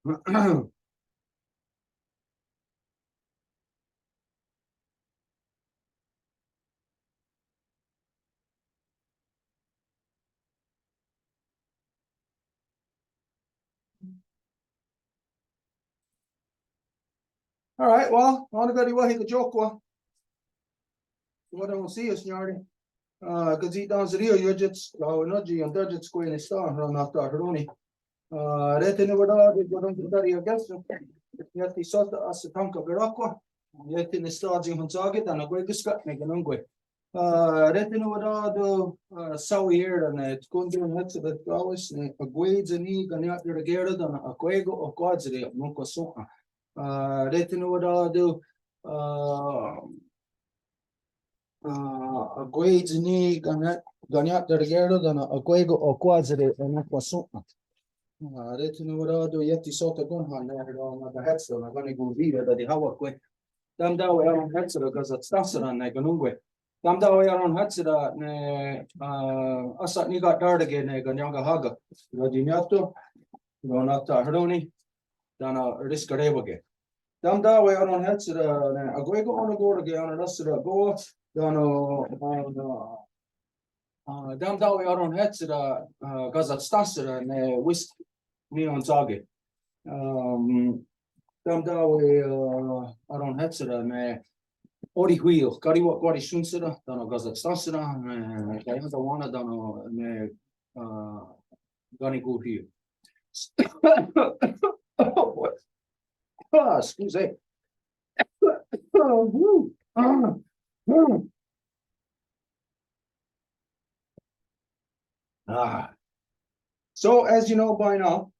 All right, well, on the way the joke. What don't see us, Yardy. Katsitonsariio Myiow, no geo-engineering square in star, run after Haroni. Reconstitution, guess. Yet he sought us a tongue of Garaqua. Yet in the stars in Honsaget and a great discut, make an ungue. Retinue so here and it's going to head to the Gaulis, a guides and he can out the Gerard and a quago of God's day of Mocosoka. Retinue do a guides and he can out the Gerard and a quago of God's day of Mocosoka. Retinue do yet he sought a gun on the headstone. I'm going to go read it at the Hawak. Damn that way on headstone because it's Tassan and I can ungue. Damda way around Hatsida, Asat Nigat Dardagan, Ganyanga Haga, Radinato, Ronata Herdoni, Dana Riscarevage. Damda way around Hatsida, a Guego on a go again, and Asida go, Dano, Damda way around Hatsida, Gazat Stassida, and Whisk Neon Zage. Damda way around Hatsida, and Ori wheel, Gary what Gary Shunsida, Dano Gazat Stassida, and Diana Dano Gani go here. Excuse me. So, as you know by now,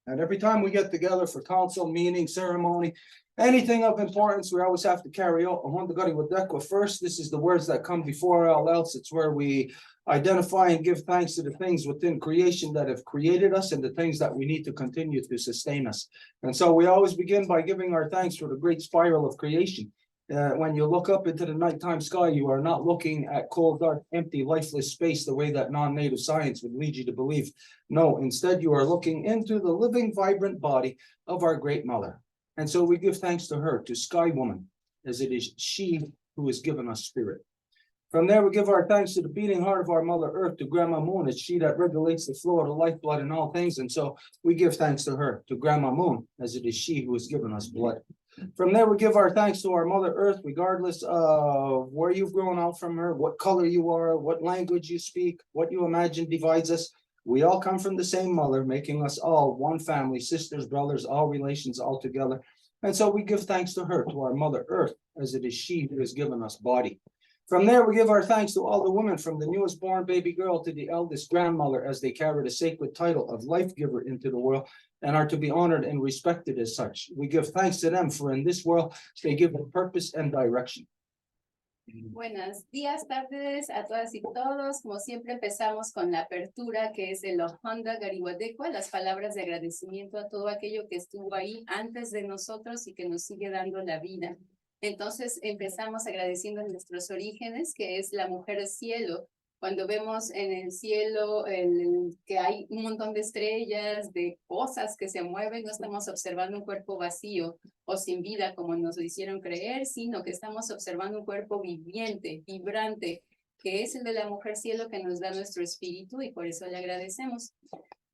and every time we get together for council, meeting, ceremony, anything of importance, we always have to carry out a Honda with Dekwa first. This is the words that come before all else. It's where we identify and give thanks to the things within creation that have created us and the things that we need to continue to sustain us. And so we always begin by giving our thanks for the great spiral of creation. When you look up into the nighttime sky, you are not looking at cold, dark, empty, lifeless space the way that non-native science would lead you to believe. No, instead, you are looking into the living, vibrant body of our great mother. And so we give thanks to her, to Sky Woman, as it is she who has given us spirit. From there, we give our thanks to the beating heart of our Mother Earth, to Grandma Moon. It's she that regulates the flow of the lifeblood in all things. And so we give thanks to her, to Grandma Moon, as it is she who has given us blood. From there, we give our thanks to our Mother Earth, regardless of where you've grown out from her, what color you are, what language you speak, what you imagine divides us. We all come from the same mother, making us all one family, sisters, brothers, all relations, all together. And so we give thanks to her, to our Mother Earth, as it is she who has given us body. From there, we give our thanks to all the women, from the newest born baby girl to the eldest grandmother, as they carry the sacred title of life giver into the world and are to be honored and respected as such. We give thanks to them, for in this world, they give them purpose and direction. Buenos días, tardes a todas y todos. Como siempre empezamos con la apertura que es el Honda Gariwadekwa, las palabras de agradecimiento a todo aquello que estuvo ahí antes de nosotros y que nos sigue dando la vida. Entonces empezamos agradeciendo nuestros orígenes, que es la mujer cielo. Cuando vemos en el cielo que hay un montón de estrellas, de cosas que se mueven, no estamos observando un cuerpo vacío o sin vida como nos lo hicieron creer, sino que estamos observando un cuerpo viviente, vibrante, que es el de la mujer cielo que nos da nuestro espíritu y por eso le agradecemos.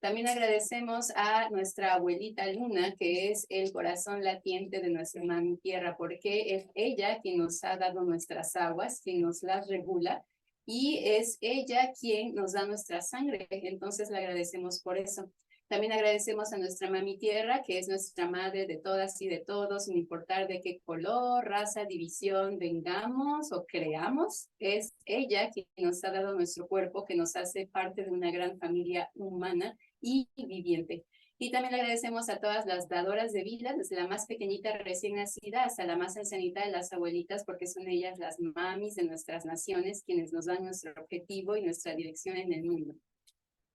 También agradecemos a nuestra abuelita Luna, que es el corazón latiente de nuestra mami tierra, porque es ella quien nos ha dado nuestras aguas, quien nos las regula, y es ella quien nos da nuestra sangre. Entonces le agradecemos por eso. También agradecemos a nuestra mami tierra, que es nuestra madre de todas y de todos, sin importar de qué color, raza, división vengamos o creamos. Es ella quien nos ha dado nuestro cuerpo, que nos hace parte de una gran familia humana y viviente. Y también le agradecemos a todas las dadoras de vida, desde la más pequeñita recién nacida hasta la más ancianita de las abuelitas, porque son ellas las mamis de nuestras naciones, quienes nos dan nuestro objetivo y nuestra dirección en el mundo.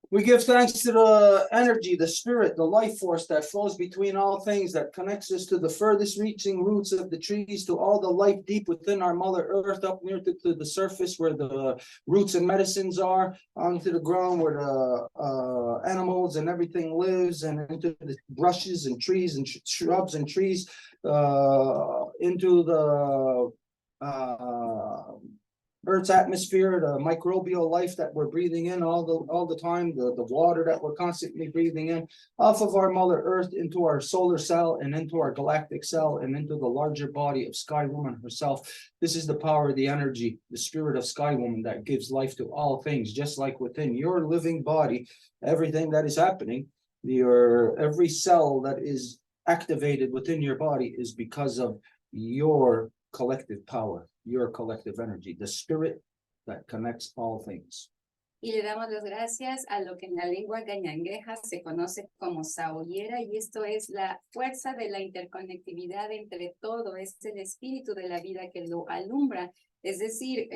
We give thanks to the energy, the spirit, the life force that flows between all things, that connects us to the furthest reaching roots of the trees, to all the life deep within our Mother Earth, up near to the surface where the roots and medicines are, onto the ground where the animals and everything lives, and into the brushes and trees and shrubs and trees, into the Earth's atmosphere, the microbial life that we're breathing in all the time, the water that we're constantly breathing in, off of our Mother Earth into our solar cell and into our galactic cell and into the larger body of Sky Woman herself. This is the power of the energy, the spirit of Sky Woman that gives life to all things, just like within your living body, everything that is happening, every cell that is activated within your body is because of your collective power, your collective energy, the spirit that connects all things. Y le damos las gracias a lo que en la lengua gañangueja se conoce como saoyera, y esto es la fuerza de la interconectividad entre todo, es el espíritu de la vida que lo alumbra. Es decir,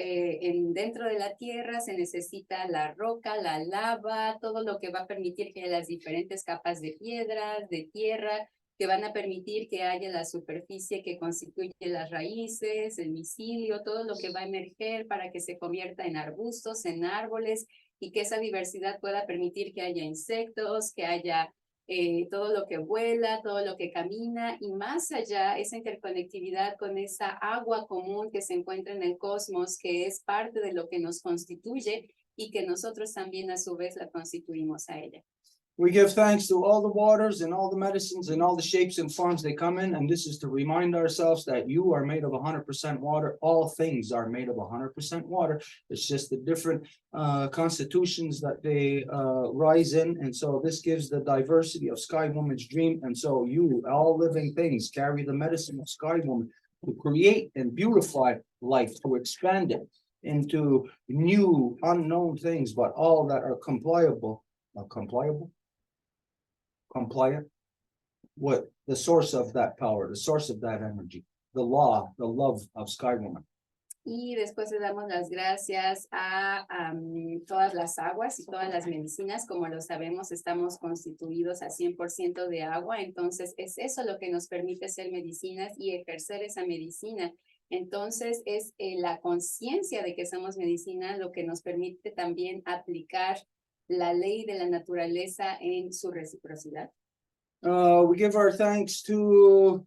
dentro de la tierra se necesita la roca, la lava, todo lo que va a permitir que haya las diferentes capas de piedras, de tierra, que van a permitir que haya la superficie que constituye las raíces, el micilio, todo lo que va a emerger para que se convierta en arbustos, en árboles, y que esa diversidad pueda permitir que haya insectos, que haya todo lo que vuela, todo lo que camina, y más allá esa interconectividad con esa agua común que se encuentra en el cosmos, que es parte de lo que nos constituye y que nosotros también a su vez la constituimos a ella. We give thanks to all the waters and all the medicines and all the shapes and forms they come in. And this is to remind ourselves that you are made of 100% water. All things are made of 100% water. It's just the different constitutions that they rise in. And so this gives the diversity of Sky Woman's dream. And so you, all living things, carry the medicine of Sky Woman to create and beautify life, to expand it into new, unknown things, but all that are compliant, what the source of that power, the source of that energy, the law, the love of Sky Woman. Y después le damos las gracias a todas las aguas y todas las medicinas. Como lo sabemos, estamos constituidos a 100% de agua, entonces es eso lo que nos permite ser medicinas y ejercer esa medicina. Entonces es la conciencia de que somos medicina lo que nos permite también aplicar la ley de la naturaleza en su reciprocidad. We give our thanks to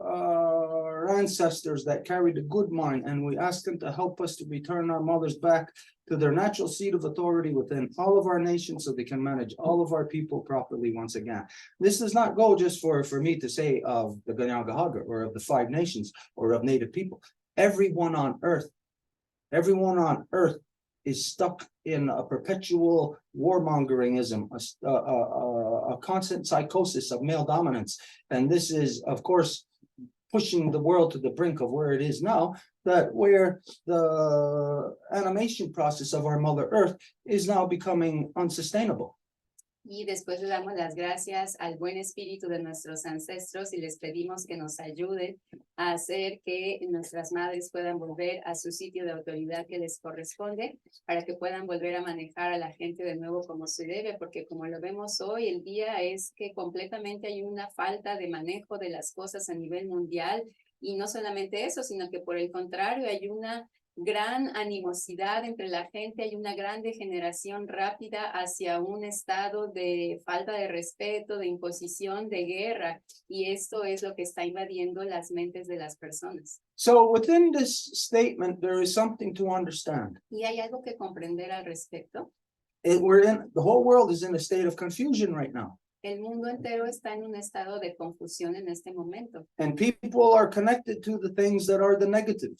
our ancestors that carried a good mind, and we ask them to help us to return our mothers back to their natural seat of authority within all of our nations so they can manage all of our people properly once again. This does not go just for me to say of the Ganyangahaga or of the 5 nations or of Native people. Everyone on earth is stuck in a perpetual warmongeringism, a constant psychosis of male dominance. And this is, of course, pushing the world to the brink of where it is now, that where the animation process of our Mother Earth is now becoming unsustainable. Y después le damos las gracias al buen espíritu de nuestros ancestros y les pedimos que nos ayuden a hacer que nuestras madres puedan volver a su sitio de autoridad que les corresponde, para que puedan volver a manejar a la gente de nuevo como se debe, porque como lo vemos hoy, el día es que completamente hay una falta de manejo de las cosas a nivel mundial, y no solamente eso, sino que por el contrario hay una gran animosidad entre la gente, hay una gran degeneración rápida hacia un estado de falta de respeto, de imposición, de guerra, y esto es lo que está invadiendo las mentes de las personas. So within this statement, there is something to understand. Y hay algo que comprender al respecto. The whole world is in a state of confusion right now. El mundo entero está en un estado de confusión en este momento. And people are connected to the things that are the negative.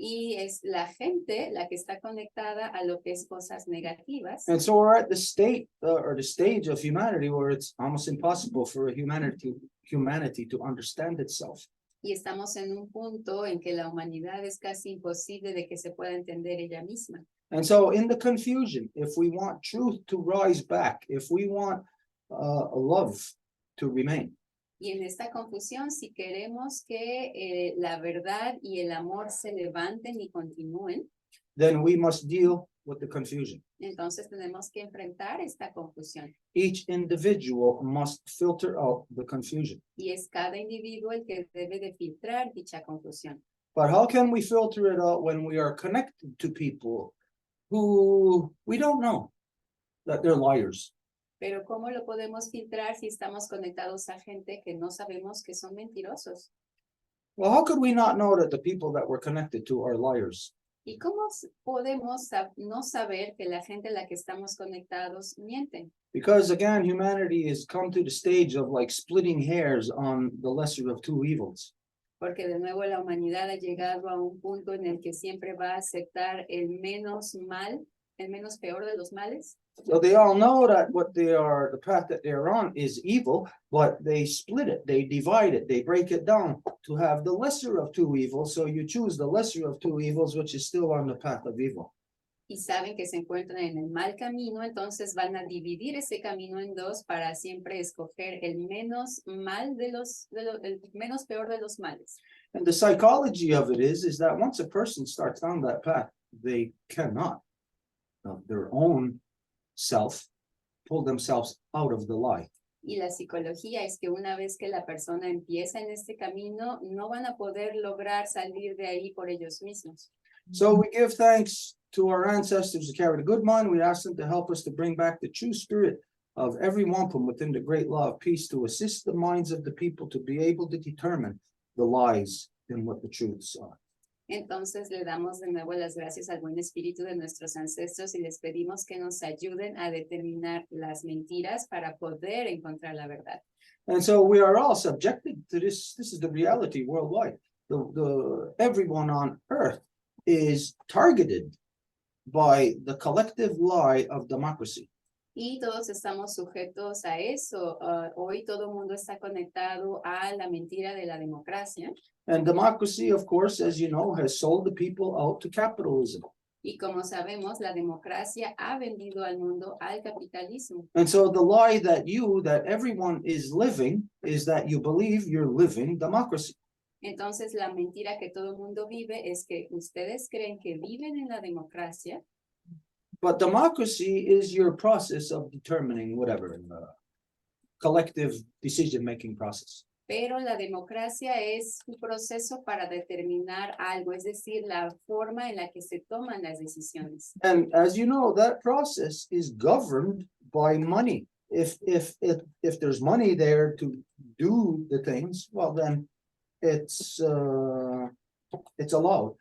Y es la gente la que está conectada a lo que es cosas negativas. And so we're at the state or the stage of humanity where it's almost impossible for humanity to understand itself. Y estamos en un punto en que la humanidad es casi imposible de que se pueda entender ella misma. And so in the confusion, if we want truth to rise back, if we want love to remain, y en esta confusión, si queremos que la verdad y el amor se levanten y continúen, then we must deal with the confusion. Entonces tenemos que enfrentar esta confusión. Each individual must filter out the confusion. Y es cada individuo el que debe de filtrar dicha confusión. But how can we filter it out when we are connected to people who we don't know that they're liars? Pero ¿cómo lo podemos filtrar si estamos conectados a gente que no sabemos que son mentirosos? Well, how could we not know that the people that we're connected to are liars? ¿Y cómo podemos no saber que la gente a la que estamos conectados mienten? Because again, humanity has come to the stage of like splitting hairs on the lesser of two evils. Porque de nuevo la humanidad ha llegado a un punto en el que siempre va a aceptar el menos mal, el menos peor de los males. So they all know that what they are, the path that they're on is evil, but they split it, they divide it, they break it down to have the lesser of two evils. So you choose the lesser of two evils, which is still on the path of evil. Y saben que se encuentran en el mal camino, entonces van a dividir ese camino en dos para siempre escoger el menos mal el menos peor de los males. And the psychology of it is that once a person starts down that path, they cannot, of their own self, pull themselves out of the lie. Y la psicología es que una vez que la persona empieza en este camino, no van a poder lograr salir de ahí por ellos mismos. So we give thanks to our ancestors who carried a good mind. We ask them to help us to bring back the true spirit of every wampum within the great law of peace, to assist the minds of the people to be able to determine the lies and what the truths are. Entonces le damos de nuevo las gracias al buen espíritu de nuestros ancestros y les pedimos que nos ayuden a determinar las mentiras para poder encontrar la verdad. And so we are all subjected to this. This is the reality worldwide. Everyone on earth is targeted by the collective lie of democracy. Y todos estamos sujetos a eso. Hoy todo el mundo está conectado a la mentira de la democracia. And democracy, of course, as you know, has sold the people out to capitalism. Y como sabemos, la democracia ha vendido al mundo al capitalismo. And so the lie that everyone is living is that you believe you're living democracy. Entonces la mentira que todo el mundo vive es que ustedes creen que viven en la democracia. But democracy is your process of determining whatever, collective decision-making process. Pero la democracia es un proceso para determinar algo, es decir, la forma en la que se toman las decisiones. And as you know, that process is governed by money. If there's money there to do the things, well, then it's allowed.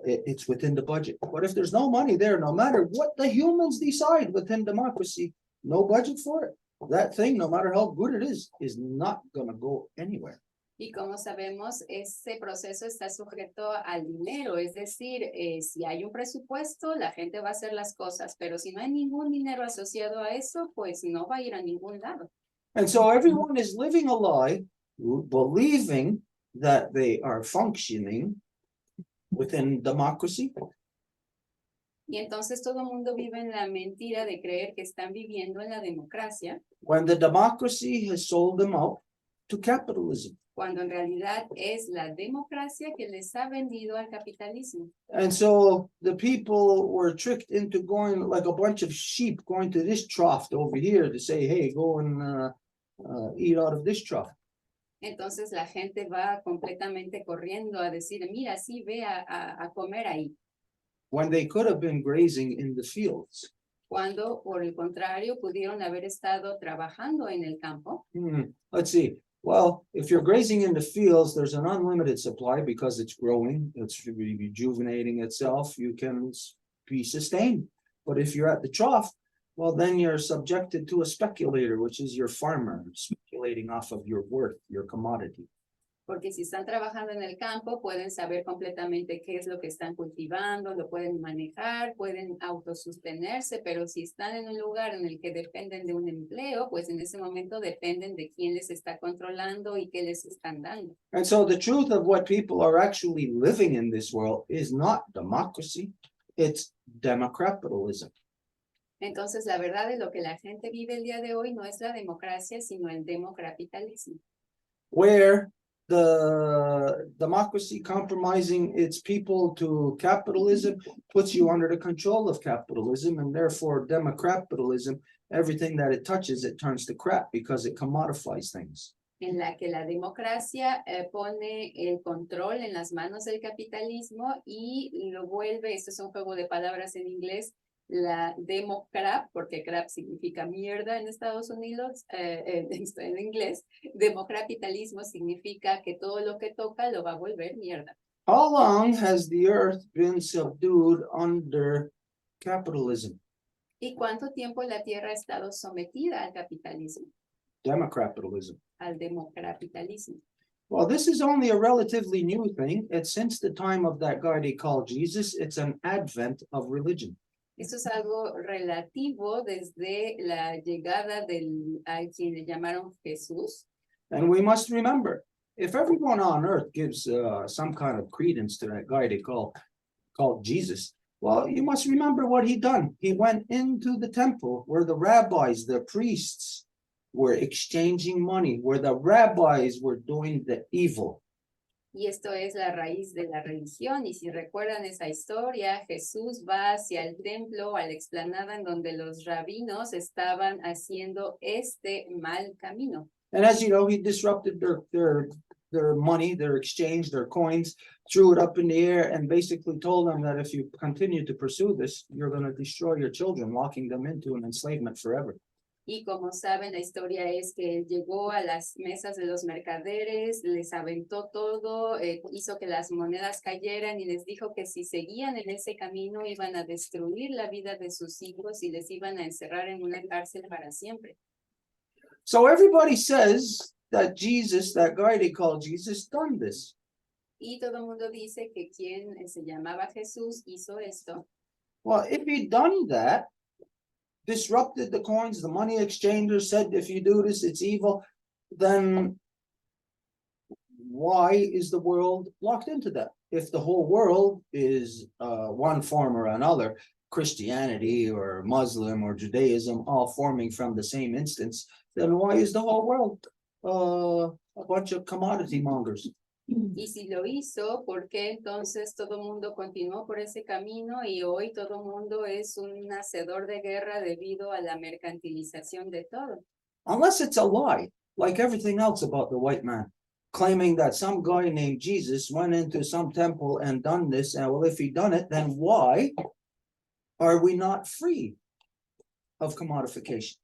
It's within the budget. But if there's no money there, no matter what the humans decide within democracy, no budget for it. That thing, no matter how good it is not going to go anywhere. Y como sabemos, ese proceso está sujeto al dinero, es decir, si hay un presupuesto, la gente va a hacer las cosas, pero si no hay ningún dinero asociado a eso, pues no va a ir a ningún lado. And so everyone is living a lie, believing that they are functioning within democracy. Y entonces todo el mundo vive en la mentira de creer que están viviendo en la democracia, When the democracy has sold them out to capitalism. cuando en realidad es la democracia que les ha vendido al capitalismo. And so the people were tricked into going like a bunch of sheep going to this trough over here to say, hey, go and eat out of this trough. Entonces la gente va completamente corriendo a decir, mira, sí, ve a comer ahí. When they could have been grazing in the fields. Cuando, por el contrario, pudieron haber estado trabajando en el campo. Let's see. Well, if you're grazing in the fields, there's an unlimited supply because it's growing, it's rejuvenating itself, you can be sustained. But if you're at the trough, well, then you're subjected to a speculator, which is your farmer, speculating off of your worth, your commodity. Porque si están trabajando en el campo, pueden saber completamente qué es lo que están cultivando, lo pueden manejar, pueden autosostenerse, pero si están en un lugar en el que dependen de un empleo, pues en ese momento dependen de quién les está controlando y qué les están dando. And so the truth of what people are actually living in this world is not democracy, it's democapitalism. Entonces, la verdad de lo que la gente vive el día de hoy no es la democracia, sino el democapitalismo. Where the democracy compromising its people to capitalism puts you under the control of capitalism, and therefore democapitalism, everything that it touches, it turns to crap because it commodifies things. En la que la democracia pone el control en las manos del capitalismo y lo vuelve, esto es un juego de palabras en inglés, la democrap, porque crap significa mierda en Estados Unidos, en inglés, democapitalismo significa que todo lo que toca lo va a volver mierda. How long has the earth been subdued under capitalism? ¿Y cuánto tiempo la Tierra ha estado sometida al capitalismo, Democapitalism. al democapitalismo? Well, this is only a relatively new thing. It's since the time of that guy they call Jesus. It's an advent of religion. Esto es algo relativo desde la llegada a quien le llamaron Jesús. And we must remember, if everyone on earth gives some kind of credence to that guy they called Jesus, well, you must remember what he done. He went into the temple where the rabbis, the priests, were exchanging money, where the rabbis were doing the evil. Y esto es la raíz de la religión. Y si recuerdan esa historia, Jesús va hacia el templo, a la explanada en donde los rabinos estaban haciendo este mal camino. And as you know, he disrupted their money, their exchange, their coins, threw it up in the air, and basically told them that if you continue to pursue this, you're going to destroy your children, locking them into an enslavement forever. Y como saben, la historia es que él llegó a las mesas de los mercaderes, les aventó todo, hizo que las monedas cayeran y les dijo que si seguían en ese camino iban a destruir la vida de sus hijos y les iban a encerrar en una cárcel para siempre. So everybody says that Jesus, that guy they call Jesus, done this. Y todo el mundo dice que quien se llamaba Jesús hizo esto. Well, if he done that, disrupted the coins, the money exchangers said, if you do this, it's evil, then why is the world locked into that? If the whole world is one form or another, Christianity or Muslim or Judaism, all forming from the same instance, then why is the whole world a bunch of commodity mongers? Y si lo hizo, ¿por qué entonces todo mundo continuó por ese camino y hoy todo mundo es un hacedor de guerra debido a la mercantilización de todo? Unless it's a lie, like everything else about the white man, claiming that some guy named Jesus went into some temple and done this, and well, if he done it, then why are we not free of commodification?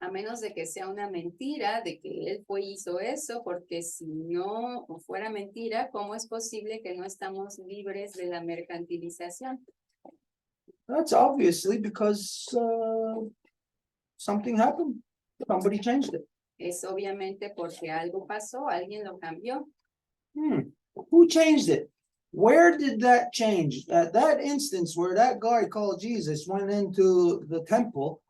A menos de que sea una mentira de que él hizo eso, porque si no fuera mentira, ¿cómo es posible que no estamos libres de la mercantilización? That's obviously because something happened. Somebody changed it. Es obviamente porque algo pasó, alguien lo cambió. Who changed it? Where did that change? At that instance where that guy called Jesus went into the temple,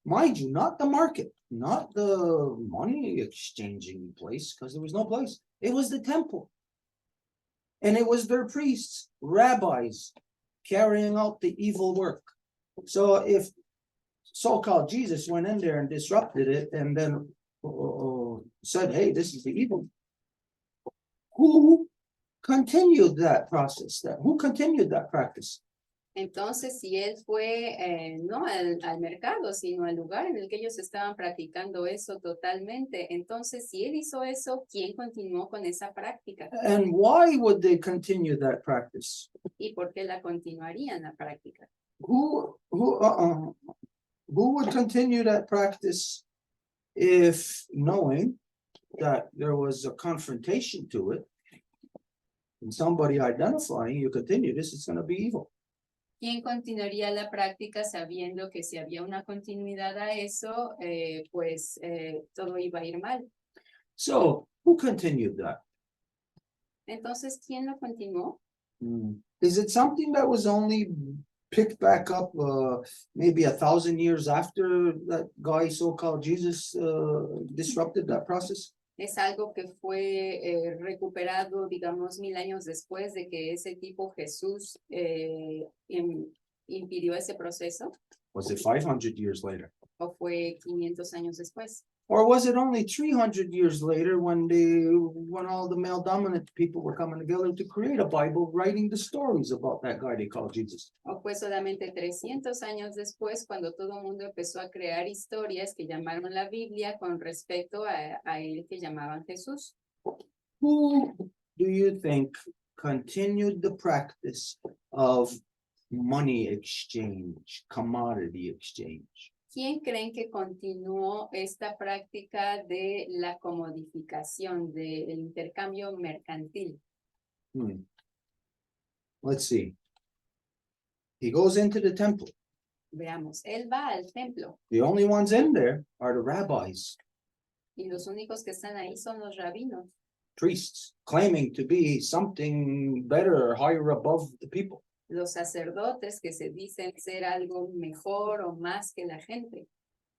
mind you, not the market, not the money exchanging place, because there was no place. It was the temple. And it was their priests, rabbis, carrying out the evil work. So if so-called Jesus went in there and disrupted it and then said, hey, this is the evil, who continued that process? Who continued that practice? Entonces, si él fue no al mercado, sino al lugar en el que ellos estaban practicando eso totalmente, entonces, si él hizo eso, ¿quién continuó con esa práctica? And why would they continue that practice? ¿Y por qué la continuarían la práctica? Who would continue that practice if knowing that there was a confrontation to it and somebody identifying you continue this, it's going to be evil? ¿Quién continuaría la práctica sabiendo que si había una continuidad a eso, pues todo iba a ir mal? So, who continued that? Entonces, ¿quién lo continuó? Is it something that was only picked back up maybe 1,000 years after that guy so-called Jesus disrupted that process? Es algo que fue recuperado, digamos, 1000 años después de que ese tipo Jesús impidió ese proceso. Was it 500 years later? ¿O fue 500 años después? Or was it only 300 years later when all the male dominant people were coming together to create a Bible, writing the stories about that guy they called Jesus? O fue solamente 300 años después cuando todo el mundo empezó a crear historias que llamaron la Biblia con respecto a él que llamaban Jesús. Who do you think continued the practice of money exchange, commodity exchange? ¿Quién creen que continuó esta práctica de la comodificación, del intercambio mercantil? Let's see. He goes into the temple. Veamos, él va al templo The only ones in there are the rabbis, y los únicos que están ahí son los rabinos, priests, claiming to be something better or higher above the people. los sacerdotes que se dicen ser algo mejor o más que la gente.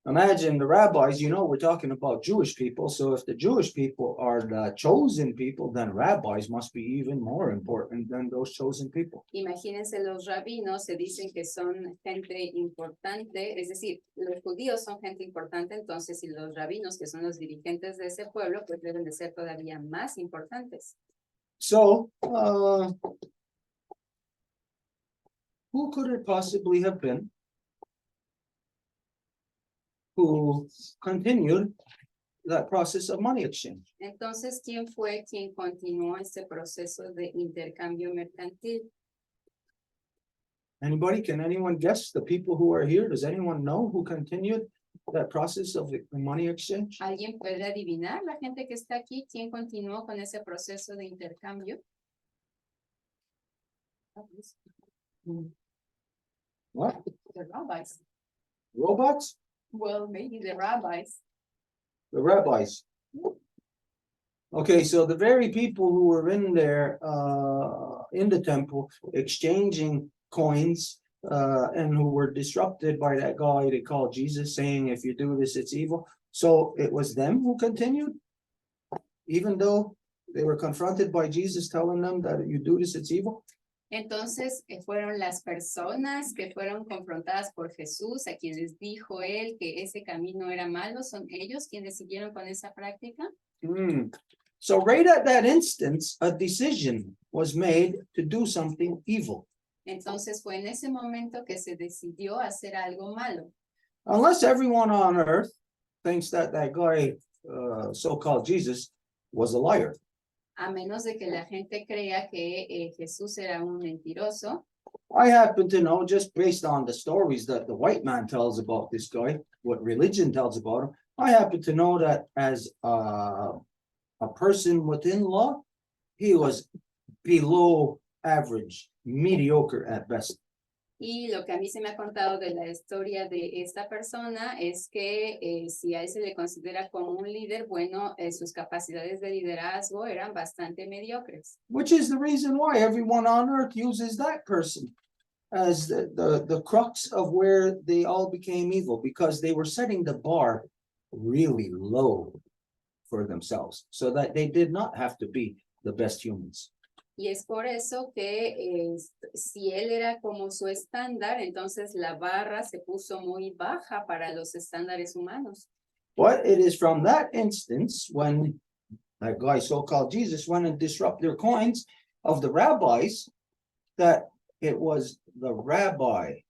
Imagine the rabbis, we're talking about Jewish people. So if the Jewish people are the chosen people, then rabbis must be even more important than those chosen people. Imagínense, los rabinos se dicen que son gente importante, es decir, los judíos son gente importante, entonces, y los rabinos, que son los dirigentes de ese pueblo, pues deben de ser todavía más importantes. So, who could it possibly have been who continued that process of money exchange? Entonces, ¿quién fue quien continuó este proceso de intercambio mercantil? Anybody? Can anyone guess? The people who are here, does anyone know who continued that process of money exchange? ¿Alguien puede adivinar, la gente que está aquí, quién continuó con ese proceso de intercambio? What? The rabbis. Robots? Well, maybe the rabbis. The rabbis. Okay, so the very people who were in there, in the temple, exchanging coins, and who were disrupted by that guy they called Jesus, saying, if you do this, it's evil. So it was them who continued, even though they were confronted by Jesus telling them that if you do this, it's evil. Entonces, fueron las personas que fueron confrontadas por Jesús, a quienes dijo él que ese camino era malo, son ellos quienes siguieron con esa práctica. So right at that instance, a decision was made to do something evil. Entonces fue en ese momento que se decidió hacer algo malo. Unless everyone on earth thinks that guy, so-called Jesus, was a liar. A menos de que la gente crea que Jesús era un mentiroso. I happen to know, just based on the stories that the white man tells about this guy, what religion tells about him, I happen to know that as a person within law, he was below average, mediocre at best. Y lo que a mí se me ha contado de la historia de esta persona es que si a él se le considera como un líder, bueno, sus capacidades de liderazgo eran bastante mediocres. Which is the reason why everyone on earth uses that person as the crux of where they all became evil, because they were setting the bar really low for themselves so that they did not have to be the best humans. Y es por eso que si él era como su estándar, entonces la barra se puso muy baja para los estándares humanos. But it is from that instance when that guy so-called Jesus went and disrupted their coins of the rabbis, that it was the rabbi,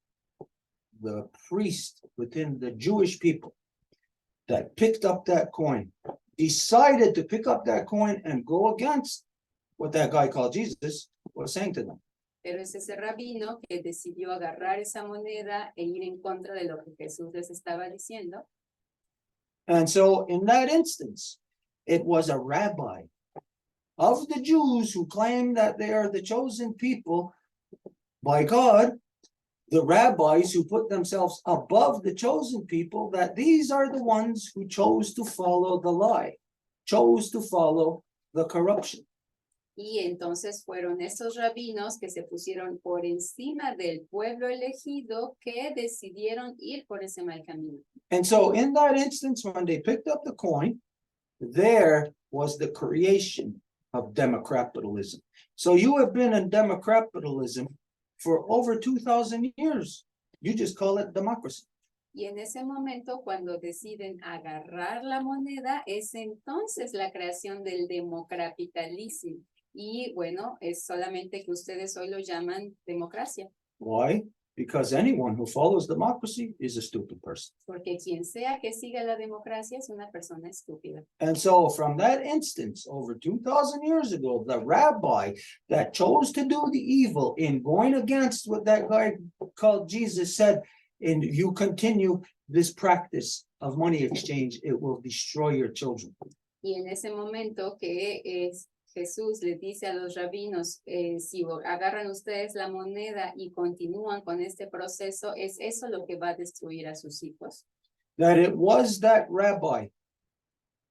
the priest within the Jewish people, that picked up that coin, decided to pick up that coin and go against what that guy called Jesus was saying to them. Pero es ese rabino que decidió agarrar esa moneda e ir en contra de lo que Jesús les estaba diciendo. And so in that instance, it was a rabbi of the Jews who claim that they are the chosen people by God, the rabbis who put themselves above the chosen people, that these are the ones who chose to follow the lie, chose to follow the corruption. Y entonces fueron esos rabinos que se pusieron por encima del pueblo elegido que decidieron ir por ese mal camino. And so in that instance, when they picked up the coin, there was the creation of democratalism. So you have been in democratalism for over 2,000 years. You just call it democracy. Y en ese momento, cuando deciden agarrar la moneda, es entonces la creación del democapitalismo. Y bueno, es solamente que ustedes hoy lo llaman democracia. Why? Because anyone who follows democracy is a stupid person. Porque quien sea que siga la democracia es una persona estúpida. And so from that instance, over 2,000 years ago, the rabbi that chose to do the evil in going against what that guy called Jesus said, and you continue this practice of money exchange, it will destroy your children. Y en ese momento que Jesús les dice a los rabinos, si agarran ustedes la moneda y continúan con este proceso, es eso lo que va a destruir a sus hijos. That it was that rabbi,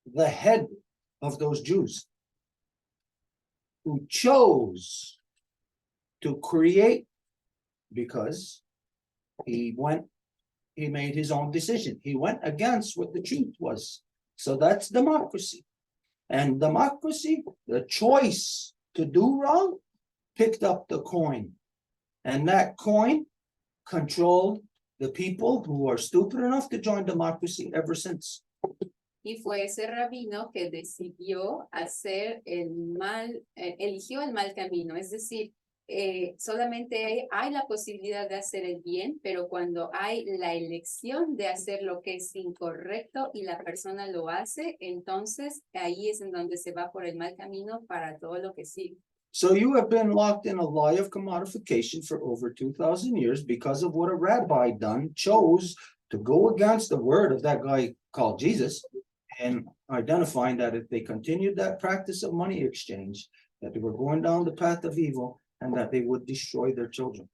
the head of those Jews, who chose to create, because he made his own decision. He went against what the truth was. So that's democracy. And democracy, the choice to do wrong, picked up the coin. And that coin controlled the people who are stupid enough to join democracy ever since. Y fue ese rabino que decidió hacer el mal, eligió el mal camino. Es decir, solamente hay la posibilidad de hacer el bien, pero cuando hay la elección de hacer lo que es incorrecto y la persona lo hace, entonces ahí es en donde se va por el mal camino para todo lo que sigue. So you have been locked in a lie of commodification for over 2,000 years because of what a rabbi chose to go against the word of that guy called Jesus, and identifying that if they continued that practice of money exchange, that they were going down the path of evil and that they would destroy their children.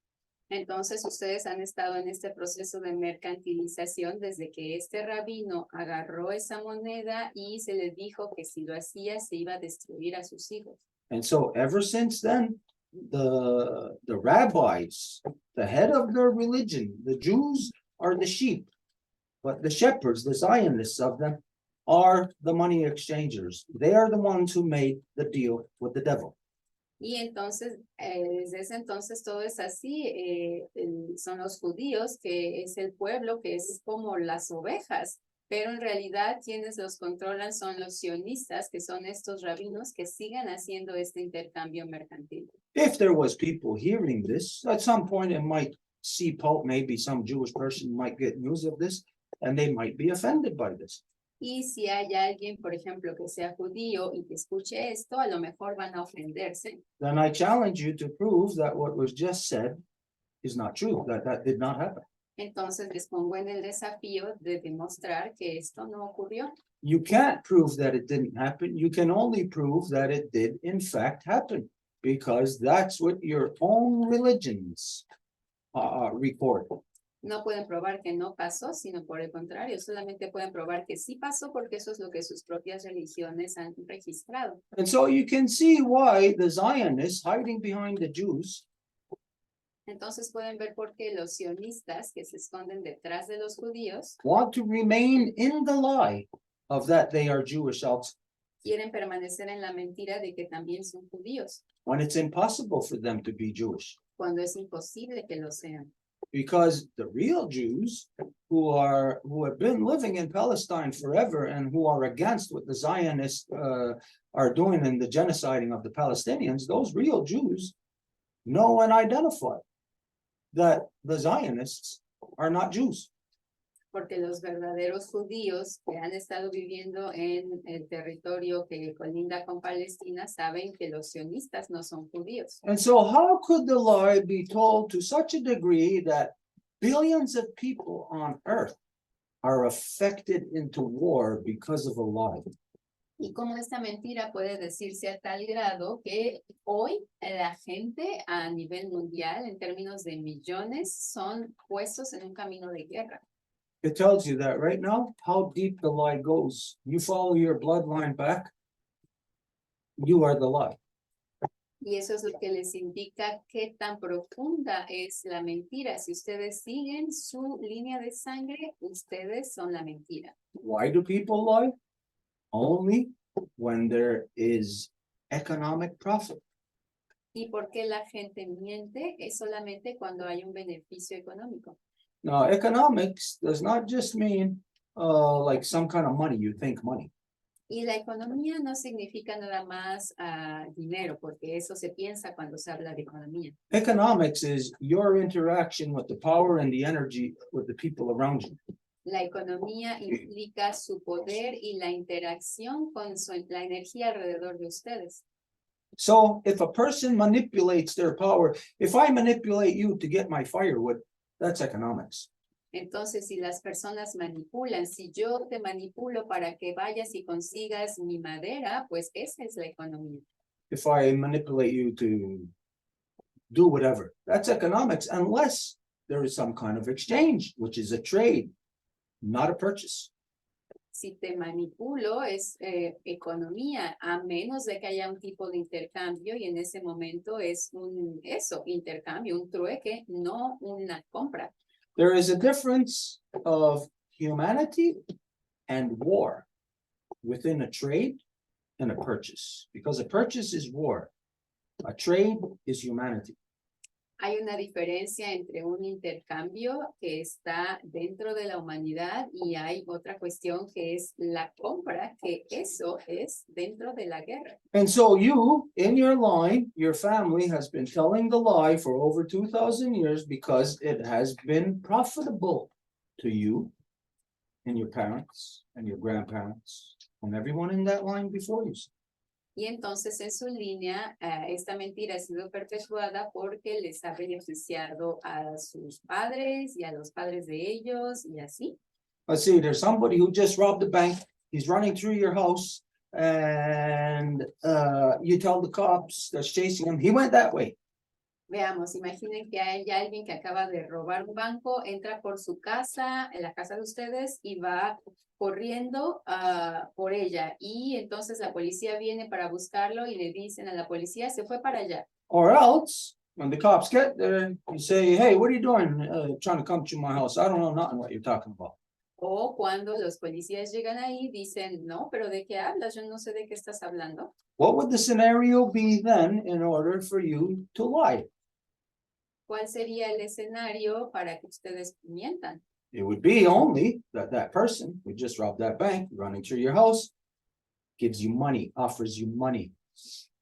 Entonces ustedes han estado en este proceso de mercantilización desde que este rabino agarró esa moneda y se les dijo que si lo hacía se iba a destruir a sus hijos. And so ever since then, the rabbis, the head of their religion, the Jews are the sheep, but the shepherds, the Zionists of them, are the money exchangers. They are the ones who made the deal with the devil. Y entonces, desde ese entonces todo es así, son los judíos, que es el pueblo, que es como las ovejas, pero en realidad quienes los controlan son los sionistas, que son estos rabinos que siguen haciendo este intercambio mercantil. If there was people hearing this, at some point it might seep out, maybe some Jewish person might get news of this, and they might be offended by this. Y si hay alguien, por ejemplo, que sea judío y que escuche esto, a lo mejor van a ofenderse. Then I challenge you to prove that what was just said is not true, that did not happen. Entonces les pongo en el desafío de demostrar que esto no ocurrió. You can't prove that it didn't happen. You can only prove that it did in fact happen, because that's what your own religions record. No pueden probar que no pasó, sino por el contrario, solamente pueden probar que sí pasó porque eso es lo que sus propias religiones han registrado. And so you can see why the Zionists hiding behind the Jews Entonces pueden ver por qué los sionistas que se esconden detrás de los judíos want to remain in the lie of that they are Jewish also, quieren permanecer en la mentira de que también son judíos, when it's impossible for them to be Jewish. cuando es imposible que lo sean. Because the real Jews who have been living in Palestine forever and who are against what the Zionists are doing in the genociding of the Palestinians, those real Jews know and identify that the Zionists are not Jews. Porque los verdaderos judíos que han estado viviendo en el territorio que colinda con Palestina saben que los sionistas no son judíos. And so how could the lie be told to such a degree that billions of people on earth are affected into war because of a lie? Y cómo esta mentira puede decirse a tal grado que hoy la gente a nivel mundial, en términos de millones, son puestos en un camino de guerra. It tells you that right now, how deep the lie goes. You follow your bloodline back, you are the lie. Y eso es lo que les indica qué tan profunda es la mentira. Si ustedes siguen su línea de sangre, ustedes son la mentira. Why do people lie? Only when there is economic profit. ¿Y por qué la gente miente? Es solamente cuando hay un beneficio económico. Now, economics does not just mean like some kind of money, you think money. Y la economía no significa nada más dinero, porque eso se piensa cuando se habla de economía. Economics is your interaction with the power and the energy with the people around you. La economía implica su poder y la interacción con la energía alrededor de ustedes. So if a person manipulates their power, if I manipulate you to get my firewood, that's economics. Entonces, si las personas manipulan, si yo te manipulo para que vayas y consigas mi madera, pues esa es la economía. If I manipulate you to do whatever, that's economics, unless there is some kind of exchange, which is a trade, not a purchase. Si te manipulo es economía, a menos de que haya un tipo de intercambio y en ese momento es intercambio, un trueque, no una compra. There is a difference of humanity and war within a trade and a purchase, because a purchase is war. A trade is humanity. Hay una diferencia entre un intercambio que está dentro de la humanidad y hay otra cuestión que es la compra, que eso es dentro de la guerra. And so you, in your line, your family has been telling the lie for over 2,000 years because it has been profitable to you and your parents and your grandparents and everyone in that line before you. Y entonces en su línea, esta mentira ha sido perpetuada porque les ha beneficiado a sus padres y a los padres de ellos y así. Let's see, there's somebody who just robbed the bank. He's running through your house and you tell the cops that's chasing him, he went that way. Veamos, imaginen que hay alguien que acaba de robar un banco, entra por su casa, en la casa de ustedes y va corriendo por ella. Y entonces la policía viene para buscarlo y le dicen a la policía, se fue para allá. Or else, when the cops get there, you say, hey, what are you doing trying to come to my house? I don't know nothing what you're talking about. O cuando los policías llegan ahí, dicen, no, pero ¿de qué hablas? Yo no sé de qué estás hablando. What would the scenario be then in order for you to lie? ¿Cuál sería el escenario para que ustedes mientan? It would be only that that person who just robbed that bank, running through your house, gives you money, offers you money.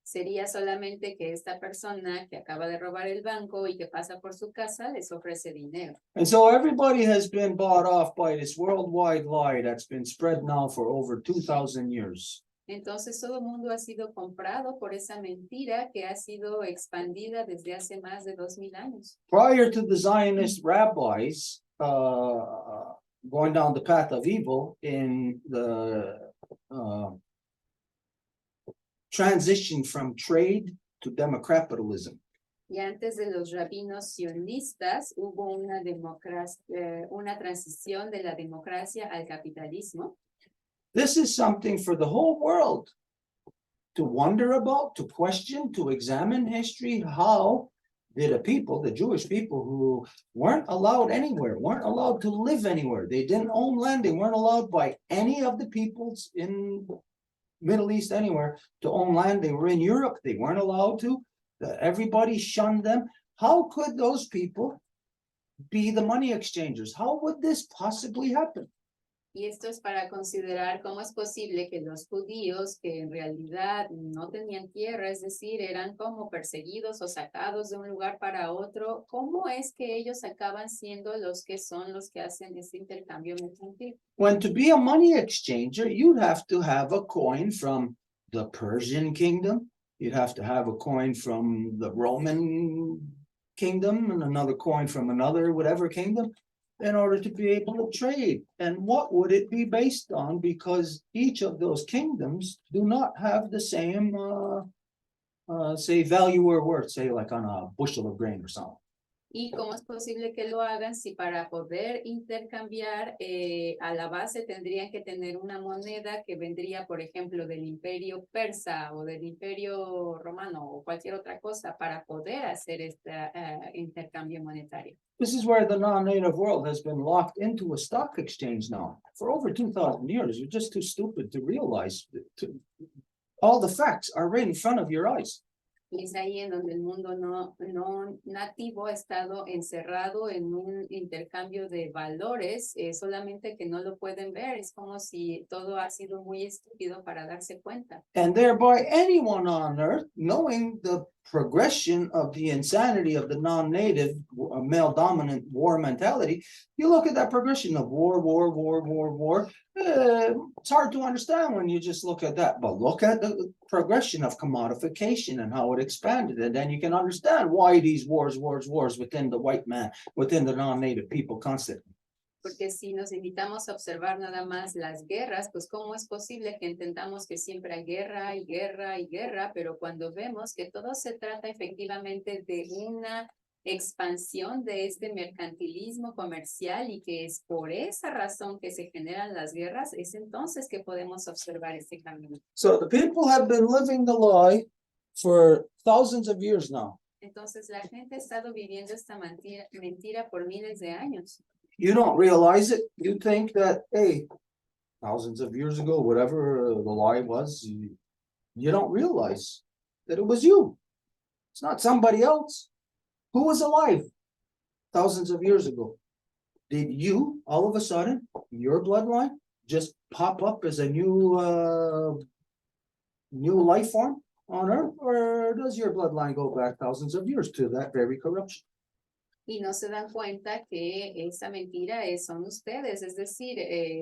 Sería solamente que esta persona que acaba de robar el banco y que pasa por su casa les ofrece dinero. And so everybody has been bought off by this worldwide lie that's been spread now for over 2,000 years. Entonces todo el mundo ha sido comprado por esa mentira que ha sido expandida desde hace más de 2,000 años. Prior to the Zionist rabbis going down the path of evil in the transition from trade to democratalism. Y antes de los rabinos sionistas hubo una transición de la democracia al capitalismo. This is something for the whole world to wonder about, to question, to examine history. How did a people, the Jewish people who weren't allowed anywhere, weren't allowed to live anywhere, they didn't own land, they weren't allowed by any of the peoples in Middle East anywhere to own land, they were in Europe, they weren't allowed to, everybody shunned them. How could those people be the money exchangers? How would this possibly happen? Y esto es para considerar cómo es posible que los judíos, que en realidad no tenían tierra, es decir, eran como perseguidos o sacados de un lugar para otro, ¿cómo es que ellos acaban siendo los que son los que hacen este intercambio mercantil? When to be a money exchanger, you'd have to have a coin from the Persian kingdom, you'd have to have a coin from the Roman kingdom, and another coin from another whatever kingdom, in order to be able to trade. And what would it be based on? Because each of those kingdoms do not have the same, say, value or worth, say like on a bushel of grain or something. ¿Y cómo es posible que lo hagan si para poder intercambiar a la base tendrían que tener una moneda que vendría, por ejemplo, del imperio persa o del imperio romano o cualquier otra cosa para poder hacer este intercambio monetario? This is where the non-native world has been locked into a stock exchange now for over 2,000 years. You're just too stupid to realize that all the facts are right in front of your eyes. Y es ahí en donde el mundo no nativo ha estado encerrado en un intercambio de valores, solamente que no lo pueden ver. Es como si todo ha sido muy estúpido para darse cuenta. And thereby anyone on earth, knowing the progression of the insanity of the non-native male-dominant war mentality, you look at that progression of war. It's hard to understand when you just look at that, but look at the progression of commodification and how it expanded, and then you can understand why these wars within the white man, within the non-native people constantly. Porque si nos invitamos a observar nada más las guerras, pues cómo es posible que entendamos que siempre hay guerra y guerra y guerra, pero cuando vemos que todo se trata efectivamente de una expansión de este mercantilismo comercial y que es por esa razón que se generan las guerras, es entonces que podemos observar este camino. So the people have been living the lie for thousands of years now. Entonces la gente ha estado viviendo esta mentira por miles de años. You don't realize it. You think that, hey, thousands of years ago, whatever the lie was, you don't realize that it was you. It's not somebody else. Who was alive thousands of years ago? Did you, all of a sudden, your bloodline, just pop up as a new life form on Earth? Or does your bloodline go back thousands of years to that very corruption? Y no se dan cuenta que esa mentira son ustedes, es decir,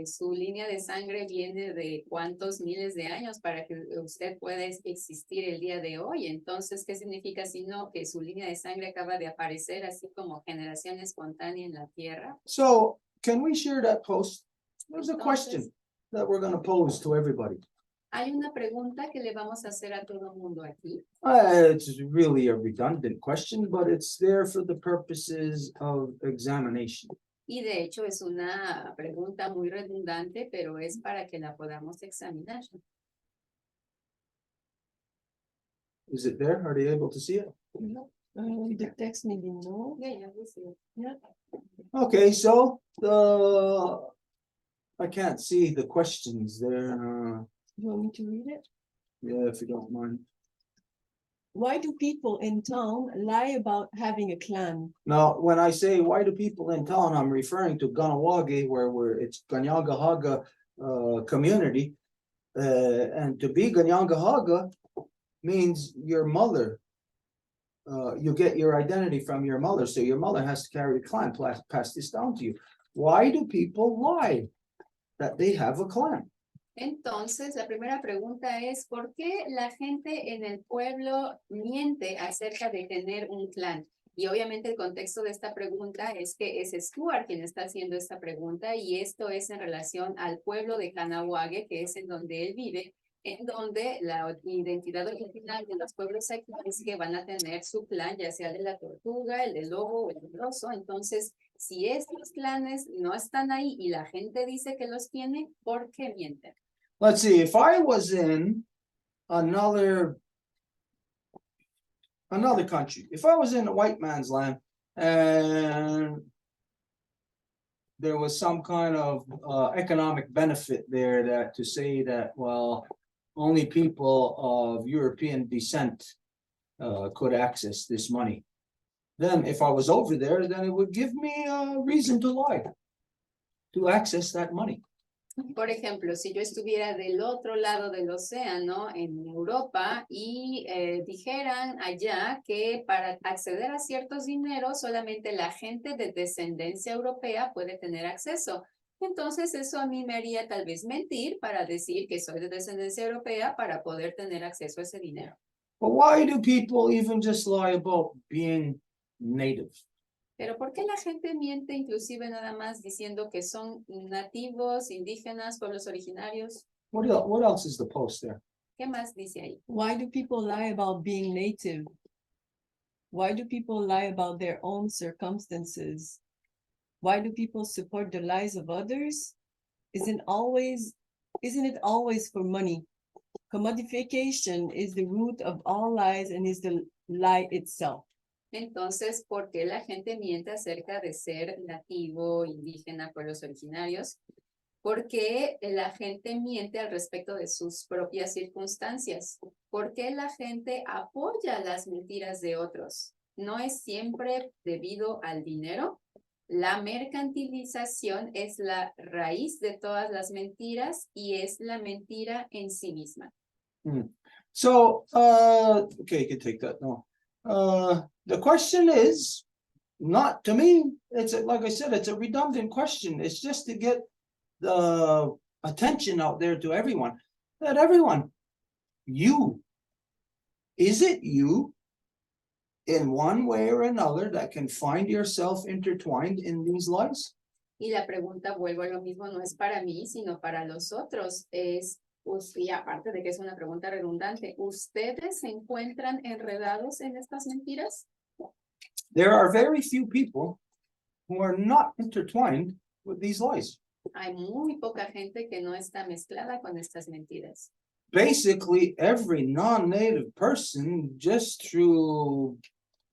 su línea de sangre viene de cuántos miles de años para que usted pueda existir el día de hoy. Entonces, ¿qué significa sino que su línea de sangre acaba de aparecer así como generación espontánea en la Tierra? So, can we share that post? There's a question that we're going to pose to everybody. Hay una pregunta que le vamos a hacer a todo el mundo aquí. It's really a redundant question, but it's there for the purposes of examination. Y de hecho es una pregunta muy redundante, pero es para que la podamos examinar. Is it there? Are they able to see it? No. The text maybe no. Yeah, we see it. Yeah. Okay, so I can't see the questions there. You want me to read it? Yeah, if you don't mind. Why do people in town lie about having a clan? Now, when I say why do people in town, I'm referring to Ganawagi, where it's Ganyagahaga community. And to be Ganyagahaga means your mother. You get your identity from your mother, so your mother has to carry the clan, pass this down to you. Why do people lie that they have a clan? Entonces, la primera pregunta es, ¿por qué la gente en el pueblo miente acerca de tener un clan? Y obviamente el contexto de esta pregunta es que es Stuart quien está haciendo esta pregunta y esto es en relación al pueblo de Kahnawake, que es en donde él vive, en donde la identidad original de los pueblos aquí es que van a tener su clan, ya sea el de la tortuga, el del lobo o el del oso. Entonces, si estos clanes no están ahí y la gente dice que los tiene, ¿por qué mienten? Let's see, if I was in another country, if I was in a white man's land and there was some kind of economic benefit there that to say that, well, only people of European descent could access this money. Then if I was over there, then it would give me a reason to lie, to access that money. Por ejemplo, si yo estuviera del otro lado del océano, en Europa, y dijeran allá que para acceder a ciertos dineros, solamente la gente de descendencia europea puede tener acceso. Entonces, eso a mí me haría tal vez mentir para decir que soy de descendencia europea para poder tener acceso a ese dinero. But why do people even just lie about being native? Pero ¿por qué la gente miente inclusive nada más diciendo que son nativos, indígenas, pueblos originarios? What else is the post there? ¿Qué más dice ahí? Why do people lie about being native? Why do people lie about their own circumstances? Why do people support the lies of others? Isn't it always for money? Commodification is the root of all lies and is the lie itself. Entonces, ¿por qué la gente miente acerca de ser nativo, indígena, pueblos originarios? ¿Por qué la gente miente al respecto de sus propias circunstancias? ¿Por qué la gente apoya las mentiras de otros? ¿No es siempre debido al dinero? La mercantilización es la raíz de todas las mentiras y es la mentira en sí misma. So, okay, you can take that now. The question is, not to me, like I said, it's a redundant question. It's just to get the attention out there to everyone, that everyone, is it you in one way or another that can find yourself intertwined in these lies? Y la pregunta, vuelvo a lo mismo, no es para mí, sino para los otros. Y aparte de que es una pregunta redundante, ¿ustedes se encuentran enredados en estas mentiras? There are very few people who are not intertwined with these lies. Hay muy poca gente que no está mezclada con estas mentiras. Basically, every non-native person, just through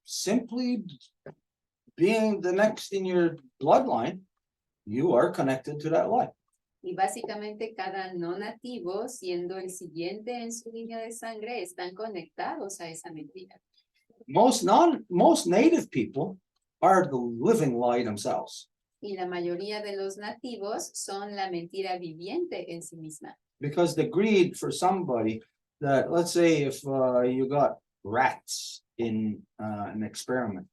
simply being the next in your bloodline, you are connected to that lie. Y básicamente cada no nativo, siendo el siguiente en su línea de sangre, están conectados a esa mentira. Most native people are the living lie themselves. Y la mayoría de los nativos son la mentira viviente en sí misma. Because the greed for somebody that, let's say if you got rats in an experiment.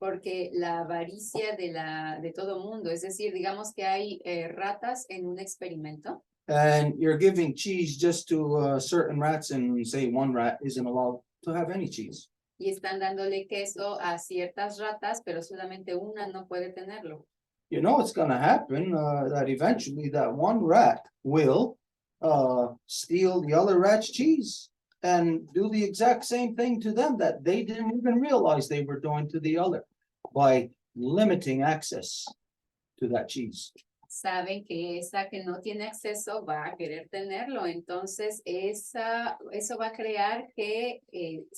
Porque la avaricia de todo mundo, es decir, digamos que hay ratas en un experimento. And you're giving cheese just to certain rats, and say one rat isn't allowed to have any cheese. Y están dándole queso a ciertas ratas, pero solamente una no puede tenerlo. You know it's going to happen, that eventually that one rat will steal the other rat's cheese and do the exact same thing to them that they didn't even realize they were doing to the other by limiting access to that cheese. Saben que esa que no tiene acceso va a querer tenerlo, entonces eso va a crear que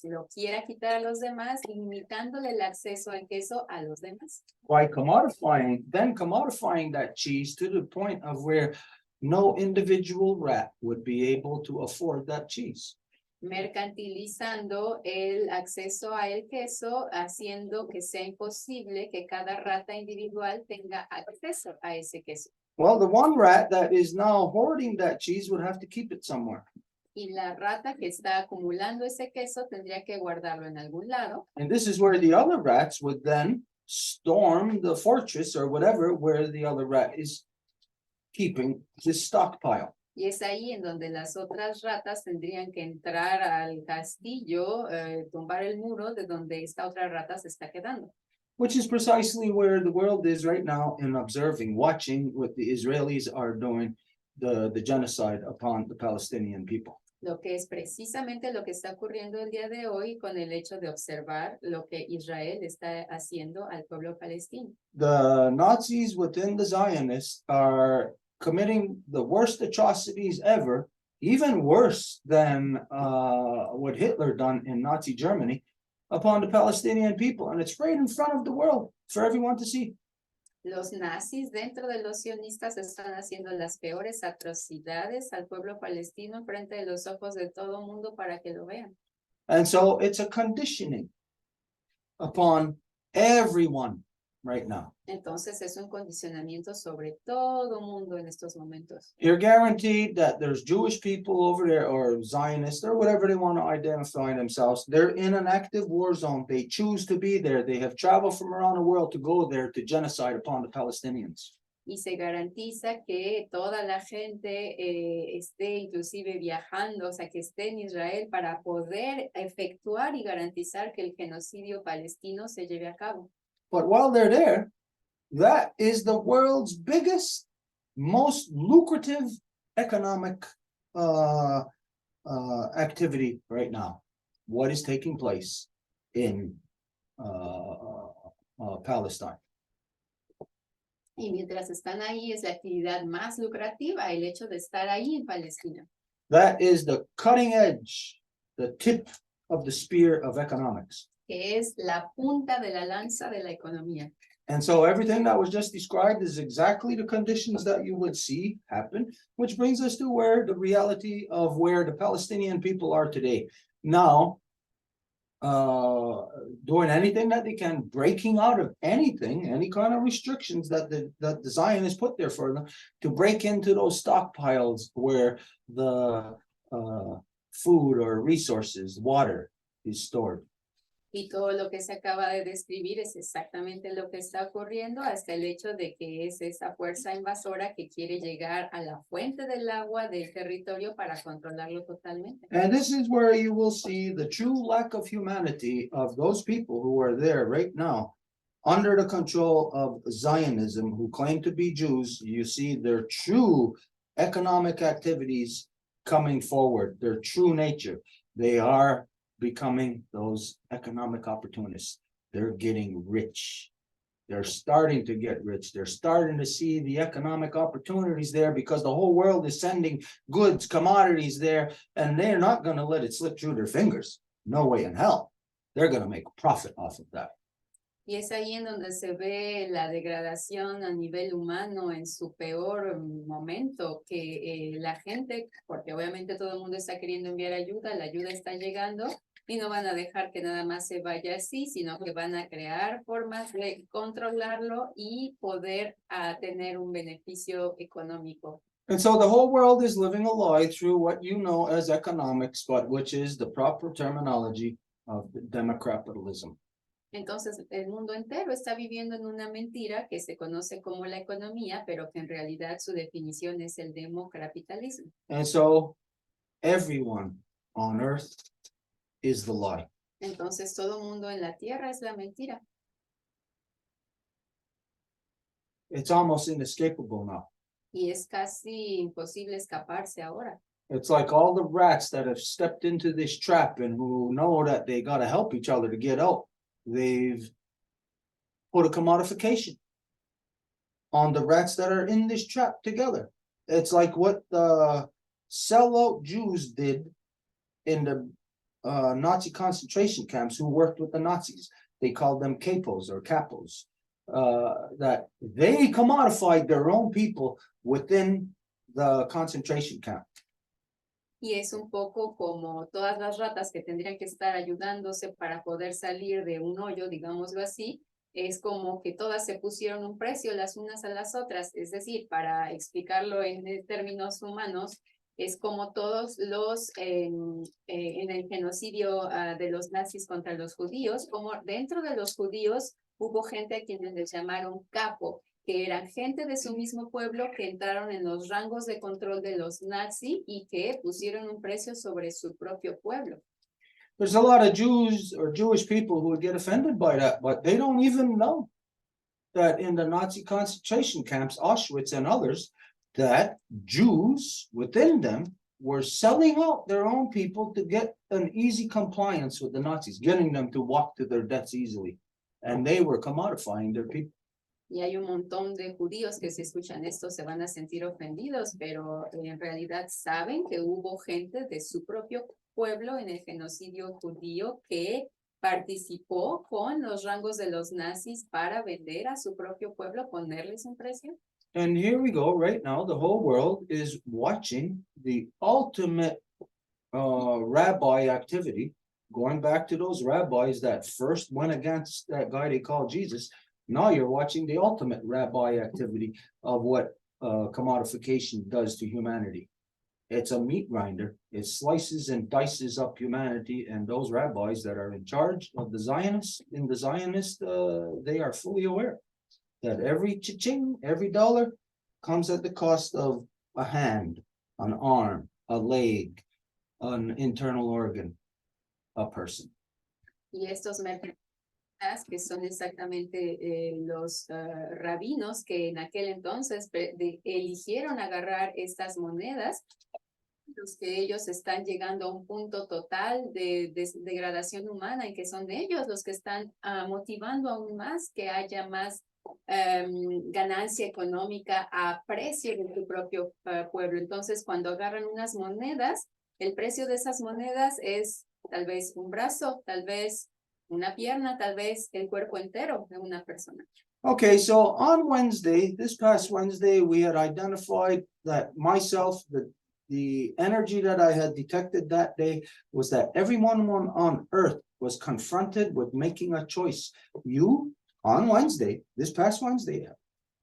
lo quiera quitar a los demás, limitándole el acceso al queso a los demás. By commodifying that cheese to the point of where no individual rat would be able to afford that cheese. Mercantilizando el acceso a el queso, haciendo que sea imposible que cada rata individual tenga acceso a ese queso. Well, the one rat that is now hoarding that cheese would have to keep it somewhere. Y la rata que está acumulando ese queso tendría que guardarlo en algún lado. And this is where the other rats would then storm the fortress or whatever where the other rat is keeping his stockpile. Y es ahí en donde las otras ratas tendrían que entrar al castillo, tumbar el muro de donde esta otra rata se está quedando. Which is precisely where the world is right now in observing, watching what the Israelis are doing, the genocide upon the Palestinian people. Lo que es precisamente lo que está ocurriendo el día de hoy con el hecho de observar lo que Israel está haciendo al pueblo palestino. The Nazis within the Zionists are committing the worst atrocities ever, even worse than what Hitler done in Nazi Germany upon the Palestinian people. And it's right in front of the world for everyone to see. Los nazis dentro de los sionistas están haciendo las peores atrocidades al pueblo palestino frente de los ojos de todo mundo para que lo vean. And so it's a conditioning upon everyone right now. Entonces es un condicionamiento sobre todo mundo en estos momentos. You're guaranteed that there's Jewish people over there or Zionists or whatever they want to identify themselves. They're in an active war zone. They choose to be there. They have traveled from around the world to go there to genocide upon the Palestinians. Y se garantiza que toda la gente esté inclusive viajando, o sea, que esté en Israel para poder efectuar y garantizar que el genocidio palestino se lleve a cabo. But while they're there, that is the world's biggest, most lucrative economic activity right now. What is taking place in Palestine? Y mientras están ahí es la actividad más lucrativa, el hecho de estar ahí en Palestina. That is the cutting edge, the tip of the spear of economics. Que es la punta de la lanza de la economía. And so everything that was just described is exactly the conditions that you would see happen, which brings us to where the reality of where the Palestinian people are today. Now, doing anything that they can, breaking out of anything, any kind of restrictions that the Zionists put there for them, to break into those stockpiles where the food or resources, water is stored. Y todo lo que se acaba de describir es exactamente lo que está ocurriendo, hasta el hecho de que es esa fuerza invasora que quiere llegar a la fuente del agua del territorio para controlarlo totalmente. And this is where you will see the true lack of humanity of those people who are there right now, under the control of Zionism, who claim to be Jews. You see their true economic activities coming forward, their true nature. They are becoming those economic opportunists. They're getting rich. They're starting to get rich. They're starting to see the economic opportunities there because the whole world is sending goods, commodities there, and they're not going to let it slip through their fingers. No way in hell. They're going to make a profit off of that. Y es ahí en donde se ve la degradación a nivel humano en su peor momento, que la gente, porque obviamente todo el mundo está queriendo enviar ayuda, la ayuda está llegando y no van a dejar que nada más se vaya así, sino que van a crear formas de controlarlo y poder tener un beneficio económico. And so the whole world is living a lie through what you know as economics, but which is the proper terminology of democapitalism. Entonces, el mundo entero está viviendo en una mentira que se conoce como la economía, pero que en realidad su definición es el democapitalismo. And so everyone on earth is the lie. Entonces, todo mundo en la tierra es la mentira. It's almost inescapable now. Y es casi imposible escaparse ahora. It's like all the rats that have stepped into this trap and who know that they got to help each other to get out. They've put a commodification on the rats that are in this trap together. It's like what the sellout Jews did in the Nazi concentration camps who worked with the Nazis. They called them capos or capos. That they commodified their own people within the concentration camp. Y es un poco como todas las ratas que tendrían que estar ayudándose para poder salir de un hoyo, digámoslo así. Es como que todas se pusieron un precio las unas a las otras. Es decir, para explicarlo en términos humanos, es como todos los en el genocidio de los nazis contra los judíos, como dentro de los judíos hubo gente a quienes les llamaron capo, que eran gente de su mismo pueblo que entraron en los rangos de control de los nazis y que pusieron un precio sobre su propio pueblo. There's a lot of Jews or Jewish people who would get offended by that, but they don't even know that in the Nazi concentration camps, Auschwitz and others, that Jews within them were selling out their own people to get an easy compliance with the Nazis, getting them to walk to their deaths easily. And they were commodifying their people. Y hay un montón de judíos que si escuchan esto se van a sentir ofendidos, pero en realidad saben que hubo gente de su propio pueblo en el genocidio judío que participó con los rangos de los nazis para vender a su propio pueblo, ponerles un precio. And here we go, right now, the whole world is watching the ultimate rabbi activity, going back to those rabbis that first went against that guy they called Jesus. Now you're watching the ultimate rabbi activity of what commodification does to humanity. It's a meat grinder. It slices and dices up humanity, and those rabbis that are in charge of the Zionists, they are fully aware that every cha-ching, every dollar comes at the cost of a hand, an arm, a leg, an internal organ, a person. Y estos mercados que son exactamente los rabinos que en aquel entonces eligieron agarrar estas monedas, los que ellos están llegando a un punto total de degradación humana, en que son ellos los que están motivando aún más que haya más ganancia económica a precio de tu propio pueblo. Entonces, cuando agarran unas monedas, el precio de esas monedas es tal vez un brazo, tal vez una pierna, tal vez el cuerpo entero de una persona. Okay, so on Wednesday, this past Wednesday, we had identified that myself, the energy that I had detected that day was that everyone on earth was confronted with making a choice. You, on Wednesday, this past Wednesday,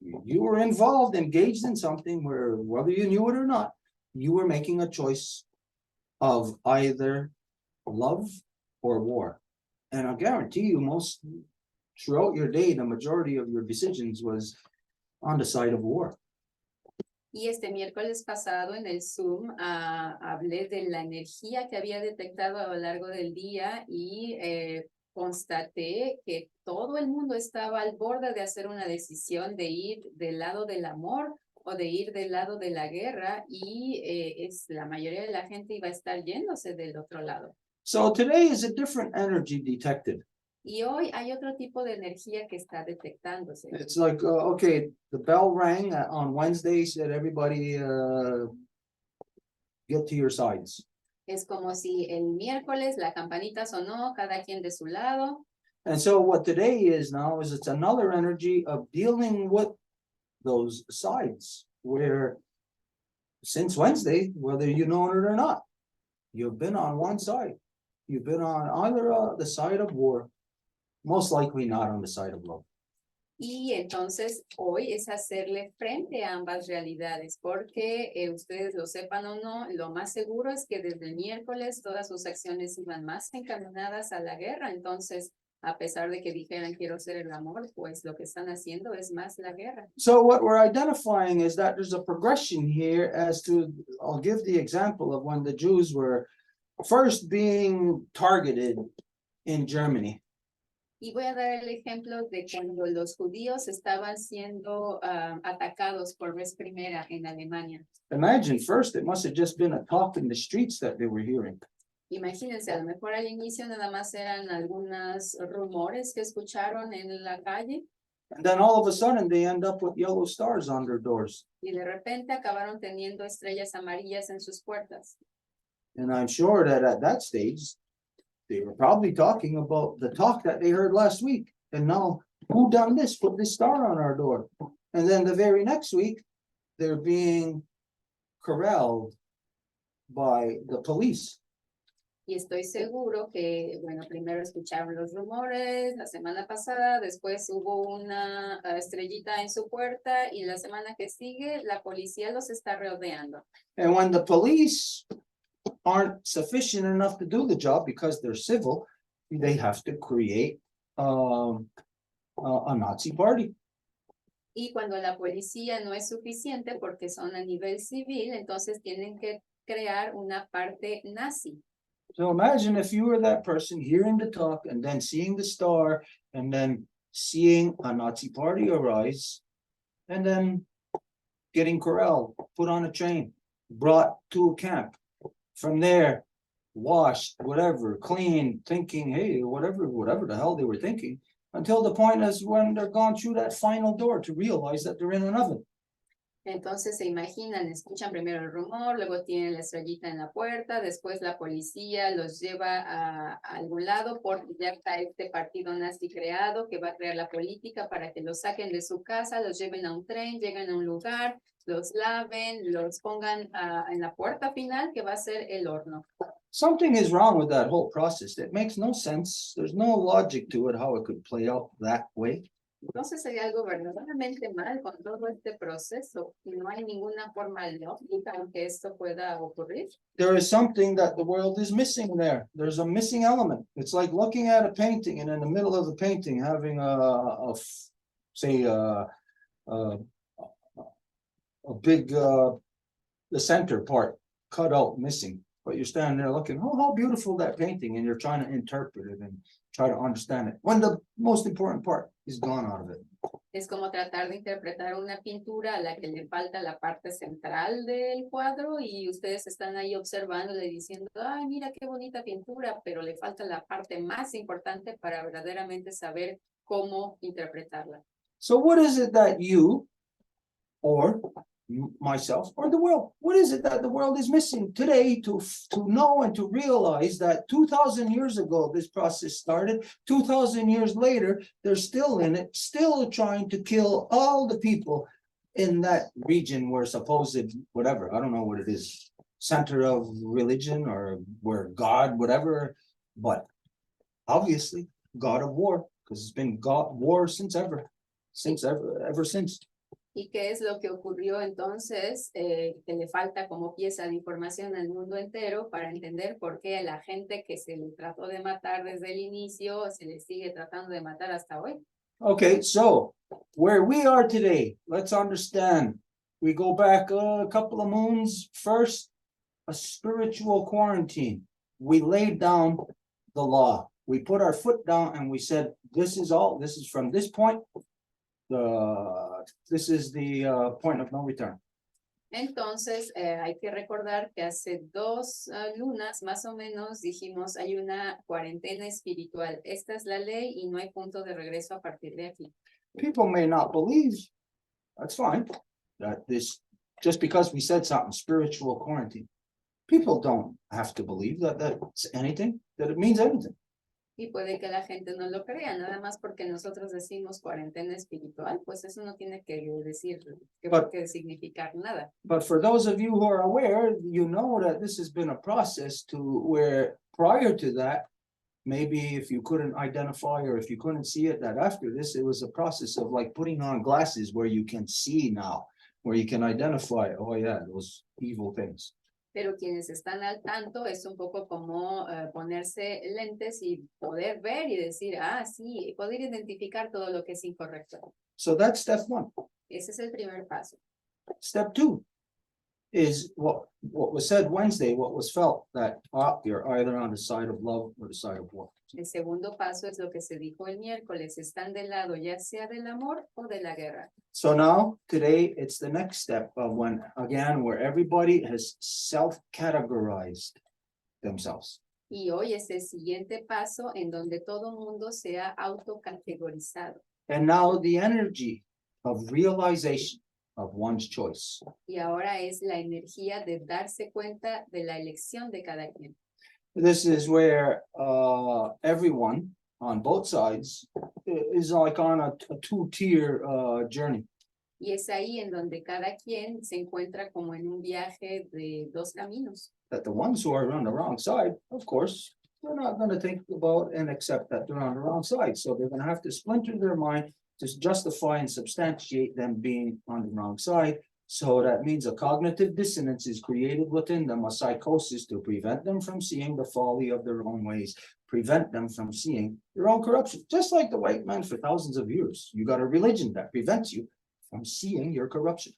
you were involved, engaged in something where, whether you knew it or not, you were making a choice of either love or war. And I guarantee you, throughout your day, the majority of your decisions was on the side of war. Y este miércoles pasado en el Zoom hablé de la energía que había detectado a lo largo del día y constaté que todo el mundo estaba al borde de hacer una decisión de ir del lado del amor o de ir del lado de la guerra y la mayoría de la gente iba a estar yéndose del otro lado. So today is a different energy detected. Y hoy hay otro tipo de energía que está detectándose. It's like, okay, the bell rang on Wednesday, said everybody get to your sides. Es como si el miércoles la campanita sonó, cada quien de su lado. And so what today is now is it's another energy of dealing with those sides where since Wednesday, whether you know it or not, you've been on one side. You've been on either the side of war, most likely not on the side of love. Y entonces hoy es hacerle frente a ambas realidades, porque ustedes lo sepan o no, lo más seguro es que desde el miércoles todas sus acciones iban más encaminadas a la guerra. Entonces, a pesar de que dijeran quiero ser el amor, pues lo que están haciendo es más la guerra. So what we're identifying is that there's a progression here as to, I'll give the example of when the Jews were first being targeted in Germany. Y voy a dar el ejemplo de cuando los judíos estaban siendo atacados por vez primera en Alemania. Imagine first it must have just been a talk in the streets that they were hearing. Imagínense, a lo mejor al inicio nada más eran algunos rumores que escucharon en la calle. And then all of a sudden they end up with yellow stars on their doors. Y de repente acabaron teniendo estrellas amarillas en sus puertas. And I'm sure that at that stage, they were probably talking about the talk that they heard last week. And now, who done this? Put this star on our door. And then the very next week, they're being corralled by the police. Y estoy seguro que, bueno, primero escucharon los rumores la semana pasada, después hubo una estrellita en su puerta y la semana que sigue la policía los está rodeando. And when the police aren't sufficient enough to do the job because they're civil, they have to create a Nazi party. Y cuando la policía no es suficiente porque son a nivel civil, entonces tienen que crear una parte nazi. So imagine if you were that person hearing the talk and then seeing the star and then seeing a Nazi party arise and then getting corralled, put on a train, brought to a camp. From there, washed, whatever, cleaned, thinking, hey, whatever the hell they were thinking, until the point is when they're gone through that final door to realize that they're in an oven. Entonces se imaginan, escuchan primero el rumor, luego tienen la estrellita en la puerta, después la policía los lleva a algún lado porque ya está este partido nazi creado que va a crear la política para que los saquen de su casa, los lleven a un tren, lleguen a un lugar, los laven, los pongan en la puerta final que va a ser el horno. Something is wrong with that whole process. It makes no sense. There's no logic to it, how it could play out that way. Entonces hay algo verdaderamente mal con todo este proceso y no hay ninguna forma lógica en que esto pueda ocurrir. There is something that the world is missing there. There's a missing element. It's like looking at a painting and in the middle of the painting having a big, the center part cut out missing. But you're standing there looking, oh, how beautiful that painting, and you're trying to interpret it and try to understand it, when the most important part is gone out of it. Es como tratar de interpretar una pintura a la que le falta la parte central del cuadro y ustedes están ahí observándole diciendo, ay, mira qué bonita pintura, pero le falta la parte más importante para verdaderamente saber cómo interpretarla. So what is it that you or myself or the world? What is it that the world is missing today to know and to realize that 2,000 years ago, this process started, 2,000 years later, they're still in it, still trying to kill all the people in that region where supposed, whatever, I don't know what it is, center of religion or where God, whatever, but obviously God of war, because it's been God war ever since. ¿Y qué es lo que ocurrió entonces? Que le falta como pieza de información al mundo entero para entender por qué a la gente que se le trató de matar desde el inicio se le sigue tratando de matar hasta hoy. Okay, so where we are today, let's understand. We go back a couple of moons. First, a spiritual quarantine. We laid down the law. We put our foot down and we said, this is all, this is from this point. This is the point of no return. Entonces, hay que recordar que hace 2 lunas más o menos dijimos hay una cuarentena espiritual. Esta es la ley y no hay punto de regreso a partir de aquí. People may not believe, that's fine, that this, just because we said something, spiritual quarantine. People don't have to believe that that's anything, that it means anything. Y puede que la gente no lo crea, nada más porque nosotros decimos cuarentena espiritual, pues eso no tiene que decir, que significar nada. But for those of you who are aware, you know that this has been a process to where prior to that, maybe if you couldn't identify or if you couldn't see it, that after this, it was a process of like putting on glasses where you can see now, where you can identify, oh yeah, those evil things. Pero quienes están al tanto es un poco como ponerse lentes y poder ver y decir, sí, poder identificar todo lo que es incorrecto. So that's step 1. Ese es el primer paso. Step 2 is what was said Wednesday, what was felt, that you're either on the side of love or the side of war. El segundo paso es lo que se dijo el miércoles, están del lado ya sea del amor o de la guerra. So now, today, it's the next step of when, again, where everybody has self-categorized themselves. Y hoy es el siguiente paso en donde todo mundo se ha autocategorizado. And now the energy of realization of one's choice. Y ahora es la energía de darse cuenta de la elección de cada quien. This is where everyone on both sides is like on a two-tier journey. Y es ahí en donde cada quien se encuentra como en un viaje de 2 caminos. That the ones who are on the wrong side, of course, they're not going to think about and accept that they're on the wrong side. So they're going to have to splinter their mind to justify and substantiate them being on the wrong side. So that means a cognitive dissonance is created within them, a psychosis to prevent them from seeing the folly of their own ways, prevent them from seeing their own corruption. Just like the white man for thousands of years, you got a religion that prevents you from seeing your corruption.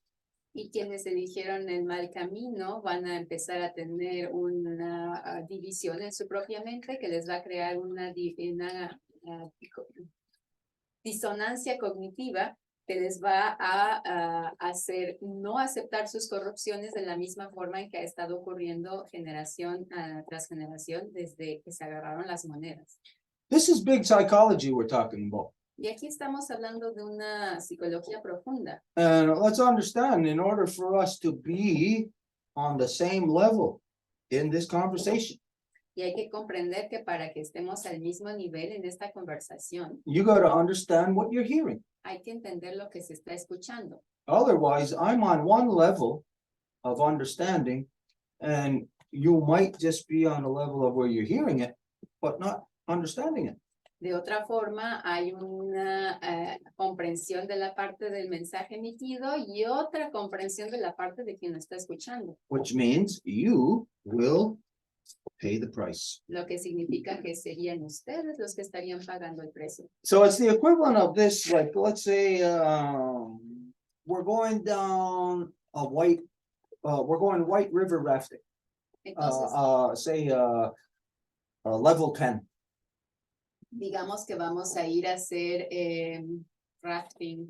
Y quienes eligieron el mal camino van a empezar a tener una división en su propia mente que les va a crear una disonancia cognitiva que les va a hacer no aceptar sus corrupciones de la misma forma en que ha estado ocurriendo generación tras generación desde que se agarraron las monedas. This is big psychology we're talking about. Y aquí estamos hablando de una psicología profunda. And let's understand, in order for us to be on the same level in this conversation, Y hay que comprender que para que estemos al mismo nivel en esta conversación, you got to understand what you're hearing. hay que entender lo que se está escuchando. Otherwise, I'm on one level of understanding, and you might just be on a level of where you're hearing it, but not understanding it. De otra forma, hay una comprensión de la parte del mensaje emitido y otra comprensión de la parte de quien lo está escuchando. Which means you will pay the price. Lo que significa que serían ustedes los que estarían pagando el precio. So it's the equivalent of this, like, let's say we're going down we're going White River rafting, Entonces, say level 10. digamos que vamos a ir a hacer rafting,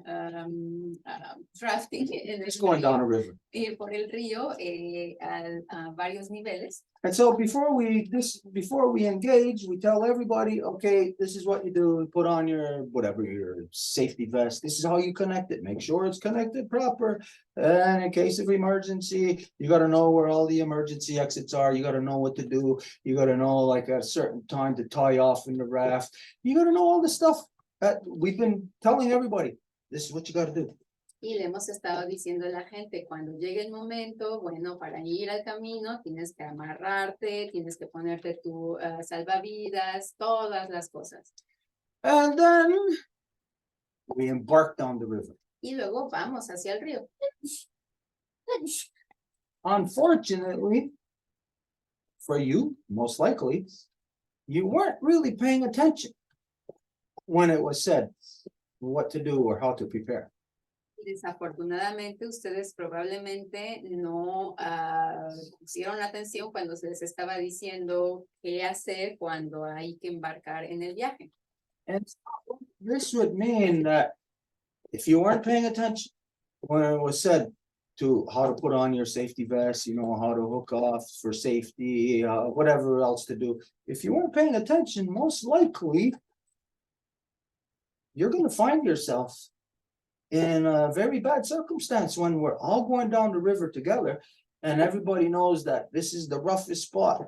drafting en el Just going down a río, river. ir por el río a varios niveles. And so before we engage, we tell everybody, okay, this is what you do. Put on your whatever your safety vest. This is how you connect it. Make sure it's connected proper. And in case of emergency, you got to know where all the emergency exits are. You got to know what to do. You got to know like at a certain time to tie off in the raft. You got to know all the stuff that we've been telling everybody. This is what you got to do. Y le hemos estado diciendo a la gente, cuando llegue el momento, bueno, para ir al camino, tienes que amarrarte, tienes que ponerte tu salvavidas, todas las cosas. And then we embarked on the river. Y luego vamos hacia el río. Unfortunately, for you, most likely, you weren't really paying attention when it was said what to do or how to prepare. Desafortunadamente, ustedes probablemente no pusieron atención cuando se les estaba diciendo qué hacer cuando hay que embarcar en el viaje. And so this would mean that if you weren't paying attention when it was said to how to put on your safety vest, you know, how to hook off for safety, whatever else to do. If you weren't paying attention, most likely you're going to find yourself in a very bad circumstance when we're all going down the river together and everybody knows that this is the roughest spot.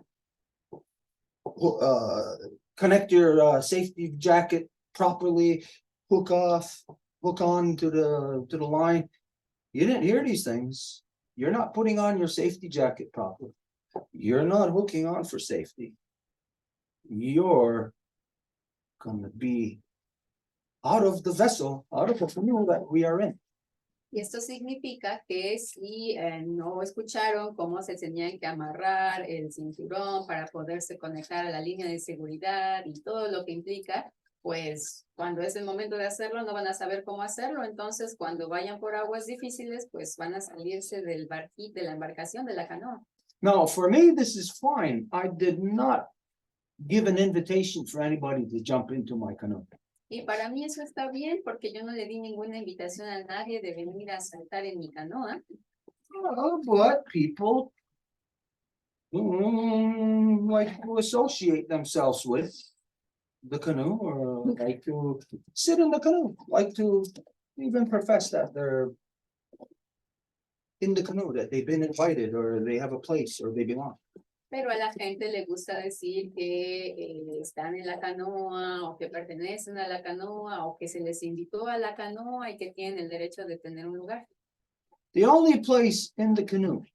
Connect your safety jacket properly, hook on to the line. You didn't hear these things. You're not putting on your safety jacket properly. You're not hooking on for safety. You're gonna be out of the vessel, out of the canoe that we are in. Y esto significa que si no escucharon cómo se tenían que amarrar el cinturón para poderse conectar a la línea de seguridad y todo lo que implica, pues cuando es el momento de hacerlo no van a saber cómo hacerlo. Entonces cuando vayan por aguas difíciles, pues van a salirse del barquito, de la embarcación, de la canoa. Now, for me, this is fine. I did not give an invitation for anybody to jump into my canoe. Y para mí eso está bien porque yo no le di ninguna invitación a nadie de venir a saltar en mi canoa. But people like to associate themselves with the canoe or like to sit in the canoe, like to even profess that they're in the canoe, that they've been invited or they have a place or they belong. Pero a la gente le gusta decir que están en la canoa o que pertenecen a la canoa o que se les invitó a la canoa y que tienen el derecho de tener un lugar. The only place in the canoe,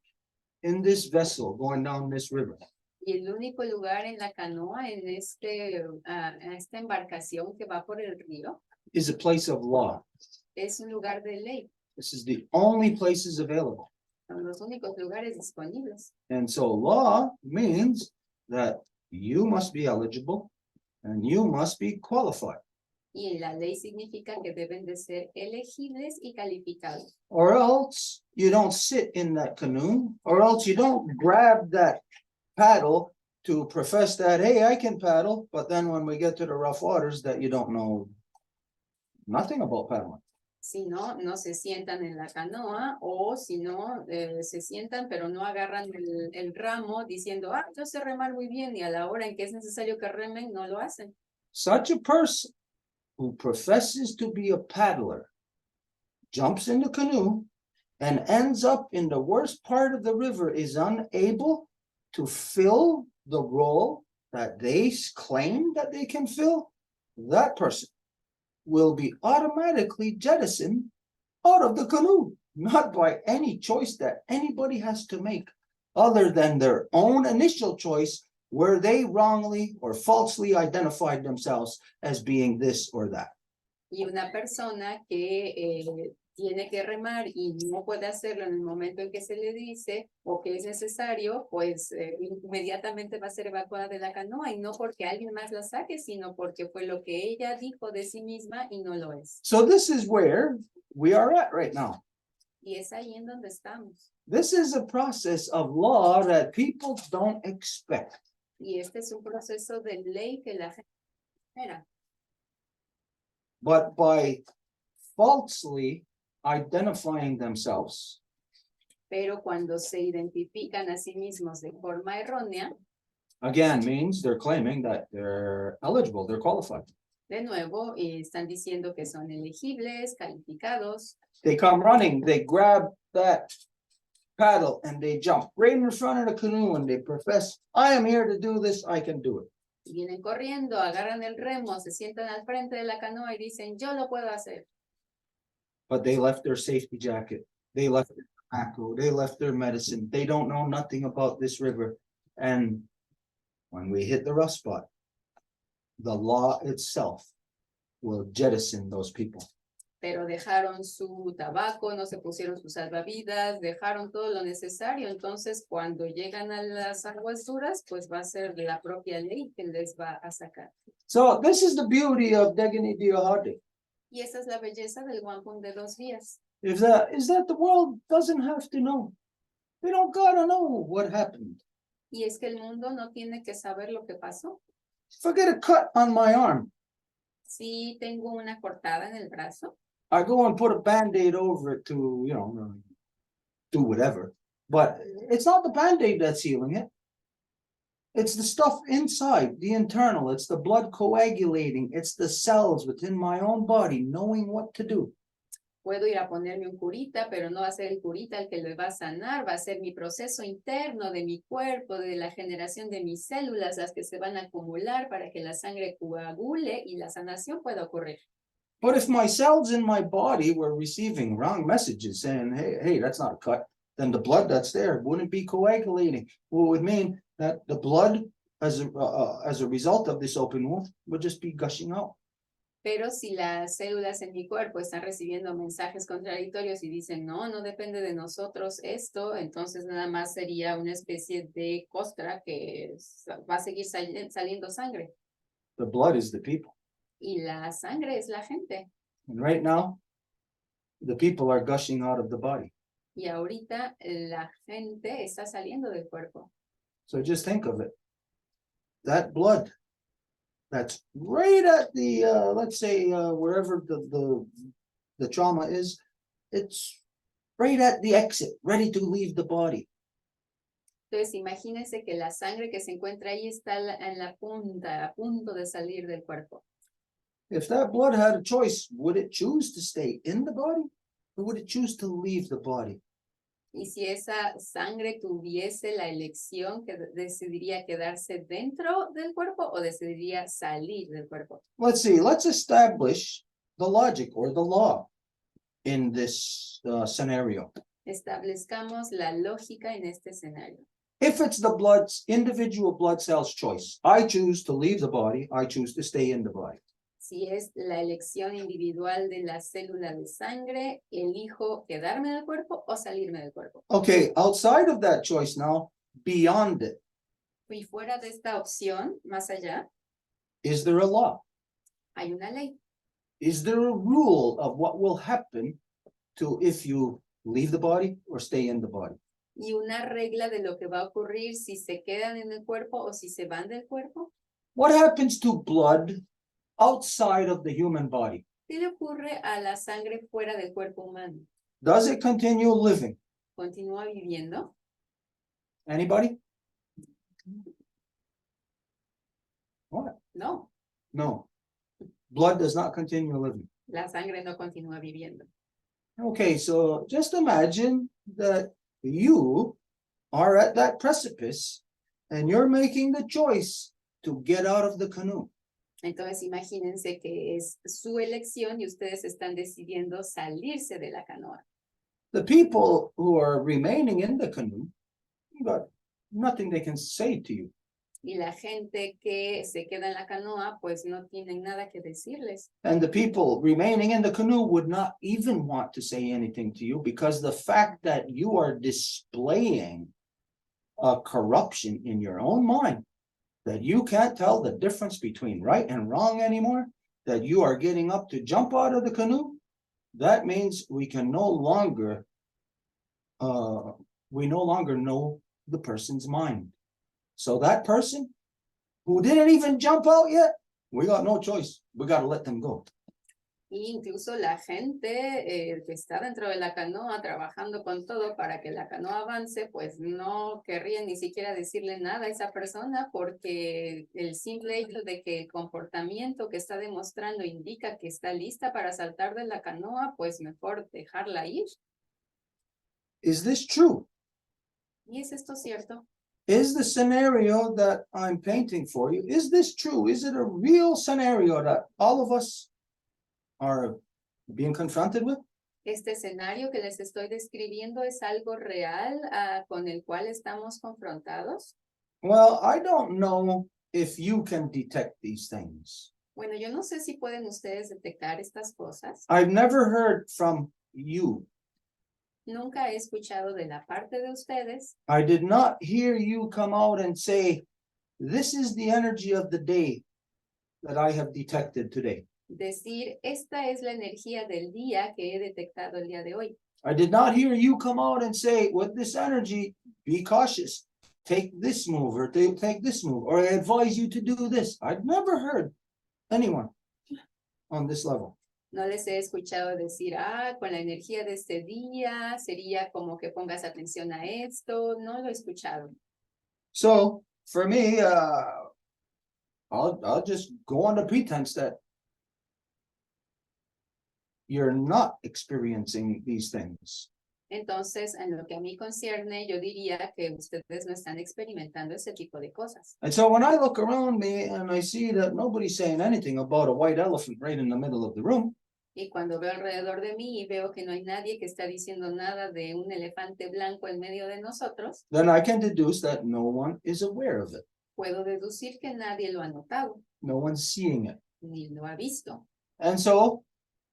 in this vessel going down this river, Y el único lugar en la canoa, en esta embarcación que va por el río, is a place of law. es un lugar de ley. This is the only places available. Son los únicos lugares disponibles. And so law means that you must be eligible and you must be qualified. Y la ley significa que deben de ser elegibles y calificados. Or else you don't sit in that canoe, or else you don't grab that paddle to profess that, hey, I can paddle, but then when we get to the rough waters that you don't know nothing about paddling. Si no, no se sientan en la canoa o si no, se sientan pero no agarran el ramo diciendo, yo sé remar muy bien y a la hora en que es necesario que remen, no lo hacen. Such a person who professes to be a paddler jumps in the canoe and ends up in the worst part of the river is unable to fill the role that they claim that they can fill. That person will be automatically jettisoned out of the canoe, not by any choice that anybody has to make other than their own initial choice where they wrongly or falsely identified themselves as being this or that. Y una persona que tiene que remar y no puede hacerlo en el momento en que se le dice o que es necesario, pues inmediatamente va a ser evacuada de la canoa y no porque alguien más la saque, sino porque fue lo que ella dijo de sí misma y no lo es. So this is where we are at right now. Y es ahí en donde estamos. This is a process of law that people don't expect. Y este es un proceso de ley que la gente espera. But by falsely identifying themselves. Pero cuando se identifican a sí mismos de forma errónea, Again, means they're claiming that they're eligible, they're qualified. de nuevo, están diciendo que son elegibles, calificados. They come running, they grab that paddle and they jump right in front of the canoe and they profess, I am here to do this, I can do it. Vienen corriendo, agarran el remo, se sientan al frente de la canoa y dicen, yo lo puedo hacer. But they left their safety jacket, they left their tobacco, they left their medicine, they don't know nothing about this river. And when we hit the rough spot, the law itself will jettison those people. Pero dejaron su tabaco, no se pusieron sus salvavidas, dejaron todo lo necesario. Entonces, cuando llegan a las aguas duras, pues va a ser la propia ley que les va a sacar. So this is the beauty of Degani Diahade. Y esa es la belleza del wampum de 2 vías. Is that the world doesn't have to know. They don't gotta know what happened. Y es que el mundo no tiene que saber lo que pasó. If I get a cut on my arm, Si tengo una cortada en el brazo, I go and put a Band-Aid over it to, do whatever. But it's not the Band-Aid that's healing it. It's the stuff inside, the internal. It's the blood coagulating. It's the cells within my own body knowing what to do. puedo ir a ponerme un curita, pero no va a ser el curita el que lo va a sanar, va a ser mi proceso interno de mi cuerpo, de la generación de mis células, las que se van a acumular para que la sangre coagule y la sanación pueda ocurrir. But if my cells in my body were receiving wrong messages saying, hey, that's not a cut, then the blood that's there wouldn't be coagulating. Well, it would mean that the blood, as a result of this open wound, would just be gushing out. Pero si las células en mi cuerpo están recibiendo mensajes contradictorios y dicen, no, no depende de nosotros esto, entonces nada más sería una especie de costra que va a seguir saliendo sangre. The blood is the people. Y la sangre es la gente. And right now, the people are gushing out of the body. Y ahorita la gente está saliendo del cuerpo. So just think of it. That blood that's right at the, let's say, wherever the trauma is, it's right at the exit, ready to leave the body. Entonces, imagínense que la sangre que se encuentra ahí está en la punta, a punto de salir del cuerpo. If that blood had a choice, would it choose to stay in the body or would it choose to leave the body? Y si esa sangre tuviese la elección, que decidiría quedarse dentro del cuerpo o decidiría salir del cuerpo. Let's see, let's establish the logic or the law in this scenario. Establezcamos la lógica en este escenario. If it's the blood's individual blood cells choice, I choose to leave the body, I choose to stay in the body. Si es la elección individual de la célula de sangre, elijo quedarme del cuerpo o salirme del cuerpo. Okay, outside of that choice now, beyond it, Y fuera de esta opción, más allá, is there a law? hay una ley. Is there a rule of what will happen to if you leave the body or stay in the body? Y una regla de lo que va a ocurrir si se quedan en el cuerpo o si se van del cuerpo. What happens to blood outside of the human body? ¿Qué le ocurre a la sangre fuera del cuerpo humano? Does it continue living? ¿Continúa viviendo? Anybody? What? No, No. Blood does not continue living. la sangre no continúa viviendo. Okay, so just imagine that you are at that precipice and you're making the choice to get out of the canoe. Entonces imagínense que es su elección y ustedes están decidiendo salirse de la canoa. The people who are remaining in the canoe, you got nothing they can say to you. Y la gente que se queda en la canoa, pues no tienen nada que decirles. And the people remaining in the canoe would not even want to say anything to you because the fact that you are displaying a corruption in your own mind, that you can't tell the difference between right and wrong anymore, that you are getting up to jump out of the canoe, that means we no longer know the person's mind. So that person who didn't even jump out yet, we got no choice. We got to let them go. Y incluso la gente que está dentro de la canoa trabajando con todo para que la canoa avance, pues no querría ni siquiera decirle nada a esa persona porque el simple hecho de que el comportamiento que está demostrando indica que está lista para saltar de la canoa, pues mejor dejarla ir. Is this true? ¿Y es esto cierto? Is the scenario that I'm painting for you, is this true? Is it a real scenario that all of us are being confronted with? Este escenario que les estoy describiendo es algo real con el cual estamos confrontados. Well, I don't know if you can detect these things. Bueno, yo no sé si pueden ustedes detectar estas cosas. I've never heard from you. Nunca he escuchado de la parte de ustedes. I did not hear you come out and say, this is the energy of the day that I have detected today. Decir, esta es la energía del día que he detectado el día de hoy. I did not hear you come out and say, with this energy, be cautious. Take this move or take this move, or I advise you to do this. I've never heard anyone on this level. No les he escuchado decir, con la energía de este día sería como que pongas atención a esto. No lo he escuchado. So for me, I'll just go on the pretense that you're not experiencing these things. Entonces, en lo que a mí concierne, yo diría que ustedes no están experimentando ese tipo de cosas. And so when I look around me and I see that nobody's saying anything about a white elephant right in the middle of the room, Y cuando veo alrededor de mí y veo que no hay nadie que está diciendo nada de un elefante blanco en medio de nosotros, then I can deduce that no one is aware of it. puedo deducir que nadie lo ha notado, No one's seeing it. ni lo ha visto. And so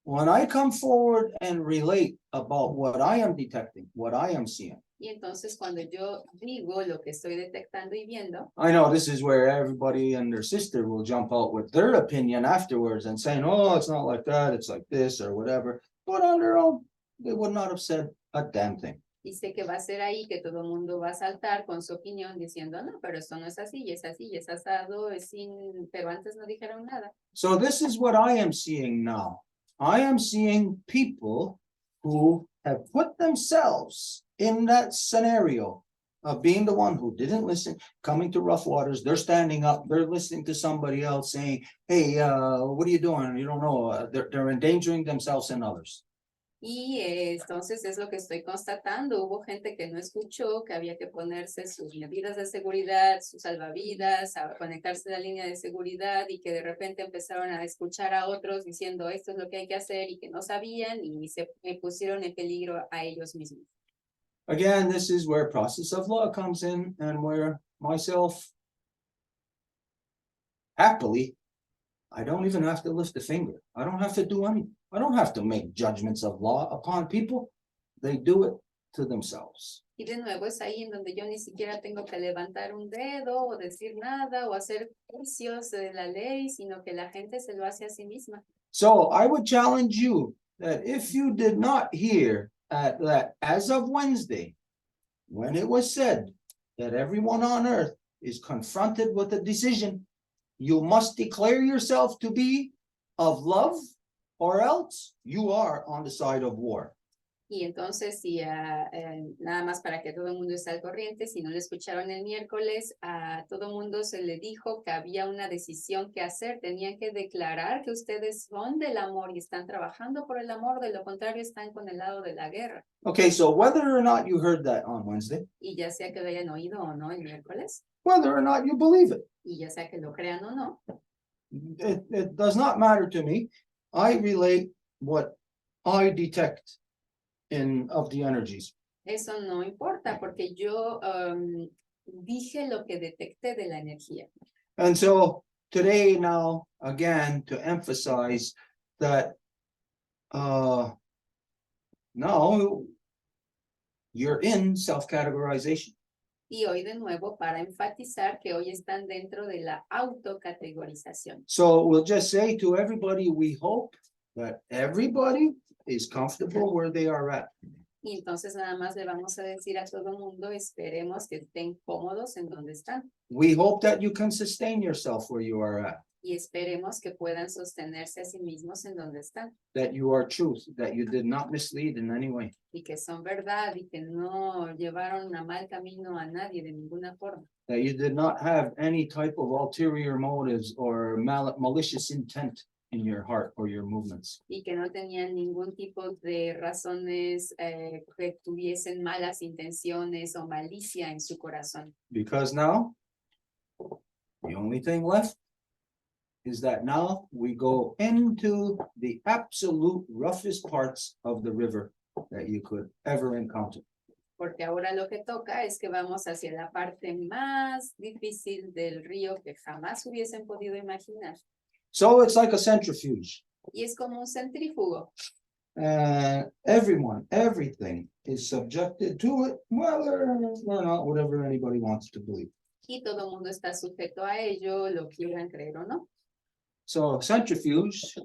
when I come forward and relate about what I am detecting, what I am seeing, Y entonces cuando yo digo lo que estoy detectando y viendo, I know this is where everybody and their sister will jump out with their opinion afterwards and saying, oh, it's not like that, it's like this or whatever. But on their own, they would not have said a damn thing. y sé que va a ser ahí que todo el mundo va a saltar con su opinión diciendo, no, pero esto no es así, y es así, y es asado, es sin, pero antes no dijeron nada. So this is what I am seeing now. I am seeing people who have put themselves in that scenario of being the one who didn't listen, coming to rough waters. They're standing up, they're listening to somebody else saying, hey, what are you doing? You don't know, they're endangering themselves and others. Y entonces es lo que estoy constatando. Hubo gente que no escuchó que había que ponerse sus medidas de seguridad, sus salvavidas, a conectarse a la línea de seguridad y que de repente empezaron a escuchar a otros diciendo esto es lo que hay que hacer y que no sabían y se pusieron en peligro a ellos mismos. Again, this is where process of law comes in and where myself, happily, I don't even have to lift a finger. I don't have to do anything. I don't have to make judgments of law upon people. They do it to themselves. Y de nuevo es ahí en donde yo ni siquiera tengo que levantar un dedo o decir nada o hacer juicios de la ley, sino que la gente se lo hace a sí misma. So I would challenge you that if you did not hear that as of Wednesday, when it was said that everyone on earth is confronted with a decision, you must declare yourself to be of love, or else you are on the side of war. Y entonces, si nada más para que todo el mundo esté al corriente, si no lo escucharon el miércoles, a todo el mundo se le dijo que había una decisión que hacer. Tenían que declarar que ustedes son del amor y están trabajando por el amor, de lo contrario están con el lado de la guerra. Okay, so whether or not you heard that on Wednesday, Y ya sea que lo hayan oído o no el miércoles, whether or not you believe it, y ya sea que lo crean o no, it does not matter to me. I relate what I detect of the energies. eso no importa porque yo dije lo que detecté de la energía. And so today now, again, to emphasize that now you're in self-categorization. Y hoy de nuevo para enfatizar que hoy están dentro de la autocategorización. So we'll just say to everybody, we hope that everybody is comfortable where they are at. Y entonces nada más le vamos a decir a todo el mundo, esperemos que estén cómodos en donde están. We hope that you can sustain yourself where you are at. Y esperemos que puedan sostenerse a sí mismos en donde están. that you are truth, that you did not mislead in any way. Y que son verdad y que no llevaron a mal camino a nadie de ninguna forma. That you did not have any type of ulterior motives or malicious intent in your heart or your movements. Y que no tenían ningún tipo de razones que tuviesen malas intenciones o malicia en su corazón. Because now, the only thing left is that now we go into the absolute roughest parts of the river that you could ever encounter. Porque ahora lo que toca es que vamos hacia la parte más difícil del río que jamás hubiesen podido imaginar. So it's like a centrifuge. Y es como un centrífugo. And everyone, everything is subjected to it, whether or not, whatever anybody wants to believe. Y todo el mundo está sujeto a ello, lo quieran creer o no. So a centrifuge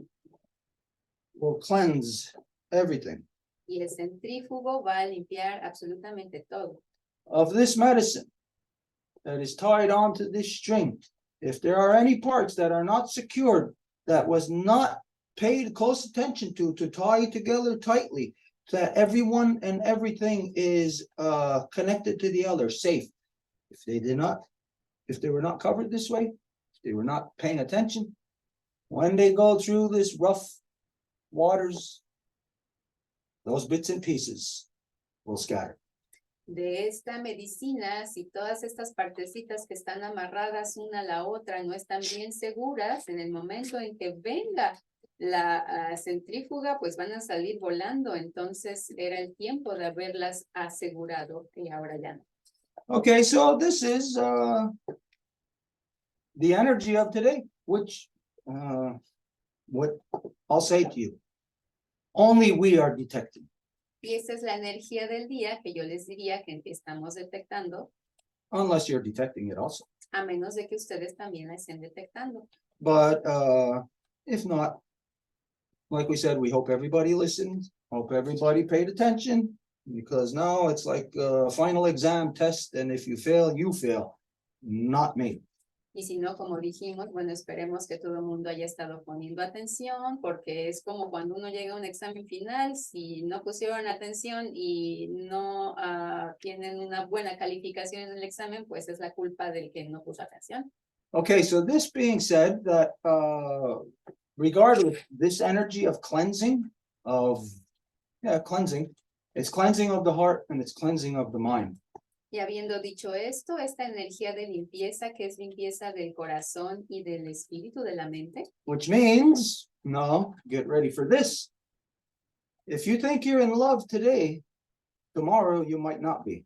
will cleanse everything Y el centrífugo va a limpiar absolutamente todo. of this medicine that is tied onto this string. If there are any parts that are not secured, that was not paid close attention to tie together tightly, that everyone and everything is connected to the other, safe. If they were not covered this way, if they were not paying attention, when they go through this rough waters, those bits and pieces will scatter. De esta medicina, si todas estas partecitas que están amarradas una a la otra no están bien seguras, en el momento en que venga la centrífuga, pues van a salir volando. Entonces era el tiempo de haberlas asegurado y ahora ya no. Okay, so this is the energy of today, which what I'll say to you, only we are detecting. Y esa es la energía del día que yo les diría que estamos detectando, Unless you're detecting it also. a menos de que ustedes también la estén detectando. But if not, like we said, we hope everybody listened, hope everybody paid attention, because now it's like a final exam test, and if you fail, not me. Y si no, como dijimos, bueno, esperemos que todo el mundo haya estado poniendo atención, porque es como cuando uno llega a un examen final, si no pusieron atención y no tienen una buena calificación en el examen, pues es la culpa del que no puso atención. Okay, so this being said, that regardless, this energy of cleansing, it's cleansing of the heart and it's cleansing of the mind. Y habiendo dicho esto, esta energía de limpieza, que es limpieza del corazón y del espíritu, de la mente, Which means, no, get ready for this. If you think you're in love today, tomorrow you might not be.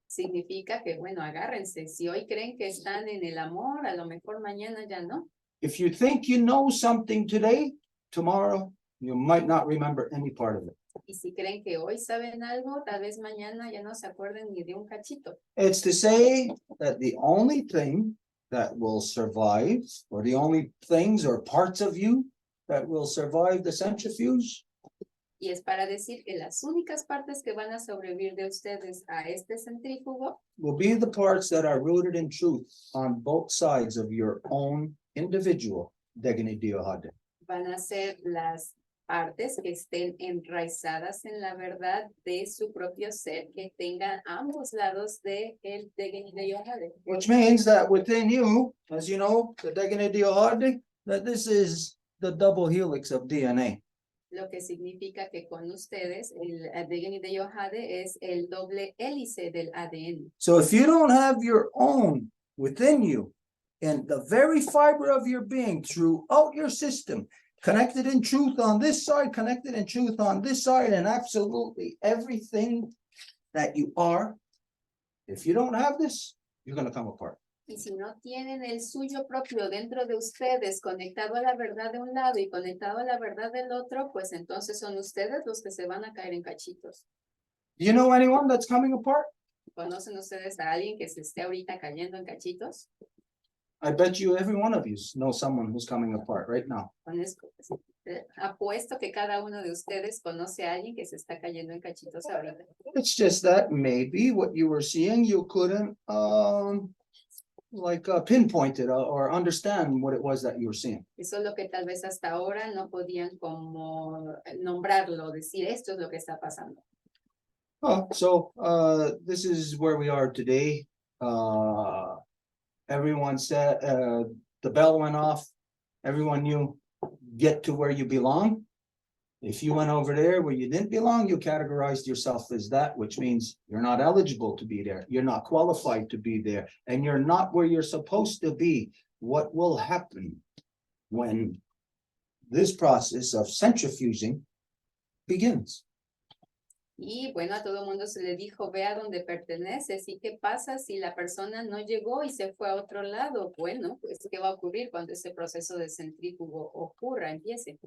significa que, bueno, agárrense. Si hoy creen que están en el amor, a lo mejor mañana ya no. If you think you know something today, tomorrow you might not remember any part of it. Y si creen que hoy saben algo, tal vez mañana ya no se acuerden ni de un cachito. It's to say that the only thing that will survive, or the only things or parts of you that will survive the centrifuge, Y es para decir que las únicas partes que van a sobrevivir de ustedes a este centrífugo will be the parts that are rooted in truth on both sides of your own individual Degnidiohade. van a ser las partes que estén enraizadas en la verdad de su propio ser, que tengan ambos lados de el Degnidiohade. Which means that within you, as you know, the Degnidiohade, that this is the double helix of DNA. Lo que significa que con ustedes el Degnidiohade es el doble hélice del ADN. So if you don't have your own within you, and the very fiber of your being throughout your system, connected in truth on this side, connected in truth on this side, and absolutely everything that you are, if you don't have this, you're going to come apart. Y si no tienen el suyo propio dentro de ustedes, conectado a la verdad de un lado y conectado a la verdad del otro, pues entonces son ustedes los que se van a caer en cachitos. Do you know anyone that's coming apart? ¿Conocen ustedes a alguien que se esté ahorita cayendo en cachitos? I bet you every one of you know someone who's coming apart right now. Apuesto que cada uno de ustedes conoce a alguien que se está cayendo en cachitos ahorita. It's just that maybe what you were seeing, you couldn't pinpoint it or understand what it was that you were seeing. Eso es lo que tal vez hasta ahora no podían como nombrarlo, decir esto es lo que está pasando. So this is where we are today. Everyone said, the bell went off. Everyone knew, get to where you belong. If you went over there where you didn't belong, you categorized yourself as that, which means you're not eligible to be there. You're not qualified to be there, and you're not where you're supposed to be. What will happen when this process of centrifuging begins? Y bueno, a todo mundo se le dijo, ve a donde perteneces. ¿Y qué pasa si la persona no llegó y se fue a otro lado? Bueno, pues, ¿qué va a ocurrir cuando ese proceso de centrífugo ocurra, empiece?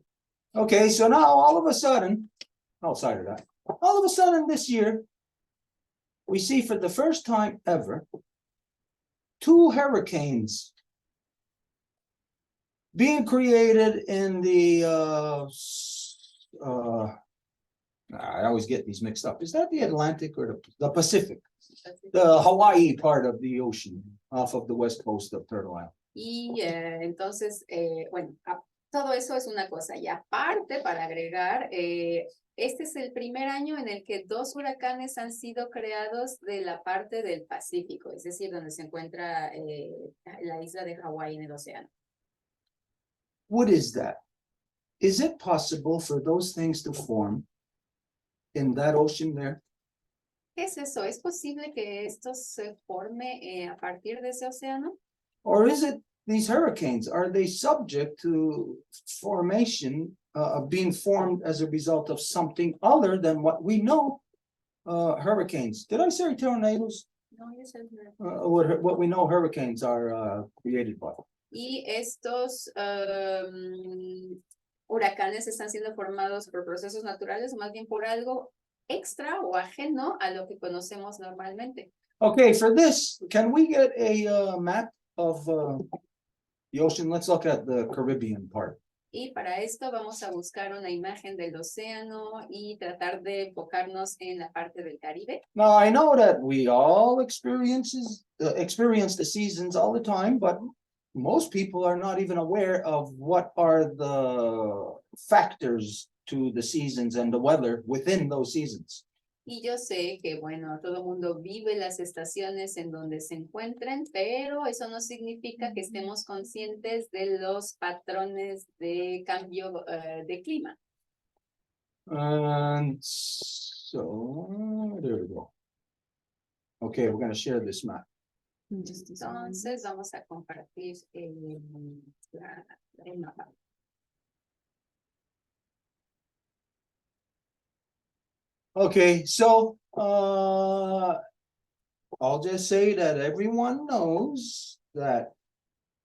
Okay, so now all of a sudden, outside of that, all of a sudden this year, we see for the first time ever, 2 hurricanes being created in the, I always get these mixed up. Is that the Atlantic or the Pacific? The Hawaii part of the ocean off of the west coast of Turtle Island. Y entonces, bueno, todo eso es una cosa. Y aparte, para agregar, este es el primer año en el que 2 huracanes han sido creados de la parte del Pacífico, es decir, donde se encuentra la isla de Hawái en el océano. What is that? Is it possible for those things to form in that ocean there? ¿Qué es eso? ¿Es posible que esto se forme a partir de ese océano? Or is it these hurricanes? Are they subject to formation of being formed as a result of something other than what we know hurricanes? Did I say tornadoes? No, yo sé. What we know hurricanes are created by. Y estos huracanes están siendo formados por procesos naturales, o más bien por algo extra o ajeno a lo que conocemos normalmente. Okay, for this, can we get a map of the ocean? Let's look at the Caribbean part. Y para esto vamos a buscar una imagen del océano y tratar de enfocarnos en la parte del Caribe. Now, I know that we all experience the seasons all the time, but most people are not even aware of what are the factors to the seasons and the weather within those seasons. Y yo sé que, bueno, todo mundo vive las estaciones en donde se encuentren, pero eso no significa que estemos conscientes de los patrones de cambio de clima. And so, there we go. Okay, we're going to share this map. Entonces vamos a compartir el mapa. Okay, so I'll just say that everyone knows that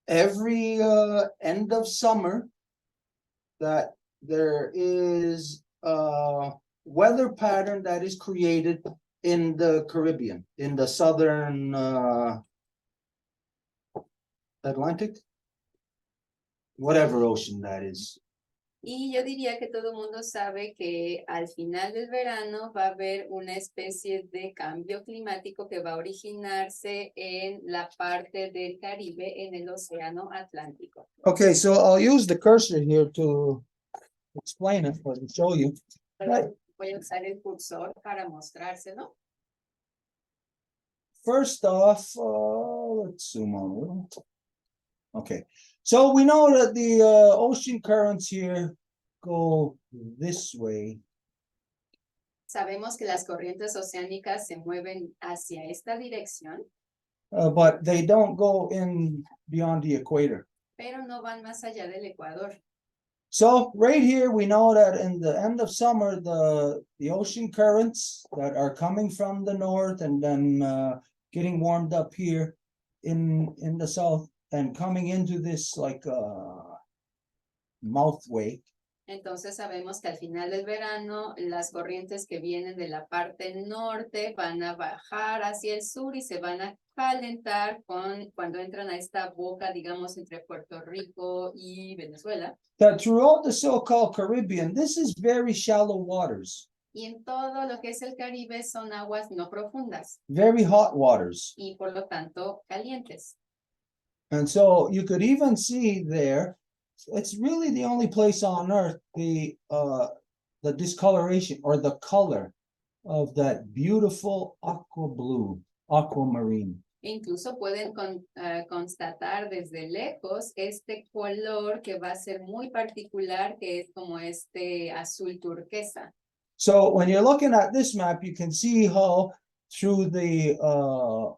every end of summer that there is a weather pattern that is created in the Caribbean, in the southern Atlantic, whatever ocean that is. Y yo diría que todo el mundo sabe que al final del verano va a haber una especie de cambio climático que va a originarse en la parte del Caribe, en el océano Atlántico. Okay, so I'll use the cursor here to explain it, or to show you. Right. Voy a usar el cursor para mostrárselo. First off, let's zoom on a little. Okay, so we know that the ocean currents here go this way. Sabemos que las corrientes oceánicas se mueven hacia esta dirección, But they don't go in beyond the equator. pero no van más allá del Ecuador. So right here, we know that in the end of summer, the ocean currents that are coming from the north and then getting warmed up here in the south and coming into this like mouthway. Entonces sabemos que al final del verano las corrientes que vienen de la parte norte van a bajar hacia el sur y se van a calentar cuando entran a esta boca, digamos, entre Puerto Rico y Venezuela. That throughout the so-called Caribbean, this is very shallow waters. Y en todo lo que es el Caribe son aguas no profundas Very hot waters. y por lo tanto calientes. And so you could even see there, it's really the only place on earth, the discoloration or the color of that beautiful aqua blue, aquamarine. Incluso pueden constatar desde lejos este color que va a ser muy particular, que es como este azul turquesa. So when you're looking at this map, you can see how through the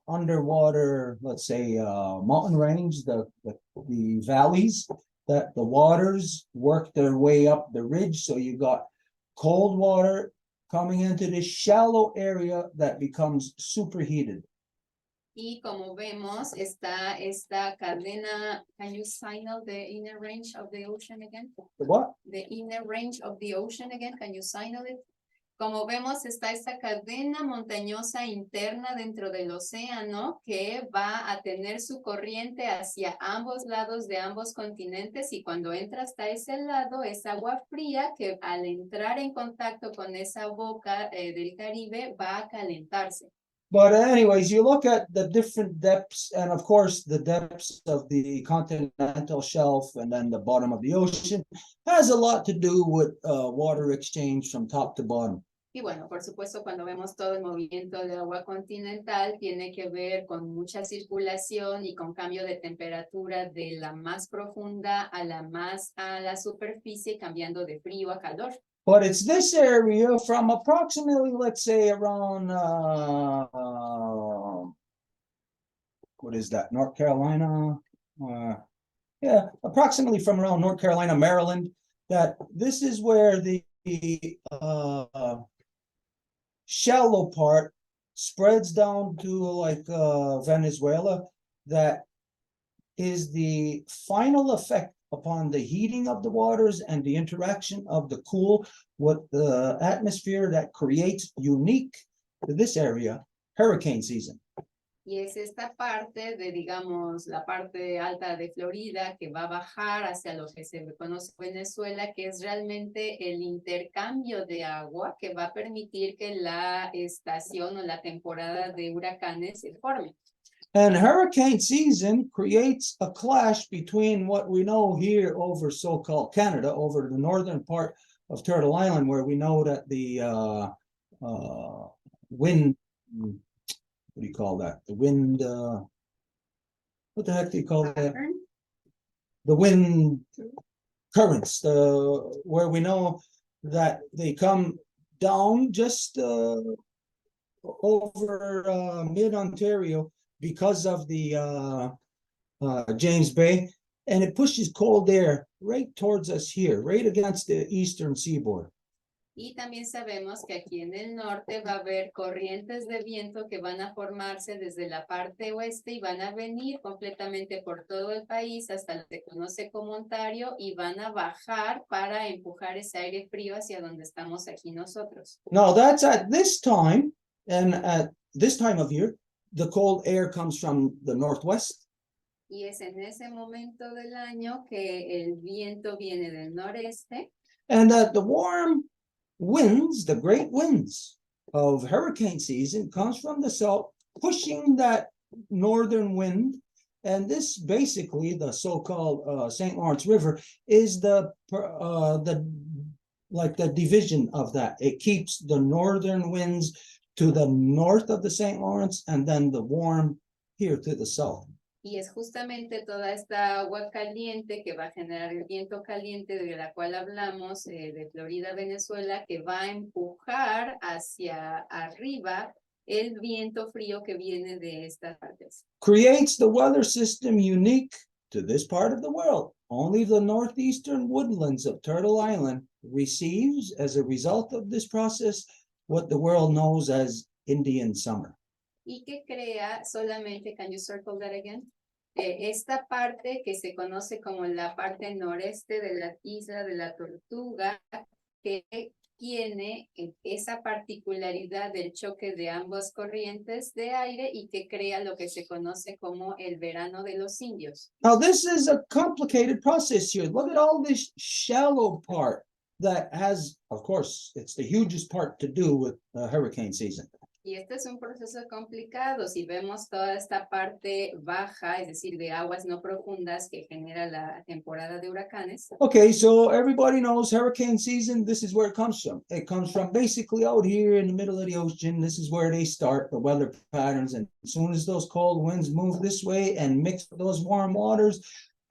underwater, let's say, mountain range, the valleys, that the waters work their way up the ridge. So you got cold water coming into this shallow area that becomes superheated. Y como vemos, está esta cadena. Can you signal the inner range of the ocean again? The what? The inner range of the ocean again. Can you signal it? Como vemos, está esta cadena montañosa interna dentro del océano que va a tener su corriente hacia ambos lados de ambos continentes, y cuando entra hasta ese lado es agua fría que al entrar en contacto con esa boca del Caribe va a calentarse. But anyways, you look at the different depths, and of course the depths of the continental shelf and then the bottom of the ocean has a lot to do with water exchange from top to bottom. Y bueno, por supuesto, cuando vemos todo el movimiento de agua continental, tiene que ver con mucha circulación y con cambio de temperatura de la más profunda a la superficie, cambiando de frío a calor. But it's this area from approximately, let's say, around, what is that, North Carolina? Yeah, approximately from around North Carolina, Maryland, that this is where the shallow part spreads down to like Venezuela. That is the final effect upon the heating of the waters and the interaction of the cool with the atmosphere that creates unique to this area hurricane season. Y es esta parte de, digamos, la parte alta de Florida que va a bajar hacia lo que se conoce Venezuela, que es realmente el intercambio de agua que va a permitir que la estación o la temporada de huracanes se forme. And hurricane season creates a clash between what we know here over so-called Canada, over the northern part of Turtle Island, where we know that the wind, what do you call that? The wind, what the heck do you call that? The wind currents, where we know that they come down just over mid-Ontario because of the James Bay, and it pushes cold air right towards us here, right against the eastern seaboard. Y también sabemos que aquí en el norte va a haber corrientes de viento que van a formarse desde la parte oeste y van a venir completamente por todo el país hasta lo que se conoce como Ontario, y van a bajar para empujar ese aire frío hacia donde estamos aquí nosotros. Now that's at this time, and at this time of year, the cold air comes from the northwest. Y es en ese momento del año que el viento viene del noreste. And that the warm winds, the great winds of hurricane season, comes from the south, pushing that northern wind. And this basically, the so-called St. Lawrence River, is the division of that. It keeps the northern winds to the north of the St. Lawrence, and then the warm here to the south. Y es justamente toda esta agua caliente que va a generar el viento caliente de la cual hablamos, de Florida, Venezuela, que va a empujar hacia arriba el viento frío que viene de estas partes. Creates the weather system unique to this part of the world. Only the northeastern woodlands of Turtle Island receives, as a result of this process, what the world knows as Indian summer. Y que crea solamente, can you circle that again? Esta parte que se conoce como la parte noreste de la isla de la Tortuga, que tiene esa particularidad del choque de ambas corrientes de aire y que crea lo que se conoce como el verano de los indios. Now this is a complicated process here. Look at all this shallow part that has, of course, it's the hugest part to do with hurricane season. Y este es un proceso complicado. Si vemos toda esta parte baja, es decir, de aguas no profundas que genera la temporada de huracanes. Okay, so everybody knows hurricane season, this is where it comes from. It comes from basically out here in the middle of the ocean. This is where they start, the weather patterns. And as soon as those cold winds move this way and mix with those warm waters,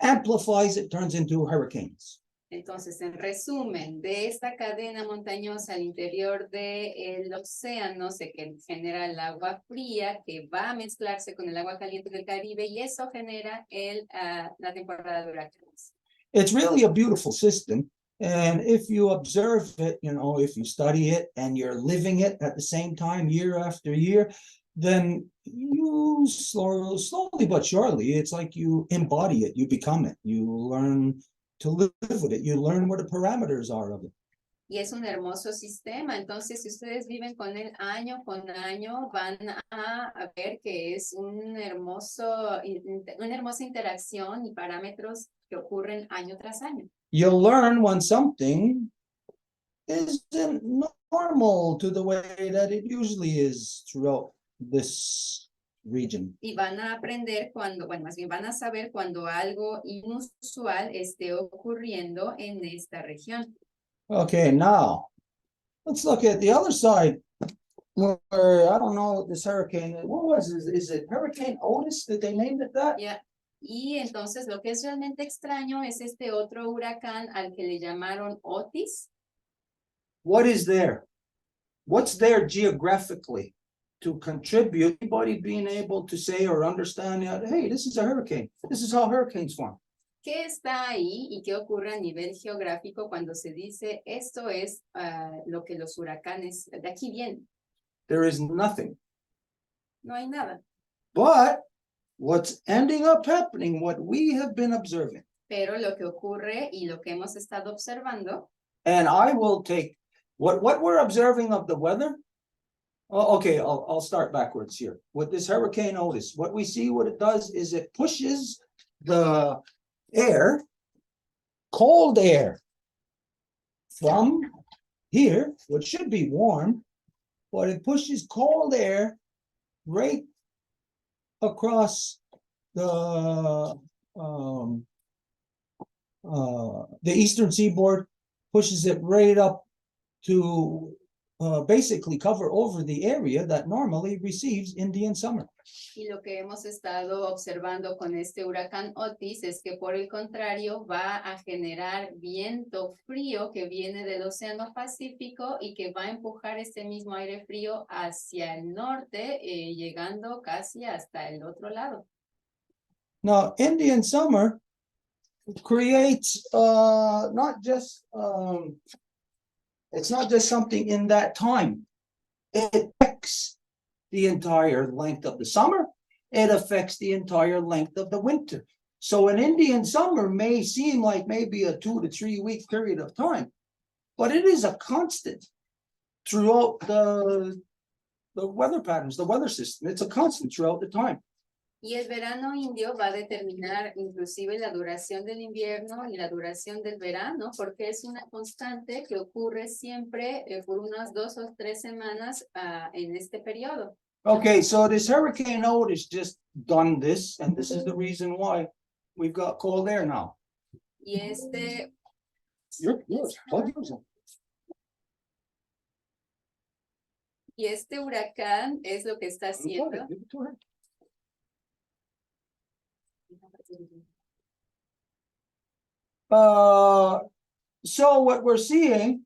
amplifies it, turns into hurricanes. Entonces, en resumen, de esta cadena montañosa al interior del océano se genera el agua fría que va a mezclarse con el agua caliente del Caribe y eso genera la temporada de huracanes. It's really a beautiful system. And if you observe it, if you study it and you're living it at the same time year after year, then you slowly but surely, it's like you embody it, you become it, you learn to live with it, you learn what the parameters are of it. Y es un hermoso sistema, entonces si ustedes viven con él año con año, van a ver que es una hermosa interacción y parámetros que ocurren año tras año. You'll learn when something isn't normal to the way that it usually is throughout this region. Y van a aprender más bien van a saber cuando algo inusual esté ocurriendo en esta región. Okay, now let's look at the other side where I don't know this hurricane. What was it? Is it Hurricane Otis? Did they name it that? Yeah. Y entonces lo que es realmente extraño es este otro huracán al que le llamaron Otis. What is there? What's there geographically to contribute anybody being able to say or understand that, hey, this is a hurricane. This is how hurricanes form. ¿Qué está ahí y qué ocurre a nivel geográfico cuando se dice esto es lo que los huracanes de aquí vienen? There is nothing. No hay nada. But what's ending up happening, what we have been observing. Pero lo que ocurre y lo que hemos estado observando. And I will take what we're observing of the weather. Oh, okay, I'll start backwards here. With this Hurricane Otis, what we see, what it does is it pushes the air, cold air, from here, which should be warm, but it pushes cold air right across the eastern seaboard, pushes it right up to basically cover over the area that normally receives Indian summer. Y lo que hemos estado observando con este huracán Otis es que por el contrario va a generar viento frío que viene del Océano Pacífico y que va a empujar este mismo aire frío hacia el norte, llegando casi hasta el otro lado. Now, Indian summer creates not just it's not just something in that time. It affects the entire length of the summer. It affects the entire length of the winter. So an Indian summer may seem like maybe a 2 to 3 week period of time, but it is a constant throughout the weather patterns, the weather system. It's a constant throughout the time. Y el verano indio va a determinar inclusive la duración del invierno y la duración del verano, porque es una constante que ocurre siempre por unas 2 o 3 semanas en este periodo. Okay, so this Hurricane Otis just done this, and this is the reason why we've got cold air now. Y este... Y este huracán es lo que está haciendo. So what we're seeing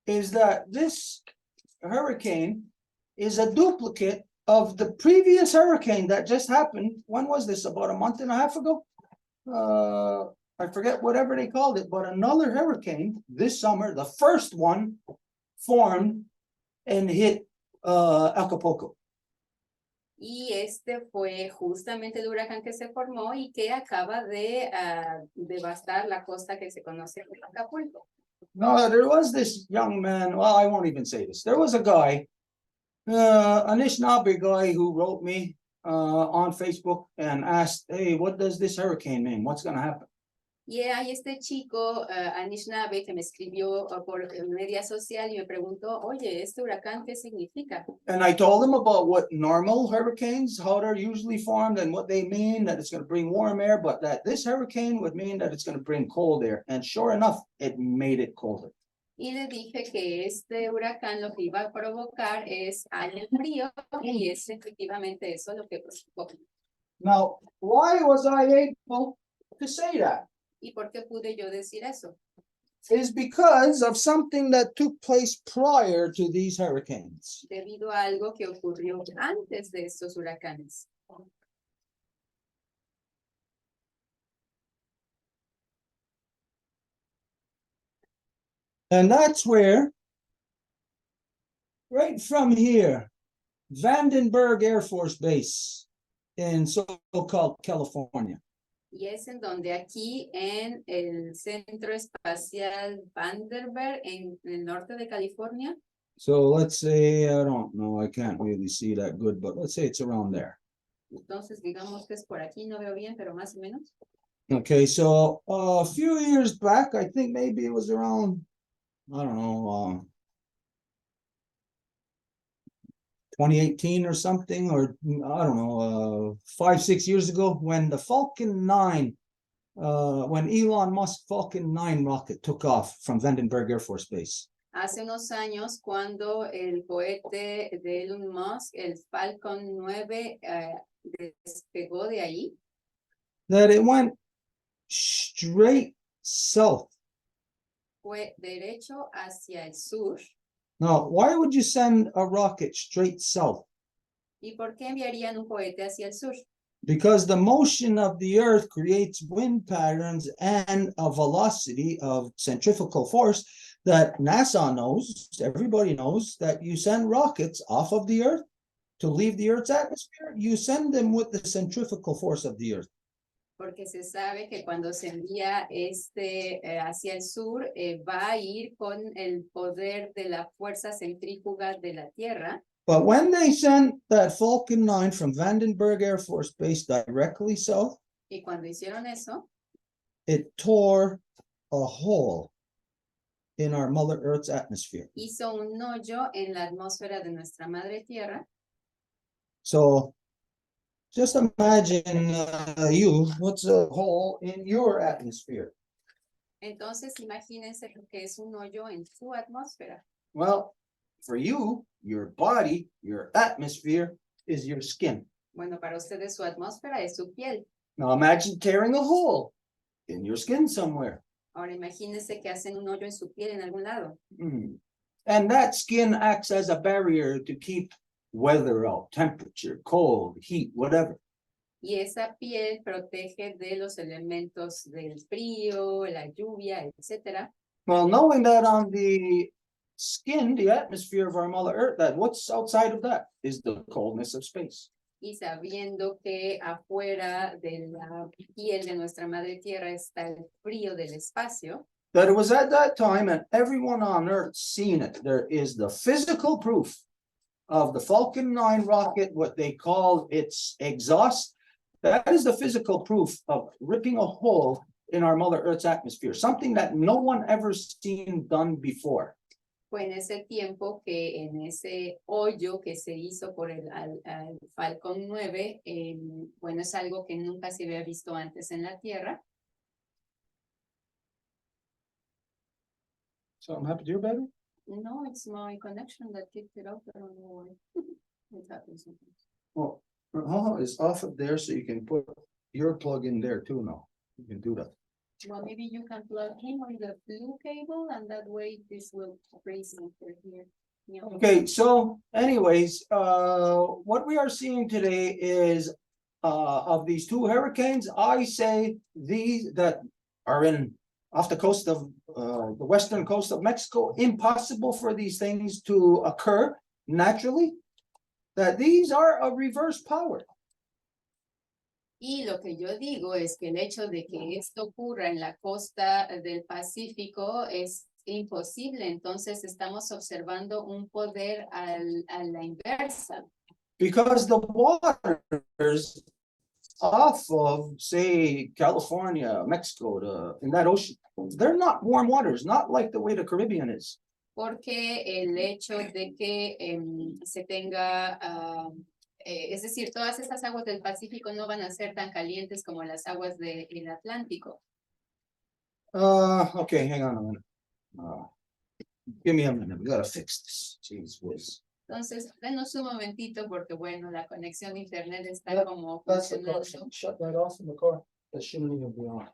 is that this hurricane is a duplicate of the previous hurricane that just happened. When was this? About a month and a half ago? I forget whatever they called it, but another hurricane this summer, the first one, formed and hit Acapulco. Y este fue justamente el huracán que se formó y que acaba de devastar la costa que se conoce como Acapulco. No, there was this young man, well, I won't even say this. There was a guy, an Anishinaabe guy who wrote me on Facebook and asked, hey, what does this hurricane mean? What's going to happen? Y hay este chico, Anishinaabe, que me escribió por media social y me preguntó, oye, ¿este huracán qué significa? And I told him about what normal hurricanes, how they're usually formed and what they mean, that it's going to bring warm air, but that this hurricane would mean that it's going to bring cold air. And sure enough, it made it colder. Y le dije que este huracán lo que iba a provocar es aire frío y es efectivamente eso lo que provocó. Now, why was I able to say that? ¿Y por qué pude yo decir eso? Is because of something that took place prior to these hurricanes. Debido a algo que ocurrió antes de estos huracanes. And that's where, right from here, Vandenberg Air Force Base in Soco, California. Y es en donde aquí en el Centro Espacial Vandenberg en el norte de California. So let's say, I don't know, I can't really see that good, but let's say it's around there. Entonces digamos que es por aquí, no veo bien, pero más o menos. Okay, so a few years back, I think maybe it was around, I don't know, 2018 or something, or I don't know, 5-6 years ago, when the Falcon 9, when Elon Musk Falcon 9 rocket took off from Vandenberg Air Force Base. Hace unos años, cuando el cohete de Elon Musk, el Falcon 9, despegó de ahí, That it went straight south. fue derecho hacia el sur. Now, why would you send a rocket straight south? ¿Y por qué enviarían un cohete hacia el sur? Because the motion of the earth creates wind patterns and a velocity of centrifugal force that NASA knows, everybody knows, that you send rockets off of the earth to leave the earth's atmosphere, you send them with the centrifugal force of the earth. Porque se sabe que cuando se envía hacia el sur, va a ir con el poder de la fuerza centrífuga de la Tierra. But when they sent that Falcon 9 from Vandenberg Air Force Base directly south, Y cuando hicieron eso, it tore a hole in our Mother Earth's atmosphere. hizo un hoyo en la atmósfera de nuestra madre Tierra. So just imagine what's a hole in your atmosphere? Entonces, imagínense lo que es un hoyo en su atmósfera. Well, for you, your body, your atmosphere is your skin. Bueno, para ustedes su atmósfera es su piel. Now imagine tearing a hole in your skin somewhere. Ahora imagínense que hacen un hoyo en su piel en algún lado. And that skin acts as a barrier to keep weather out, temperature, cold, heat, whatever. Y esa piel protege de los elementos del frío, la lluvia, etcétera. Well, knowing that on the skin, the atmosphere of our Mother Earth, that what's outside of that is the coldness of space. Y sabiendo que afuera de la piel de nuestra madre tierra está el frío del espacio. That it was at that time, and everyone on Earth seen it. There is the physical proof of the Falcon 9 rocket, what they call its exhaust. That is the physical proof of ripping a hole in our Mother Earth's atmosphere, something that no one ever seen done before. Fue en ese tiempo que en ese hoyo que se hizo por el Falcon 9, bueno, es algo que nunca se había visto antes en la Tierra. So I'm happy to hear better. No, it's my connection that kicked it out. I don't know why. It happens sometimes. Well, it's off of there, so you can put your plug in there too now. You can do that. Well, maybe you can plug him on the blue cable, and that way this will raise over here. Yeah. Okay, so anyways, what we are seeing today is of these two hurricanes, I say these that are off the coast of the western coast of Mexico, impossible for these things to occur naturally, that these are a reverse power. Y lo que yo digo es que el hecho de que esto ocurra en la costa del Pacífico es imposible. Entonces estamos observando un poder a la inversa. Because the waters off of, say, California, Mexico, in that ocean, they're not warm waters, not like the way the Caribbean is. Porque el hecho de que se tenga, es decir, todas esas aguas del Pacífico no van a ser tan calientes como las aguas del Atlántico. Okay, hang on a minute. Give me a minute, we gotta fix this. Jeez whiz. Entonces, denos un momentito porque, bueno, la conexión de internet está como That's the car. funcionando Shut that off in the car. That shouldn't even be on.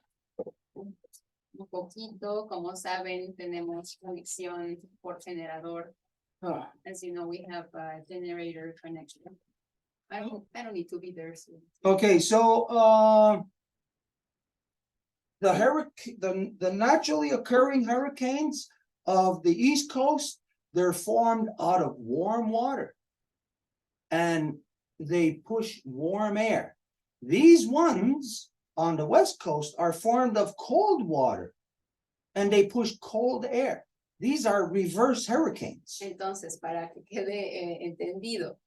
un poquito. Como saben, tenemos conexión por generador. Ah, As you know, we have a generator connection. I don't need to be there soon. Okay, so, the hurricane, the naturally occurring hurricanes of the East Coast, they're formed out of warm water. And they push warm air. These ones on the West Coast are formed of cold water. And they push cold air. These are reverse hurricanes. Entonces, para que quede entendido,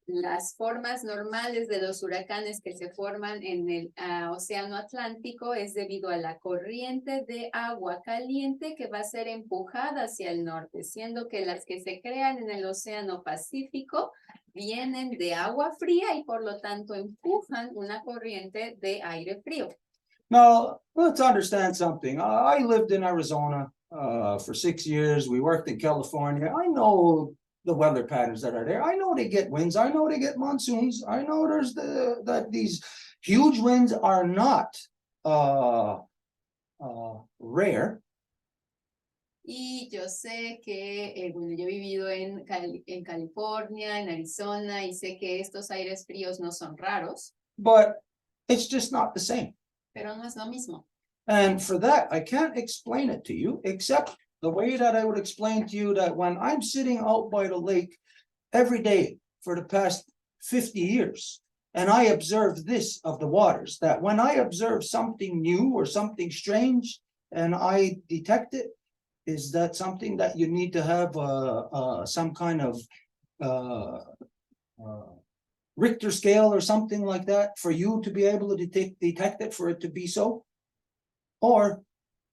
las formas normales de los huracanes que se forman en el Océano Atlántico es debido a la corriente de agua caliente que va a ser empujada hacia el norte, siendo que las que se crean en el Océano Pacífico vienen de agua fría y por lo tanto empujan una corriente de aire frío. Now, let's understand something. I lived in Arizona for 6 years. We worked in California. I know the weather patterns that are there. I know they get winds. I know they get monsoons. I know there's that these huge winds are not rare. Y yo sé que, bueno, yo he vivido en California, en Arizona, y sé que estos aires fríos no son raros. But it's just not the same. Pero no es lo mismo. And for that, I can't explain it to you, except the way that I would explain to you that when I'm sitting out by the lake every day for the past 50 years, and I observe this of the waters, that when I observe something new or something strange and I detect it, is that something that you need to have some kind of Richter scale or something like that for you to be able to detect it, for it to be so? Or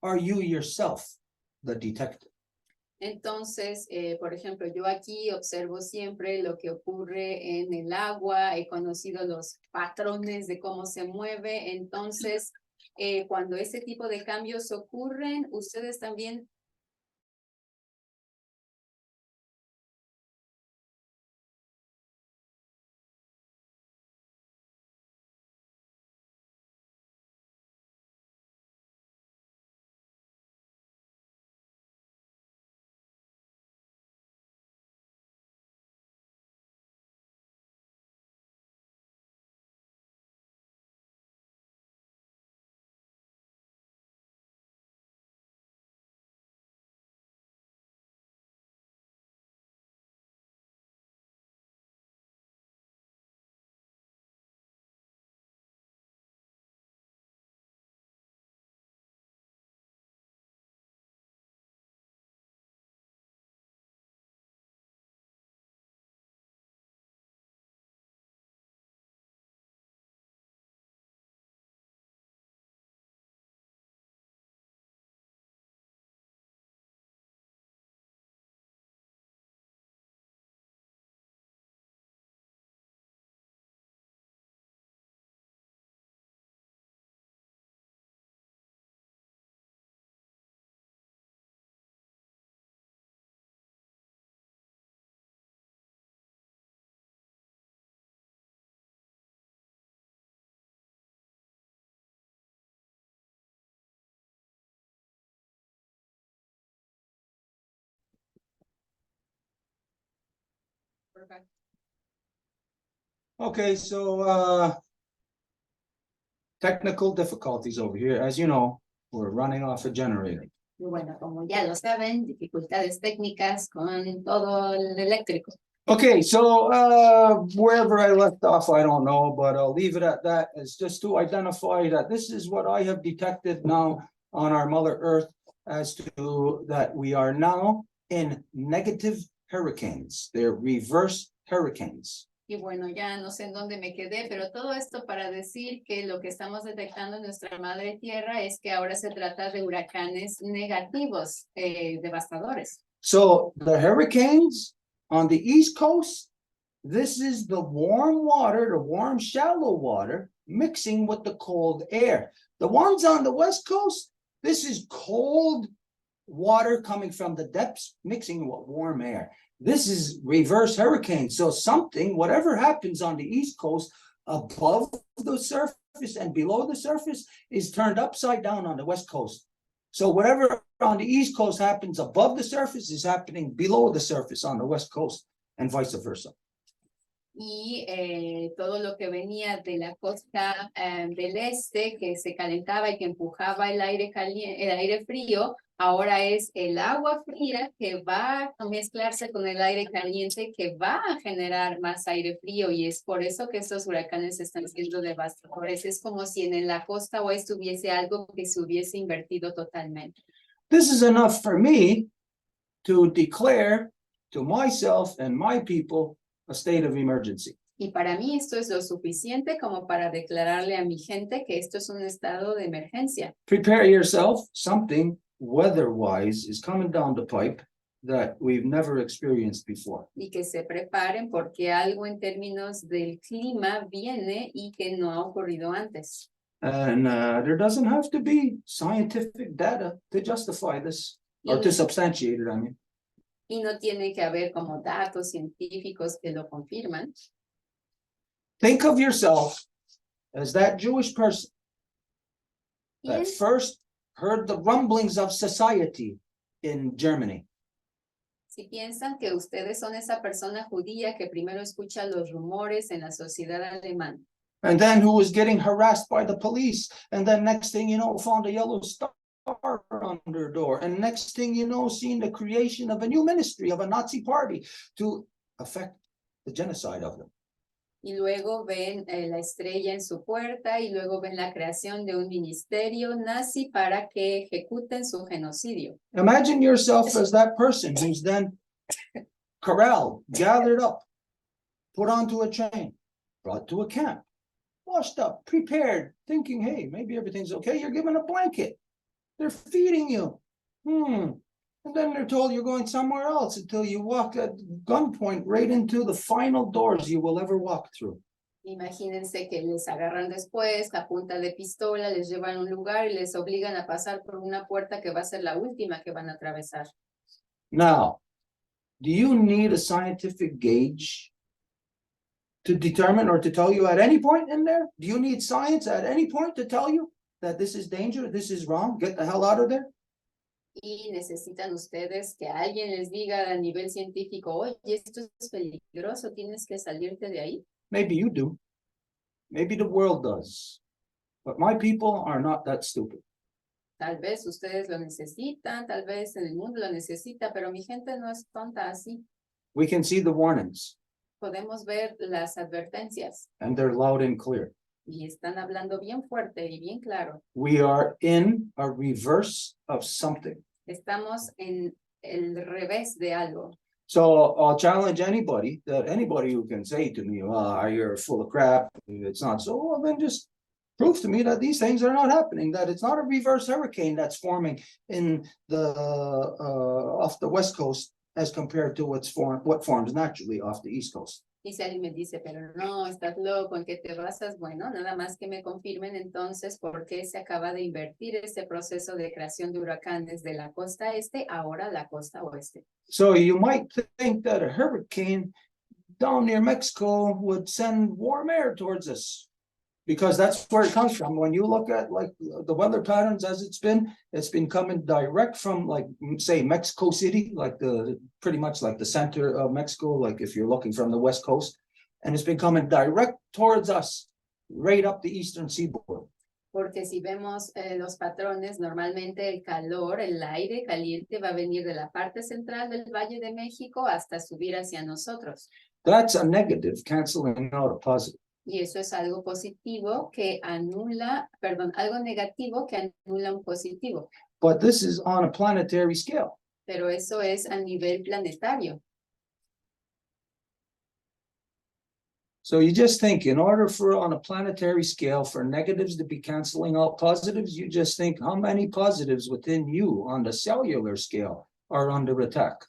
are you yourself the detective? Entonces, por ejemplo, yo aquí observo siempre lo que ocurre en el agua, he conocido los patrones de cómo se mueve, entonces, cuando ese tipo de cambios ocurren, ustedes también Okay, so technical difficulties over here. As you know, we're running off a generator. Y bueno, como ya lo saben, dificultades técnicas con todo el eléctrico. Okay, so wherever I left off, I don't know, but I'll leave it at that. It's just to identify that this is what I have detected now on our Mother Earth, as to that we are now in negative hurricanes. They're reverse hurricanes. Y bueno, ya no sé en dónde me quedé, pero todo esto para decir que lo que estamos detectando en nuestra madre tierra es que ahora se trata de huracanes negativos, devastadores. So the hurricanes on the East Coast, this is the warm water, the warm shallow water mixing with the cold air. The ones on the West Coast, this is cold water coming from the depths mixing with warm air. This is reverse hurricane. So something, whatever happens on the East Coast above the surface and below the surface is turned upside down on the West Coast. So whatever on the East Coast happens above the surface is happening below the surface on the West Coast and vice versa. Y todo lo que venía de la costa del este, que se calentaba y que empujaba el aire caliente, el aire frío, ahora es el agua fría que va a mezclarse con el aire caliente que va a generar más aire frío, y es por eso que estos huracanes están siendo devastadores. Es como si en la costa oeste hubiese algo que se hubiese invertido totalmente. This is enough for me to declare to myself and my people a state of emergency. Y para mí esto es lo suficiente como para declararle a mi gente que esto es un estado de emergencia. Prepare yourself. Something weather-wise is coming down the pipe that we've never experienced before. Y que se preparen porque algo en términos del clima viene y que no ha ocurrido antes. And there doesn't have to be scientific data to justify this or to substantiate it, I mean. Y no tiene que haber como datos científicos que lo confirman. Think of yourself as that Jewish person that first heard the rumblings of society in Germany. Si piensan que ustedes son esa persona judía que primero escucha los rumores en la sociedad alemana. And then who was getting harassed by the police. And then next thing you know, found a yellow star on their door. And next thing you know, seeing the creation of a new ministry of a Nazi party to affect the genocide of them. Y luego ven la estrella en su puerta y luego ven la creación de un ministerio nazi para que ejecuten su genocidio. Imagine yourself as that person who's then corralled, gathered up, put onto a train, brought to a camp, washed up, prepared, thinking, hey, maybe everything's okay. You're given a blanket. They're feeding you. And then they're told you're going somewhere else until you walk at gunpoint right into the final doors you will ever walk through. Imagínense que les agarran después a punta de pistola, les llevan a un lugar y les obligan a pasar por una puerta que va a ser la última que van a atravesar. Now, do you need a scientific gauge to determine or to tell you at any point in there? Do you need science at any point to tell you that this is danger, this is wrong, get the hell out of there? Y necesitan ustedes que alguien les diga a nivel científico, oye, esto es peligroso, tienes que salirte de ahí. Maybe you do. Maybe the world does. But my people are not that stupid. Tal vez ustedes lo necesitan, tal vez en el mundo lo necesita, pero mi gente no es tonta así. We can see the warnings. Podemos ver las advertencias. And they're loud and clear. Y están hablando bien fuerte y bien claro. We are in a reverse of something. Estamos en el revés de algo. So I'll challenge anybody who can say to me, you're full of crap, it's not so, well, then just prove to me that these things are not happening, that it's not a reverse hurricane that's forming in the off the West Coast as compared to what forms naturally off the East Coast. Y si alguien me dice, pero no, estás loco, ¿en qué te basas? Bueno, nada más que me confirmen entonces por qué se acaba de invertir este proceso de creación de huracanes de la costa este, ahora la costa oeste. So you might think that a hurricane down near Mexico would send warm air towards us, because that's where it comes from. When you look at like the weather patterns as it's been coming direct from, like, say, Mexico City, like pretty much like the center of Mexico, like if you're looking from the West Coast, and it's been coming direct towards us, right up the eastern seaboard. Porque si vemos los patrones, normalmente el calor, el aire caliente va a venir de la parte central del Valle de México hasta subir hacia nosotros. That's a negative canceling out a positive. Y eso es algo positivo que anula, perdón, algo negativo que anula un positivo. But this is on a planetary scale. Pero eso es a nivel planetario. So you just think in order for on a planetary scale for negatives to be canceling out positives, you just think how many positives within you on the cellular scale are under attack.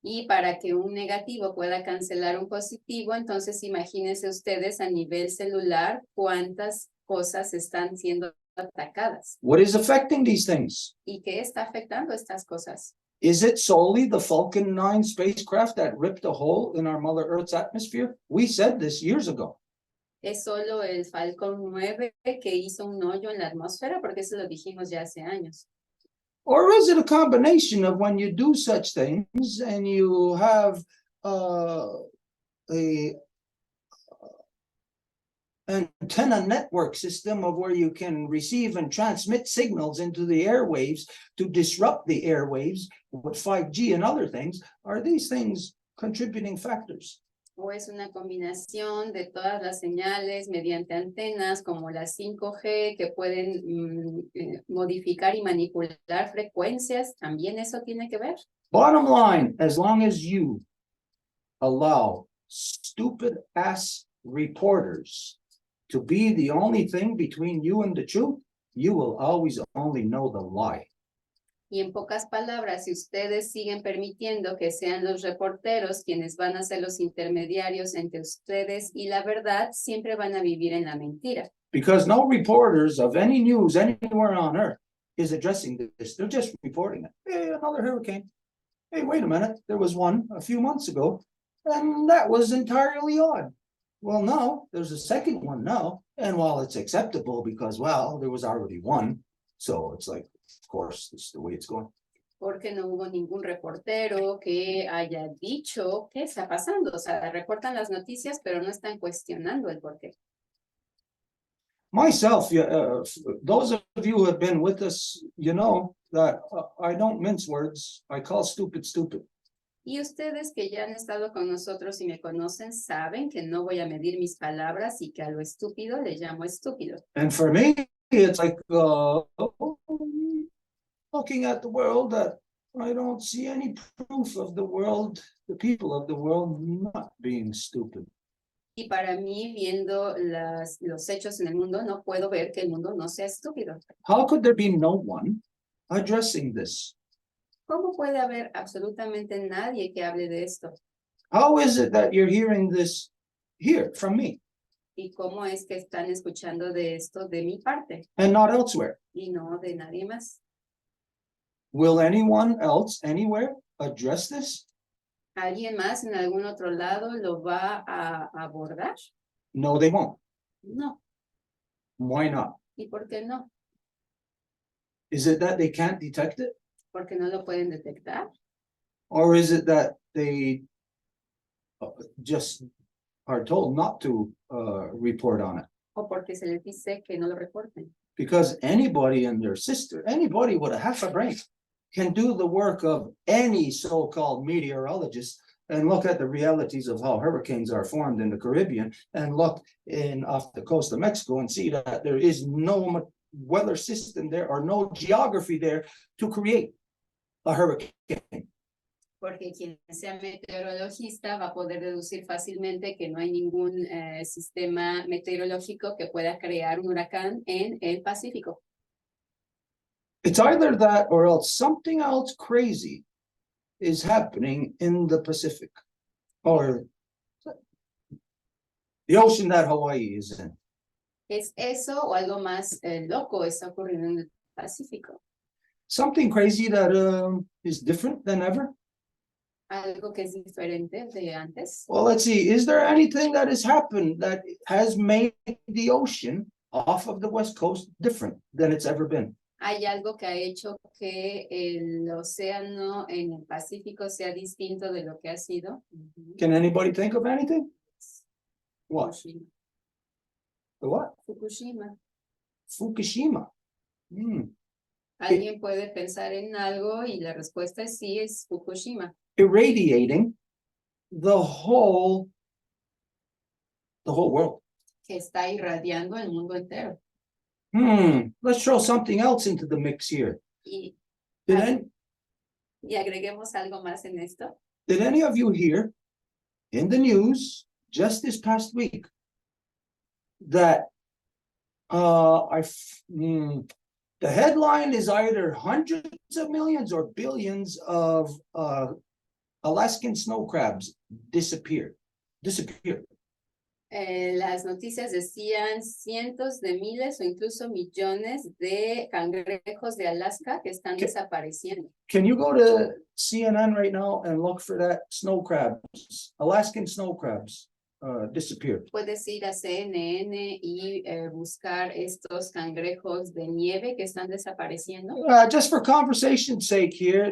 Y para que un negativo pueda cancelar un positivo, entonces imagínense ustedes a nivel celular cuántas cosas están siendo atacadas. What is affecting these things? ¿Y qué está afectando estas cosas? Is it solely the Falcon 9 spacecraft that ripped a hole in our Mother Earth's atmosphere? We said this years ago. ¿Es solo el Falcon 9 que hizo un hoyo en la atmósfera? Porque eso lo dijimos ya hace años. Or is it a combination of when you do such things and you have a antenna network system of where you can receive and transmit signals into the airwaves to disrupt the airwaves with 5G and other things? Are these things contributing factors? ¿O es una combinación de todas las señales mediante antenas como la 5G que pueden modificar y manipular frecuencias? ¿También eso tiene que ver? Bottom line, as long as you allow stupid ass reporters to be the only thing between you and the truth, you will always only know the lie. Y en pocas palabras, si ustedes siguen permitiendo que sean los reporteros quienes van a ser los intermediarios entre ustedes y la verdad, siempre van a vivir en la mentira. Because no reporters of any news anywhere on earth is addressing this. They're just reporting it. Hey, another hurricane. Hey, wait a minute. There was one a few months ago, and that was entirely odd. Well, no, there's a second one now. And while it's acceptable because, well, there was already one. So it's like, of course, this is the way it's going. Porque no hubo ningún reportero que haya dicho qué está pasando. O sea, reportan las noticias, pero no están cuestionando el porqué. Myself, those of you who have been with us, you know that I don't mince words. I call stupid, stupid. Y ustedes que ya han estado con nosotros y me conocen, saben que no voy a medir mis palabras y que a lo estúpido le llamo estúpido. And for me, it's like looking at the world that I don't see any proof of the world, the people of the world not being stupid. Y para mí, viendo los hechos en el mundo, no puedo ver que el mundo no sea estúpido. How could there be no one addressing this? ¿Cómo puede haber absolutamente nadie que hable de esto? How is it that you're hearing this here from me ¿Y cómo es que están escuchando de esto de mi parte and not elsewhere? y no de nadie más? Will anyone else anywhere address this? ¿Alguien más en algún otro lado lo va a abordar? No, they won't. No. Why not? ¿Y por qué no? Is it that they can't detect it? ¿Porque no lo pueden detectar? Or is it that they just are told not to report on it? ¿O porque se les dice que no lo reporten? Because anybody and their sister, anybody with a half a brain can do the work of any so-called meteorologist and look at the realities of how hurricanes are formed in the Caribbean and look off the coast of Mexico and see that there is no weather system there or no geography there to create a hurricane. Porque quien sea meteorologista va a poder deducir fácilmente que no hay ningún sistema meteorológico que pueda crear un huracán en el Pacífico. It's either that or else something else crazy is happening in the Pacific or the ocean that Hawaii is in. ¿Es eso o algo más loco está ocurriendo en el Pacífico? Something crazy that is different than ever. Algo que es diferente de antes. Well, let's see. Is there anything that has happened that has made the ocean off of the West Coast different than it's ever been? ¿Hay algo que ha hecho que el océano en el Pacífico sea distinto de lo que ha sido? Can anybody think of anything? What? Fukushima. The what? Fukushima. Fukushima. Alguien puede pensar en algo y la respuesta es sí, es Fukushima. Irradiating the whole world. Que está irradiando el mundo entero. Let's throw something else into the mix here. Y Did agreguemos algo más en esto. any of you hear in the news just this past week that the headline is either hundreds of millions or billions of Alaskan snow crabs disappeared. Las noticias decían cientos de miles o incluso millones de cangrejos de Alaska que están desapareciendo. Can you go to CNN right now and look for that snow crabs, Alaskan snow crabs disappeared? Puedes ir a CNN y buscar estos cangrejos de nieve que están desapareciendo. Just for conversation's sake here,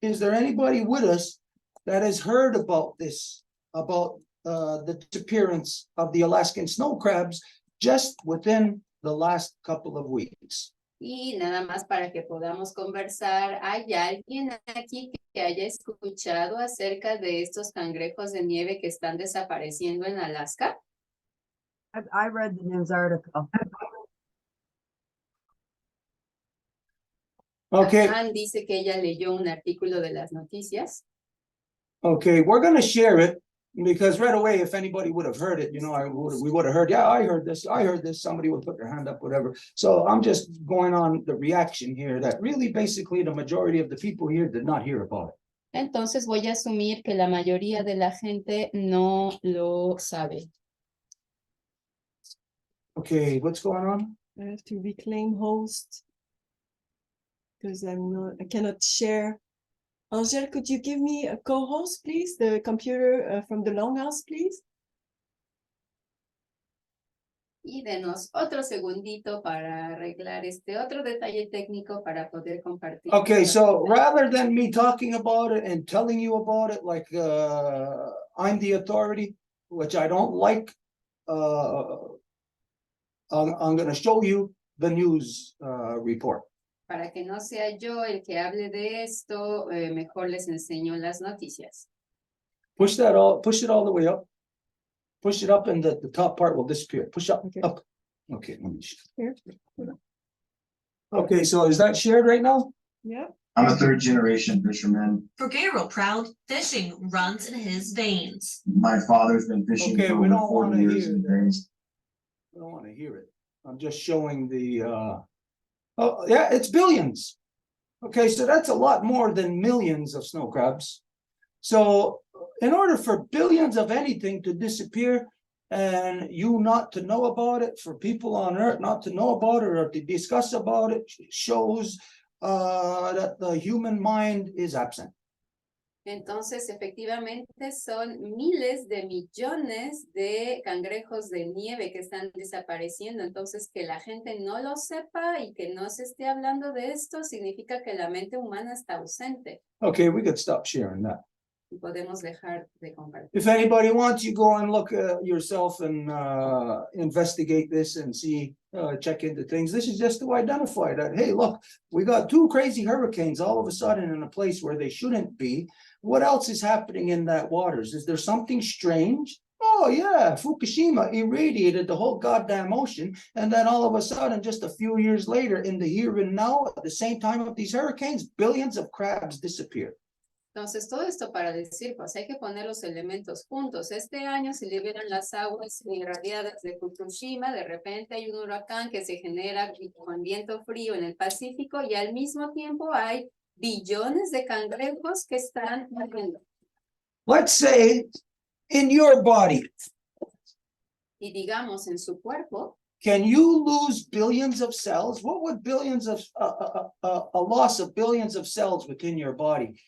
is there anybody with us that has heard about this, about the disappearance of the Alaskan snow crabs just within the last couple of weeks? Y nada más para que podamos conversar, ¿hay alguien aquí que haya escuchado acerca de estos cangrejos de nieve que están desapareciendo en Alaska? I read the news article. Okay, Ann dice que ella leyó un artículo de las noticias. okay, we're gonna share it because right away, if anybody would have heard it, we would have heard, yeah, I heard this, somebody would put their hand up, whatever. So I'm just going on the reaction here that really basically the majority of the people here did not hear about it. Entonces voy a asumir que la mayoría de la gente no lo sabe. Okay, what's going on? I have to reclaim host because I cannot share. Angel, could you give me a co-host, please? The computer from the Longhouse, please. Y denos otro segundito para arreglar este otro detalle técnico para poder compartir. Okay, so rather than me talking about it and telling you about it like I'm the authority, which I don't like, I'm gonna show you the news report. Para que no sea yo el que hable de esto, mejor les enseño las noticias. Push it all the way up. Push it up and the top part will disappear. Push up, Okay. up. Okay, let me Here. Okay, so is that shared right now? Yeah. I'm a third generation fisherman. For Gabriel Proud, fishing runs in his veins. My father's been fishing Okay, for we over don't 40 wanna years hear in that. veins. I don't want to hear it. I'm just showing the oh yeah, it's billions. Okay, so that's a lot more than millions of snow crabs. So in order for billions of anything to disappear and you not to know about it, for people on Earth not to know about it or to discuss about it, shows that the human mind is absent. Entonces, efectivamente, son miles de millones de cangrejos de nieve que están desapareciendo. Entonces, que la gente no lo sepa y que no se esté hablando de esto, significa que la mente humana está ausente. Okay, we could stop sharing that. Y podemos dejar de compartir. If anybody wants, you go and look yourself and investigate this and see, check into things. This is just to identify that, hey, look, we got two crazy hurricanes all of a sudden in a place where they shouldn't be. What else is happening in that waters? Is there something strange? Oh yeah, Fukushima irradiated the whole goddamn ocean. And then all of a sudden, just a few years later, in the here and now, at the same time of these hurricanes, billions of crabs disappear. Entonces, todo esto para decir, pues hay que poner los elementos juntos. Este año se liberan las aguas irradiadas de Fukushima, de repente hay un huracán que se genera con viento frío en el Pacífico y al mismo tiempo hay billones de cangrejos que están muriendo. Let's say in your body, Y digamos, en su cuerpo, can you lose billions of cells? What would billions of, a loss of billions of cells within your body?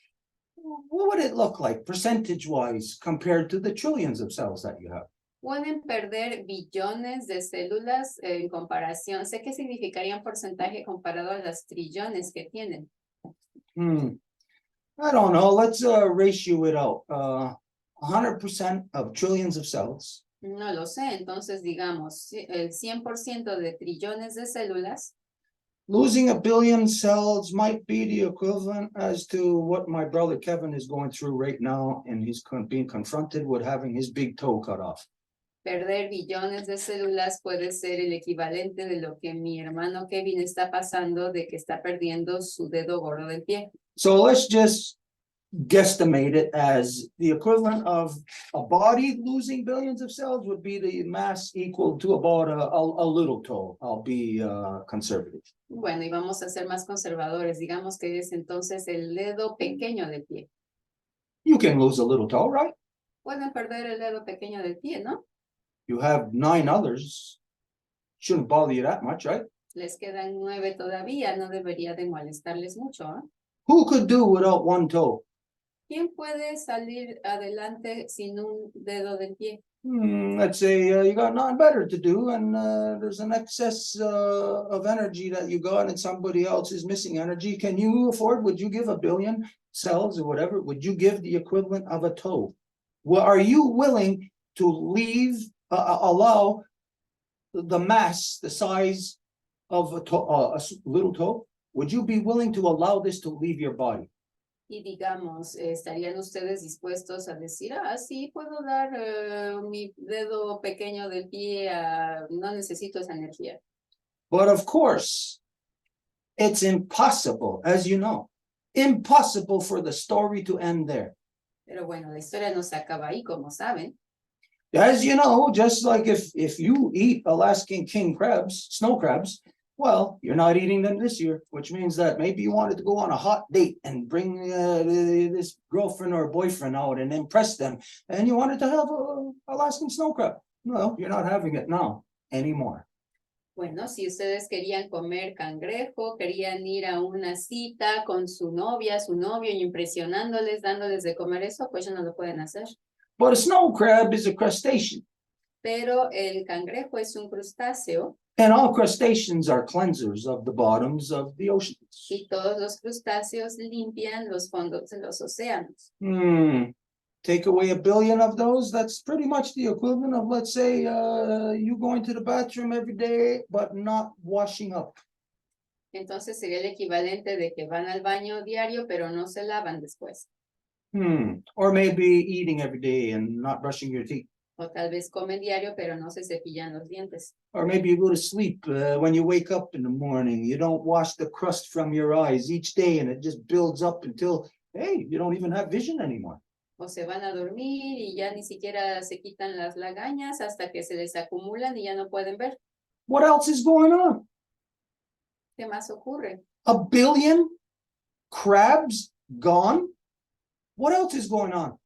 What would it look like percentage-wise compared to the trillions of cells that you have? pueden perder billones de células en comparación. Sé qué significaría porcentaje comparado a las trillones que tienen. I don't know. Let's ratio it out. 100% of trillions of cells. No lo sé, entonces digamos, el 100% de trillones de células, Losing a billion cells might be the equivalent as to what my brother Kevin is going through right now, and he's being confronted with having his big toe cut off. perder billones de células puede ser el equivalente de lo que mi hermano Kevin está pasando, de que está perdiendo su dedo gordo del pie. So let's just guesstimate it as the equivalent of a body losing billions of cells would be the mass equal to about a little toe. I'll be conservative. Bueno, y vamos a ser más conservadores. Digamos que es entonces el dedo pequeño del pie. You can lose a little toe, right? Pueden perder el dedo pequeño del pie, ¿no? You have 9 others. Shouldn't bother you that much, right? Les quedan 9 todavía, no debería de molestarles mucho, ¿eh? Who could do without one toe? ¿Quién puede salir adelante sin un dedo del pie? Let's say you got nothing better to do, and there's an excess of energy that you got, and somebody else is missing energy. Can you afford? Would you give 1 billion cells or whatever? Would you give the equivalent of a toe? Well, are you willing to allow the mass, the size of a toe, little toe? Would you be willing to allow this to leave your body? Y digamos, ¿estarían ustedes dispuestos a decir, sí, puedo dar mi dedo pequeño del pie, no necesito esa energía? But of course, it's impossible, as you know, impossible for the story to end there. Pero bueno, la historia no se acaba ahí, como saben. As you know, just like if you eat Alaskan king crabs, snow crabs, well, you're not eating them this year, which means that maybe you wanted to go on a hot date and bring this girlfriend or boyfriend out and impress them, and you wanted to have a Alaskan snow crab. Well, you're not having it now anymore. Bueno, si ustedes querían comer cangrejo, querían ir a una cita con su novia, su novio, y impresionándoles, dándoles de comer eso, pues ya no lo pueden hacer. But a snow crab is a crustacean, Pero el cangrejo es un crustáceo and all crustaceans are cleansers of the bottoms of the oceans. y todos los crustáceos limpian los fondos de los océanos. Take away 1 billion of those, that's pretty much the equivalent of, let's say, you going to the bathroom every day, but not washing up. Entonces sería el equivalente de que van al baño diario, pero no se lavan después. Or maybe eating every day and not brushing your teeth. O tal vez comen diario, pero no se cepillan los dientes. Or maybe you go to sleep when you wake up in the morning, you don't wash the crust from your eyes each day, and it just builds up until, hey, you don't even have vision anymore. O se van a dormir y ya ni siquiera se quitan las lagañas hasta que se les acumulan y ya no pueden ver. What else is going on? ¿Qué más ocurre? 1 billion crabs gone? What else is going on?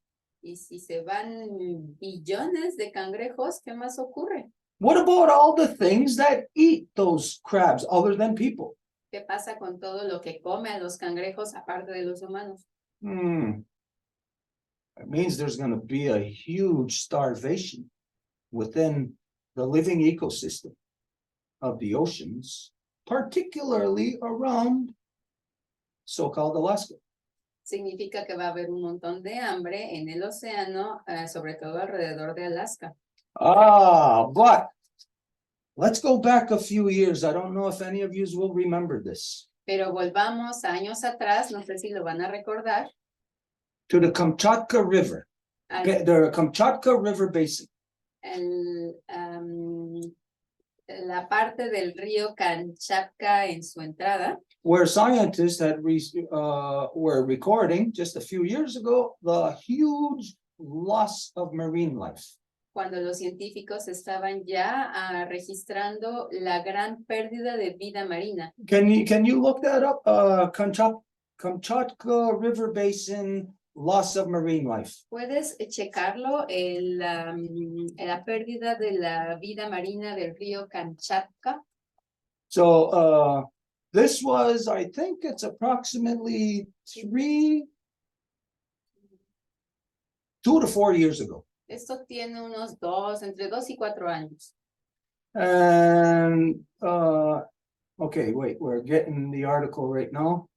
Y si se van billones de cangrejos, ¿qué más ocurre? What about all the things that eat those crabs other than people? ¿Qué pasa con todo lo que come a los cangrejos aparte de los humanos? It means there's going to be a huge starvation within the living ecosystem of the oceans, particularly around so-called Alaska. Significa que va a haber un montón de hambre en el océano, sobre todo alrededor de Alaska. But let's go back a few years. I don't know if any of you will remember this. Pero volvamos a años atrás, no sé si lo van a recordar, To the Kamchatka River, the Kamchatka River Basin. La parte del río Kamchatka en su entrada, Where scientists were recording just a few years ago the huge loss of marine life. cuando los científicos estaban ya registrando la gran pérdida de vida marina. Can you look that up? Kamchatka River Basin loss of marine life. ¿Puedes checarlo? La pérdida de la vida marina del río Kamchatka. So this was, I think it's approximately 2 to 4 years ago. Esto tiene unos entre 2 y 4 años. And okay, wait, we're getting the article right now.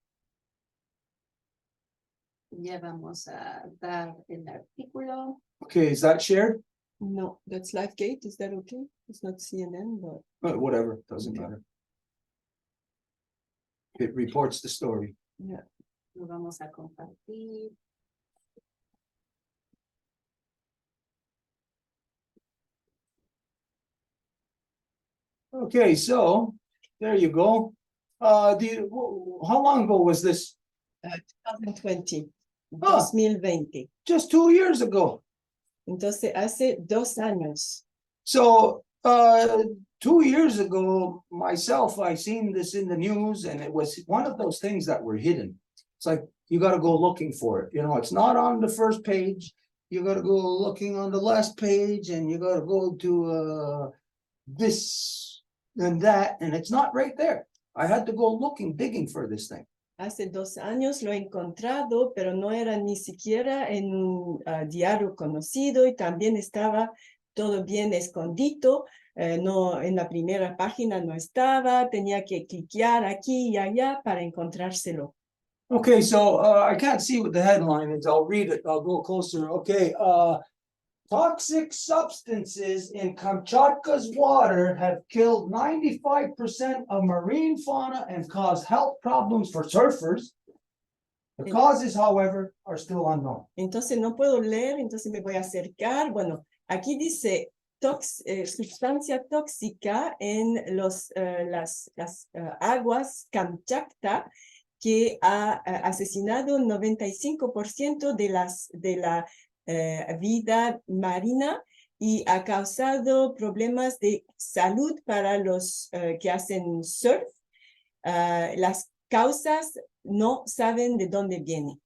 Ya vamos a dar el artículo. Okay, is that shared? No, that's LifeGate. Is that okay? It's not CNN, but Whatever, doesn't Okay. matter. It reports the story. yeah. Lo vamos a compartir. Okay, so there you go. How long ago was this? 2020. Ah. 2020. just 2 years ago. Entonces, hace 2 años. So, 2 years ago, myself, I seen this in the news and it was one of those things that were hidden. It's like, you gotta go looking for it, it's not on the first page. You gotta go looking on the last page and you gotta go to, this and that, and it's not right there. I had to go looking, digging for this thing. Hace 2 años lo he encontrado, pero no era ni siquiera en un diario conocido y también estaba todo bien escondido. No, en la primera página no estaba, tenía que cliquear aquí y allá para encontrárselo. Okay, so I can't see what the headline is. I'll read it. I'll go closer. Okay, toxic substances in Kamchatka's water have killed 95% of marine fauna and caused health problems for surfers. The causes, however, are still unknown. Entonces no puedo leer, entonces me voy a acercar. Bueno, aquí dice sustancia tóxica en las aguas Kamchatka, que ha asesinado 95% de la vida marina y ha causado problemas de salud para los que hacen surf. Las causas no saben de dónde vienen.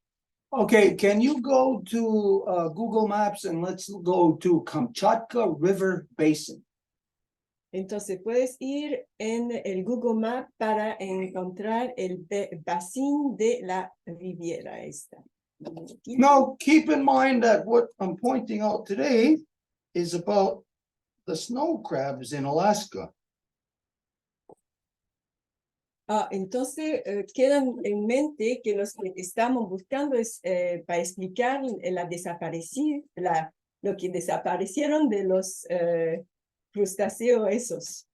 Okay, can you go to Google Maps and let's go to Kamchatka River Basin? Entonces puedes ir en el Google Map para encontrar el basín de la Riviera esta. Now, keep in mind that what I'm pointing out today is about the snow crabs in Alaska. Entonces, quedan en mente que los que estamos buscando es para explicar lo que desaparecieron de los crustáceos esos.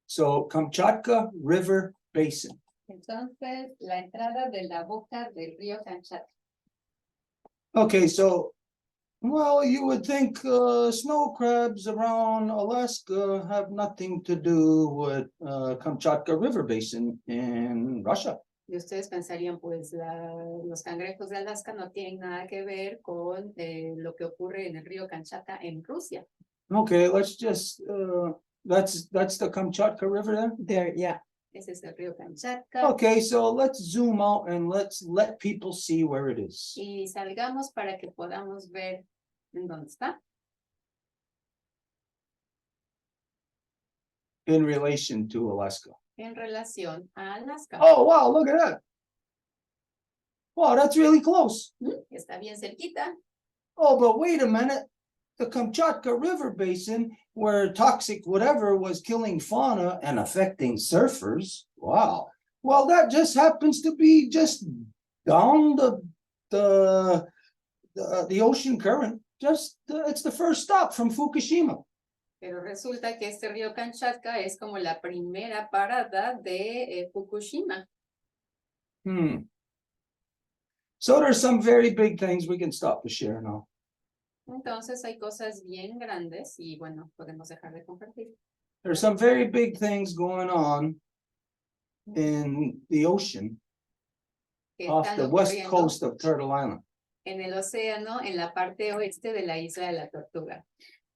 So, Kamchatka River Basin. Entonces, la entrada de la boca del río Kamchatka. Okay, so, well, you would think snow crabs around Alaska have nothing to do with Kamchatka River Basin in Russia. Y ustedes pensarían, pues, los cangrejos de Alaska no tienen nada que ver con lo que ocurre en el río Kamchatka en Rusia. Okay, let's just, that's the Kamchatka River then? There, yeah. Ese es el río Kamchatka. Okay, so let's zoom out and let's let people see where it is. Y salgamos para que podamos ver en dónde está. In relation to Alaska. En relación a Alaska. Oh, wow, look at that. Wow, that's really close. Está bien cerquita. Oh, but wait a minute. The Kamchatka River Basin, where toxic whatever was killing fauna and affecting surfers. Wow. Well, that just happens to be just down the ocean current. Just it's the first stop from Fukushima. Pero resulta que este río Kamchatka es como la primera parada de Fukushima. So there's some very big things. We can stop the share now. Entonces hay cosas bien grandes y bueno, podemos dejar de compartir. There's some very big things going on in the ocean Que off están the west ocurriendo coast of Turtle Island. en el océano, en la parte oeste de la isla de la Tortuga.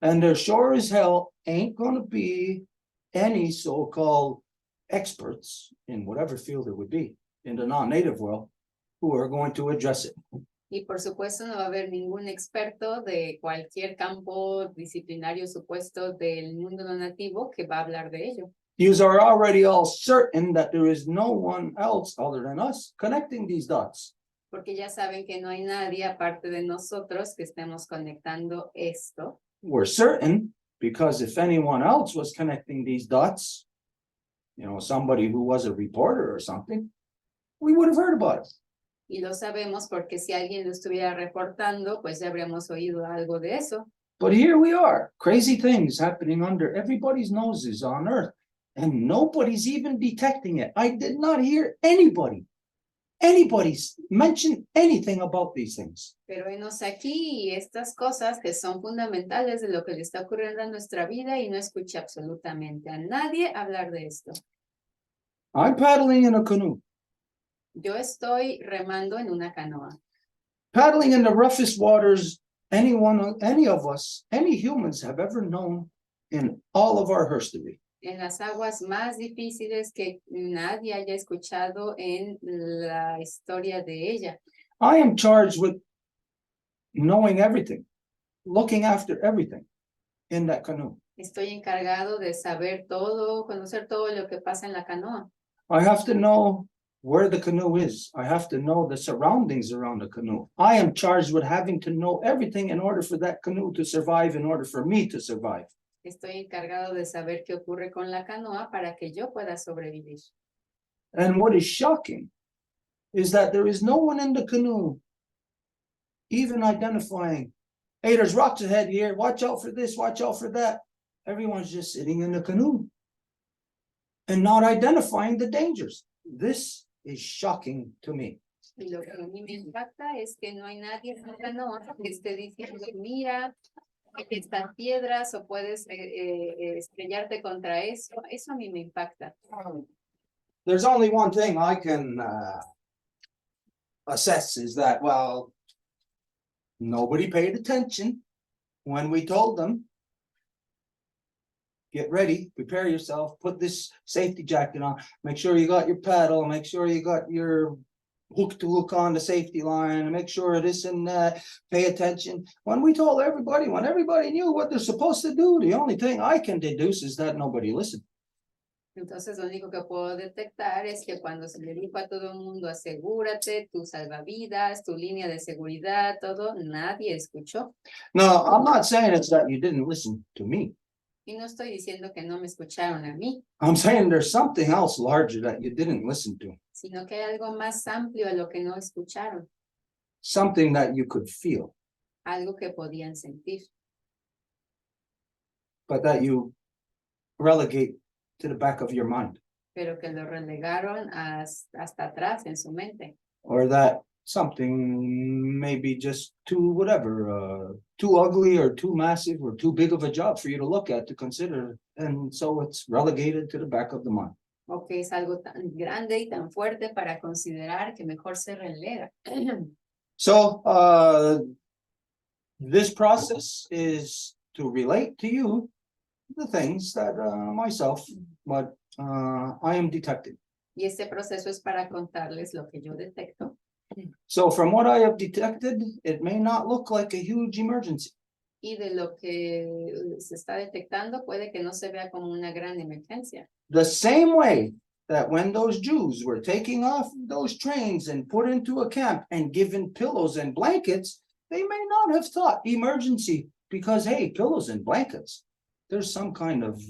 And there sure as hell ain't going to be any so-called experts in whatever field it would be in the non-native world who are going to address it. Y por supuesto no va a haber ningún experto de cualquier campo disciplinario supuesto del mundo no nativo que va a hablar de ello. Yous are already all certain that there is no one else other than us connecting these dots. Porque ya saben que no hay nadie aparte de nosotros que estemos conectando esto. We're certain because if anyone else was connecting these dots, somebody who was a reporter or something, we would have heard about it. Y lo sabemos porque si alguien lo estuviera reportando, pues ya habríamos oído algo de eso. But here we are, crazy things happening under everybody's noses on Earth, and nobody's even detecting it. I did not hear anybody mention anything about these things. Pero venos aquí y estas cosas que son fundamentales de lo que le está ocurriendo a nuestra vida y no escuché absolutamente a nadie hablar de esto. I'm paddling in a canoe. Yo estoy remando en una canoa. paddling in the roughest waters any of us, any humans have ever known in all of our history. En las aguas más difíciles que nadie haya escuchado en la historia de ella. I am charged with knowing everything, looking after everything in that canoe. Estoy encargado de saber todo, conocer todo lo que pasa en la canoa. I have to know where the canoe is. I have to know the surroundings around the canoe. I am charged with having to know everything in order for that canoe to survive, in order for me to survive. Estoy encargado de saber qué ocurre con la canoa para que yo pueda sobrevivir. And what is shocking is that there is no one in the canoe even identifying, hey, there's rocks ahead here, watch out for this, watch out for that. Everyone's just sitting in the canoe and not identifying the dangers. This is shocking to me. Y lo que a mí me impacta es que no hay nadie en la canoa que esté diciendo, mira, estas piedras o puedes estrellarte contra eso. Eso a mí me impacta. There's only one thing I can assess is that, well, nobody paid attention when we told them, get ready, prepare yourself, put this safety jacket on, make sure you got your paddle, make sure you got your hook to hook on the safety line, and make sure this and that, pay attention. When we told everybody, when everybody knew what they're supposed to do, the only thing I can deduce is that nobody listened. Entonces, lo único que puedo detectar es que cuando se le dijo a todo el mundo, asegúrate, tu salvavidas, tu línea de seguridad, todo, nadie escuchó. No, I'm not saying it's that you didn't listen to me. Y no estoy diciendo que no me escucharon a mí, I'm saying there's something else larger that you didn't listen to. sino que hay algo más amplio a lo que no escucharon, Something that you could feel, algo que podían sentir, but that you relegate to the back of your mind. pero que lo relegaron hasta atrás en su mente. Or that something maybe just too whatever, too ugly or too massive or too big of a job for you to look at, to consider. And so it's relegated to the back of the mind. O que es algo tan grande y tan fuerte para considerar que mejor se relega. So this process is to relate to you the things that myself, but I am detecting. Y este proceso es para contarles lo que yo detecto. So from what I have detected, it may not look like a huge emergency. Y de lo que se está detectando puede que no se vea como una gran emergencia. The same way that when those Jews were taking off those trains and put into a camp and given pillows and blankets, they may not have thought emergency because, hey, pillows and blankets, there's some kind of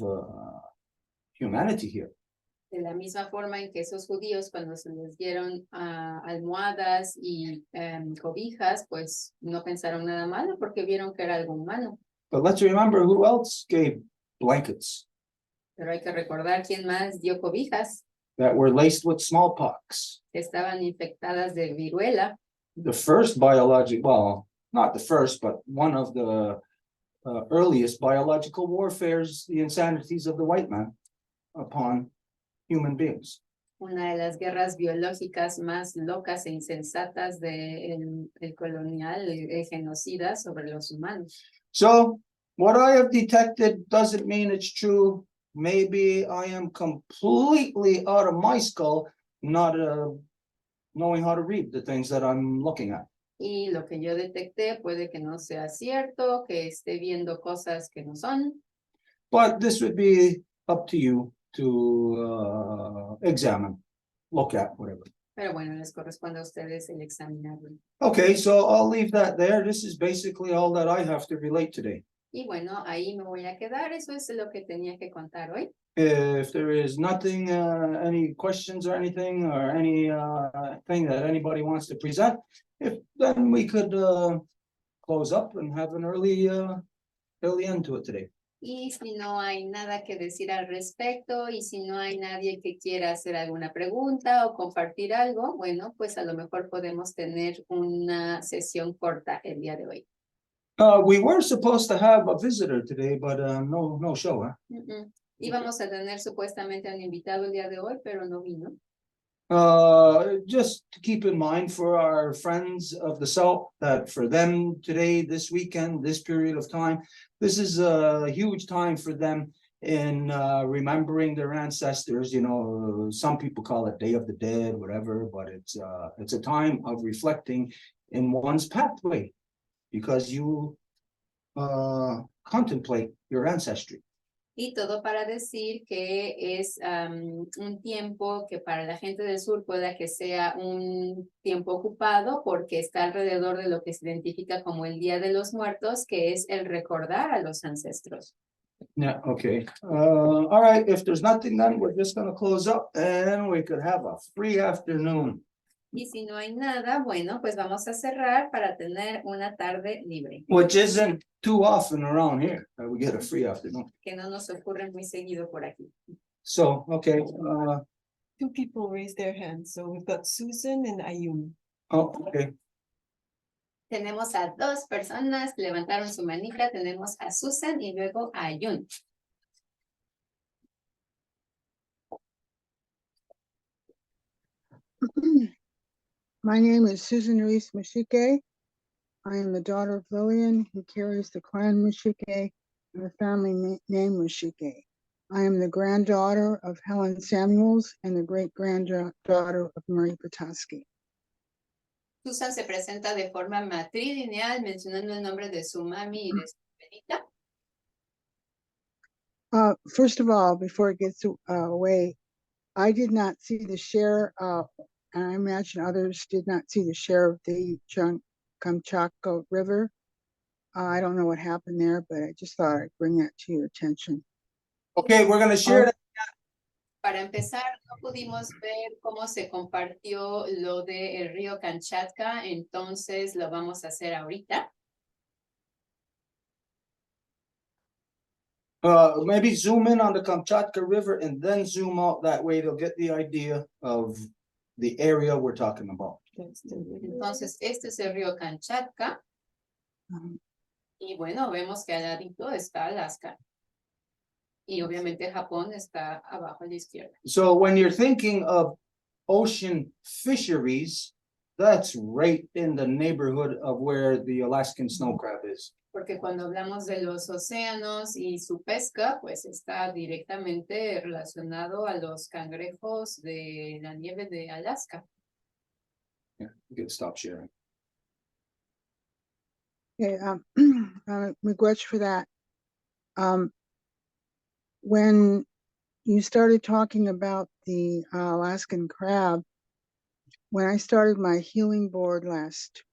humanity here. De la misma forma en que esos judíos cuando se les dieron almohadas y cobijas, pues no pensaron nada malo porque vieron que era algo humano. But let's remember who else gave blankets Pero hay que recordar quién más dio cobijas that were laced with smallpox. que estaban infectadas de viruela. The first well, not the first, but one of the earliest biological warfares, the insanities of the white man upon human beings. Una de las guerras biológicas más locas e insensatas del colonial, el genocida sobre los humanos. So what I have detected doesn't mean it's true. Maybe I am completely out of my skull, not knowing how to read the things that I'm looking at. Y lo que yo detecté puede que no sea cierto, que esté viendo cosas que no son. But this would be up to you to examine, look at, whatever. Pero bueno, les corresponde a ustedes el examinarlo. Okay, so I'll leave that there. This is basically all that I have to relate today. Y bueno, ahí me voy a quedar. Eso es lo que tenía que contar hoy. If there is nothing, any questions or anything, or any thing that anybody wants to present, then we could close up and have an early end to it today. Y si no hay nada que decir al respecto, y si no hay nadie que quiera hacer alguna pregunta o compartir algo, bueno, pues a lo mejor podemos tener una sesión corta el día de hoy. We were supposed to have a visitor today, but no show, huh? Íbamos a tener supuestamente un invitado el día de hoy, pero no vino. Just to keep in mind for our friends of the South, that for them today, this weekend, this period of time, this is a huge time for them in remembering their ancestors. You know, some people call it Day of the Dead, whatever, but it's a time of reflecting in one's pathway because you contemplate your ancestry. Y todo para decir que es un tiempo que para la gente del sur pueda que sea un tiempo ocupado porque está alrededor de lo que se identifica como el Día de los Muertos, que es el recordar a los ancestros. Yeah, okay. All right, if there's nothing, then we're just gonna close up and we could have a free afternoon. Y si no hay nada, bueno, pues vamos a cerrar para tener una tarde libre, Which isn't too often around here, that we get a free afternoon. que no nos ocurre muy seguido por aquí. So, okay, Two people raised their hands, so we've got Susan and Ayun. okay. Tenemos a dos personas que levantaron su manita, tenemos a Susan y luego a Ayun. My name is Susan Reece Mashike. I am the daughter of Lillian, who carries the clan Mashike and the family name Mashike. I am the granddaughter of Helen Samuels and the great-granddaughter of Marie Petoskey. Susan se presenta de forma matrilineal mencionando el nombre de su mami y de su abuelita. First of all, before it gets away, I did not see the share, and I imagine others did not see the share of the Kamchatka River. I don't know what happened there, but I just thought I'd bring that to your attention. Okay, we're gonna share that. Para empezar, no pudimos ver cómo se compartió lo del río Kamchatka, entonces lo vamos a hacer ahorita. Maybe zoom in on the Kamchatka River and then zoom out. That way they'll get the idea of the area we're talking about. Entonces, este es el río Kamchatka. Y bueno, vemos que al ladito está Alaska. Y obviamente Japón está abajo a la izquierda. So when you're thinking of ocean fisheries, that's right in the neighborhood of where the Alaskan snow crab is. Porque cuando hablamos de los océanos y su pesca, pues está directamente relacionado a los cangrejos de la nieve de Alaska. Yeah, you can stop sharing. Okay, regrets for that. When you started talking about the Alaskan crab, when I started my healing board last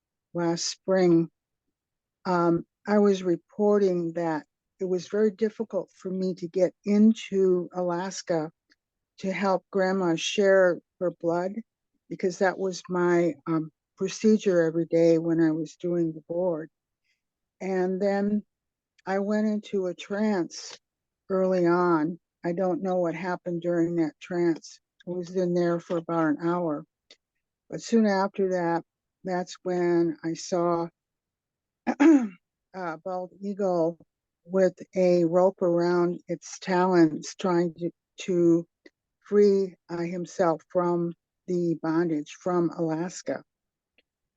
spring, I was reporting that it was very difficult for me to get into Alaska to help Grandma share her blood, because that was my procedure every day when I was doing the board. And then I went into a trance early on. I don't know what happened during that trance. I was in there for about an hour. But soon after that, that's when I saw a bald eagle with a rope around its talons trying to free himself from the bondage from Alaska.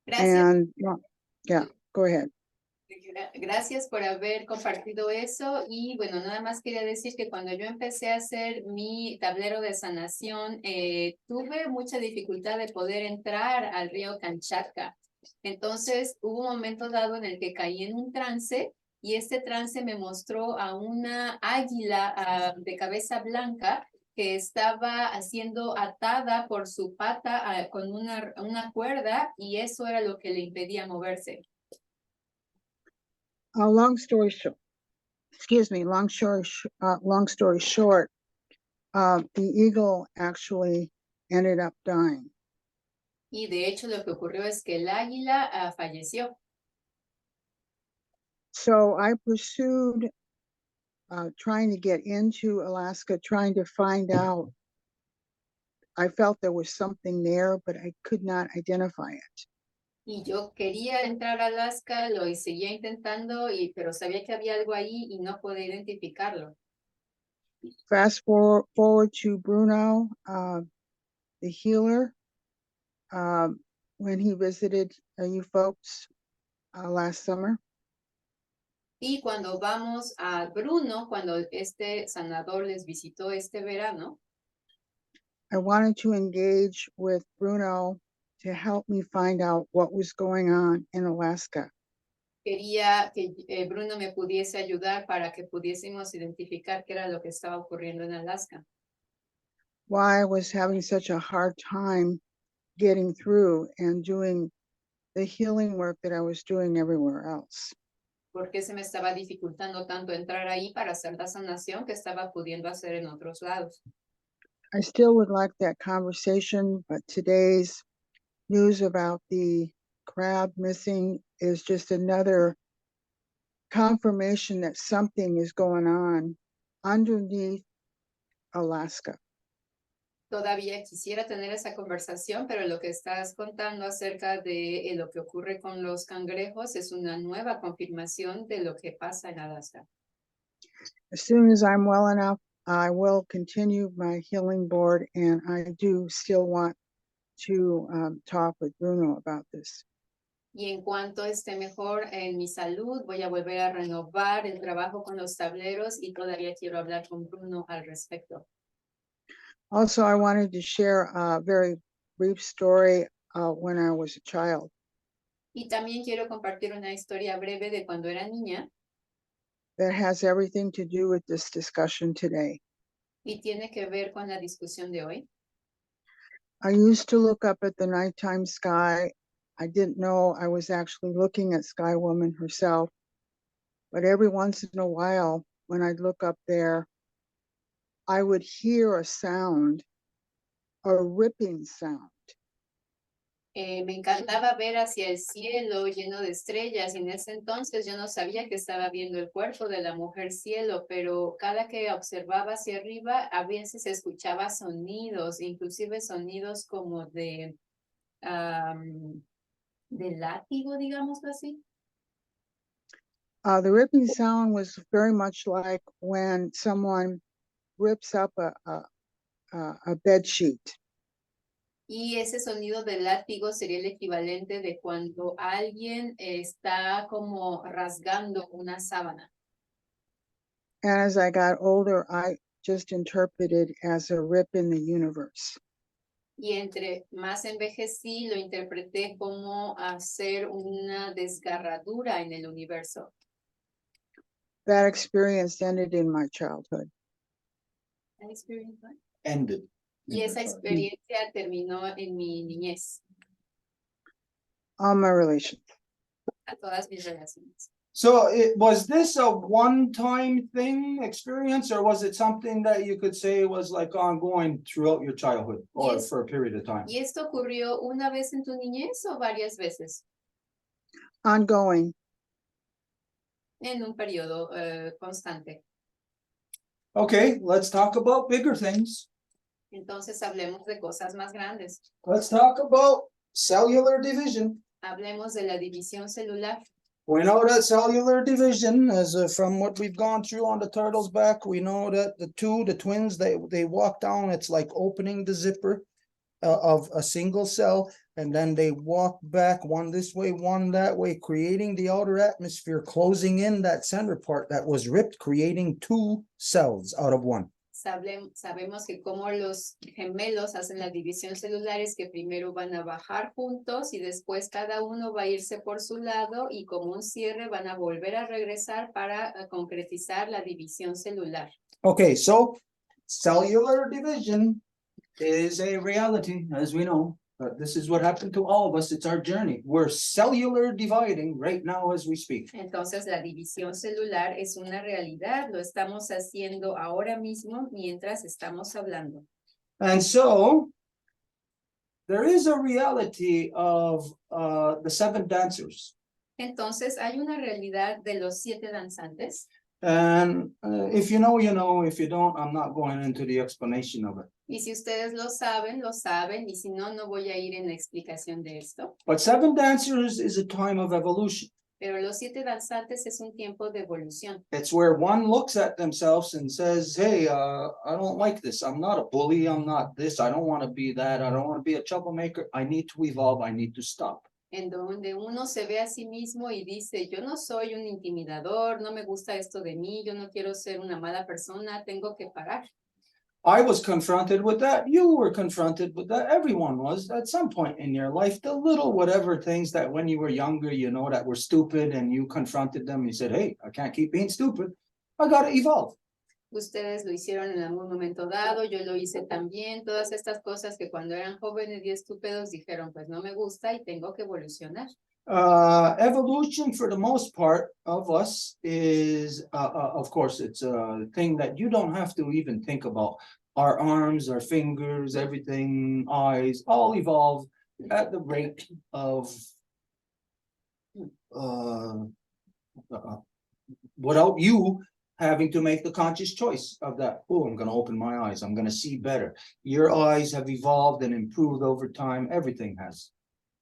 Gracias. And yeah, go ahead. Gracias por haber compartido eso y bueno, nada más quería decir que cuando yo empecé a hacer mi tablero de sanación, tuve mucha dificultad de poder entrar al río Kamchatka. Entonces hubo un momento dado en el que caí en un trance y este trance me mostró a una águila de cabeza blanca que estaba siendo atada por su pata con una cuerda y eso era lo que le impedía moverse. Long story short, the eagle actually ended up dying. Y de hecho lo que ocurrió es que el águila falleció. So I pursued trying to get into Alaska, trying to find out. I felt there was something there, but I could not identify it. Y yo quería entrar a Alaska, lo seguía intentando, pero sabía que había algo ahí y no podía identificarlo. Fast forward to Bruno. the healer, when he visited you folks last summer. Y cuando vamos a Bruno, cuando este sanador les visitó este verano, I wanted to engage with Bruno to help me find out what was going on in Alaska. quería que Bruno me pudiese ayudar para que pudiésemos identificar qué era lo que estaba ocurriendo en Alaska. Why I was having such a hard time getting through and doing the healing work that I was doing everywhere else. ¿Por qué se me estaba dificultando tanto entrar ahí para hacer la sanación que estaba pudiendo hacer en otros lados? I still would like that conversation, but today's news about the crab missing is just another confirmation that something is going on underneath Alaska. Todavía quisiera tener esa conversación, pero lo que estás contando acerca de lo que ocurre con los cangrejos es una nueva confirmación de lo que pasa en Alaska. As soon as I'm well enough, I will continue my healing board, and I do still want to talk with Bruno about this. Y en cuanto esté mejor en mi salud, voy a volver a renovar el trabajo con los tableros y todavía quiero hablar con Bruno al respecto. Also, I wanted to share a very brief story when I was a child. Y también quiero compartir una historia breve de cuando era niña That has everything to do with this discussion today. y tiene que ver con la discusión de hoy. I used to look up at the nighttime sky. I didn't know I was actually looking at Sky Woman herself. But every once in a while, when I'd look up there, I would hear a sound, a ripping sound. Me encantaba ver hacia el cielo lleno de estrellas y en ese entonces yo no sabía que estaba viendo el cuerpo de la mujer cielo, pero cada que observaba hacia arriba a veces escuchaba sonidos, inclusive sonidos como de látigo, digámoslo así. The ripping sound was very much like when someone rips up a bed sheet. Y ese sonido de látigo sería el equivalente de cuando alguien está como rasgando una sábana. And as I got older, I just interpreted as a rip in the universe. Y entre más envejecí, lo interpreté como hacer una desgarradura en el universo. That experience ended in my childhood. Ended. Y esa experiencia terminó en mi niñez, All my relations. a todas mis relaciones. So was this a one-time thing experience, or was it something that you could say was like ongoing throughout your childhood or Yes. for a period of time? ¿Y esto ocurrió una vez en tu niñez o varias veces? Ongoing. En un periodo constante. Okay, let's talk about bigger things. Entonces hablemos de cosas más grandes. Let's talk about cellular division. Hablemos de la división celular. We know that cellular division, as from what we've gone through on the turtle's back, we know that the twins, they walk down, it's like opening the zipper of a single cell, and then they walk back, one this way, one that way, creating the outer atmosphere, closing in that center part that was ripped, creating two cells out of one. Sabemos que como los gemelos hacen la división celular es que primero van a bajar juntos y después cada uno va a irse por su lado y como un cierre van a volver a regresar para concretizar la división celular. Okay, so cellular division is a reality, as we know. This is what happened to all of us. It's our journey. We're cellular dividing right now as we speak. Entonces la división celular es una realidad, lo estamos haciendo ahora mismo mientras estamos hablando. And so there is a reality of the 7 dancers. Entonces hay una realidad de los 7 danzantes. And if you know, you know. If you don't, I'm not going into the explanation of it. Y si ustedes lo saben, y si no, no voy a ir en la explicación de esto. But 7 dancers is a time of evolution. Pero los 7 danzantes es un tiempo de evolución. It's where one looks at themselves and says, hey, I don't like this. I'm not a bully. I'm not this. I don't want to be that. I don't want to be a troublemaker. I need to evolve. I need to stop. En donde uno se ve a sí mismo y dice, yo no soy un intimidador, no me gusta esto de mí, yo no quiero ser una mala persona, tengo que parar. I was confronted with that. You were confronted with that. Everyone was at some point in your life. The little whatever things that when you were younger, you know, that were stupid and you confronted them. You said, hey, I can't keep being stupid. I got to evolve. Ustedes lo hicieron en algún momento dado, yo lo hice también. Todas estas cosas que cuando eran jóvenes y estúpidos dijeron, pues no me gusta y tengo que evolucionar. Evolution for the most part of us is, of course, it's a thing that you don't have to even think about. Our arms, our fingers, everything, eyes, all evolve at the rate of without you having to make the conscious choice of that. Oh, I'm going to open my eyes. I'm going to see better. Your eyes have evolved and improved over time. Everything has.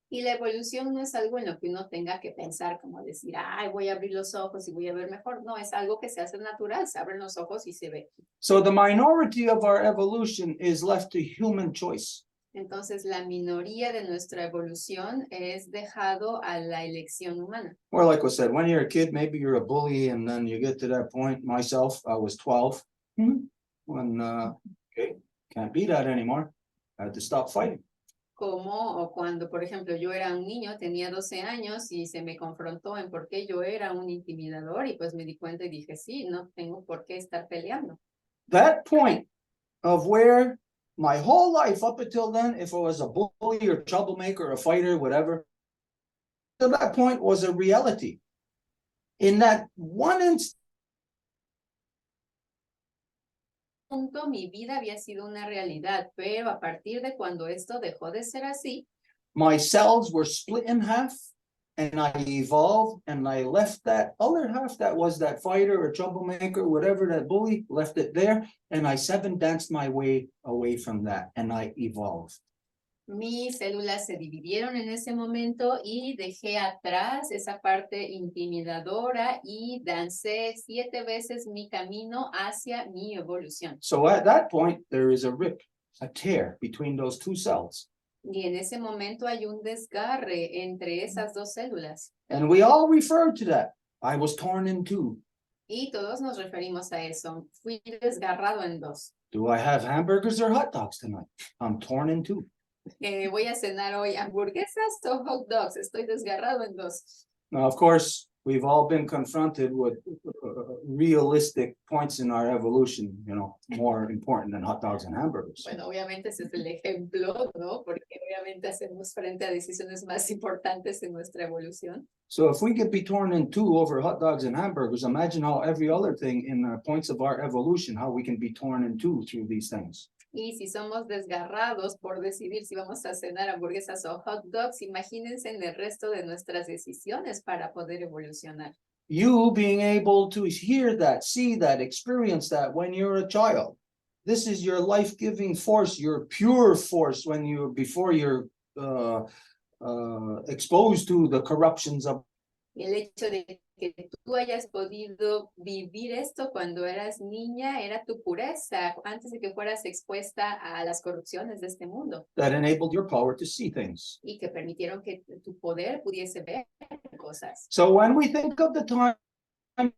Y la evolución no es algo en lo que uno tenga que pensar, como decir, ay, voy a abrir los ojos y voy a ver mejor. No, es algo que se hace natural, se abren los ojos y se ve. So the minority of our evolution is left to human choice. Entonces, la minoría de nuestra evolución es dejado a la elección humana. Or like I said, when you're a kid, maybe you're a bully, and then you get to that point. Myself, I was 12. When, okay, can't be that anymore. I had to stop fighting. Como o cuando, por ejemplo, yo era un niño, tenía 12 años y se me confrontó en por qué yo era un intimidador y pues me di cuenta y dije, sí, no tengo por qué estar peleando. That point of where my whole life up until then, if I was a bully or troublemaker, or a fighter, whatever, to that point was a reality. In that one instant, Mi vida había sido una realidad, pero a partir de cuando esto dejó de ser así, my cells were split in half, and I evolved, and I left that other half that was that fighter or troublemaker, whatever, that bully, left it there, and I seven danced my way away from that, and I evolved. mis células se dividieron en ese momento y dejé atrás esa parte intimidadora y dancé 7 veces mi camino hacia mi evolución. So at that point, there is a rip, a tear between those two cells. Y en ese momento hay un desgarre entre esas 2 células. And we all refer to that. I was torn in two. Y todos nos referimos a eso. Fui desgarrado en 2. Do I have hamburgers or hot dogs tonight? I'm torn in two. Voy a cenar hoy hamburguesas o hot dogs. Estoy desgarrado en 2. Now, of course, we've all been confronted with realistic points in our evolution, you know, more important than hot dogs and hamburgers. Bueno, obviamente ese es el ejemplo, ¿no? Porque obviamente hacemos frente a decisiones más importantes en nuestra evolución. So if we could be torn in two over hot dogs and hamburgers, imagine how every other thing in the points of our evolution, how we can be torn in two through these things. Y si somos desgarrados por decidir si vamos a cenar hamburguesas o hot dogs, imagínense en el resto de nuestras decisiones para poder evolucionar. You being able to hear that, see that, experience that when you're a child. This is your life-giving force, your pure force when you're before you're exposed to the corruptions of. El hecho de que tú hayas podido vivir esto cuando eras niña era tu pureza antes de que fueras expuesta a las corrupciones de este mundo That enabled your power to see things. y que permitieron que tu poder pudiese ver cosas. So when we think of the time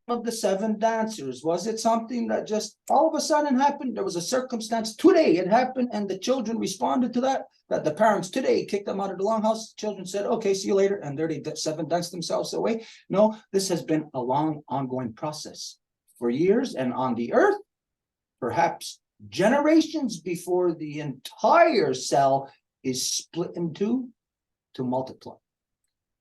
of the 7 dancers, was it something that just all of a sudden happened? There was a circumstance today, it happened, and the children responded to that the parents today kicked them out of the longhouse. Children said, okay, see you later, and there they 7 danced themselves away. No, this has been a long ongoing process for years, and on the earth, perhaps generations before the entire cell is split in two to multiply.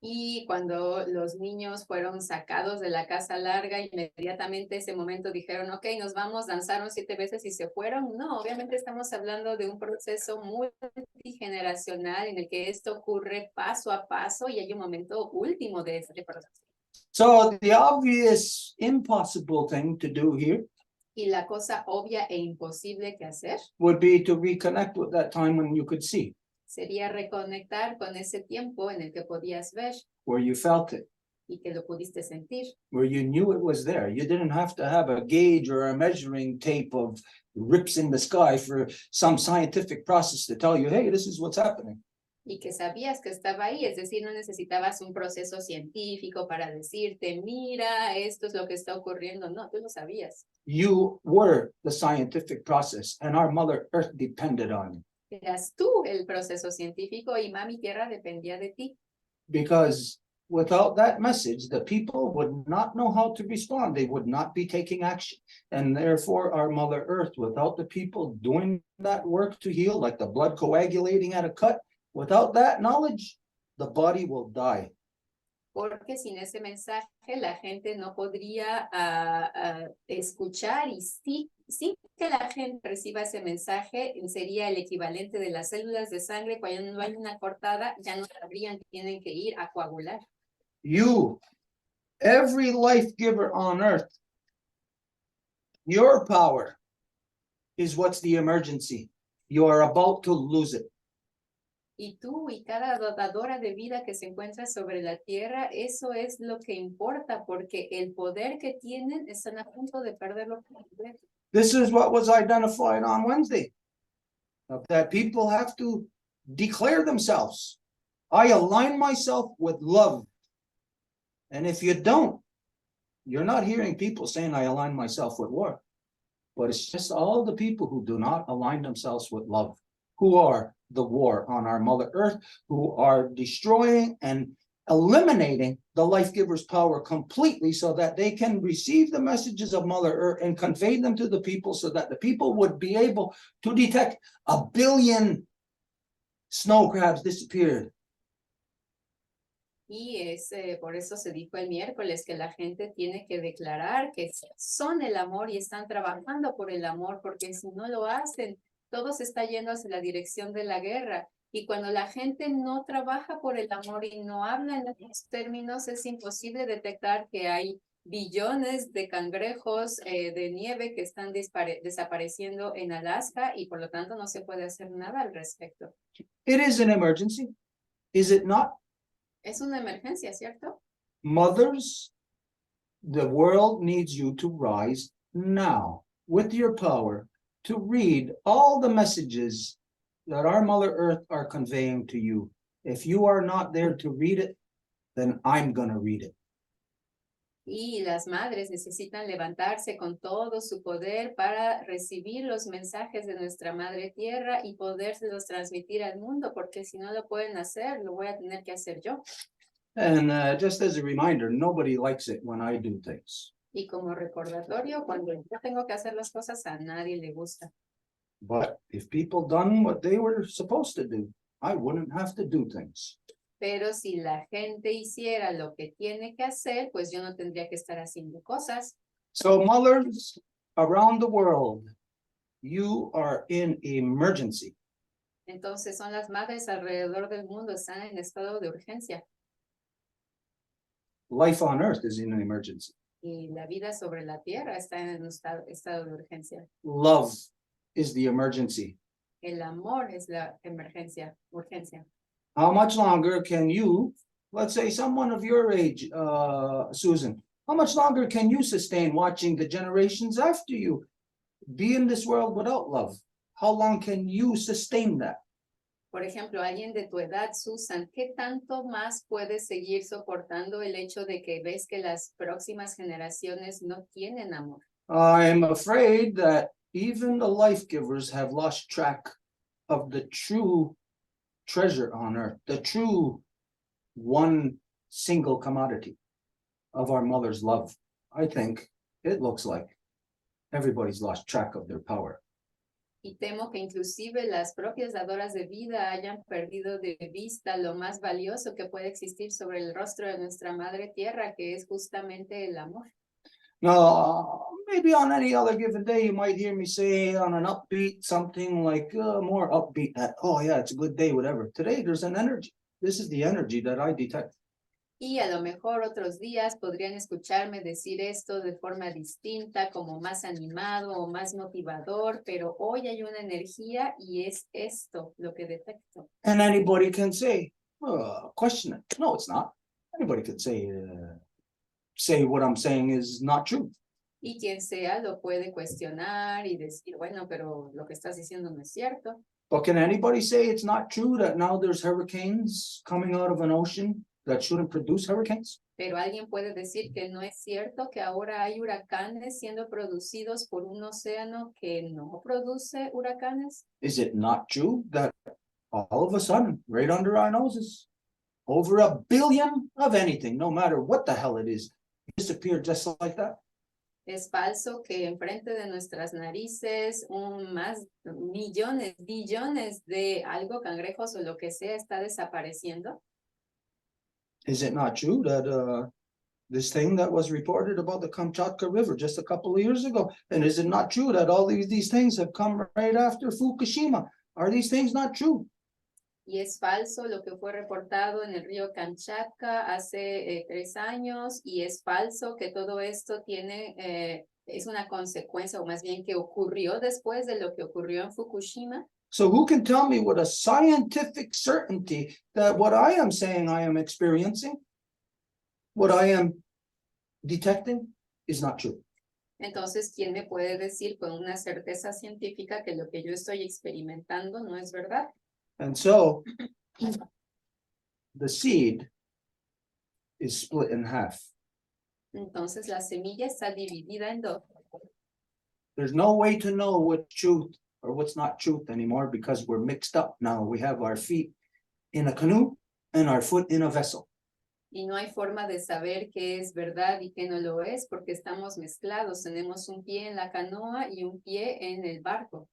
Y cuando los niños fueron sacados de la casa larga, inmediatamente ese momento dijeron, ok, nos vamos, danzaron 7 veces y se fueron. No, obviamente estamos hablando de un proceso multigeneracional en el que esto ocurre paso a paso y hay un momento último de este proceso. So the obvious impossible thing to do here Y la cosa obvia e imposible que hacer would be to reconnect with that time when you could see, sería reconectar con ese tiempo en el que podías ver, where you felt it, y que lo pudiste sentir, where you knew it was there. You didn't have to have a gauge or a measuring tape of rips in the sky for some scientific process to tell you, hey, this is what's happening. y que sabías que estaba ahí, es decir, no necesitabas un proceso científico para decirte, mira, esto es lo que está ocurriendo, no, tú lo sabías. You were the scientific process, and our Mother Earth depended on you. Eras tú el proceso científico y Mami Tierra dependía de ti. Because without that message, the people would not know how to respond. They would not be taking action. And therefore, our Mother Earth, without the people doing that work to heal, like the blood coagulating at a cut, without that knowledge, the body will die. Porque sin ese mensaje la gente no podría escuchar y sin que la gente reciba ese mensaje sería el equivalente de las células de sangre cuando no hay una cortada, ya no sabrían que tienen que ir a coagular. You, every life giver on earth, your power is what's the emergency. You are about to lose it. Y tú y cada dadora de vida que se encuentra sobre la tierra, eso es lo que importa, porque el poder que tienen están a punto de perderlo por completo. This is what was identified on Wednesday. That people have to declare themselves. I align myself with love. And if you don't, you're not hearing people saying, I align myself with war. But it's just all the people who do not align themselves with love, who are the war on our Mother Earth, who are destroying and eliminating the life giver's power completely so that they can receive the messages of Mother Earth and convey them to the people so that the people would be able to detect 1 billion snow crabs disappeared. Y por eso se dijo el miércoles que la gente tiene que declarar que son el amor y están trabajando por el amor, porque si no lo hacen, todo se está yendo hacia la dirección de la guerra. Y cuando la gente no trabaja por el amor y no habla en estos términos, es imposible detectar que hay billones de cangrejos de nieve que están desapareciendo en Alaska y por lo tanto no se puede hacer nada al respecto. It is an emergency, is it not? Es una emergencia, ¿cierto? Mothers, the world needs you to rise now with your power to read all the messages that our Mother Earth are conveying to you. If you are not there to read it, then I'm going to read it. Y las madres necesitan levantarse con todo su poder para recibir los mensajes de nuestra Madre Tierra y podérselos transmitir al mundo, porque si no lo pueden hacer, lo voy a tener que hacer yo. And just as a reminder, nobody likes it when I do things. Y como recordatorio, cuando yo tengo que hacer las cosas, a nadie le gusta. But if people done what they were supposed to do, I wouldn't have to do things. Pero si la gente hiciera lo que tiene que hacer, pues yo no tendría que estar haciendo cosas. So mothers around the world, you are in emergency. Entonces son las madres alrededor del mundo, están en estado de urgencia. Life on earth is in an emergency. Y la vida sobre la tierra está en un estado de urgencia. Love is the emergency. El amor es la emergencia, urgencia. How much longer can you, let's say someone of your age, Susan, how much longer can you sustain watching the generations after you be in this world without love? How long can you sustain that? Por ejemplo, alguien de tu edad, Susan, ¿qué tanto más puedes seguir soportando el hecho de que ves que las próximas generaciones no tienen amor? I'm afraid that even the life givers have lost track of the true treasure on earth, the true one single commodity of our mother's love. I think it looks like everybody's lost track of their power. Y temo que inclusive las propias dadoras de vida hayan perdido de vista lo más valioso que puede existir sobre el rostro de nuestra Madre Tierra, que es justamente el amor. Now, maybe on any other given day, you might hear me say on an upbeat, something like more upbeat, that, oh yeah, it's a good day, whatever. Today, there's an energy. This is the energy that I detect. Y a lo mejor otros días podrían escucharme decir esto de forma distinta, como más animado o más motivador, pero hoy hay una energía y es esto lo que detecto. And anybody can say, question it. No, it's not. Anybody could say what I'm saying is not true. Y quien sea lo puede cuestionar y decir, bueno, pero lo que estás diciendo no es cierto. But can anybody say it's not true that now there's hurricanes coming out of an ocean that shouldn't produce hurricanes? Pero alguien puede decir que no es cierto que ahora hay huracanes siendo producidos por un océano que no produce huracanes. Is it not true that all of a sudden, right under our noses, over 1 billion of anything, no matter what the hell it is, disappeared just like that? Es falso que enfrente de nuestras narices más millones, billones de algo, cangrejos o lo que sea está desapareciendo. Is it not true that this thing that was reported about the Kamchatka River just a couple of years ago, and is it not true that all these things have come right after Fukushima? Are these things not true? Y es falso lo que fue reportado en el río Kamchatka hace 3 años, y es falso que todo esto es una consecuencia, o más bien que ocurrió después de lo que ocurrió en Fukushima. So who can tell me with a scientific certainty that what I am saying I am experiencing, what I am detecting, is not true? Entonces, ¿quién me puede decir con una certeza científica que lo que yo estoy experimentando no es verdad? And so the seed is split in half. Entonces, la semilla está dividida en 2. There's no way to know what's truth or what's not truth anymore because we're mixed up now. We have our feet in a canoe and our foot in a vessel. Y no hay forma de saber qué es verdad y qué no lo es porque estamos mezclados. Tenemos un pie en la canoa y un pie en el barco.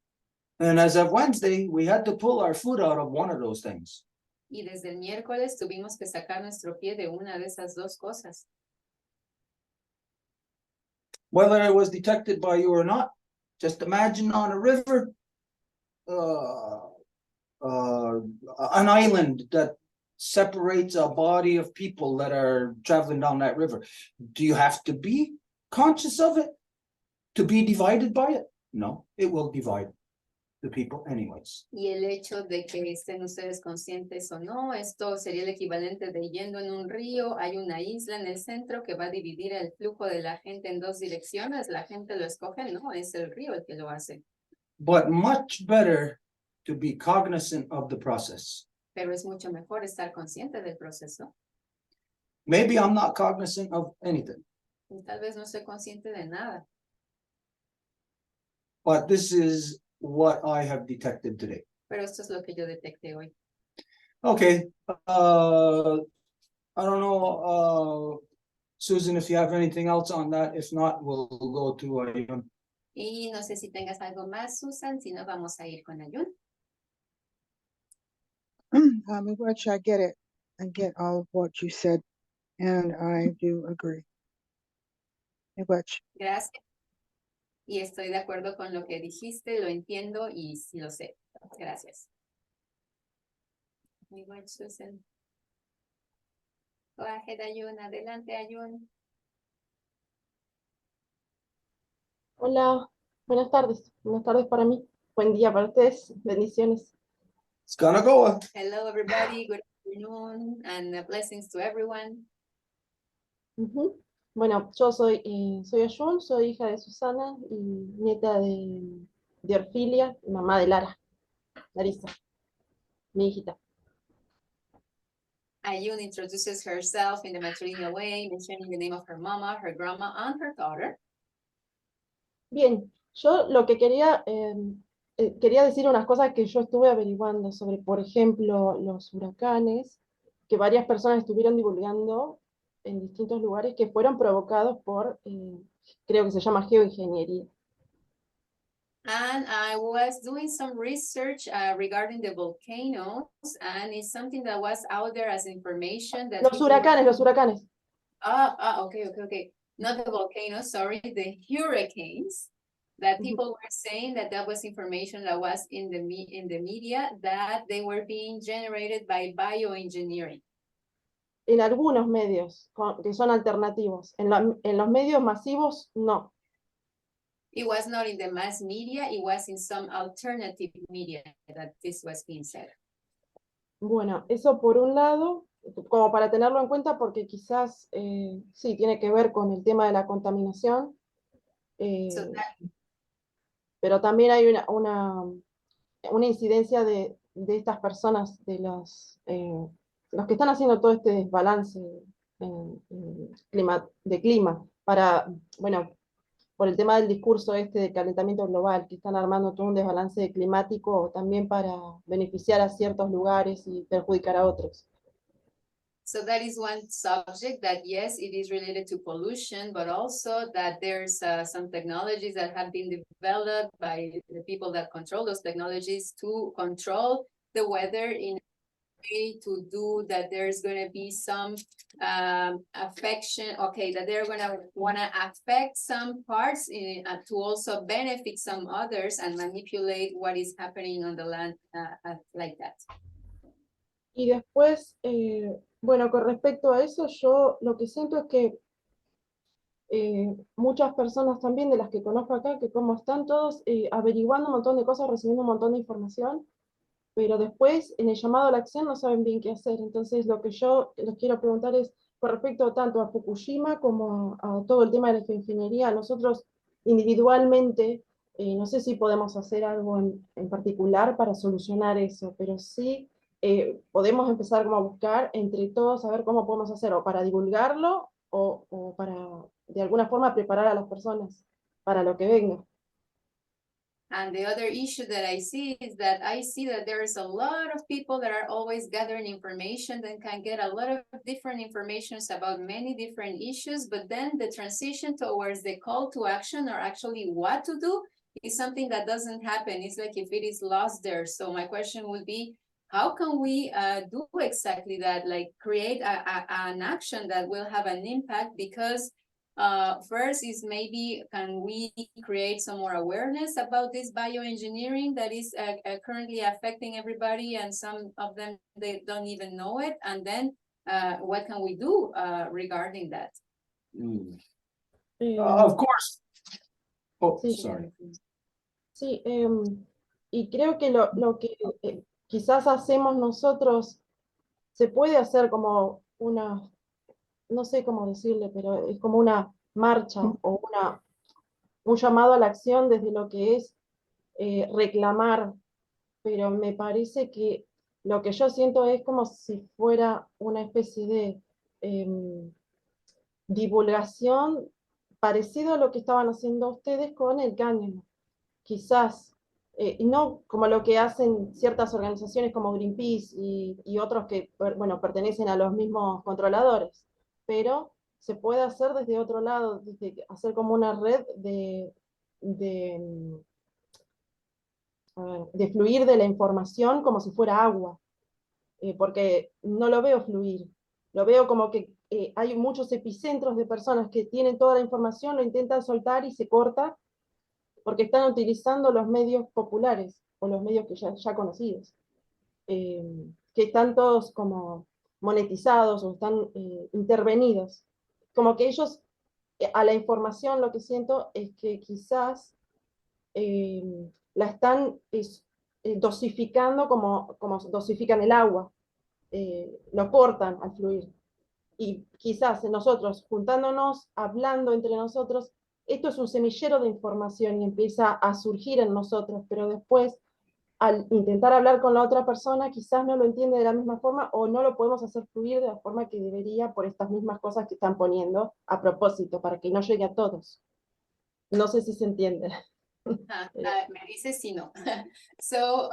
And as of Wednesday, we had to pull our foot out of one of those things. Y desde el miércoles tuvimos que sacar nuestro pie de una de esas 2 cosas. Whether it was detected by you or not, just imagine on a river, an island that separates a body of people that are traveling down that river. Do you have to be conscious of it to be divided by it? No, it will divide the people anyways. Y el hecho de que estén ustedes conscientes o no, esto sería el equivalente de yendo en un río, hay una isla en el centro que va a dividir el flujo de la gente en 2 direcciones, la gente lo escoge, no, es el río el que lo hace. But much better to be cognizant of the process. Pero es mucho mejor estar consciente del proceso. Maybe I'm not cognizant of anything, Y tal vez no soy consciente de nada, but this is what I have detected today. pero esto es lo que yo detecté hoy. Okay, I don't know, Susan, if you have anything else on that. If not, we'll go to Ayun. Y no sé si tengas algo más, Susan, si no vamos a ir con Ayun. Which I get it. I get all of what you said, and I do agree. Which, Gracias. Y estoy de acuerdo con lo que dijiste, lo entiendo y sí lo sé. Gracias. Muy bien, Susan. Go ahead, Ayun. Adelante, Ayun. Hola, buenas tardes. Buenas tardes para mí. Buen día para ustedes. Bendiciones. It's gonna go. Hello, everybody. Good afternoon and blessings to everyone. Ujú. Bueno, yo soy Ayun, soy hija de Susana y nieta de Orfilia y mamá de Larisa, mi hijita. Ayun introduces herself in the matrilineal way, mentioning the name of her mama, her grandma, and her daughter. Bien, yo lo que quería decir unas cosas que yo estuve averiguando sobre, por ejemplo, los huracanes, que varias personas estuvieron divulgando en distintos lugares que fueron provocados por, creo que se llama geoingeniería. And I was doing some research regarding the volcanoes, and it's something that was out there as information that Los huracanes. Okay. Not the volcanoes, sorry, the hurricanes. That people were saying that was information that was in the media, that they were being generated by bioengineering. En algunos medios que son alternativos. En los medios masivos, no. It was not in the mass media, it was in some alternative media that this was being said. Bueno, eso por un lado. como para tenerlo en cuenta porque quizás sí, tiene que ver con el tema de la contaminación, So that, pero también hay una incidencia de estas personas, de los que están haciendo todo este desbalance de clima, bueno, por el tema del discurso este de calentamiento global, que están armando todo un desbalance climático también para beneficiar a ciertos lugares y perjudicar a otros. So that is one subject that, yes, it is related to pollution, but also that there's some technologies that have been developed by the people that control those technologies to control the weather in a way to do that there's going to be some affection, okay, that they're going to want to affect some parts to also benefit some others and manipulate what is happening on the land like that. Y después, bueno, con respecto a eso, yo lo que siento es que muchas personas también de las que conozco acá, que como están todos averiguando un montón de cosas, recibiendo un montón de información, pero después en el llamado a la acción no saben bien qué hacer. Entonces lo que yo les quiero preguntar es, con respecto tanto a Fukushima como a todo el tema de la geoingeniería, nosotros individualmente, no sé si podemos hacer algo en particular para solucionar eso, pero sí podemos empezar como a buscar entre todos a ver cómo podemos hacer, o para divulgarlo, o para de alguna forma preparar a las personas para lo que venga. And the other issue that I see is that I see that there's a lot of people that are always gathering information that can get a lot of different informations about many different issues, but then the transition towards the call to action or actually what to do is something that doesn't happen. It's like if it is lost there. So my question would be, how can we do exactly that, like create an action that will have an impact? Because first is maybe can we create some more awareness about this bioengineering that is currently affecting everybody, and some of them they don't even know it, and then what can we do regarding that? Of course. Oh, Sí. sorry. Sí, y creo que lo que quizás hacemos nosotros se puede hacer como una, no sé cómo decirle, pero es como una marcha o un llamado a la acción desde lo que es reclamar, pero me parece que lo que yo siento es como si fuera una especie de divulgación parecido a lo que estaban haciendo ustedes con el cáñamo. Quizás, no como lo que hacen ciertas organizaciones como Greenpeace y otros que, bueno, pertenecen a los mismos controladores, pero se puede hacer desde otro lado, desde hacer como una red de fluir de la información como si fuera agua, porque no lo veo fluir, lo veo como que hay muchos epicentros de personas que tienen toda la información, lo intentan soltar y se corta, porque están utilizando los medios populares o los medios que ya conocidos, que están todos como monetizados o están intervenidos. Como que ellos, a la información lo que siento es que quizás la están dosificando como dosifican el agua, lo cortan al fluir. Y quizás nosotros, juntándonos, hablando entre nosotros, esto es un semillero de información y empieza a surgir en nosotros, pero después, al intentar hablar con la otra persona, quizás no lo entiende de la misma forma o no lo podemos hacer fluir de la forma que debería por estas mismas cosas que están poniendo a propósito, para que no llegue a todos. No sé si se entiende. Me dice si no. So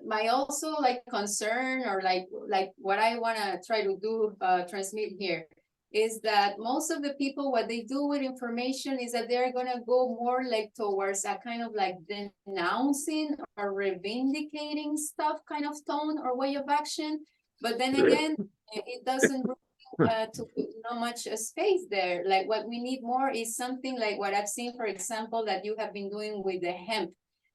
my also like concern or like what I want to try to do transmit here is that most of the people, what they do with information is that they're going to go more like towards a kind of like denouncing or reivindicating stuff kind of tone or way of action. But then again, it doesn't to put not much space there. Like what we need more is something like what I've seen, for example, that you have been doing with the hemp.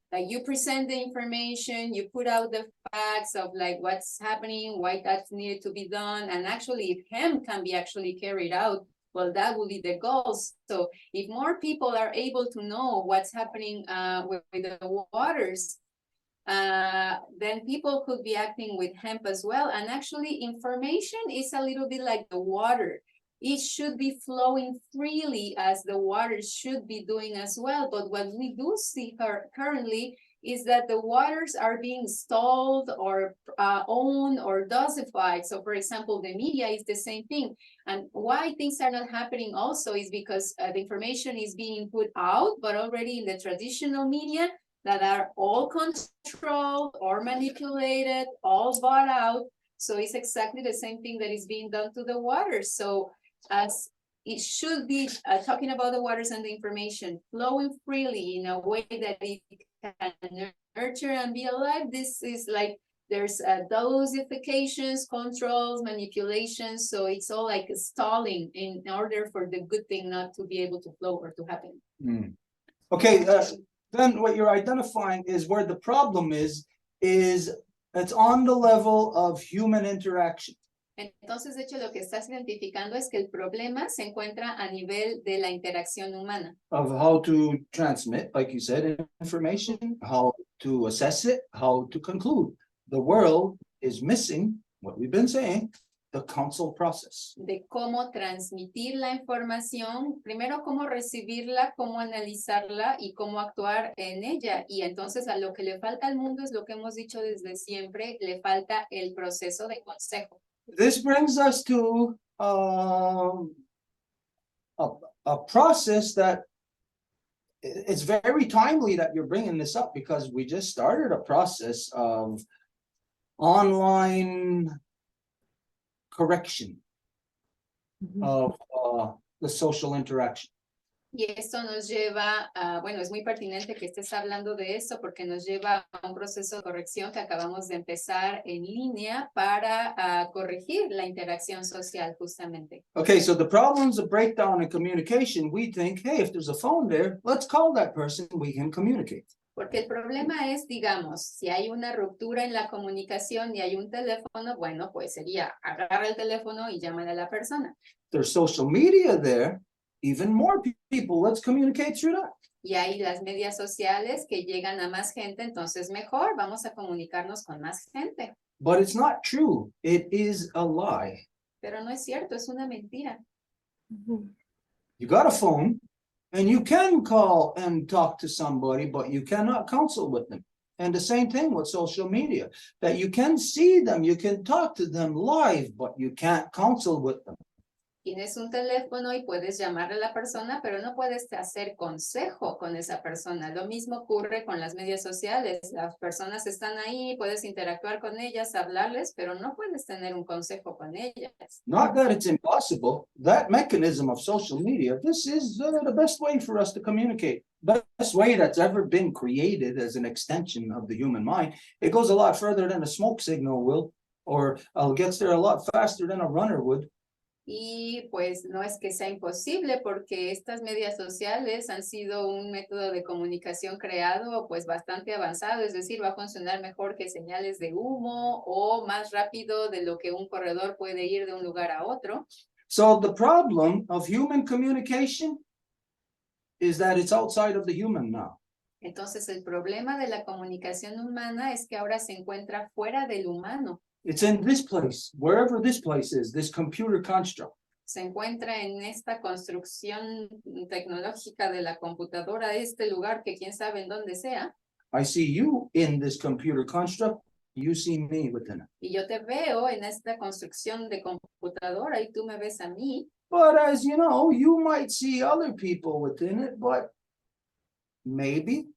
Like you present the information, you put out the facts of like what's happening, why that's needed to be done. And actually, if hemp can be actually carried out, well, that will be the goal. So if more people are able to know what's happening with the waters, then people could be acting with hemp as well. And actually information is a little bit like the water. It should be flowing freely as the water should be doing as well. But what we do see currently is that the waters are being stalled or owned or dosified. So for example, the media is the same thing. And why things are not happening also is because the information is being put out, but already in the traditional media that are all controlled or manipulated, all bought out. So it's exactly the same thing that is being done to the water. So as it should be talking about the waters and the information flowing freely in a way that it can nurture and be alive. This is like there's dosifications, controls, manipulations. So it's all like stalling in order for the good thing not to be able to flow or to happen. Okay, then what you're identifying is where the problem is it's on the level of human interaction. Entonces, de hecho, lo que estás identificando es que el problema se encuentra a nivel de la interacción humana. Of how to transmit, like you said, information, how to assess it, how to conclude. The world is missing, what we've been saying, the council process. De cómo transmitir la información, primero cómo recibirla, cómo analizarla y cómo actuar en ella. Y entonces a lo que le falta al mundo es lo que hemos dicho desde siempre, le falta el proceso de consejo. This brings us to a process that it's very timely that you're bringing this up because we just started a process of online correction of the social interaction. Y esto nos lleva a, bueno, es muy pertinente que estés hablando de esto porque nos lleva a un proceso de corrección que acabamos de empezar en línea para corregir la interacción social justamente. Okay, so the problems of breakdown in communication, we think, hey, if there's a phone there, let's call that person, we can communicate. Porque el problema es, digamos, si hay una ruptura en la comunicación y hay un teléfono, bueno, pues sería agarra el teléfono y llámale a la persona. There's social media there, even more people, let's communicate through that. Y hay las medias sociales que llegan a más gente, entonces mejor, vamos a comunicarnos con más gente. But it's not true, it is a lie. Pero no es cierto, es una mentira. You got a phone, and you can call and talk to somebody, but you cannot counsel with them. And the same thing with social media, that you can see them, you can talk to them live, but you can't counsel with them. Tienes un teléfono y puedes llamar a la persona, pero no puedes hacer consejo con esa persona. Lo mismo ocurre con las medias sociales. Las personas están ahí, puedes interactuar con ellas, hablarles, pero no puedes tener un consejo con ellas. Not that it's impossible. That mechanism of social media, this is the best way for us to communicate. Best way that's ever been created as an extension of the human mind. It goes a lot further than a smoke signal will, or gets there a lot faster than a runner would. Y pues no es que sea imposible porque estas medias sociales han sido un método de comunicación creado pues bastante avanzado, es decir, va a funcionar mejor que señales de humo o más rápido de lo que un corredor puede ir de un lugar a otro. So the problem of human communication is that it's outside of the human now. Entonces el problema de la comunicación humana es que ahora se encuentra fuera del humano. It's in this place, wherever this place is, this computer construct. Se encuentra en esta construcción tecnológica de la computadora, este lugar que quién sabe en dónde sea. I see you in this computer construct, you see me within it. Y yo te veo en esta construcción de computadora y tú me ves a mí. But as you know, you might see other people within it, but maybe,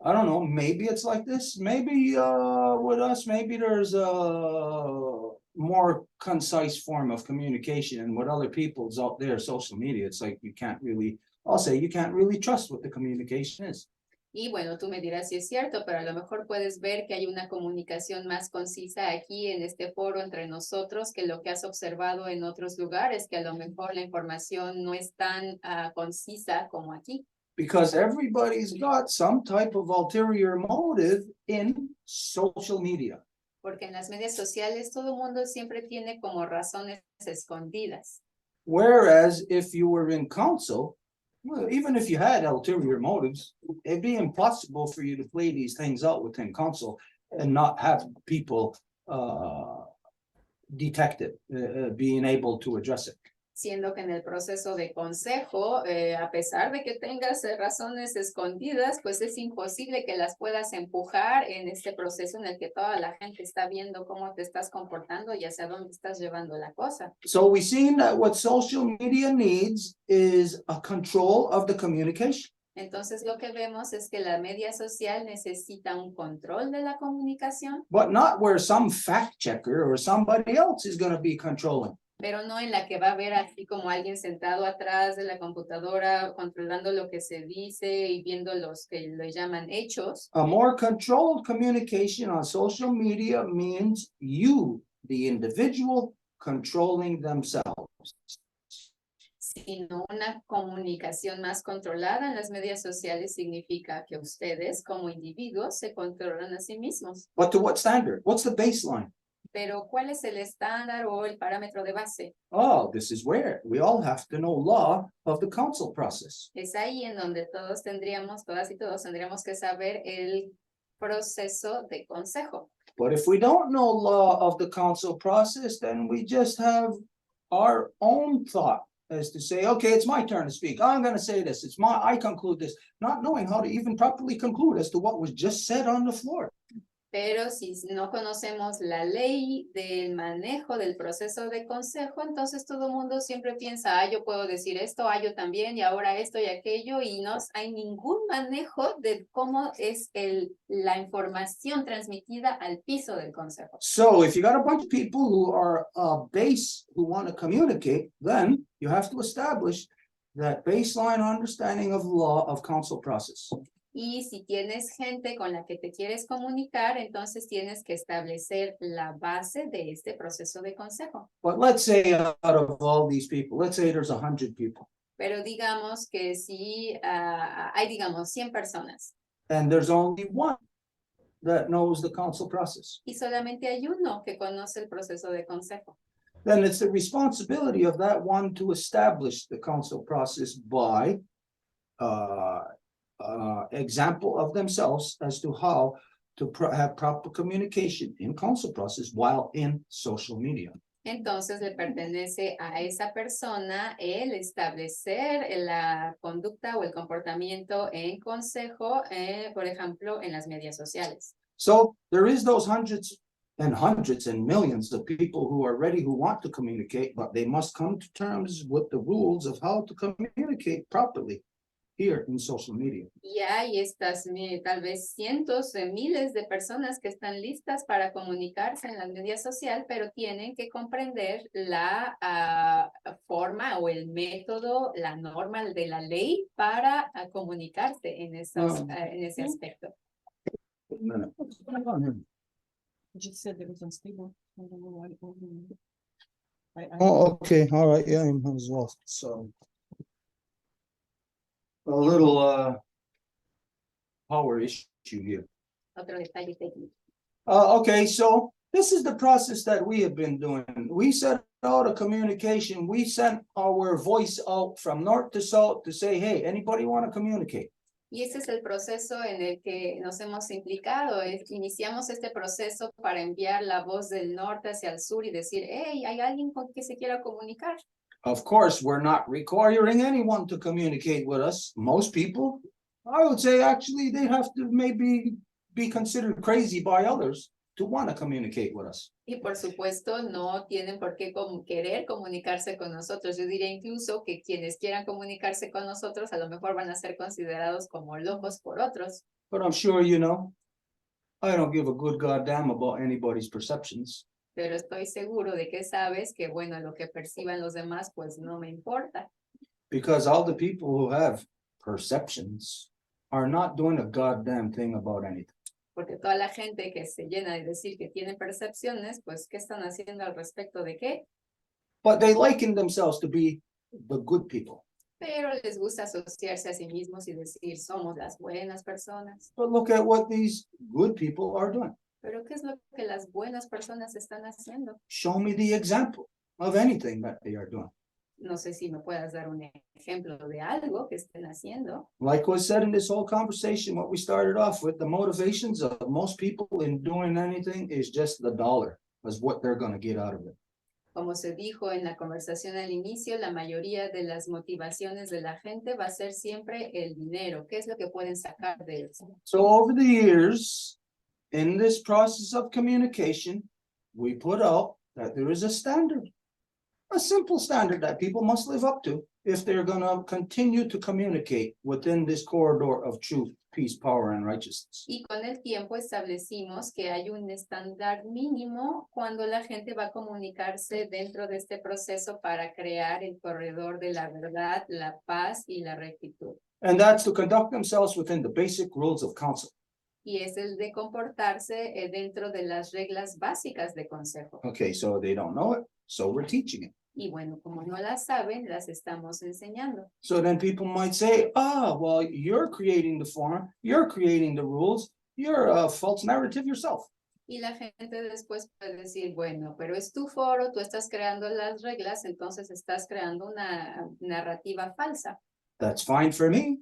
I don't know, maybe it's like this. Maybe with us, maybe there's a more concise form of communication, and with other people's out there, social media, it's like you can't really, I'll say you can't really trust what the communication is. Y bueno, tú me dirás si es cierto, pero a lo mejor puedes ver que hay una comunicación más concisa aquí en este foro entre nosotros que lo que has observado en otros lugares, que a lo mejor la información no es tan concisa como aquí. Because everybody's got some type of ulterior motive in social media. Porque en las medias sociales todo el mundo siempre tiene como razones escondidas. Whereas if you were in council, Well, even if you had ulterior motives, it'd be impossible for you to play these things out within council and not have people detected, being able to address it. Siendo que en el proceso de consejo, a pesar de que tengas razones escondidas, pues es imposible que las puedas empujar en este proceso en el que toda la gente está viendo cómo te estás comportando y hacia dónde estás llevando la cosa. So we've seen that what social media needs is a control of the communication. Entonces lo que vemos es que la media social necesita un control de la comunicación, But not where some fact checker or somebody else is going to be controlling. pero no en la que va a haber así como alguien sentado atrás de la computadora controlando lo que se dice y viendo los que le llaman hechos. A more controlled communication on social media means you, the individual, controlling themselves. Sino una comunicación más controlada en las medias sociales significa que ustedes como individuos se controlan a sí mismos. But to what standard? What's the baseline? Pero ¿cuál es el estándar o el parámetro de base? Oh, this is where we all have to know law of the council process. Es ahí en donde todas y todos tendríamos que saber el proceso de consejo. But if we don't know law of the council process, then we just have our own thought as to say, okay, it's my turn to speak. I'm going to say this. I conclude this, not knowing how to even properly conclude as to what was just said on the floor. Pero si no conocemos la ley del manejo del proceso de consejo, entonces todo el mundo siempre piensa, yo puedo decir esto, yo también, y ahora esto y aquello, y no hay ningún manejo de cómo es la información transmitida al piso del consejo. So if you got a bunch of people who are base, who want to communicate, then you have to establish that baseline understanding of law of council process. Y si tienes gente con la que te quieres comunicar, entonces tienes que establecer la base de este proceso de consejo. But let's say out of all these people, let's say there's 100 people. Pero digamos que si hay, digamos, 100 personas. And there's only one that knows the council process. Y solamente hay uno que conoce el proceso de consejo. Then it's the responsibility of that one to establish the council process by example of themselves as to how to have proper communication in council process while in social media. Entonces le pertenece a esa persona el establecer la conducta o el comportamiento en consejo, por ejemplo, en las medias sociales. So there is those hundreds and millions of people who are ready, who want to communicate, but they must come to terms with the rules of how to communicate properly here in social media. Y hay estas tal vez cientos de miles de personas que están listas para comunicarse en la media social, pero tienen que comprender la forma o el método, la norma de la ley para comunicarse en ese aspecto. You just said it was unstable. I don't know why. Oh, okay, all right, yeah, I might as well, so. A little power issue here. Otro detalle técnico. Okay, so this is the process that we have been doing. We set out a communication. We sent our voice out from north to south to say, hey, anybody want to communicate? Y ese es el proceso en el que nos hemos implicado. Iniciamos este proceso para enviar la voz del norte hacia el sur y decir, hey, ¿hay alguien con que se quiera comunicar? Of course, we're not requiring anyone to communicate with us. Most people, I would say, actually, they have to maybe be considered crazy by others to want to communicate with us. Y por supuesto, no tienen por qué querer comunicarse con nosotros. Yo diría incluso que quienes quieran comunicarse con nosotros a lo mejor van a ser considerados como locos por otros. But I'm sure you know, I don't give a good goddamn about anybody's perceptions. Pero estoy seguro de que sabes que, bueno, lo que perciban los demás, pues no me importa. Because all the people who have perceptions are not doing a goddamn thing about anything. Porque toda la gente que se llena de decir que tiene percepciones, pues, ¿qué están haciendo al respecto de qué? But they liken themselves to be the good people. Pero les gusta asociarse a sí mismos y decir, somos las buenas personas. But look at what these good people are doing. Pero ¿qué es lo que las buenas personas están haciendo? Show me the example of anything that they are doing. No sé si me puedas dar un ejemplo de algo que estén haciendo. Like was said in this whole conversation, what we started off with, the motivations of most people in doing anything is just the dollar, is what they're gonna get out of it. Como se dijo en la conversación al inicio, la mayoría de las motivaciones de la gente va a ser siempre el dinero. ¿Qué es lo que pueden sacar de eso? So over the years, in this process of communication, we put out that there is a standard. A simple standard that people must live up to if they're gonna continue to communicate within this corridor of truth, peace, power, and righteousness. Y con el tiempo establecimos que hay un estándar mínimo cuando la gente va a comunicarse dentro de este proceso para crear el corredor de la verdad, la paz y la rectitud. And that's to conduct themselves within the basic rules of counsel. Y es el de comportarse dentro de las reglas básicas de consejo. Okay, so they don't know it, so we're teaching it. Y bueno, como no las saben, las estamos enseñando. So then people might say, well, you're creating the form, you're creating the rules, you're a false narrative yourself. Y la gente después puede decir, bueno, pero es tu foro, tú estás creando las reglas, entonces estás creando una narrativa falsa. That's fine for me.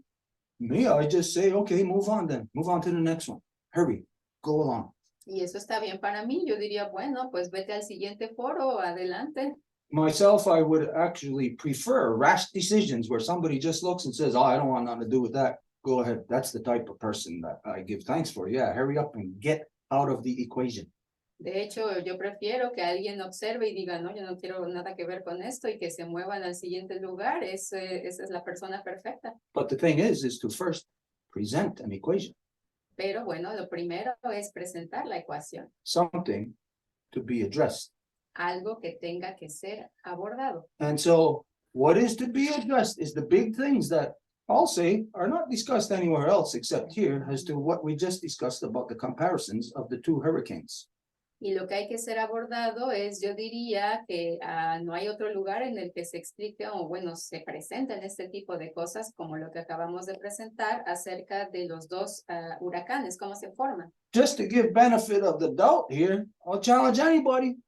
Me, I just say, okay, move on then. Move on to the next one. Hurry, go along. Y eso está bien para mí. Yo diría, bueno, pues vete al siguiente foro, adelante. Myself, I would actually prefer rash decisions where somebody just looks and says, I don't want nothing to do with that. Go ahead. That's the type of person that I give thanks for. Yeah, hurry up and get out of the equation. De hecho, yo prefiero que alguien observe y diga, no, yo no quiero nada que ver con esto y que se muevan al siguiente lugar. Esa es la persona perfecta. But the thing is to first present an equation. Pero bueno, lo primero es presentar la ecuación. Something to be addressed. Algo que tenga que ser abordado. And so what is to be addressed is the big things that I'll say are not discussed anywhere else except here as to what we just discussed about the comparisons of the two hurricanes. Y lo que hay que ser abordado es, yo diría que no hay otro lugar en el que se explique o bueno, se presenten este tipo de cosas como lo que acabamos de presentar acerca de los dos huracanes, cómo se forman. Just to give benefit of the doubt here, I'll challenge anybody.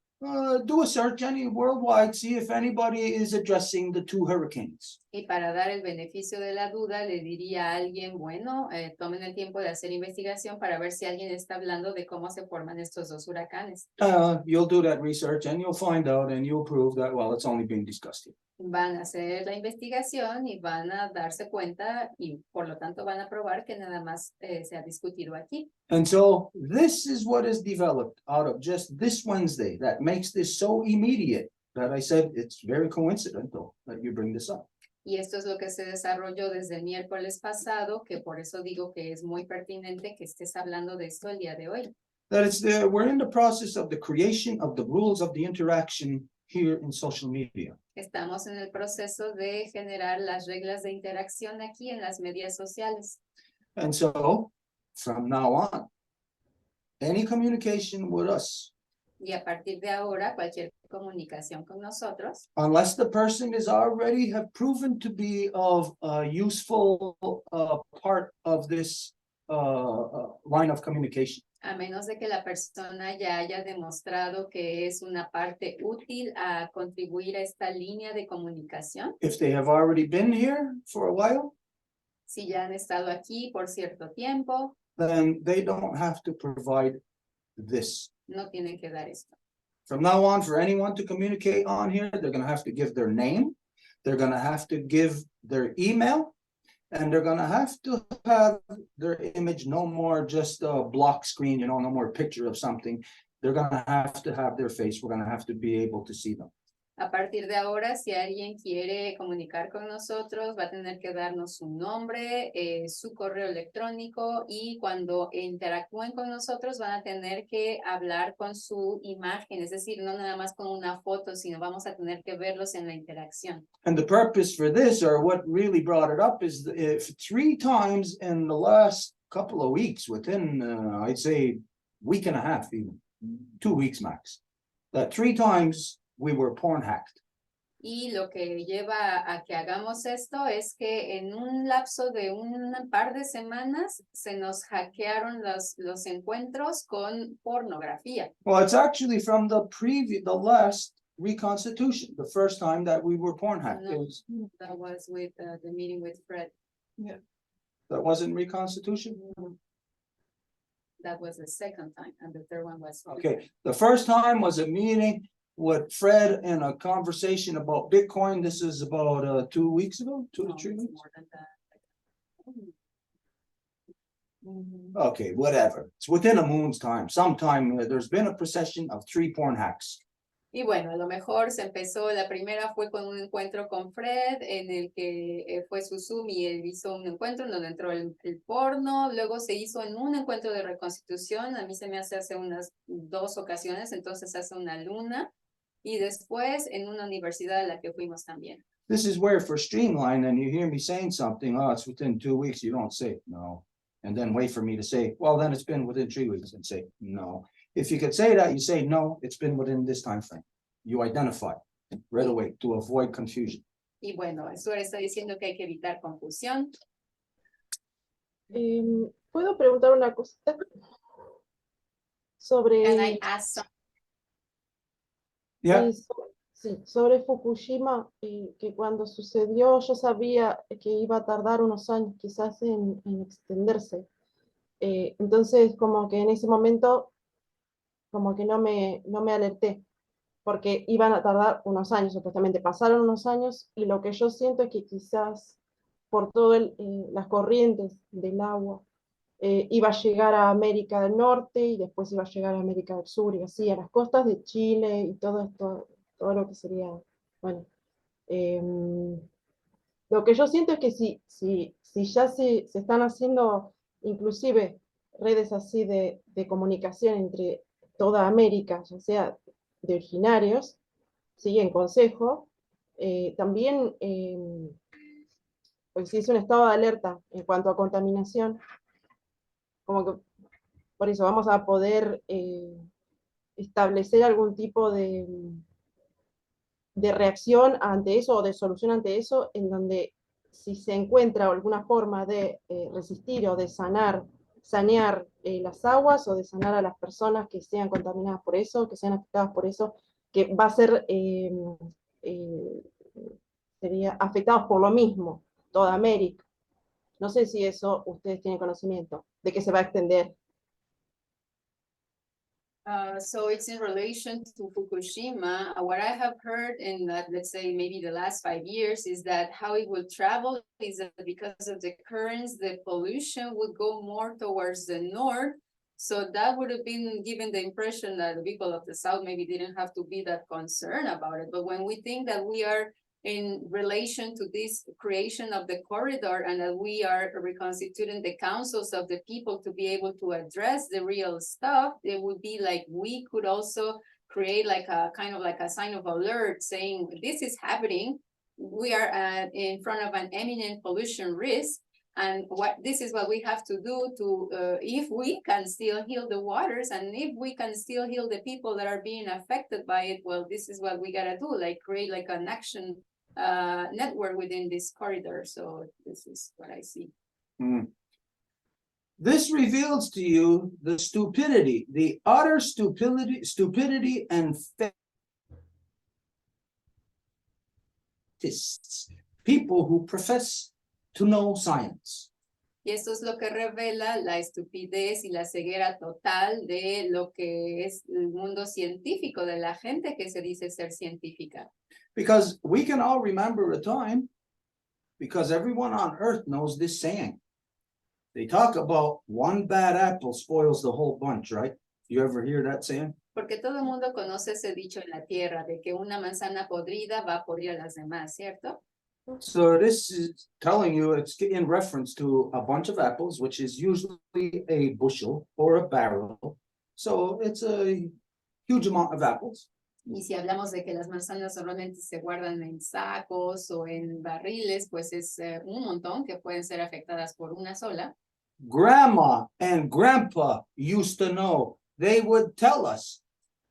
Do a search worldwide, see if anybody is addressing the two hurricanes. Y para dar el beneficio de la duda, le diría a alguien, bueno, tomen el tiempo de hacer investigación para ver si alguien está hablando de cómo se forman estos dos huracanes. You'll do that research and you'll find out and you'll prove that, well, it's only being discussed here. Van a hacer la investigación y van a darse cuenta y por lo tanto van a probar que nada más se ha discutido aquí. And so this is what is developed out of just this Wednesday that makes this so immediate that I said it's very coincidental that you bring this up. Y esto es lo que se desarrolló desde el miércoles pasado, que por eso digo que es muy pertinente que estés hablando de esto el día de hoy. That we're in the process of the creation of the rules of the interaction here in social media. Estamos en el proceso de generar las reglas de interacción aquí en las medias sociales. And so from now on, any communication with us, Y a partir de ahora, cualquier comunicación con nosotros, unless the person is already have proven to be of a useful part of this line of communication. a menos de que la persona ya haya demostrado que es una parte útil a contribuir a esta línea de comunicación, If they have already been here for a while, si ya han estado aquí por cierto tiempo, then they don't have to provide this. no tienen que dar esto. From now on, for anyone to communicate on here, they're gonna have to give their name, they're gonna have to give their email, and they're gonna have to have their image, no more just a block screen, no more picture of something. They're gonna have to have their face. We're gonna have to be able to see them. A partir de ahora, si alguien quiere comunicar con nosotros, va a tener que darnos su nombre, su correo electrónico y cuando interactúen con nosotros van a tener que hablar con su imagen, es decir, no nada más con una foto, sino vamos a tener que verlos en la interacción. And the purpose for this, or what really brought it up, is if 3 times in the last couple of weeks, within, I'd say, week and a half, even 2 weeks max, that 3 times we were porn hacked. Y lo que lleva a que hagamos esto es que en un lapso de un par de semanas se nos hackearon los encuentros con pornografía. Well, it's actually from the last Reconstitution, the first time that we were porn hacked. It No. was, That was with the meeting with Fred. that wasn't Reconstitution? That was the second time, and the third one was. Okay, the first time was a meeting with Fred and a conversation about Bitcoin. This is about 2 weeks ago, 2 to No, 3 it's weeks. more than that. Okay, whatever. It's within a moon's time. Sometime there's been a procession of 3 porn hacks. Y bueno, a lo mejor se empezó, la primera fue con un encuentro con Fred, en el que fue su Zoom y él hizo un encuentro en donde entró el porno, luego se hizo en un encuentro de reconstitución, a mí se me hace unas 2 ocasiones, entonces hace una luna, y después en una universidad a la que fuimos también. This is where for Streamline, and you hear me saying something, oh, it's within 2 weeks, you don't say no. And then wait for me to say, well, then it's been within 3 weeks, and say no. If you could say that, you say, no, it's been within this time frame. You identify right away to avoid confusion. Y bueno, eso está diciendo que hay que evitar confusión. ¿Puedo preguntar una cosita? Sobre, And I asked some- Yeah, sí, sobre Fukushima, que cuando sucedió yo sabía que iba a tardar unos años quizás en extenderse. Entonces, como que en ese momento, como que no me alerté, porque iban a tardar unos años, supuestamente pasaron unos años, y lo que yo siento es que quizás por todas las corrientes del agua, iba a llegar a América del Norte y después iba a llegar a América del Sur y así, a las costas de Chile y todo esto, todo lo que sería, bueno. Lo que yo siento es que si ya se están haciendo inclusive redes así de comunicación entre toda América, ya sea de originarios, ¿sí? En consejo, también pues si es un estado de alerta en cuanto a contaminación, como que por eso vamos a poder establecer algún tipo de reacción ante eso o de solución ante eso, en donde si se encuentra alguna forma de resistir o de sanear las aguas o de sanar a las personas que sean contaminadas por eso, que sean afectadas por eso, que va a ser, sería afectados por lo mismo, toda América. No sé si eso ustedes tienen conocimiento, de que se va a extender. So it's in relation to Fukushima. What I have heard in that, let's say maybe the last 5 years, is that how it will travel is that because of the currents, the pollution would go more towards the north. So that would have been given the impression that the people of the south maybe didn't have to be that concerned about it. But when we think that we are in relation to this creation of the corridor and that we are reconstituting the councils of the people to be able to address the real stuff, it would be like we could also create like a kind of like a sign of alert saying this is happening. We are in front of an imminent pollution risk. And this is what we have to do to, if we can still heal the waters and if we can still heal the people that are being affected by it, well, this is what we gotta do, like create like an action network within this corridor. So this is what I see. This reveals to you the stupidity, the utter stupidity and people who profess to know science. Y esto es lo que revela la estupidez y la ceguera total de lo que es el mundo científico, de la gente que se dice ser científica. Because we can all remember a time, because everyone on earth knows this saying. They talk about one bad apple spoils the whole bunch, right? You ever hear that saying? Porque todo el mundo conoce ese dicho en la tierra de que una manzana podrida va a podrir a las demás, ¿cierto? So this is telling you it's in reference to a bunch of apples, which is usually a bushel or a barrel. So it's a huge amount of apples. Y si hablamos de que las manzanas normalmente se guardan en sacos o en barriles, pues es un montón que pueden ser afectadas por una sola. Grandma and grandpa used to know. They would tell us,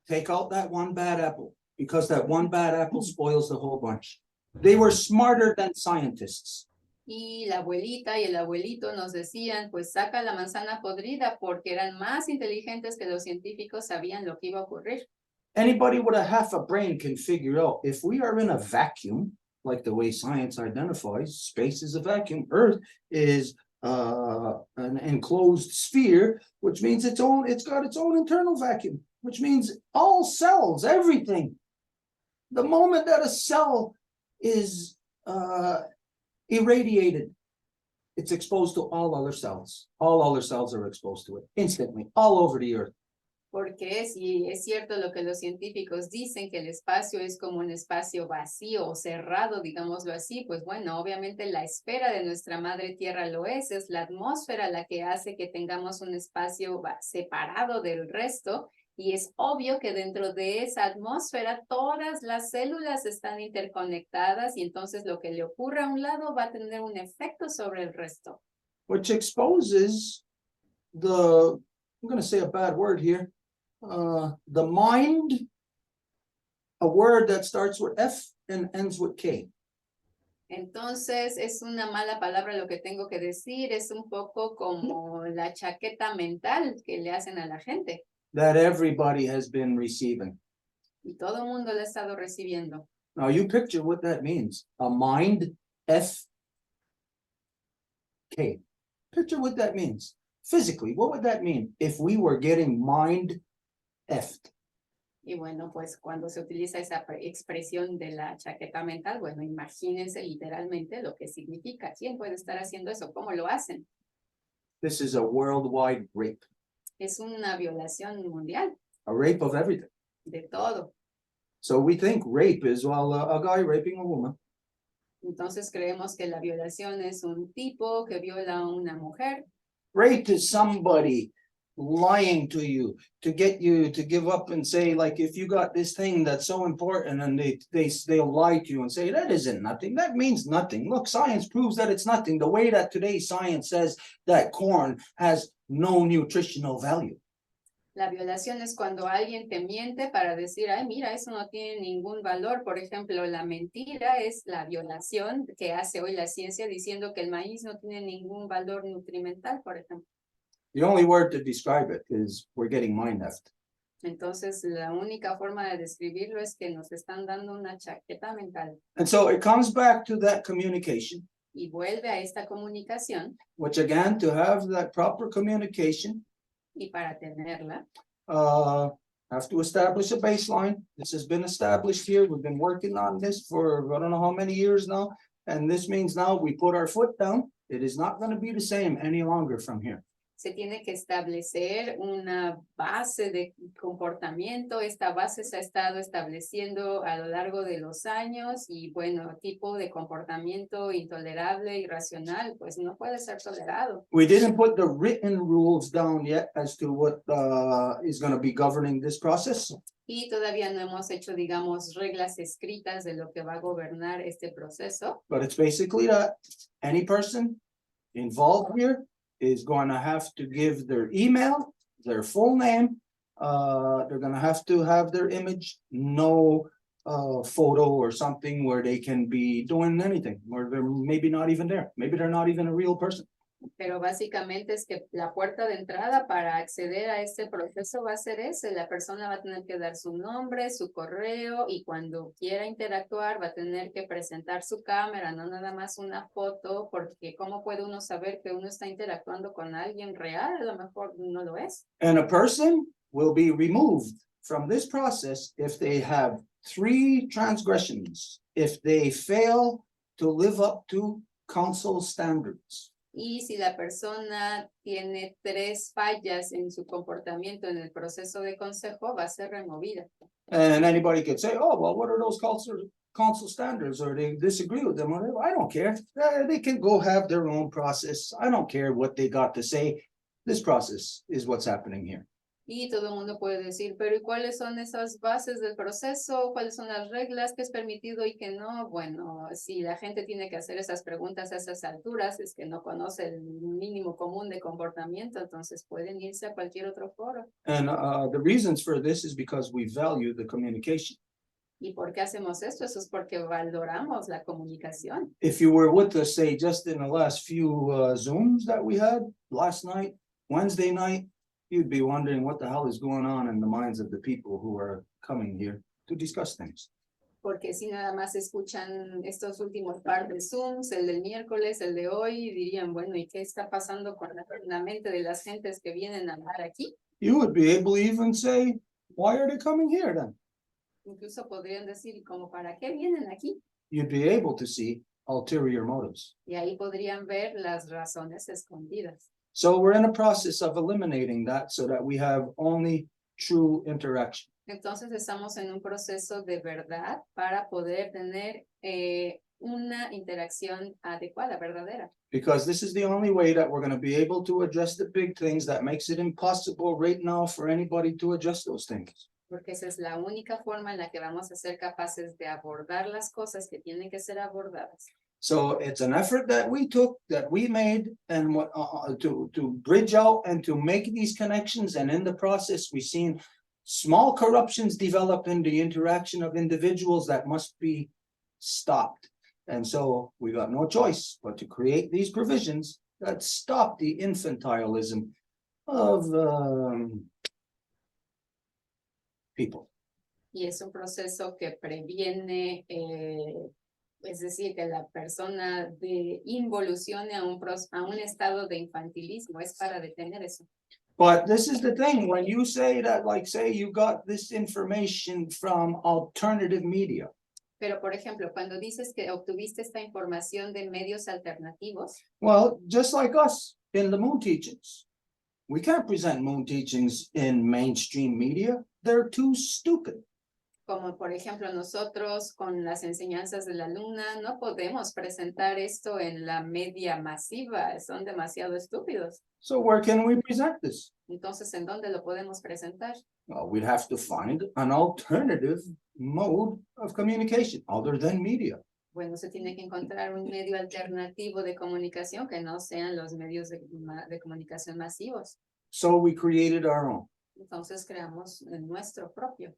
take out that one bad apple, because that one bad apple spoils the whole bunch. They were smarter than scientists. Y la abuelita y el abuelito nos decían, pues saca la manzana podrida porque eran más inteligentes que los científicos, sabían lo que iba a ocurrir. Anybody with a half a brain can figure out if we are in a vacuum, like the way science identifies, space is a vacuum, Earth is an enclosed sphere, which means it's got its own internal vacuum, which means all cells, everything. The moment that a cell is irradiated, it's exposed to all other cells. All other cells are exposed to it instantly, all over the Earth. Porque si es cierto lo que los científicos dicen, que el espacio es como un espacio vacío o cerrado, digámoslo así, pues bueno, obviamente la esfera de nuestra madre tierra lo es la atmósfera la que hace que tengamos un espacio separado del resto, y es obvio que dentro de esa atmósfera todas las células están interconectadas, y entonces lo que le ocurre a un lado va a tener un efecto sobre el resto. Which exposes I'm going to say a bad word here, the mind, a word that starts with F and ends with K. Entonces es una mala palabra lo que tengo que decir, es un poco como la chaqueta mental que le hacen a la gente. That everybody has been receiving. Y todo el mundo lo ha estado recibiendo. Now you picture what that means. A mind, F, K. Picture what that means. Physically, what would that mean if we were getting mind F'd? Y bueno, pues cuando se utiliza esa expresión de la chaqueta mental, bueno, imagínense literalmente lo que significa. ¿Quién puede estar haciendo eso? ¿Cómo lo hacen? This is a worldwide rape. Es una violación mundial. A rape of everything. De todo. So we think rape is, well, a guy raping a woman. Entonces creemos que la violación es un tipo que viola a una mujer. Rape is somebody lying to you to get you to give up and say, like, if you got this thing that's so important, and they'll lie to you and say that isn't nothing, that means nothing. Look, science proves that it's nothing. The way that today's science says that corn has no nutritional value. La violación es cuando alguien te miente para decir, ay, mira, eso no tiene ningún valor. Por ejemplo, la mentira es la violación que hace hoy la ciencia diciendo que el maíz no tiene ningún valor nutrimental, por ejemplo. The only word to describe it is we're getting mind left. Entonces, la única forma de describirlo es que nos están dando una chaqueta mental. And so it comes back to that communication. Y vuelve a esta comunicación. Which again, to have that proper communication, Y para tenerla, have to establish a baseline. This has been established here. We've been working on this for I don't know how many years now. And this means now we put our foot down. It is not going to be the same any longer from here. se tiene que establecer una base de comportamiento. Esta base se ha estado estableciendo a lo largo de los años y bueno, tipo de comportamiento intolerable, irracional, pues no puede ser tolerado. We didn't put the written rules down yet as to what is going to be governing this process. Y todavía no hemos hecho, digamos, reglas escritas de lo que va a gobernar este proceso. But it's basically that any person involved here is going to have to give their email, their full name. They're going to have their image, no photo or something where they can be doing anything, or they're maybe not even there. Maybe they're not even a real person. Pero básicamente es que la puerta de entrada para acceder a este proceso va a ser ese. La persona va a tener que dar su nombre, su correo y cuando quiera interactuar va a tener que presentar su cámara, no nada más una foto, porque ¿cómo puede uno saber que uno está interactuando con alguien real? A lo mejor no lo es. And a person will be removed from this process if they have 3 transgressions, if they fail to live up to council standards. Y si la persona tiene 3 fallas en su comportamiento en el proceso de consejo, va a ser removida. And anybody could say, oh, well, what are those council standards? Or they disagree with them, or whatever. I don't care. They can go have their own process. I don't care what they got to say. This process is what's happening here. Y todo el mundo puede decir, pero ¿y cuáles son esas bases del proceso? ¿Cuáles son las reglas? ¿Qué es permitido y qué no? Bueno, si la gente tiene que hacer esas preguntas a esas alturas, es que no conoce el mínimo común de comportamiento, entonces pueden irse a cualquier otro foro. And the reasons for this is because we value the communication. ¿Y por qué hacemos esto? Eso es porque valoramos la comunicación. If you were with us, say, just in the last few Zooms that we had last night, Wednesday night, you'd be wondering what the hell is going on in the minds of the people who are coming here to discuss things. Porque si nada más escuchan estos últimos par de Zooms, el del miércoles, el de hoy, dirían, bueno, ¿y qué está pasando con la mente de las gentes que vienen a hablar aquí? You would be able to even say, why are they coming here then? Incluso podrían decir, ¿como para qué vienen aquí? You'd be able to see ulterior motives. Y ahí podrían ver las razones escondidas. So we're in a process of eliminating that so that we have only true interaction. Entonces estamos en un proceso de verdad para poder tener una interacción adecuada, verdadera. Because this is the only way that we're going to be able to address the big things that makes it impossible right now for anybody to address those things. Porque esa es la única forma en la que vamos a ser capaces de abordar las cosas que tienen que ser abordadas. So it's an effort that we took, that we made, and to bridge out and to make these connections. And in the process, we've seen small corruptions develop in the interaction of individuals that must be stopped. And so we got no choice but to create these provisions that stop the infantilism of people. Y es un proceso que previene, es decir, que la persona involucione a un estado de infantilismo, es para detener eso. But this is the thing, when you say that, like, say you got this information from alternative media. Pero, por ejemplo, cuando dices que obtuviste esta información de medios alternativos, Well, just like us in the moon teachings. We can't present moon teachings in mainstream media. They're too stupid. como por ejemplo nosotros con las enseñanzas de la luna, no podemos presentar esto en la media masiva, son demasiado estúpidos. So where can we present this? Entonces, ¿en dónde lo podemos presentar? Well, we'd have to find an alternative mode of communication other than media. Bueno, se tiene que encontrar un medio alternativo de comunicación que no sean los medios de comunicación masivos. So we created our own. Entonces creamos el nuestro propio.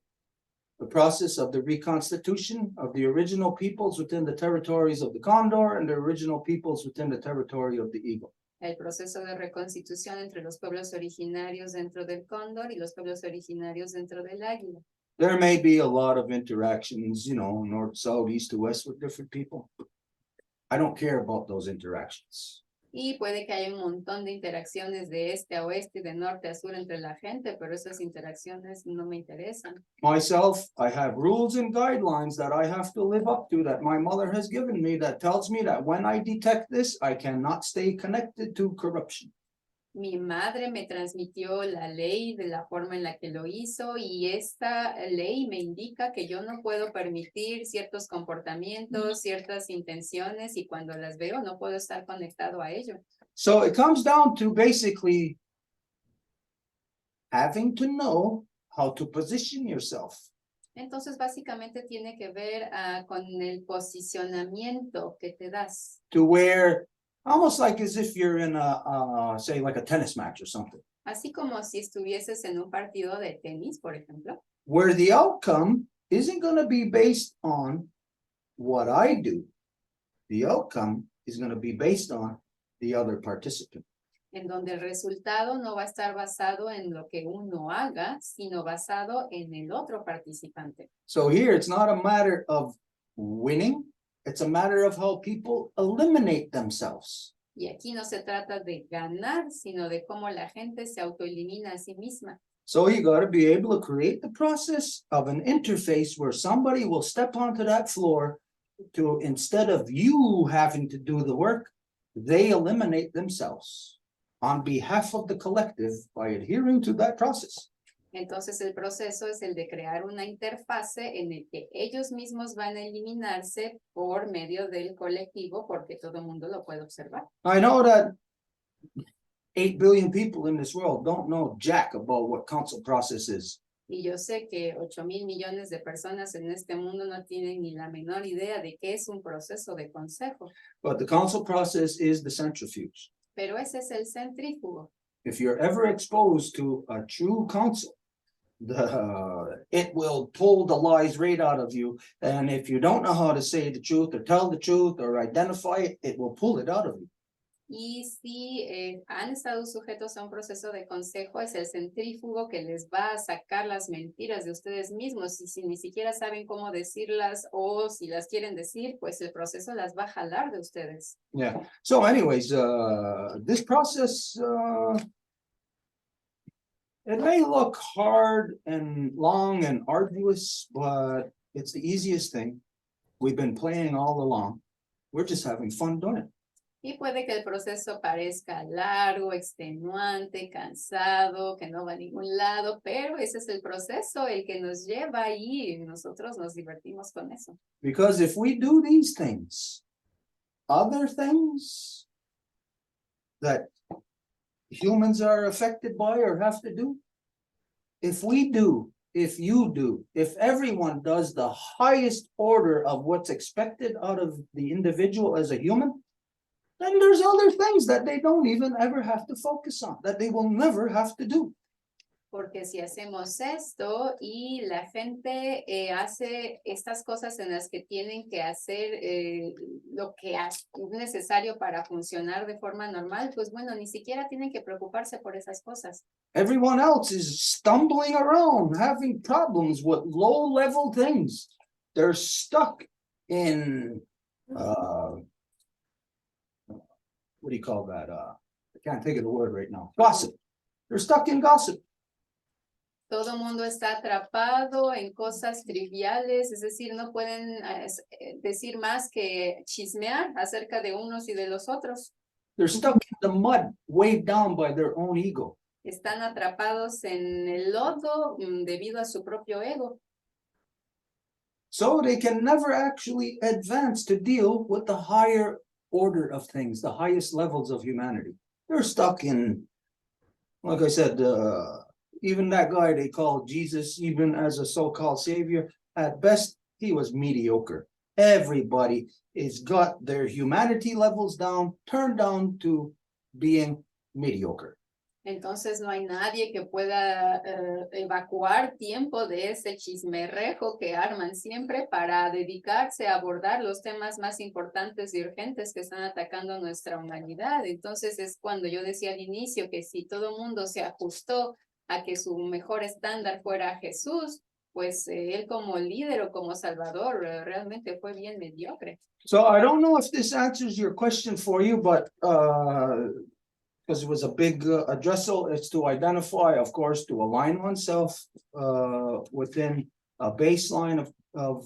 The process of the reconstitution of the original peoples within the territories of the Condor and the original peoples within the territory of the Eagle. El proceso de reconstitución entre los pueblos originarios dentro del Cóndor y los pueblos originarios dentro del Águila. There may be a lot of interactions, you know, north, south, east to west with different people. I don't care about those interactions. Y puede que haya un montón de interacciones de este a oeste y de norte a sur entre la gente, pero esas interacciones no me interesan. Myself, I have rules and guidelines that I have to live up to that my mother has given me that tells me that when I detect this, I cannot stay connected to corruption. Mi madre me transmitió la ley de la forma en la que lo hizo y esta ley me indica que yo no puedo permitir ciertos comportamientos, ciertas intenciones y cuando las veo no puedo estar conectado a ello. So it comes down to basically having to know how to position yourself. Entonces básicamente tiene que ver con el posicionamiento que te das. To where almost like as if you're in a say like a tennis match or something, Así como si estuvieses en un partido de tenis, por ejemplo, where the outcome isn't going to be based on what I do. The outcome is going to be based on the other participant. en donde el resultado no va a estar basado en lo que uno haga, sino basado en el otro participante. So here it's not a matter of winning, it's a matter of how people eliminate themselves. Y aquí no se trata de ganar, sino de cómo la gente se autoelimina a sí misma. So you got to be able to create the process of an interface where somebody will step onto that floor to, instead of you having to do the work, they eliminate themselves on behalf of the collective by adhering to that process. Entonces el proceso es el de crear una interfase en el que ellos mismos van a eliminarse por medio del colectivo porque todo el mundo lo puede observar. I know that 8 billion people in this world don't know jack about what council process is. Y yo sé que 8,000 millones de personas en este mundo no tienen ni la menor idea de qué es un proceso de consejo, But the council process is the centrifuge. pero ese es el centrífugo. If you're ever exposed to a true council, it will pull the lies right out of you. And if you don't know how to say the truth or tell the truth or identify it, it will pull it out of you. Y si han estado sujetos a un proceso de consejo, es el centrífugo que les va a sacar las mentiras de ustedes mismos. Y si ni siquiera saben cómo decirlas o si las quieren decir, pues el proceso las va a jalar de ustedes. Yeah. So anyways, this process, it may look hard and long and arduous, but it's the easiest thing. We've been playing all along. We're just having fun doing it. Y puede que el proceso parezca largo, extenuante, cansado, que no va a ningún lado, pero ese es el proceso el que nos lleva ahí y nosotros nos divertimos con eso. Because if we do these things, other things that humans are affected by or have to do, if we do, if you do, if everyone does the highest order of what's expected out of the individual as a human, then there's other things that they don't even ever have to focus on, that they will never have to do. Porque si hacemos esto y la gente hace estas cosas en las que tienen que hacer lo que es necesario para funcionar de forma normal, pues bueno, ni siquiera tienen que preocuparse por esas cosas. Everyone else is stumbling around, having problems with low-level things. They're stuck in, what do you call that? I can't think of the word right now. Gossip. They're stuck in gossip. Todo mundo está atrapado en cosas triviales, es decir, no pueden decir más que chismear acerca de unos y de los otros. They're stuck in the mud, weighed down by their own ego. Están atrapados en el lodo debido a su propio ego. So they can never actually advance to deal with the higher order of things, the highest levels of humanity. They're stuck in, like I said, even that guy they called Jesus, even as a so-called savior, at best, he was mediocre. Everybody has got their humanity levels down, turned down to being mediocre. Entonces no hay nadie que pueda evacuar tiempo de ese chismerrejo que arman siempre para dedicarse a abordar los temas más importantes y urgentes que están atacando nuestra humanidad. Entonces es cuando yo decía al inicio que si todo el mundo se ajustó a que su mejor estándar fuera Jesús, pues él como líder o como salvador realmente fue bien mediocre. So I don't know if this answers your question for you, but because it was a big addressal, it's to identify, of course, to align oneself within a baseline of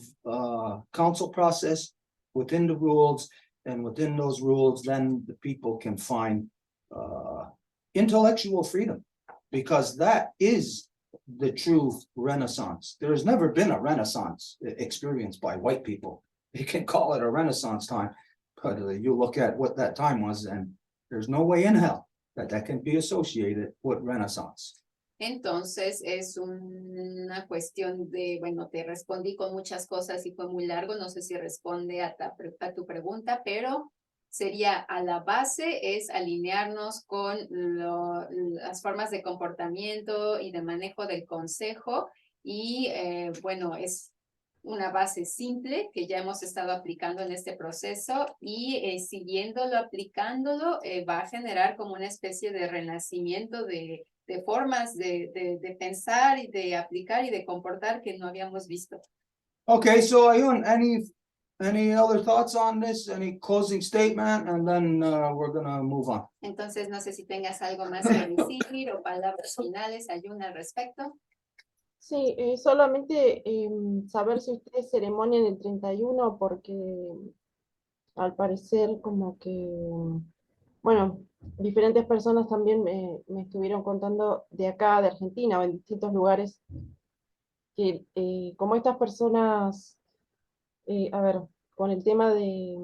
council process, within the rules, and within those rules, then the people can find intellectual freedom, because that is the true Renaissance. There has never been a Renaissance experienced by white people. You can call it a Renaissance time, but you look at what that time was, and there's no way in hell that can be associated with Renaissance. Entonces es una cuestión de, bueno, te respondí con muchas cosas y fue muy largo, no sé si responde a tu pregunta, pero sería a la base es alinearnos con las formas de comportamiento y de manejo del consejo y bueno, es una base simple que ya hemos estado aplicando en este proceso y siguiéndolo, aplicándolo, va a generar como una especie de renacimiento de formas de pensar y de aplicar y de comportar que no habíamos visto. Okay, so Ayun, any other thoughts on this? Any closing statement? And then we're gonna move on. Entonces, no sé si tengas algo más que decir o palabras finales, Ayun, al respecto. Sí, solamente saber si ustedes ceremonian el 31 porque al parecer como que, bueno, diferentes personas también me estuvieron contando de acá, de Argentina o en distintos lugares, que como estas personas, a ver, con el tema de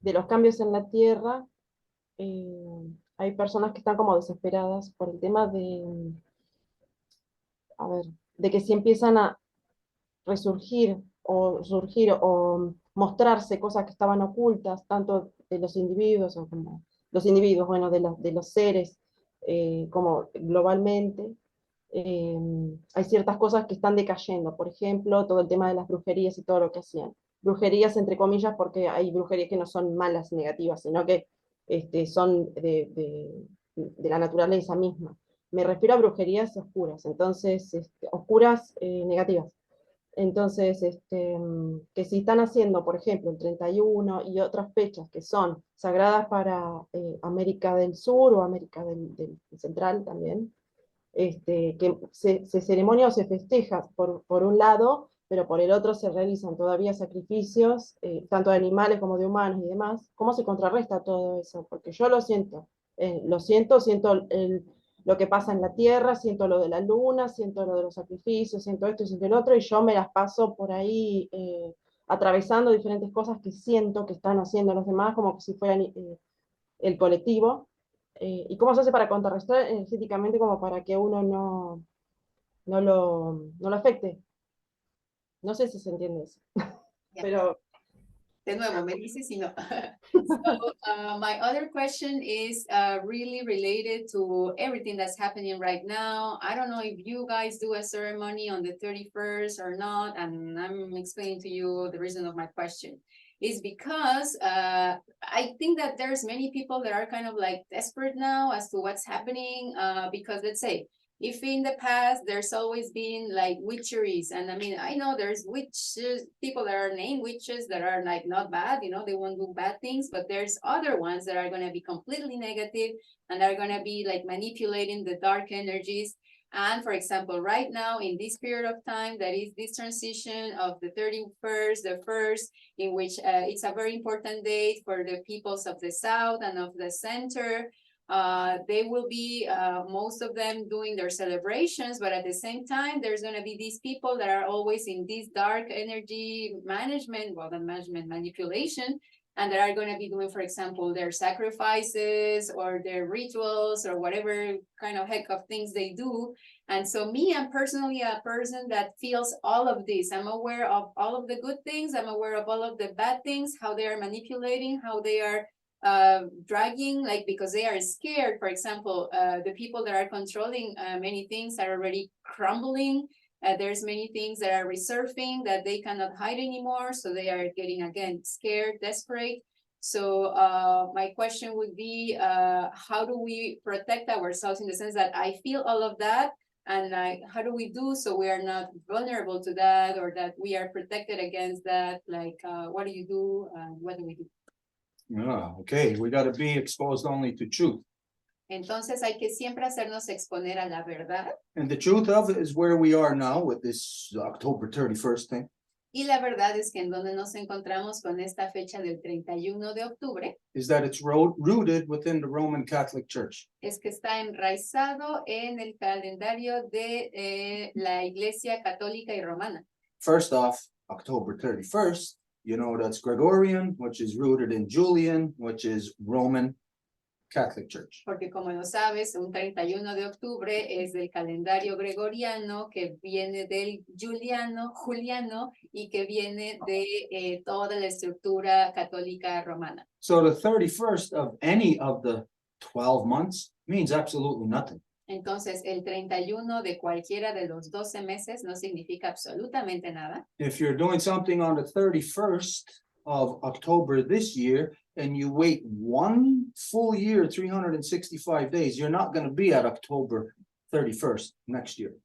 los cambios en la tierra, hay personas que están como desesperadas por el tema de, a ver, de que si empiezan a resurgir o surgir o mostrarse cosas que estaban ocultas, tanto de los individuos o como los individuos, bueno, de los seres, como globalmente, hay ciertas cosas que están decayendo. Por ejemplo, todo el tema de las brujerías y todo lo que hacían. Brujerías entre comillas porque hay brujerías que no son malas, negativas, sino que son de la naturaleza misma. Me refiero a brujerías oscuras, entonces, oscuras negativas. Entonces, que si están haciendo, por ejemplo, el 31 y otras fechas que son sagradas para América del Sur o América del Central también, que se ceremonia o se festeja por un lado, pero por el otro se realizan todavía sacrificios, tanto de animales como de humanos y demás. ¿Cómo se contrarresta todo eso? Porque yo lo siento, siento lo que pasa en la tierra, siento lo de la luna, siento lo de los sacrificios, siento esto, siento el otro, y yo me las paso por ahí atravesando diferentes cosas que siento que están haciendo los demás, como si fueran el colectivo. ¿Y cómo se hace para contrarrestar energéticamente como para que uno no lo afecte? No sé si se entiende eso, pero... De nuevo, me dice si no. So my other question is really related to everything that's happening right now. I don't know if you guys do a ceremony on the 31st or not, and I'm explaining to you the reason of my question. Is because I think that there's many people that are kind of like desperate now as to what's happening, because let's say, if in the past there's always been like witcheries, and I mean, I know there's witches, people that are named witches that are like not bad, you know, they won't do bad things, but there's other ones that are going to be completely negative and are going to be like manipulating the dark energies. And for example, right now in this period of time, that is this transition of the 31st, the first, in which it's a very important date for the peoples of the South and of the center. They will be, most of them doing their celebrations, but at the same time, there's going to be these people that are always in this dark energy management, well, the management manipulation, and that are going to be doing, for example, their sacrifices or their rituals or whatever kind of heck of things they do. And so me, I'm personally a person that feels all of this. I'm aware of all of the good things. I'm aware of all of the bad things, how they are manipulating, how they are dragging, like, because they are scared. For example, the people that are controlling many things are already crumbling. There's many things that are resurfacing that they cannot hide anymore. So they are getting, again, scared, desperate. So my question would be, how do we protect ourselves in the sense that I feel all of that? And like, how do we do so we are not vulnerable to that, or that we are protected against that? Like, what do you do? What do we do? Okay, we gotta be exposed only to truth. Entonces hay que siempre hacernos exponer a la verdad. And the truth of it is where we are now with this October 31st thing. Y la verdad es que en donde nos encontramos con esta fecha del 31 de octubre Is that it's rooted within the Roman Catholic Church. es que está enraizado en el calendario de la Iglesia Católica y Romana. First off, October 31st, you know, that's Gregorian, which is rooted in Julian, which is Roman Catholic Church. Porque como lo sabes, un 31 de octubre es del calendario gregoriano que viene del juliano y que viene de toda la estructura católica romana. So the 31st of any of the 12 months means absolutely nothing. Entonces, el 31 de cualquiera de los 12 meses no significa absolutamente nada. If you're doing something on the 31st of October this year, and you wait one full year, 365 days, you're not going to be at October 31st next year.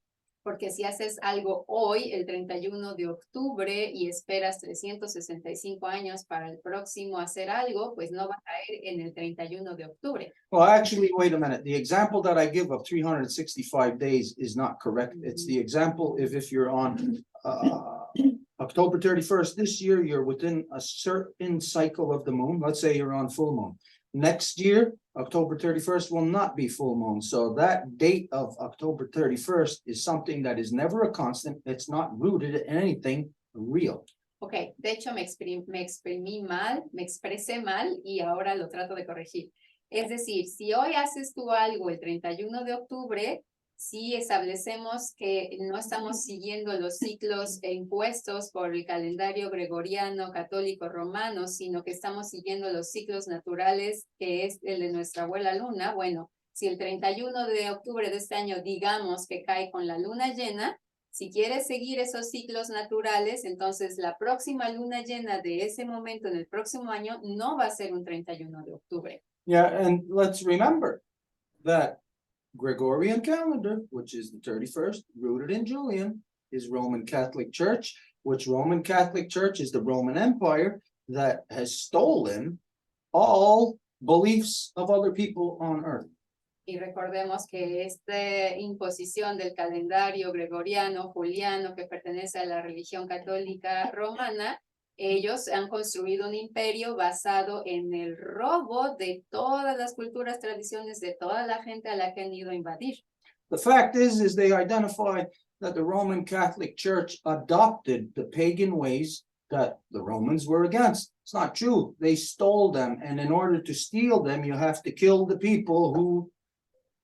Porque si haces algo hoy, el 31 de octubre, y esperas 365 años para el próximo hacer algo, pues no va a caer en el 31 de octubre. Well, actually, wait a minute. The example that I give of 365 days is not correct. It's the example if you're on October 31st this year, you're within a certain cycle of the moon. Let's say you're on full moon. Next year, October 31st will not be full moon. So that date of October 31st is something that is never a constant. It's not rooted in anything real. Ok, de hecho me expresé mal y ahora lo trato de corregir. Es decir, si hoy haces tú algo el 31 de octubre, si establecemos que no estamos siguiendo los ciclos impuestos por el calendario gregoriano, católico, romano, sino que estamos siguiendo los ciclos naturales, que es el de nuestra abuela luna. Bueno, si el 31 de octubre de este año digamos que cae con la luna llena, si quieres seguir esos ciclos naturales, entonces la próxima luna llena de ese momento en el próximo año no va a ser un 31 de octubre. Yeah, and let's remember that Gregorian calendar, which is the 31st, rooted in Julian, is Roman Catholic Church, which Roman Catholic Church is the Roman Empire that has stolen all beliefs of other people on earth. Y recordemos que esta imposición del calendario gregoriano, juliano, que pertenece a la religión católica romana, ellos han construido un imperio basado en el robo de todas las culturas, tradiciones de toda la gente a la que han ido a invadir. The fact is they identify that the Roman Catholic Church adopted the pagan ways that the Romans were against. It's not true. They stole them, and in order to steal them, you have to kill the people who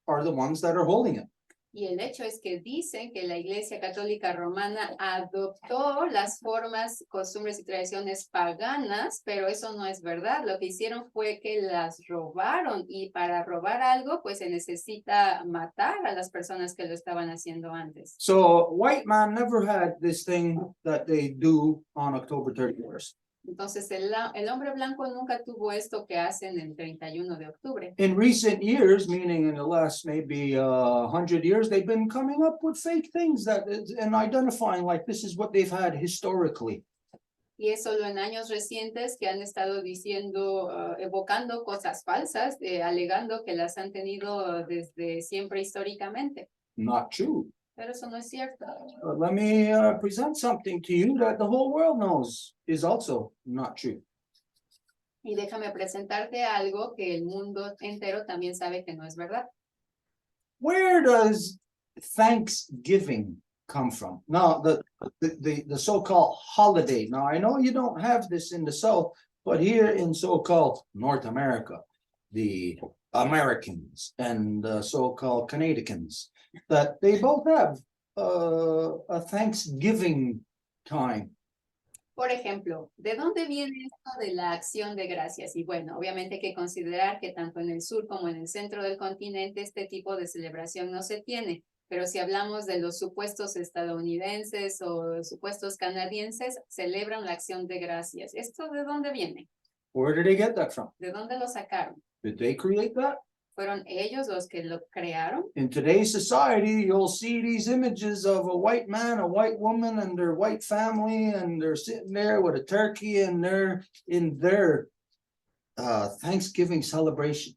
are the ones that are holding it. Y el hecho es que dicen que la Iglesia Católica Romana adoptó las formas, costumbres y tradiciones paganas, pero eso no es verdad. Lo que hicieron fue que las robaron, y para robar algo, pues se necesita matar a las personas que lo estaban haciendo antes. So white man never had this thing that they do on October 31st. Entonces el hombre blanco nunca tuvo esto que hacen el 31 de octubre. In recent years, meaning in the last maybe 100 years, they've been coming up with fake things that and identifying like this is what they've had historically. Y es solo en años recientes que han estado diciendo, evocando cosas falsas, alegando que las han tenido desde siempre históricamente. Not true. Pero eso no es cierto. Let me present something to you that the whole world knows is also not true. Y déjame presentarte algo que el mundo entero también sabe que no es verdad. Where does Thanksgiving come from? Now, the so-called holiday. Now, I know you don't have this in the South, but here in so-called North America, the Americans and the so-called Canadians, that they both have a Thanksgiving time. Por ejemplo, ¿de dónde viene esto de la acción de gracias? Y bueno, obviamente hay que considerar que tanto en el sur como en el centro del continente este tipo de celebración no se tiene. Pero si hablamos de los supuestos estadounidenses o supuestos canadienses, celebran la acción de gracias. ¿Esto de dónde viene? Where did they get that from? ¿De dónde lo sacaron? Did they create that? ¿Fueron ellos los que lo crearon? In today's society, you'll see these images of a white man, a white woman, and their white family, and they're sitting there with a turkey, and they're in their Thanksgiving celebration.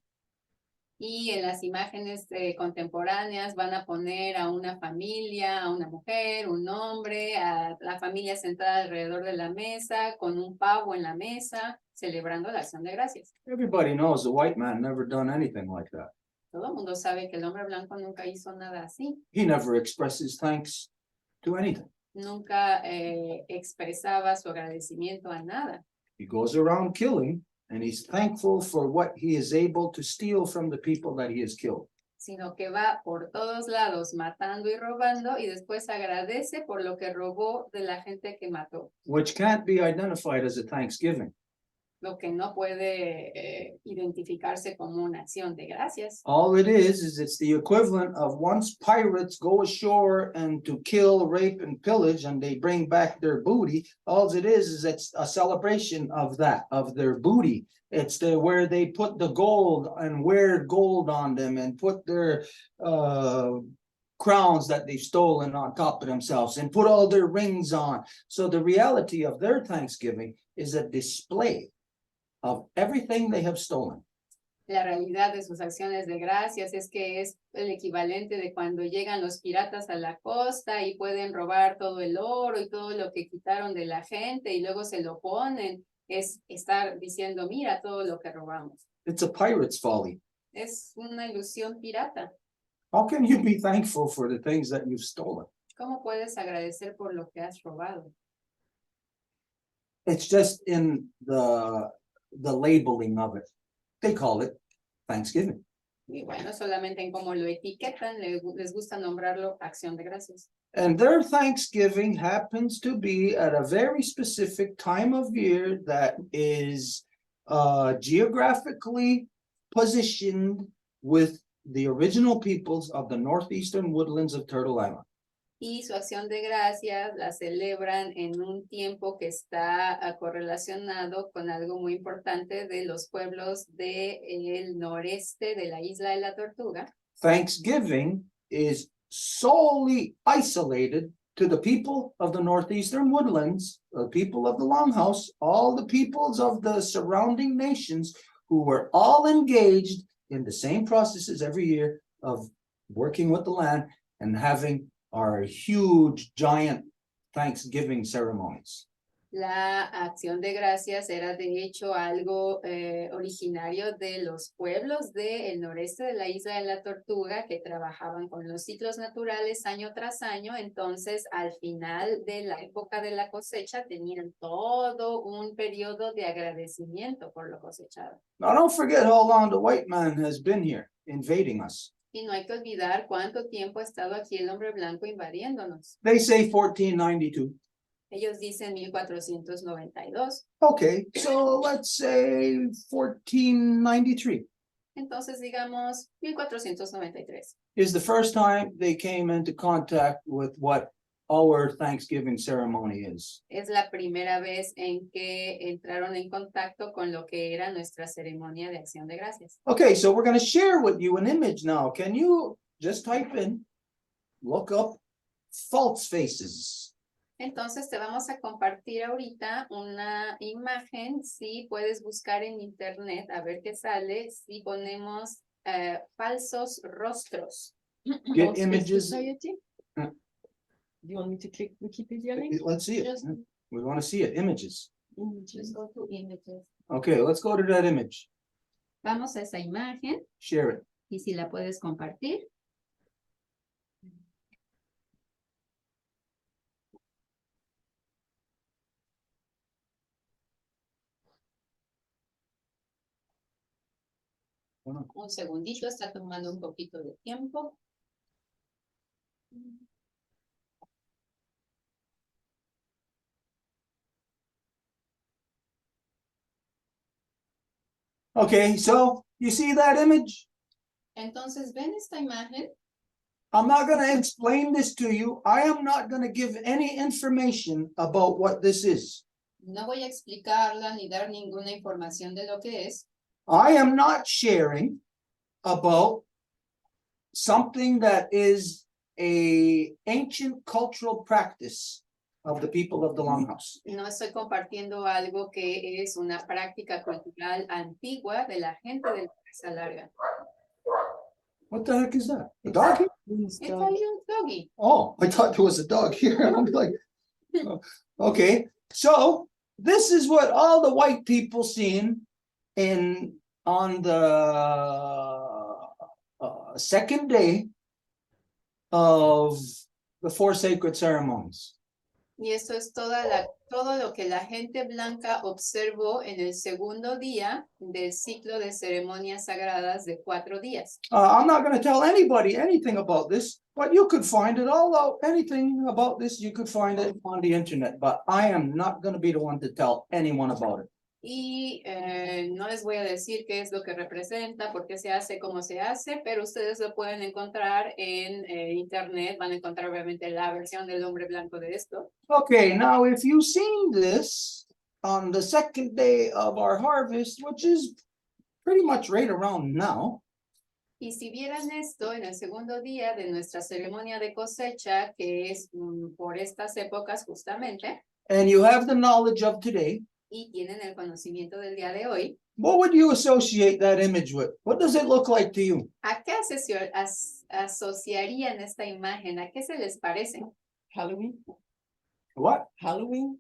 Y en las imágenes contemporáneas van a poner a una familia, a una mujer, un hombre, a la familia sentada alrededor de la mesa, con un pavo en la mesa, celebrando la acción de gracias. Everybody knows the white man never done anything like that. Todo el mundo sabe que el hombre blanco nunca hizo nada así. He never expresses thanks to anything. Nunca expresaba su agradecimiento a nada. He goes around killing, and he's thankful for what he is able to steal from the people that he has killed. Sino que va por todos lados matando y robando, y después agradece por lo que robó de la gente que mató. Which can't be identified as a Thanksgiving. Lo que no puede identificarse como una acción de gracias. All it is it's the equivalent of once pirates go ashore and to kill, rape, and pillage, and they bring back their booty. All it is it's a celebration of that, of their booty. It's where they put the gold and wear gold on them and put their crowns that they've stolen on top of themselves and put all their rings on. So the reality of their Thanksgiving is a display of everything they have stolen. La realidad de sus acciones de gracias es que es el equivalente de cuando llegan los piratas a la costa y pueden robar todo el oro y todo lo que quitaron de la gente y luego se lo ponen. Es estar diciendo, mira todo lo que robamos. It's a pirate's folly. Es una ilusión pirata. How can you be thankful for the things that you've stolen? ¿Cómo puedes agradecer por lo que has robado? It's just in the labeling of it. They call it Thanksgiving. Y bueno, solamente en cómo lo etiquetan, les gusta nombrarlo acción de gracias. And their Thanksgiving happens to be at a very specific time of year that is geographically positioned with the original peoples of the northeastern woodlands of Turtle Island. Y su acción de gracias la celebran en un tiempo que está correlacionado con algo muy importante de los pueblos del noreste de la isla de la Tortuga. Thanksgiving is solely isolated to the people of the northeastern woodlands, the people of the Longhouse, all the peoples of the surrounding nations who were all engaged in the same processes every year of working with the land and having our huge, giant Thanksgiving ceremonies. La acción de gracias era de hecho algo originario de los pueblos del noreste de la isla de la Tortuga que trabajaban con los ciclos naturales año tras año. Entonces, al final de la época de la cosecha, tenían todo un periodo de agradecimiento por lo cosechado. Now, don't forget how long the white man has been here invading us. Y no hay que olvidar cuánto tiempo ha estado aquí el hombre blanco invadiéndonos. They say 1492. Ellos dicen 1492. Okay, so let's say 1493 Entonces, digamos, 1493. is the first time they came into contact with what our Thanksgiving ceremony is. Es la primera vez en que entraron en contacto con lo que era nuestra ceremonia de acción de gracias. Okay, so we're going to share with you an image now. Can you just type in, look up false faces? Entonces te vamos a compartir ahorita una imagen. Si puedes buscar en internet a ver qué sale, si ponemos falsos rostros. Get False Face images. Society? Uh. Do you want me to click Wikipedia link? Let's see it. Just- We want to see it, images. Let's Images. go to images. Okay, let's go to that image. Vamos a esa imagen Share it. y si la puedes compartir. Un segundito, está tomando un poquito de tiempo. Okay, so you see that image? Entonces, ¿ven esta imagen? I'm not going to explain this to you. I am not going to give any information about what this is. No voy a explicarla ni dar ninguna información de lo que es. I am not sharing about something that is a ancient cultural practice of the people of the Longhouse. No estoy compartiendo algo que es una práctica cultural antigua de la gente de la Casa Larga. What the heck is that? A dog here? Who's It's dog? Ayun doggy. Oh, I thought there was a dog here. I'm like, oh, okay. So this is what all the white people seen on the second day of the four sacred ceremonies. Y esto es todo lo que la gente blanca observó en el segundo día del ciclo de ceremonias sagradas de 4 días. I'm not going to tell anybody anything about this, but you could find it all out. Anything about this, you could find it on the internet, but I am not going to be the one to tell anyone about it. Y no les voy a decir qué es lo que representa, por qué se hace, cómo se hace, pero ustedes lo pueden encontrar en internet. Van a encontrar obviamente la versión del hombre blanco de esto. Okay, now if you've seen this on the second day of our harvest, which is pretty much right around now, Y si vieran esto en el segundo día de nuestra ceremonia de cosecha, que es por estas épocas justamente, and you have the knowledge of today, y tienen el conocimiento del día de hoy, what would you associate that image with? What does it look like to you? ¿a qué asociarían esta imagen? ¿A qué se les parece? Halloween? What? Halloween?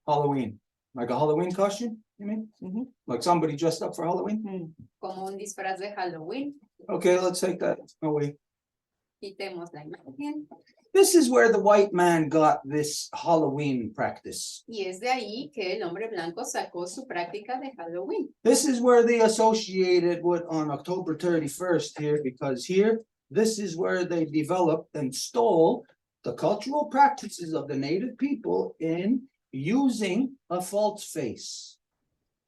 Halloween. Like a Halloween costume, you mean? Mhm. Like somebody dressed up for Halloween? Como un disfraz de Halloween. Okay, let's take that away. Quitemos la imagen. This is where the white man got this Halloween practice. Y es de ahí que el hombre blanco sacó su práctica de Halloween. This is where they associated with on October 31st here, because here, this is where they developed and stole the cultural practices of the native people in using a false face.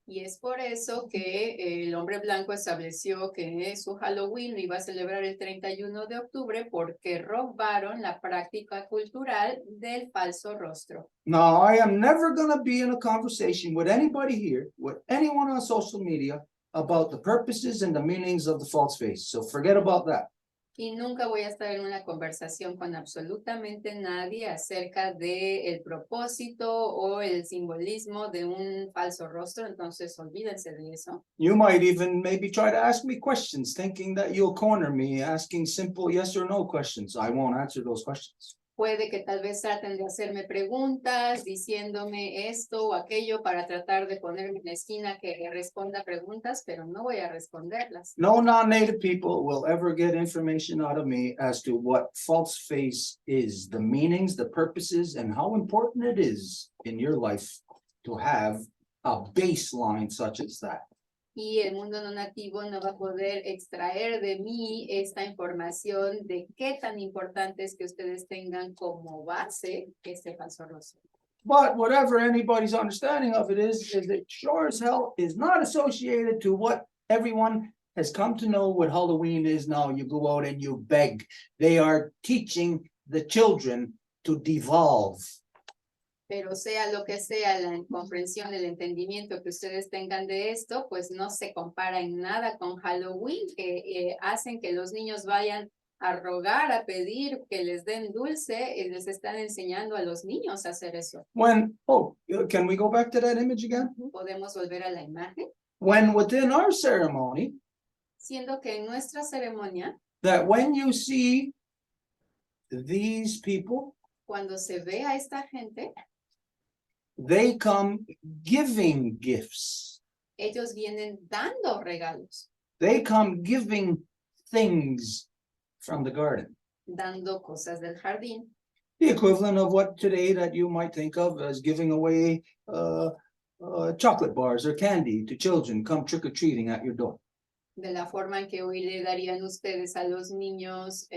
Y es por eso que el hombre blanco estableció que su Halloween lo iba a celebrar el 31 de octubre porque robaron la práctica cultural del falso rostro. Now, I am never gonna be in a conversation with anybody here, with anyone on social media, about the purposes and the meanings of the false face. So forget about that. Y nunca voy a estar en una conversación con absolutamente nadie acerca de el propósito o el simbolismo de un falso rostro, entonces olvídense de eso. You might even maybe try to ask me questions, thinking that you'll corner me, asking simple yes or no questions. I won't answer those questions. Puede que tal vez traten de hacerme preguntas, diciéndome esto o aquello para tratar de ponerme en la esquina que responda preguntas, pero no voy a responderlas. No non-native people will ever get information out of me as to what false face is, the meanings, the purposes, and how important it is in your life to have a baseline such as that. Y el mundo no nativo no va a poder extraer de mí esta información de qué tan importante es que ustedes tengan como base este falso rostro. But whatever anybody's understanding of it is it sure as hell is not associated to what everyone has come to know what Halloween is now. You go out and you beg. They are teaching the children to devolve. Pero sea lo que sea la comprensión, el entendimiento que ustedes tengan de esto, pues no se compara en nada con Halloween, que hacen que los niños vayan a rogar, a pedir que les den dulce, y les están enseñando a los niños a hacer eso. When, can we go back to that image again? Podemos volver a la imagen, When within our ceremony, siendo que en nuestra ceremonia, that when you see these people, cuando se ve a esta gente, they come giving gifts. ellos vienen dando regalos, They come giving things from the garden. dando cosas del jardín. The equivalent of what today that you might think of as giving away chocolate bars or candy to children come trick-or-treating at your door. De la forma en que hoy le darían ustedes a los niños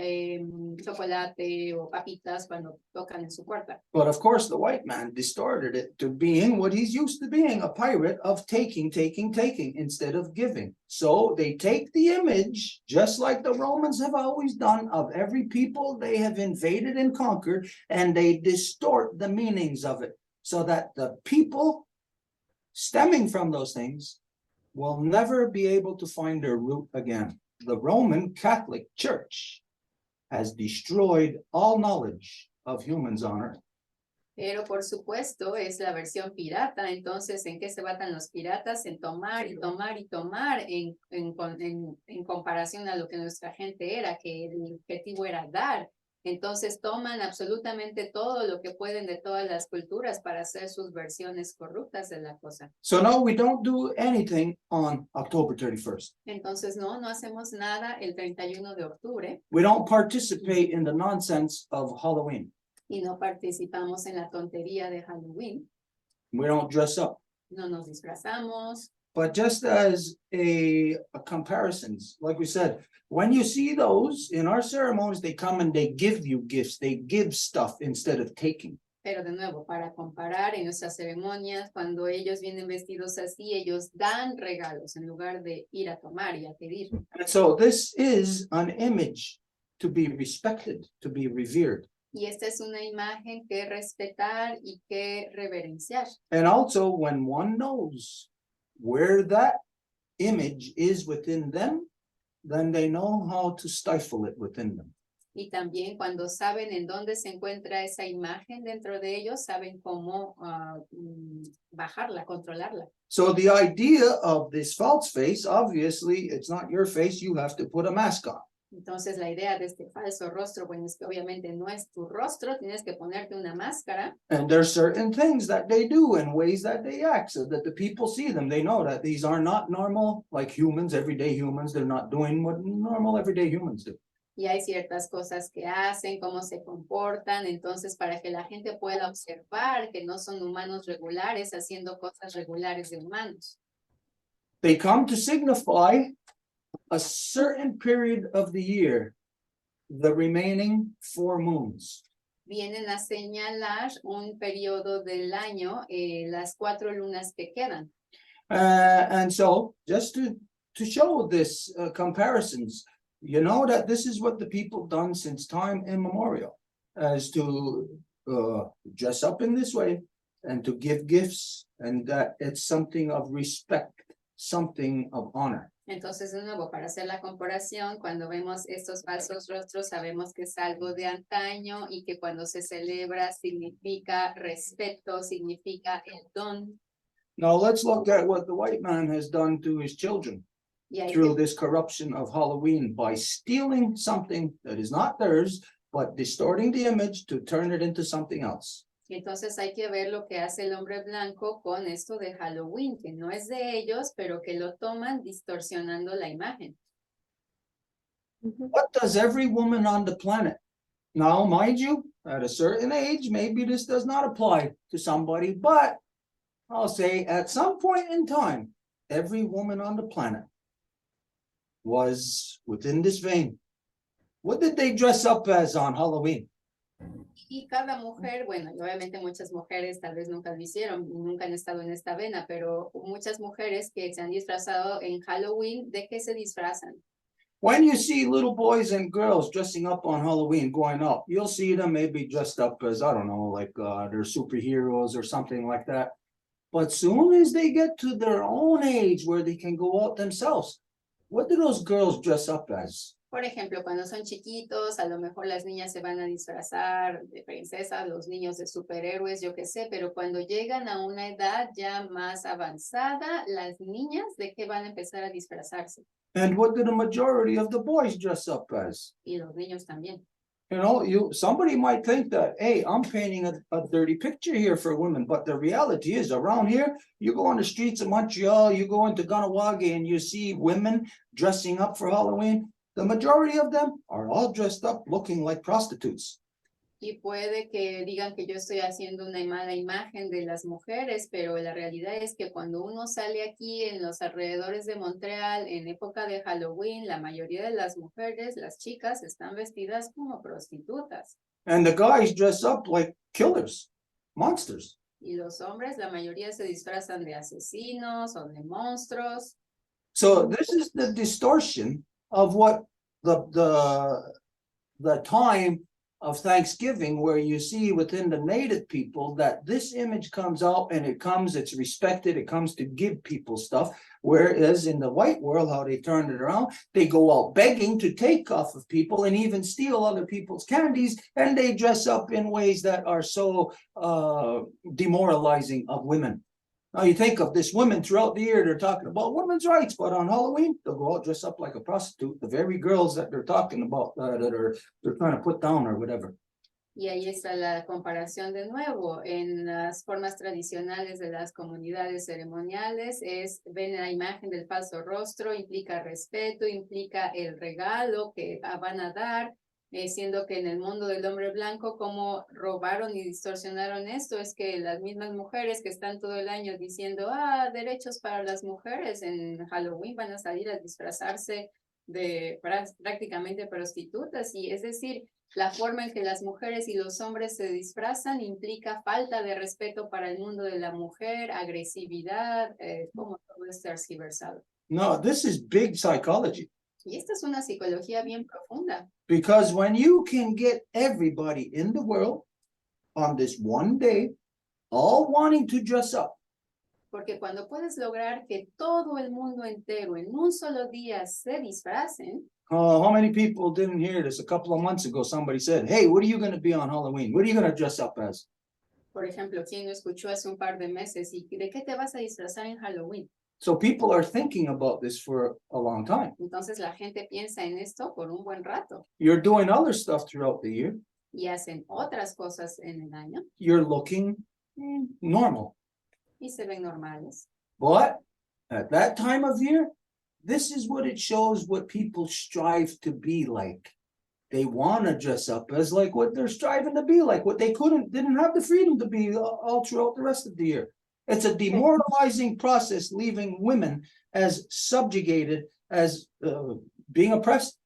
chocolate o papitas cuando tocan en su puerta. But of course, the white man distorted it to being what he's used to being, a pirate of taking, instead of giving. So they take the image, just like the Romans have always done, of every people they have invaded and conquered, and they distort the meanings of it so that the people stemming from those things will never be able to find their root again. The Roman Catholic Church has destroyed all knowledge of humans on earth. Pero por supuesto es la versión pirata, entonces ¿en qué se batan los piratas? En tomar y tomar y tomar en comparación a lo que nuestra gente era, que el objetivo era dar. Entonces toman absolutamente todo lo que pueden de todas las culturas para hacer sus versiones corruptas de la cosa. So no, we don't do anything on October 31st. Entonces no hacemos nada el 31 de octubre We don't participate in the nonsense of Halloween. y no participamos en la tontería de Halloween. We don't dress up. No nos disfrazamos. But just as a comparisons, like we said, when you see those in our ceremonies, they come and they give you gifts. They give stuff instead of taking. Pero de nuevo, para comparar en nuestras ceremonias, cuando ellos vienen vestidos así, ellos dan regalos en lugar de ir a tomar y a pedir. And so this is an image to be respected, to be revered. Y esta es una imagen que respetar y que reverenciar. And also when one knows where that image is within them, then they know how to stifle it within them. Y también cuando saben en dónde se encuentra esa imagen dentro de ellos, saben cómo bajarla, controlarla. So the idea of this false face, obviously, it's not your face, you have to put a mask on. Entonces la idea de este falso rostro, bueno, es que obviamente no es tu rostro, tienes que ponerte una máscara. And there's certain things that they do and ways that they act so that the people see them. They know that these are not normal, like humans, everyday humans. They're not doing what normal everyday humans do. Y hay ciertas cosas que hacen, cómo se comportan, entonces para que la gente pueda observar que no son humanos regulares haciendo cosas regulares de humanos. They come to signify a certain period of the year, the remaining 4 moons. Vienen a señalar un periodo del año, las 4 lunas que quedan. And so just to show this comparisons, you know that this is what the people done since time immemorial, as to dress up in this way and to give gifts, and that it's something of respect, something of honor. Entonces, de nuevo, para hacer la comparación, cuando vemos estos falsos rostros, sabemos que es algo de antaño y que cuando se celebra significa respeto, significa el don. Now let's look at what the white man has done to his children Y hay through que, this corruption of Halloween by stealing something that is not theirs, but distorting the image to turn it into something else. entonces hay que ver lo que hace el hombre blanco con esto de Halloween, que no es de ellos, pero que lo toman distorsionando la imagen. Ujú. What does every woman on the planet? Now, mind you, at a certain age, maybe this does not apply to somebody, but I'll say at some point in time, every woman on the planet was within this vein. What did they dress up as on Halloween? Y cada mujer, bueno, y obviamente muchas mujeres tal vez nunca lo hicieron, nunca han estado en esta vena, pero muchas mujeres que se han disfrazado en Halloween, ¿de qué se disfrazan? When you see little boys and girls dressing up on Halloween going out, you'll see them maybe dressed up as, I don't know, like they're superheroes or something like that. But soon as they get to their own age where they can go out themselves, what do those girls dress up as? Por ejemplo, cuando son chiquitos, a lo mejor las niñas se van a disfrazar de princesas, los niños de superhéroes, yo qué sé, pero cuando llegan a una edad ya más avanzada, las niñas, ¿de qué van a empezar a disfrazarse? And what do the majority of the boys dress up as? Y los niños también. You know, somebody might think that, hey, I'm painting a dirty picture here for women, but the reality is around here, you go on the streets of Montreal, you go into Ganawagi and you see women dressing up for Halloween. The majority of them are all dressed up looking like prostitutes. Y puede que digan que yo estoy haciendo una mala imagen de las mujeres, pero la realidad es que cuando uno sale aquí en los alrededores de Montreal en época de Halloween, la mayoría de las mujeres, las chicas, están vestidas como prostitutas. And the guys dress up like killers, monsters. Y los hombres, la mayoría se disfrazan de asesinos o de monstruos. So this is the distortion of what the time of Thanksgiving, where you see within the native people that this image comes out and it's respected, it comes to give people stuff. Whereas in the white world, how they turn it around, they go out begging to take off of people and even steal other people's candies, and they dress up in ways that are so demoralizing of women. Now you think of this women throughout the year, they're talking about women's rights, but on Halloween, they'll go out dress up like a prostitute, the very girls that they're talking about, they're trying to put down or whatever. Y ahí está la comparación de nuevo. En las formas tradicionales de las comunidades ceremoniales ven la imagen del falso rostro, implica respeto, implica el regalo que van a dar, siendo que en el mundo del hombre blanco, como robaron y distorsionaron esto, es que las mismas mujeres que están todo el año diciendo, derechos para las mujeres, en Halloween van a salir a disfrazarse de prácticamente prostitutas, y es decir, la forma en que las mujeres y los hombres se disfrazan implica falta de respeto para el mundo de la mujer, agresividad, como todo es tergiversado. No, this is big psychology. Y esta es una psicología bien profunda. Because when you can get everybody in the world on this one day, all wanting to dress up, Porque cuando puedes lograr que todo el mundo entero en un solo día se disfracen, how many people didn't hear this? A couple of months ago, somebody said, hey, what are you going to be on Halloween? What are you going to dress up as? por ejemplo, quien lo escuchó hace un par de meses, ¿y de qué te vas a disfrazar en Halloween? So people are thinking about this for a long time. Entonces la gente piensa en esto por un buen rato You're doing other stuff throughout the year. y hacen otras cosas en el año You're looking normal. y se ven normales. But at that time of year, this is what it shows what people strive to be like. They want to dress up as like what they're striving to be like, what they didn't have the freedom to be all throughout the rest of the year. It's a demoralizing process, leaving women as subjugated, as being oppressed,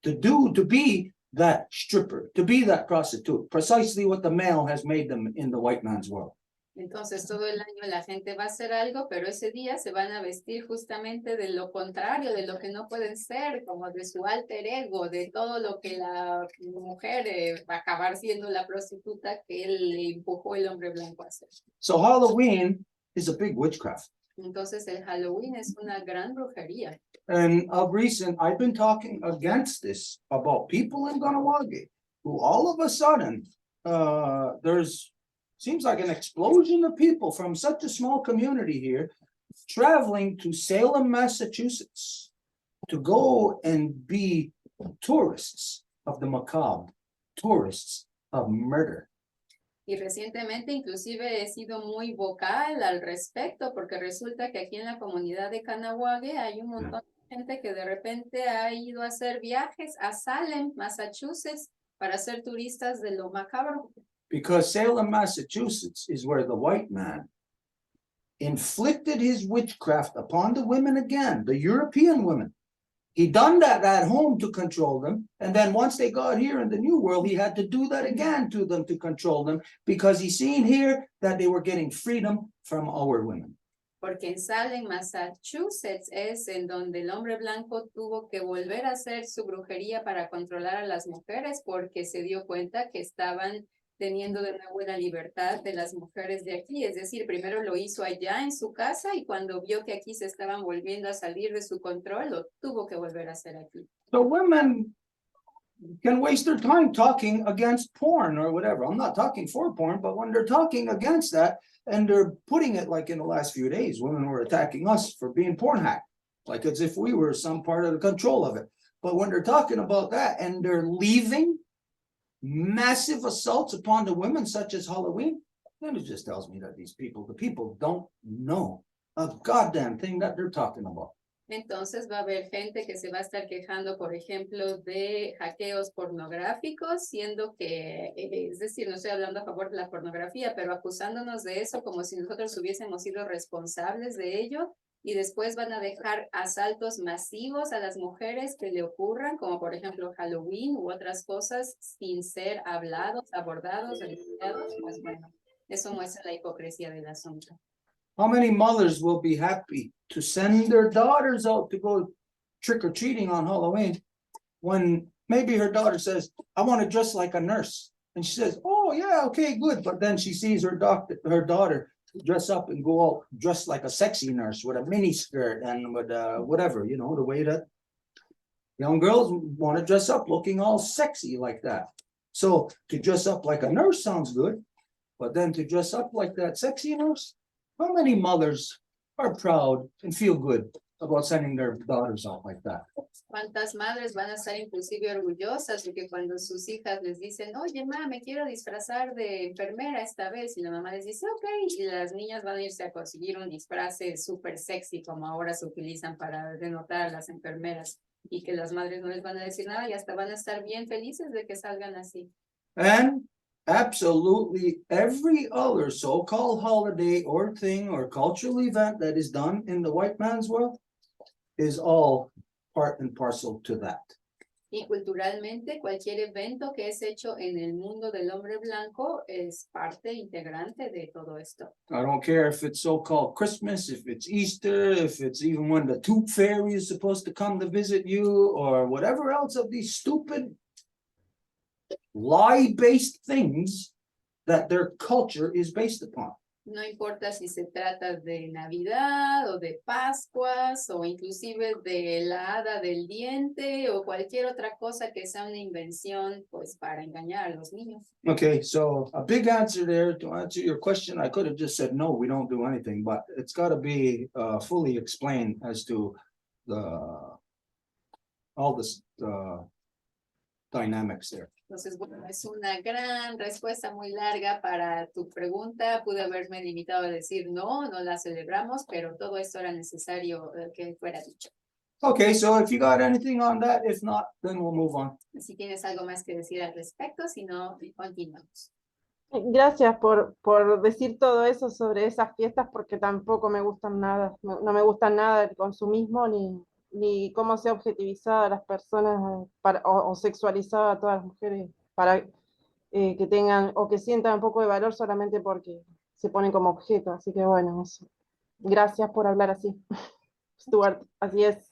to be that stripper, to be that prostitute, precisely what the male has made them in the white man's world. Entonces todo el año la gente va a hacer algo, pero ese día se van a vestir justamente de lo contrario, de lo que no pueden ser, como de su alter ego, de todo lo que la mujer va a acabar siendo la prostituta que él le empujó el hombre blanco a hacer. So Halloween is a big witchcraft. Entonces el Halloween es una gran brujería. And of recent, I've been talking against this about people in Ganawagi who all of a sudden, seems like an explosion of people from such a small community here traveling to Salem, Massachusetts to go and be tourists of the macabre, tourists of murder. Y recientemente inclusive he sido muy vocal al respecto porque resulta que aquí en la comunidad de Kahnawake hay un montón de gente que de repente ha ido a hacer viajes a Salem, Massachusetts, para ser turistas de lo macabro. Because Salem, Massachusetts is where the white man inflicted his witchcraft upon the women again, the European women. He done that at home to control them. And then once they got here in the New World, he had to do that again to them to control them because he seen here that they were getting freedom from our women. Porque en Salem, Massachusetts es en donde el hombre blanco tuvo que volver a hacer su brujería para controlar a las mujeres porque se dio cuenta que estaban teniendo de nuevo la libertad de las mujeres de aquí. Es decir, primero lo hizo allá en su casa y cuando vio que aquí se estaban volviendo a salir de su control, lo tuvo que volver a hacer aquí. So women can waste their time talking against porn or whatever. I'm not talking for porn, but when they're talking against that and they're putting it like in the last few days, women were attacking us for being porn hacked, like as if we were some part of the control of it. But when they're talking about that and they're leaving massive assaults upon the women, such as Halloween, then it just tells me that the people don't know a goddamn thing that they're talking about. Entonces va a haber gente que se va a estar quejando, por ejemplo, de hackeos pornográficos, siendo que, es decir, no estoy hablando a favor de la pornografía, pero acusándonos de eso como si nosotros hubiésemos sido responsables de ello, y después van a dejar asaltos masivos a las mujeres que le ocurran, como por ejemplo Halloween u otras cosas, sin ser hablados, abordados, denunciados. Pues bueno, eso muestra la hipocresía del asunto. How many mothers will be happy to send their daughters out to go trick-or-treating on Halloween when maybe her daughter says, I want to dress like a nurse. And she says, oh yeah, okay, good. But then she sees her daughter dress up and go out dressed like a sexy nurse with a mini skirt and with whatever, you know, the way that young girls want to dress up looking all sexy like that. So to dress up like a nurse sounds good, but then to dress up like that sexy nurse, how many mothers are proud and feel good about sending their daughters out like that? ¿Cuántas madres van a estar inclusive orgullosas de que cuando sus hijas les dicen, oye, ma, me quiero disfrazar de enfermera esta vez? Y la mamá les dice, ok, y las niñas van a irse a conseguir un disfraz súper sexy como ahora se utilizan para denotar a las enfermeras y que las madres no les van a decir nada y hasta van a estar bien felices de que salgan así. And absolutely every other so-called holiday or thing or cultural event that is done in the white man's world is all part and parcel to that. Y culturalmente cualquier evento que es hecho en el mundo del hombre blanco es parte integrante de todo esto. I don't care if it's so-called Christmas, if it's Easter, if it's even when the tooth fairy is supposed to come to visit you or whatever else of these stupid lie-based things that their culture is based upon. No importa si se trata de Navidad o de Pascuas o inclusive de la hada del diente o cualquier otra cosa que sea una invención pues para engañar a los niños. Okay, so a big answer there to answer your question. I could have just said, no, we don't do anything, but it's got to be fully explained as to all this dynamics there. Entonces, bueno, es una gran respuesta muy larga para tu pregunta. Pude haberme limitado a decir no, no la celebramos, pero todo esto era necesario que fuera dicho. Okay, so if you got anything on that, if not, then we'll move on. Si tienes algo más que decir al respecto, si no, continuamos. Gracias por decir todo eso sobre esas fiestas porque tampoco me gustan nada. No me gustan nada el consumismo ni cómo se ha objetivizado a las personas o sexualizado a todas las mujeres para que tengan o que sientan un poco de valor solamente porque se ponen como objeto, así que bueno, eso. Gracias por hablar así, Stuart, así es.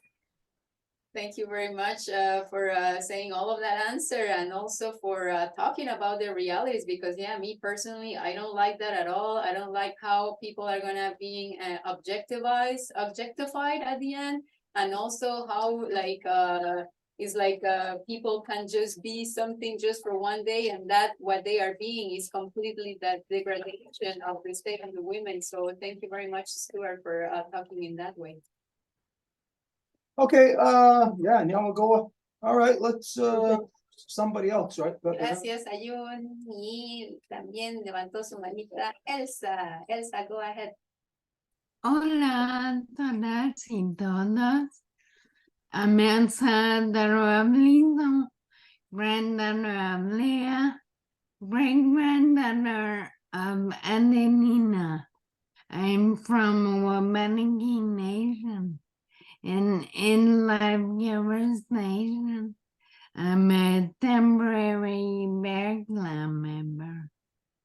Thank you very much for saying all of that answer and also for talking about the realities because yeah, me personally, I don't like that at all. I don't like how people are gonna being objectified at the end, and also how like it's like people can just be something just for one day, and that what they are being is completely that degradation of the state of the women. So thank you very much, Stuart, for talking in that way. Okay, yeah, and y'all go, all right, let's, somebody else, right? Gracias, Ayun. Y también levantó su manita Elsa. Elsa, go ahead. Hola a todas y todos. I'm Elsa de Roablizo, granddaughter of Leah, great-granddaughter of Adelina. I'm from Wabanaki Nation. In Live Givers Nation, I'm a temporary Bear Club member.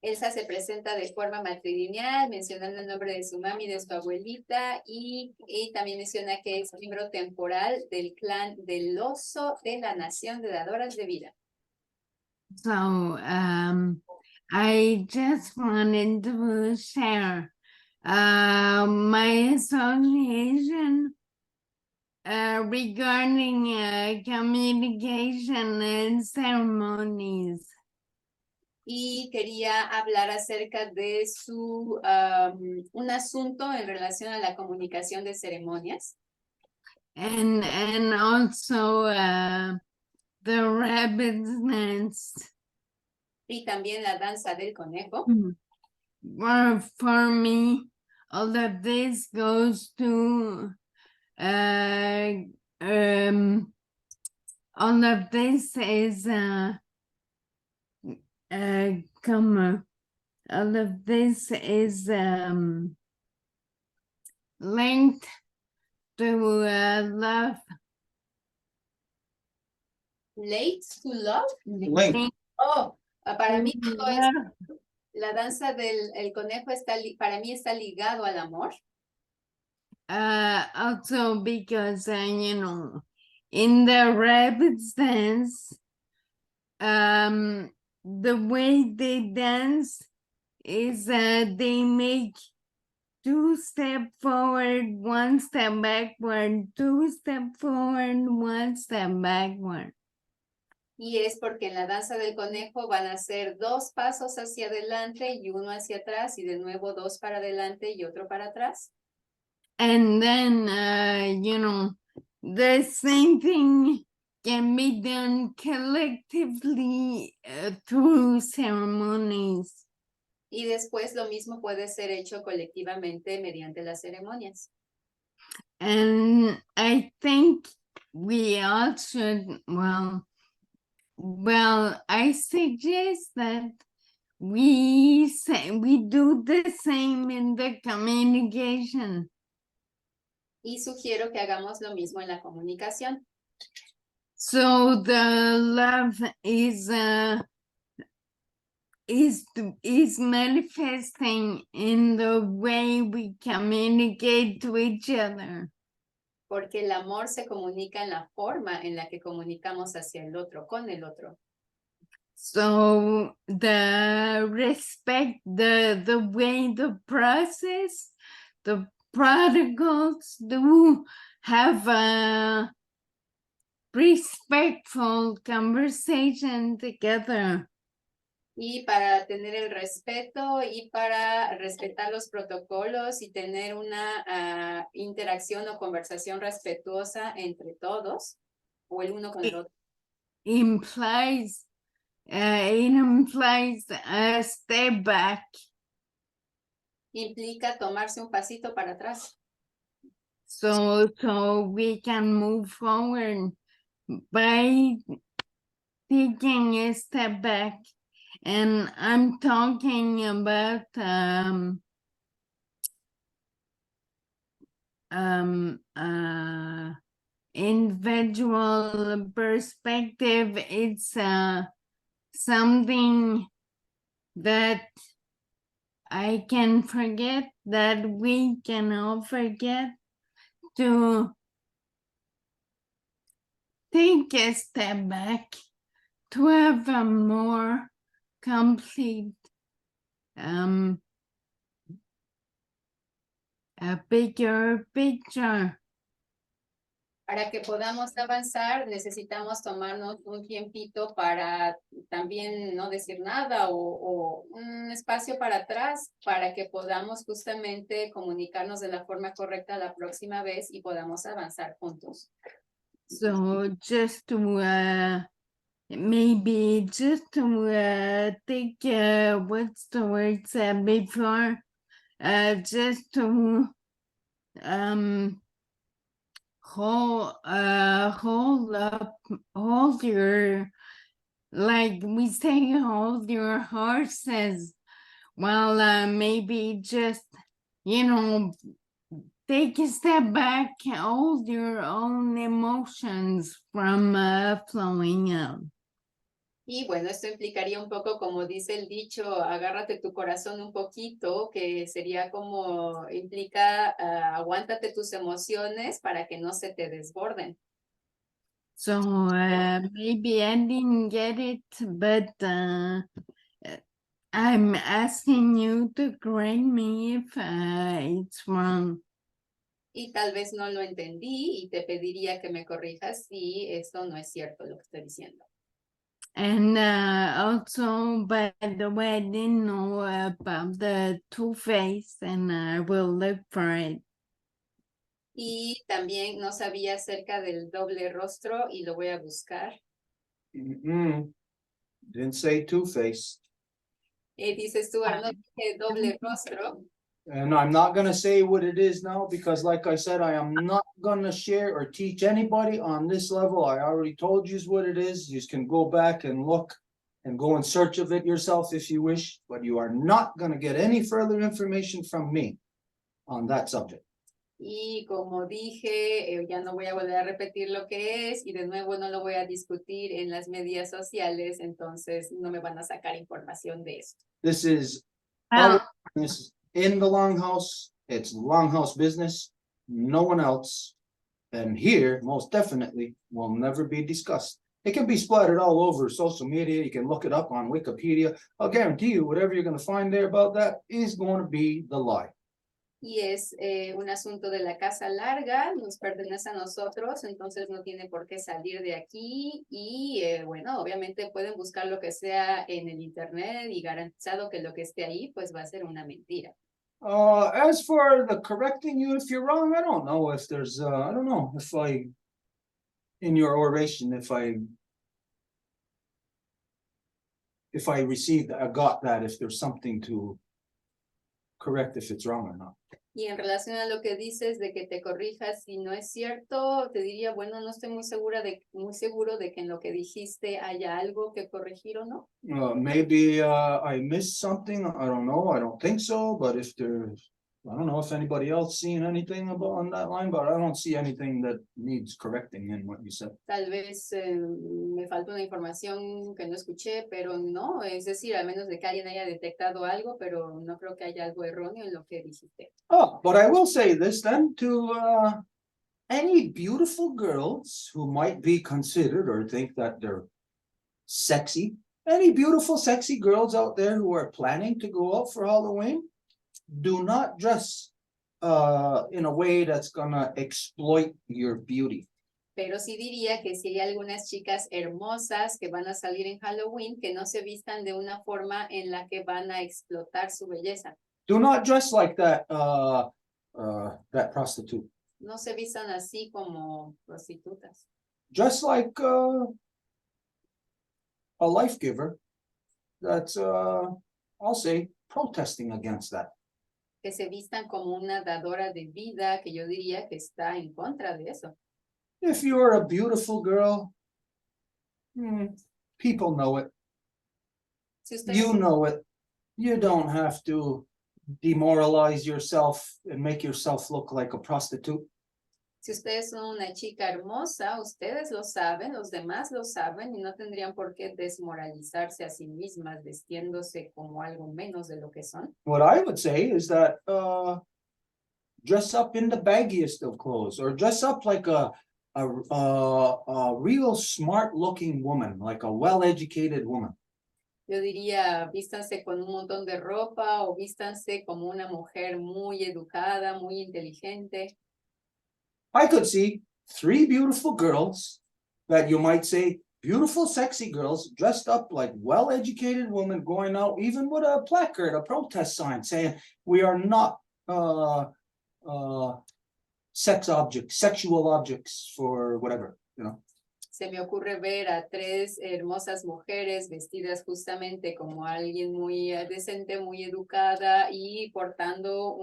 Elsa se presenta de forma matrilineal, mencionando el nombre de su mami y de su abuelita, y también menciona que es miembro temporal del clan del oso de la Nación de Dadoras de Vida. So, I just wanted to share my association regarding communication and ceremonies. Y quería hablar acerca de su, un asunto en relación a la comunicación de ceremonias. And also the rabbit's dance. Y también la danza del conejo. For me, all of this goes to all of this is all of this is linked to love. Late to love. Link. Oh, para mí todo es, Love. la danza del el conejo está para mí está ligado al amor. Also because you know, in the rabbit's dance, the way they dance is they make 2 step forward, 1 step backward, 2 step forward, 1 step backward. Y es porque en la danza del conejo van a hacer 2 pasos hacia adelante y 1 hacia atrás y de nuevo 2 para adelante y otro para atrás. And then, you know, the same thing can be done collectively through ceremonies. Y después lo mismo puede ser hecho colectivamente mediante las ceremonias. And I think we all should, well, I suggest that we do the same in the communication. Y sugiero que hagamos lo mismo en la comunicación. So the love is manifesting in the way we communicate to each other. Porque el amor se comunica en la forma en la que comunicamos hacia el otro, con el otro. So the respect, the way, the process, the protocols do have a respectful conversation together. Y para tener el respeto y para respetar los protocolos y tener una interacción o conversación respetuosa entre todos o el uno con el otro. It implies a step back. Implica tomarse un pasito para atrás. So we can move forward by taking a step back. And I'm talking about individual perspective. It's something that I can forget that we can all forget to take a step back to have a more complete a bigger picture. Para que podamos avanzar, necesitamos tomarnos un tiempito para también no decir nada o un espacio para atrás para que podamos justamente comunicarnos de la forma correcta la próxima vez y podamos avanzar juntos. So just to maybe just to take what's the word said before, just to hold your, like we say, hold your horses. Well, maybe just, take a step back, hold your own emotions from flowing out. Y bueno, esto implicaría un poco, como dice el dicho, agárrate tu corazón un poquito, que sería como implica, aguántate tus emociones para que no se te desborden. So maybe I didn't get it, but I'm asking you to correct me if it's wrong. Y tal vez no lo entendí y te pediría que me corrijas si esto no es cierto lo que estoy diciendo. And also, by the way, I didn't know about the two-face, and I will look for it. Y también no sabía acerca del doble rostro y lo voy a buscar. Didn't say two-face. Dice Stuart, no dije doble rostro. And I'm not gonna say what it is now because like I said, I am not gonna share or teach anybody on this level. I already told you what it is. You can go back and look and go in search of it yourself if you wish, but you are not gonna get any further information from me on that subject. Y como dije, ya no voy a volver a repetir lo que es y de nuevo no lo voy a discutir en las medias sociales, entonces no me van a sacar información de esto. This is Well, this is in the Longhouse. It's Longhouse business, no one else. And here, most definitely, will never be discussed. It can be splattered all over social media. You can look it up on Wikipedia. I'll guarantee you, whatever you're going to find there about that is going to be the lie. Y es un asunto de la casa larga, nos pertenece a nosotros, entonces no tiene por qué salir de aquí y bueno, obviamente pueden buscar lo que sea en el internet y garantizado que lo que esté ahí pues va a ser una mentira. As for the correcting you if you're wrong, I don't know if there's, I don't know if in your oration, if I received, I got that, if there's something to correct if it's wrong or not. Y en relación a lo que dices de que te corrijas si no es cierto, te diría, bueno, no estoy muy seguro de que en lo que dijiste haya algo que corregir o no. Maybe I missed something, I don't know, I don't think so, but if there's, I don't know if anybody else seen anything about on that line, but I don't see anything that needs correcting in what you said. Tal vez me falta una información que no escuché, pero no, es decir, a menos de que alguien haya detectado algo, pero no creo que haya algo erróneo en lo que dijiste. Oh, but I will say this then to any beautiful girls who might be considered or think that they're sexy, any beautiful, sexy girls out there who are planning to go out for Halloween, do not dress in a way that's gonna exploit your beauty. Pero sí diría que si hay algunas chicas hermosas que van a salir en Halloween, que no se vistan de una forma en la que van a explotar su belleza. Do not dress like that prostitute. No se vistan así como prostitutas. Dress like a life giver that's, I'll say, protesting against that. Que se vistan como una dadora de vida, que yo diría que está en contra de eso. If you're a beautiful girl, people know it. Si usted You know it. You don't have to demoralize yourself and make yourself look like a prostitute. Si ustedes son una chica hermosa, ustedes lo saben, los demás lo saben y no tendrían por qué desmoralizarse a sí mismas vistiéndose como algo menos de lo que son. What I would say is that dress up in the baggiest of clothes, or dress up like a real smart looking woman, like a well-educated woman. Yo diría, vístanse con un montón de ropa o vístanse como una mujer muy educada, muy inteligente. I could see 3 beautiful girls that you might say, beautiful, sexy girls dressed up like well-educated women going out, even with a placard, a protest sign saying, we are not sexual objects for whatever, you know. Se me ocurre ver a 3 hermosas mujeres vestidas justamente como alguien muy decente, muy educada y portando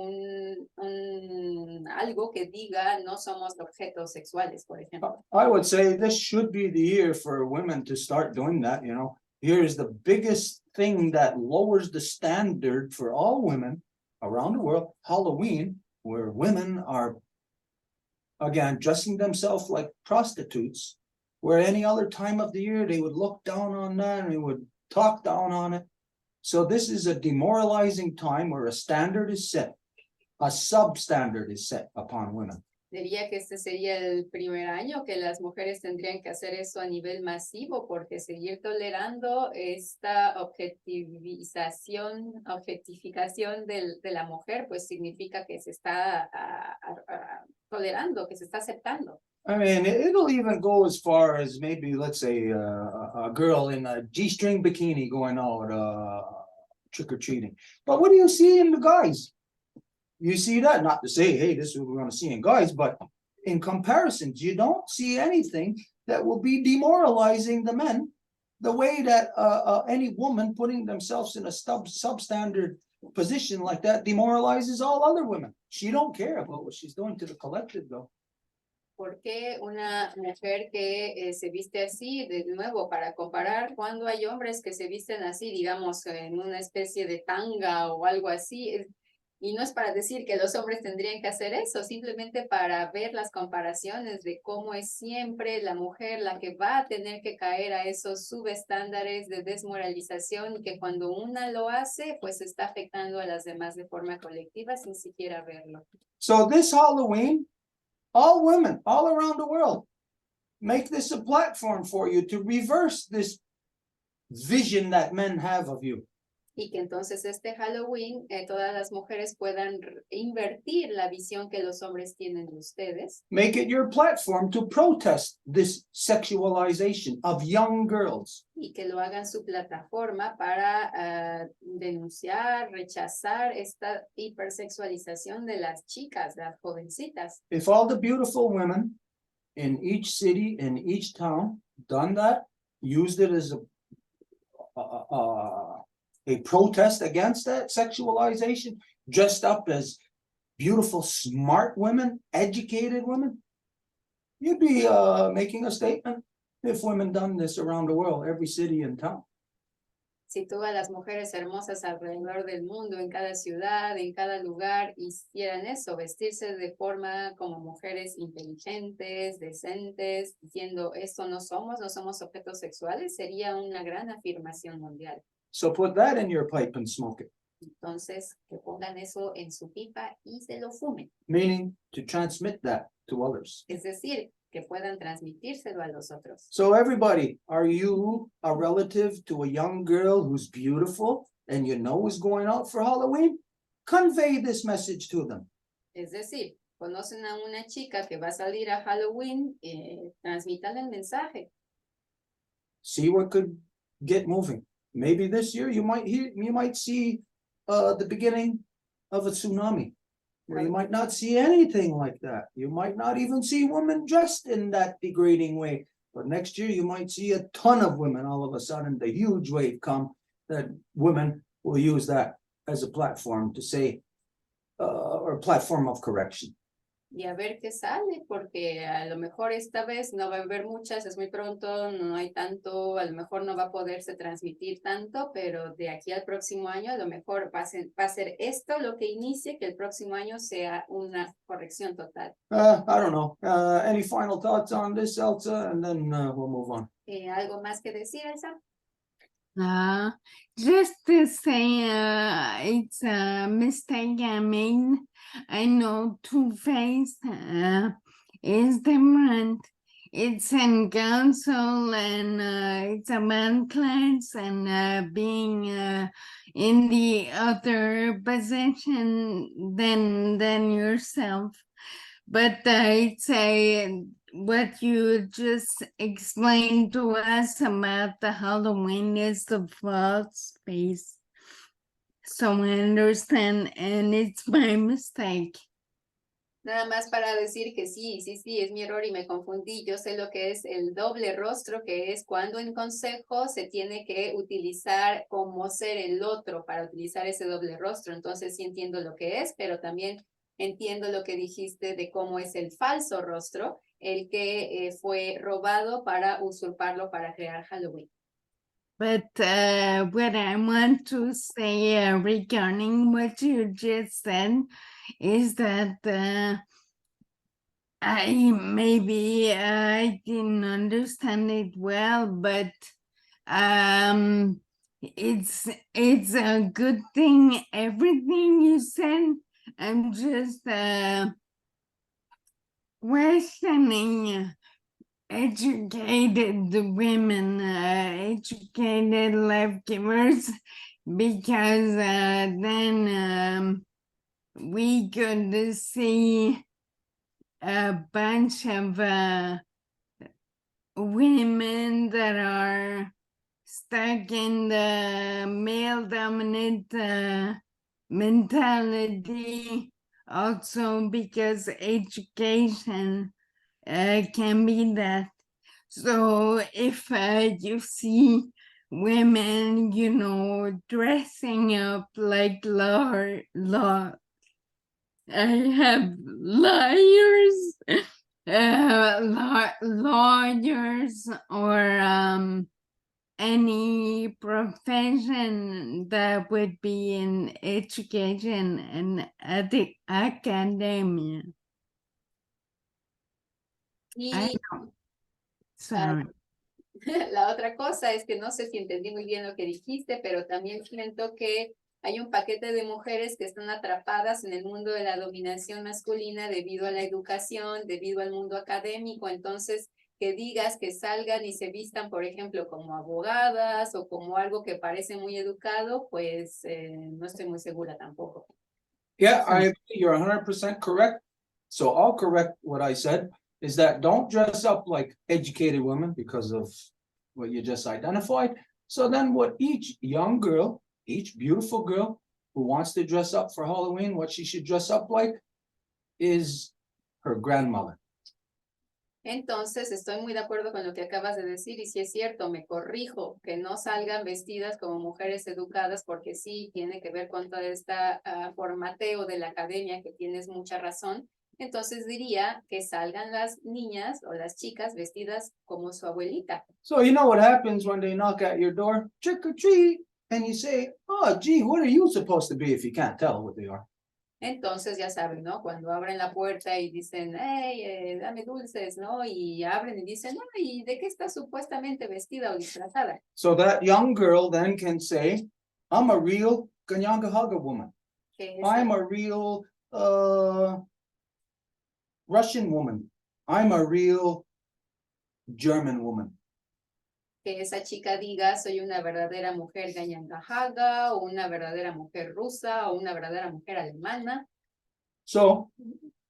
algo que diga no somos objetos sexuales, por ejemplo. I would say this should be the year for women to start doing that, you know. Here is the biggest thing that lowers the standard for all women around the world, Halloween, where women are, again, dressing themselves like prostitutes, where any other time of the year they would look down on that and they would talk down on it. So this is a demoralizing time where a standard is set, a substandard is set upon women. Diría que este sería el primer año que las mujeres tendrían que hacer eso a nivel masivo, porque seguir tolerando esta objetificación de la mujer, pues significa que se está tolerando, que se está aceptando. I mean, it'll even go as far as maybe, let's say, a girl in a G-string bikini going out trick-or-treating. But what do you see in the guys? You see that, not to say, hey, this is what we're going to see in guys, but in comparisons, you don't see anything that will be demoralizing the men the way that any woman putting themselves in a substandard position like that demoralizes all other women. She don't care about what she's doing to the collective, though. ¿Por qué una mujer que se viste así, de nuevo, para comparar, cuando hay hombres que se visten así, digamos, en una especie de tanga o algo así? Y no es para decir que los hombres tendrían que hacer eso, simplemente para ver las comparaciones de cómo es siempre la mujer la que va a tener que caer a esos subestándares de desmoralización, y que cuando una lo hace, pues está afectando a las demás de forma colectiva sin siquiera verlo. So this Halloween, all women all around the world, make this a platform for you to reverse this vision that men have of you. Y que entonces este Halloween todas las mujeres puedan invertir la visión que los hombres tienen de ustedes. Make it your platform to protest this sexualization of young girls. Y que lo hagan su plataforma para denunciar, rechazar esta hipersexualización de las chicas, las jovencitas. If all the beautiful women in each city, in each town, done that, used it as a protest against that sexualization, dressed up as beautiful, smart women, educated women, you'd be making a statement if women done this around the world, every city and town. Si todas las mujeres hermosas alrededor del mundo, en cada ciudad, en cada lugar, hicieran eso, vestirse de forma como mujeres inteligentes, decentes, diciendo esto no somos objetos sexuales, sería una gran afirmación mundial. So put that in your pipe and smoke it. Entonces, que pongan eso en su pipa y se lo fumen. Meaning to transmit that to others. Es decir, que puedan transmitírselo a los otros. So everybody, are you a relative to a young girl who's beautiful and you know is going out for Halloween? Convey this message to them. Es decir, conocen a una chica que va a salir a Halloween, transmitan el mensaje. See what could get moving. Maybe this year you might see the beginning of a tsunami, where you might not see anything like that. You might not even see women dressed in that degrading way. But next year you might see a ton of women all of a sudden, the huge wave come, that women will use that as a platform to say, or platform of correction. y a ver qué sale, porque a lo mejor esta vez no va a haber muchas, es muy pronto, no hay tanto, a lo mejor no va a poderse transmitir tanto, pero de aquí al próximo año a lo mejor va a ser esto lo que inicie, que el próximo año sea una corrección total. I don't know. Any final thoughts on this, Elsa? And then we'll move on. ¿Algo más que decir, Elsa? Just to say, it's a mistake I made. I know Two-Face is different. It's in council and it's a man class and being in the other position than yourself. But it's what you just explained to us about the Halloween is the false face. So I understand, and it's my mistake. Nada más para decir que sí, es mi error y me confundí. Yo sé lo que es el doble rostro, que es cuando en consejo se tiene que utilizar como ser el otro para utilizar ese doble rostro. Entonces sí entiendo lo que es, pero también entiendo lo que dijiste de cómo es el falso rostro, el que fue robado para usurparlo para crear Halloween. But what I want to say regarding what you just said is that I didn't understand it well, but it's a good thing. Everything you said, I'm just questioning educated women, educated life givers, because then we could see a bunch of women that are stuck in the male dominant mentality, also because education can be that. So if you see women, you know, dressing up like I have lawyers or any profession that would be in education and academia. I Y know. Sorry. la otra cosa es que no sé si entendí muy bien lo que dijiste, pero también siento que hay un paquete de mujeres que están atrapadas en el mundo de la dominación masculina debido a la educación, debido al mundo académico. Entonces, que digas que salgan y se vistan, por ejemplo, como abogadas o como algo que parece muy educado, pues no estoy muy segura tampoco. Yeah, I agree. You're 100% correct. So I'll correct what I said, is that don't dress up like educated women because of what you just identified. So then what each young girl, each beautiful girl who wants to dress up for Halloween, what she should dress up like is her grandmother. Entonces, estoy muy de acuerdo con lo que acabas de decir y si es cierto, me corrijo, que no salgan vestidas como mujeres educadas porque sí tiene que ver con todo este formateo de la academia, que tienes mucha razón. Entonces diría que salgan las niñas o las chicas vestidas como su abuelita. So you know what happens when they knock at your door? Trick or treat. And you say, oh, gee, what are you supposed to be if you can't tell what they are? Entonces ya saben, ¿no? Cuando abren la puerta y dicen, hey, dame dulces, ¿no? Y abren y dicen, ay, ¿de qué está supuestamente vestida o disfrazada? So that young girl then can say, I'm a real Kanyangahaga woman. I'm a real Russian woman. I'm a real German woman. Que esa chica diga, soy una verdadera mujer Kanyangahaga, o una verdadera mujer rusa, o una verdadera mujer alemana. So,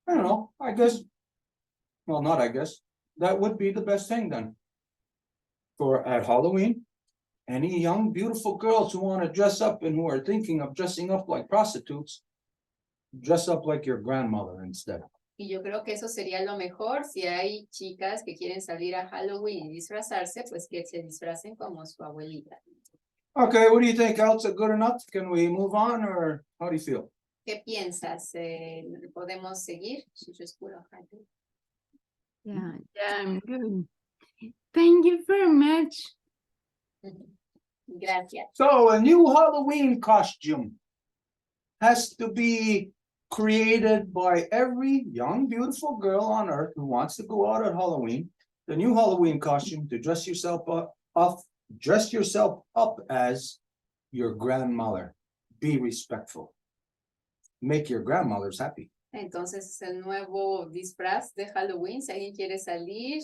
I don't know, I guess, well, not I guess, that would be the best thing then. For at Halloween, any young, beautiful girls who want to dress up and who are thinking of dressing up like prostitutes, dress up like your grandmother instead. Y yo creo que eso sería lo mejor. Si hay chicas que quieren salir a Halloween y disfrazarse, pues que se disfracen como su abuelita. Okay, what do you think, Elsa? Good enough? Can we move on or how do you feel? ¿Qué piensas? ¿Podemos seguir? Yeah, I'm good. Thank you very much. Gracias. So a new Halloween costume has to be created by every young, beautiful girl on earth who wants to go out at Halloween. The new Halloween costume to dress yourself up as your grandmother. Be respectful. Make your grandmothers happy. Entonces es el nuevo disfraz de Halloween. Si alguien quiere salir,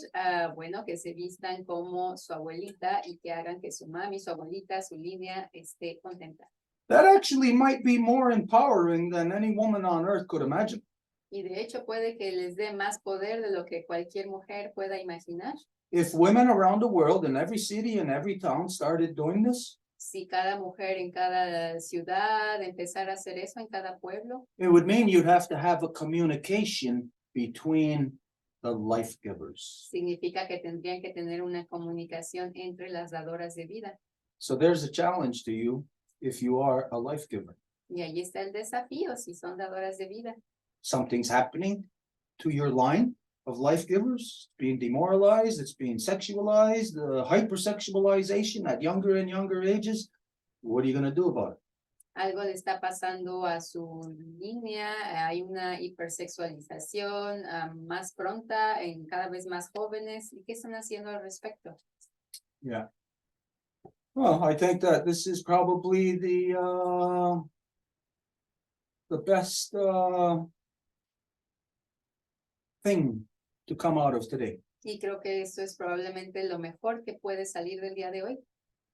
bueno, que se vistan como su abuelita y que hagan que su mami, su abuelita, su línea esté contenta. That actually might be more empowering than any woman on earth could imagine. Y de hecho puede que les dé más poder de lo que cualquier mujer pueda imaginar. If women around the world in every city and every town started doing this, Si cada mujer en cada ciudad empezara a hacer eso en cada pueblo, it would mean you'd have to have a communication between the life givers. significa que tendrían que tener una comunicación entre las dadoras de vida. So there's a challenge to you if you are a life giver. Y ahí está el desafío si son dadoras de vida. Something's happening to your line of life givers, being demoralized, it's being sexualized, the hypersexualization at younger and younger ages. What are you going to do about it? Algo le está pasando a su línea, hay una hipersexualización más pronta en cada vez más jóvenes. ¿Y qué están haciendo al respecto? Yeah. Well, I think that this is probably the best thing to come out of today. Y creo que esto es probablemente lo mejor que puede salir del día de hoy.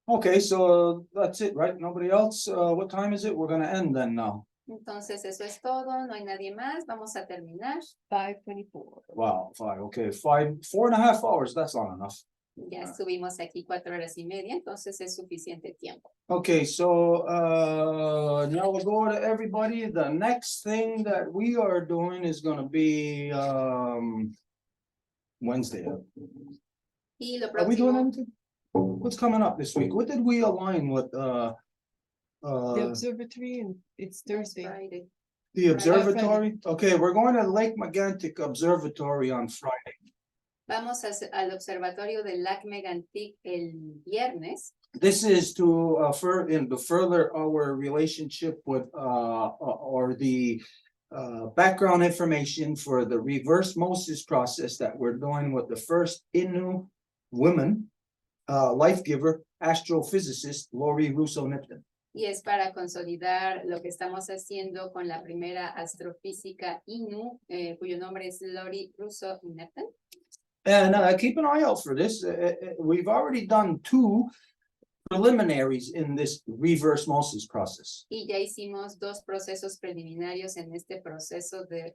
Okay, so that's it, right? Nobody else? What time is it? We're going to end then now. Entonces eso es todo, no hay nadie más, vamos a terminar. 5:24. Wow, 4.5 hours, that's long enough. Ya estuvimos aquí 4 horas y media, entonces es suficiente tiempo. Okay, so now we'll go to everybody. The next thing that we are doing is going to be Wednesday. Y lo Are we doing próximo, anything? What's coming up this week? What did we align with The observatory, and it's Thursday. Friday. the observatory? Okay, we're going to Lake Megantic Observatory on Friday. Vamos al observatorio del Lac Megantic el viernes. This is to further our relationship with or the background information for the reverse osmosis process that we're doing with the first Innu woman life giver, astrophysicist, Lori Russo-Nipton. Y es para consolidar lo que estamos haciendo con la primera astrofísica Innu, cuyo nombre es Lori Russo-Nipton. And keep an eye out for this. We've already done 2 preliminaries in this reverse osmosis process. Y ya hicimos 2 procesos preliminarios en este proceso de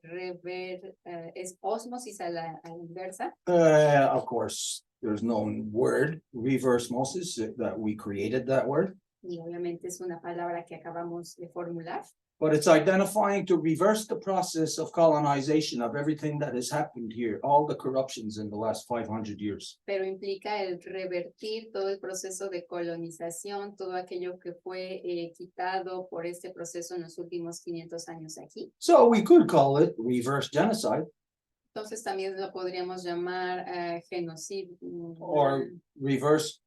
osmosis a la inversa. Of course, there's no word, reverse osmosis, that we created that word. Y obviamente es una palabra que acabamos de formular. But it's identifying to reverse the process of colonization of everything that has happened here, all the corruptions in the last 500 years. Pero implica el revertir todo el proceso de colonización, todo aquello que fue quitado por este proceso en los últimos 500 años aquí. So we could call it reverse genocide Entonces también lo podríamos llamar genocidio. or reverse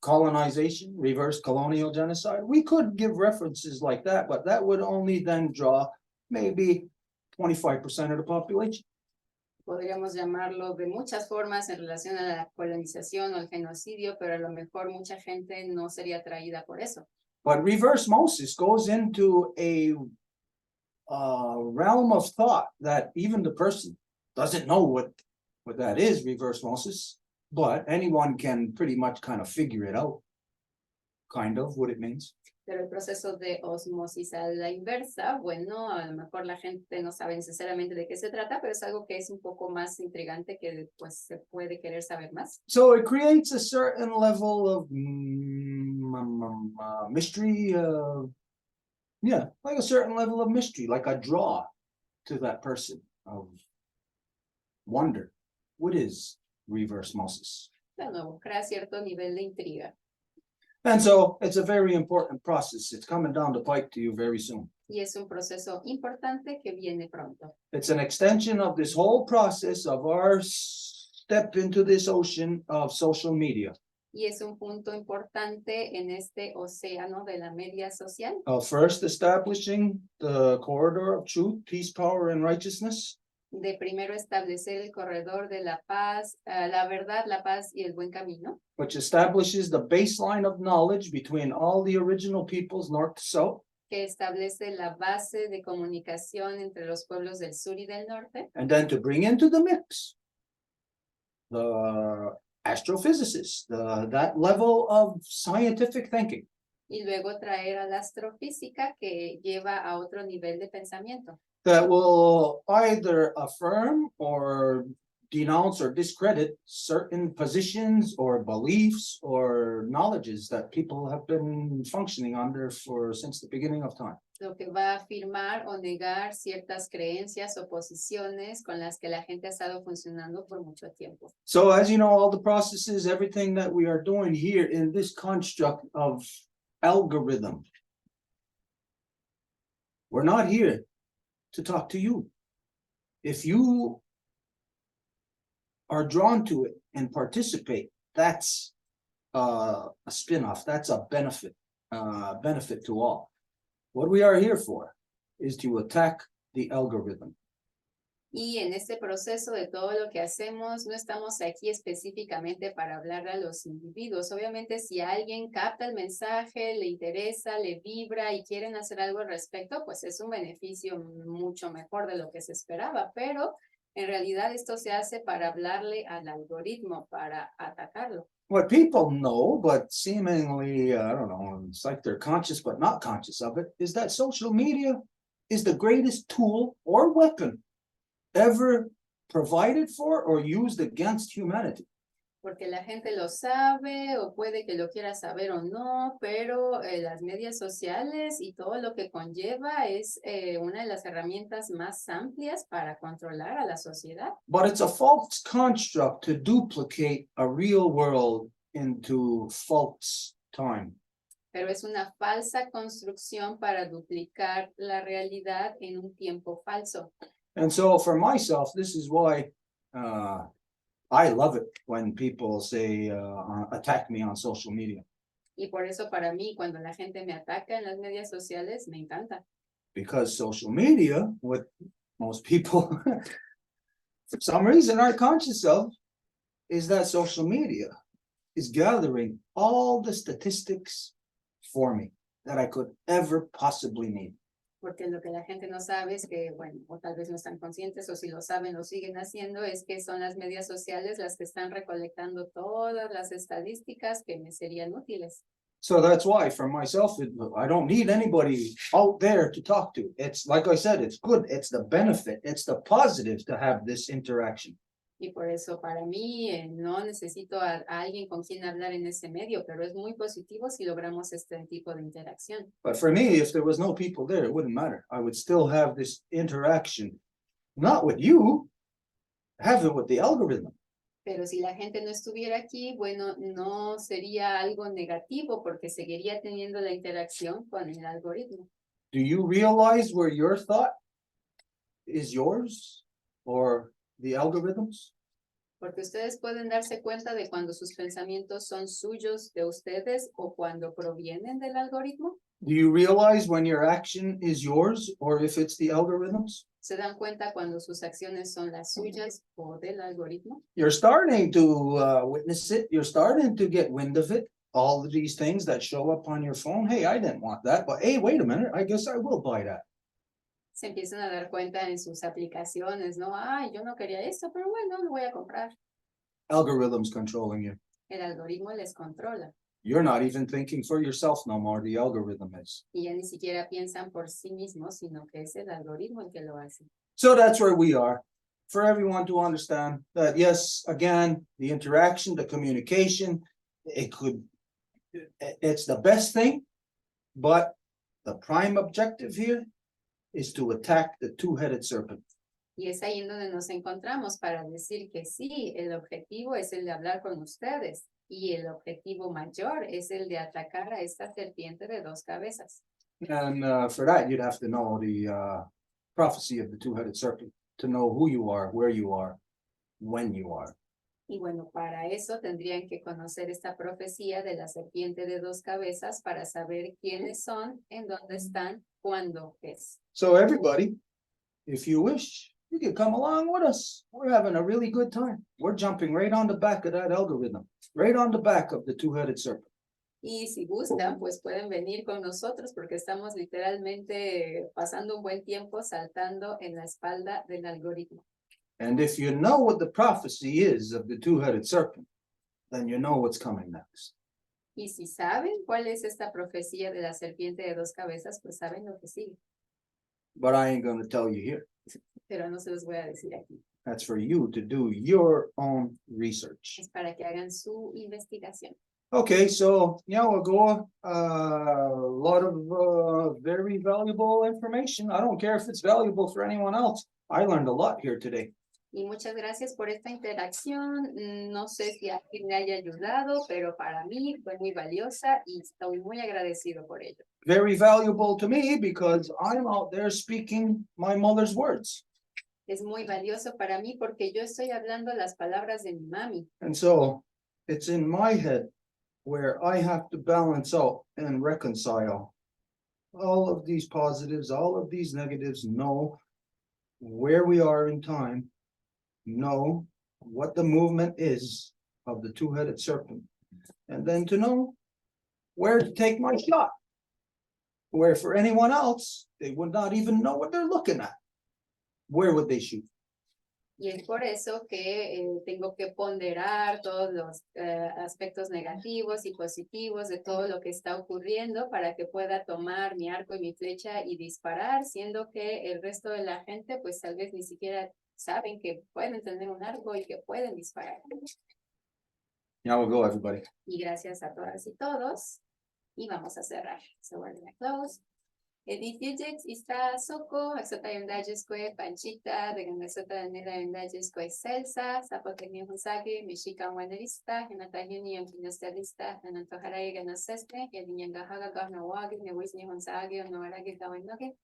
colonization, reverse colonial genocide. We could give references like that, but that would only then draw maybe 25% of the population. Podríamos llamarlo de muchas formas en relación a la colonización o el genocidio, pero a lo mejor mucha gente no sería atraída por eso. But reverse osmosis goes into a realm of thought that even the person doesn't know what that is, reverse osmosis, but anyone can pretty much kind of figure it out, kind of what it means. Pero el proceso de osmosis a la inversa, bueno, a lo mejor la gente no sabe necesariamente de qué se trata, pero es algo que es un poco más intrigante que pues se puede querer saber más. So it creates a certain level of mystery, yeah, like a certain level of mystery, like a draw to that person of wonder. What is reverse osmosis? De nuevo, crea cierto nivel de intriga. And so it's a very important process. It's coming down the pike to you very soon. Y es un proceso importante que viene pronto. It's an extension of this whole process of our step into this ocean of social media. Y es un punto importante en este océano de la media social. Of first establishing the corridor of truth, peace, power, and righteousness. De primero establecer el corredor de la paz, la verdad, la paz y el buen camino. Which establishes the baseline of knowledge between all the original peoples, north to south. Que establece la base de comunicación entre los pueblos del sur y del norte. And then to bring into the mix the astrophysicists, that level of scientific thinking. Y luego traer a la astrofísica que lleva a otro nivel de pensamiento. That will either affirm or denounce or discredit certain positions or beliefs or knowledges that people have been functioning under since the beginning of time. Lo que va a afirmar o negar ciertas creencias o posiciones con las que la gente ha estado funcionando por mucho tiempo. So as you know, all the processes, everything that we are doing here in this construct of algorithm, we're not here to talk to you. If you are drawn to it and participate, that's a spin-off, that's a benefit to all. What we are here for is to attack the algorithm. Y en este proceso de todo lo que hacemos, no estamos aquí específicamente para hablar a los individuos. Obviamente, si alguien capta el mensaje, le interesa, le vibra y quieren hacer algo al respecto, pues es un beneficio mucho mejor de lo que se esperaba. Pero en realidad esto se hace para hablarle al algoritmo, para atacarlo. What people know, but seemingly, I don't know, it's like they're conscious but not conscious of it, is that social media is the greatest tool or weapon ever provided for or used against humanity. Porque la gente lo sabe o puede que lo quiera saber o no, pero las medias sociales y todo lo que conlleva es una de las herramientas más amplias para controlar a la sociedad. But it's a false construct to duplicate a real world into false time. Pero es una falsa construcción para duplicar la realidad en un tiempo falso. And so for myself, this is why I love it when people say, attack me on social media. Y por eso para mí, cuando la gente me ataca en las medias sociales, me encanta. Because social media, what most people, for some reason, are conscious of, is that social media is gathering all the statistics for me that I could ever possibly need. Porque lo que la gente no sabe es que, bueno, o tal vez no están conscientes, o si lo saben, lo siguen haciendo, es que son las medias sociales las que están recolectando todas las estadísticas que me serían útiles. So that's why, for myself, I don't need anybody out there to talk to. It's like I said, it's good. It's the benefit. It's the positive to have this interaction. Y por eso para mí no necesito a alguien con quien hablar en ese medio, pero es muy positivo si logramos este tipo de interacción. But for me, if there was no people there, it wouldn't matter. I would still have this interaction, not with you, have it with the algorithm. Pero si la gente no estuviera aquí, bueno, no sería algo negativo porque seguiría teniendo la interacción con el algoritmo. Do you realize where your thought is yours or the algorithms? Porque ustedes pueden darse cuenta de cuando sus pensamientos son suyos de ustedes o cuando provienen del algoritmo. Do you realize when your action is yours or if it's the algorithms? ¿Se dan cuenta cuando sus acciones son las suyas o del algoritmo? You're starting to witness it. You're starting to get wind of it. All of these things that show up on your phone. Hey, I didn't want that, but hey, wait a minute. I guess I will buy that. Se empiezan a dar cuenta en sus aplicaciones, ¿no? Ay, yo no quería esto, pero bueno, lo voy a comprar. Algorithms controlling you. El algoritmo les controla You're not even thinking for yourself no more. The algorithm is. y ya ni siquiera piensan por sí mismos, sino que es el algoritmo el que lo hace. So that's where we are. For everyone to understand that, yes, again, the interaction, the communication, it's the best thing, but the prime objective here is to attack the two-headed serpent. Y es ahí en donde nos encontramos para decir que sí, el objetivo es el de hablar con ustedes y el objetivo mayor es el de atacar a esta serpiente de dos cabezas. And for that, you'd have to know the prophecy of the two-headed serpent to know who you are, where you are, when you are. Y bueno, para eso tendrían que conocer esta profecía de la serpiente de dos cabezas para saber quiénes son, en dónde están, cuándo es. So everybody, if you wish, you can come along with us. We're having a really good time. We're jumping right on the back of that algorithm, right on the back of the two-headed serpent. Y si gustan, pues pueden venir con nosotros porque estamos literalmente pasando un buen tiempo saltando en la espalda del algoritmo. And if you know what the prophecy is of the two-headed serpent, then you know what's coming next. Y si saben cuál es esta profecía de la serpiente de dos cabezas, pues saben lo que sigue. But I ain't gonna tell you here. Pero no se los voy a decir aquí. That's for you to do your own research. Es para que hagan su investigación. Okay, so yeah, we'll go a lot of very valuable information. I don't care if it's valuable for anyone else. I learned a lot here today. Y muchas gracias por esta interacción. No sé si a alguien le haya ayudado, pero para mí fue muy valiosa y estoy muy agradecido por ello. Very valuable to me because I'm out there speaking my mother's words. Es muy valioso para mí porque yo estoy hablando las palabras de mi mami. And so it's in my head where I have to balance out and reconcile all of these positives, all of these negatives, know where we are in time, know what the movement is of the two-headed serpent, and then to know where to take my shot. Where for anyone else, they would not even know what they're looking at. Where would they shoot? Y es por eso que tengo que ponderar todos los aspectos negativos y positivos de todo lo que está ocurriendo para que pueda tomar mi arco y mi flecha y disparar, siendo que el resto de la gente pues tal vez ni siquiera saben que pueden tener un arco y que pueden disparar. Now we'll go, everybody. Y gracias a todas y todos. Y vamos a cerrar. So we're gonna close. Edith está Soco, Exota Yundajeskwe, Panchita, de Gandesota Nera Yundajeskwe, Elsa, Zapotecnia Honsagi, Michigan Wanderista, Genatahini, Antinostalista, Anantoharai Ganoseste, Yadinyangahaga, Garnawagi, Newisni Honsagi, Noaragi Tawanogi,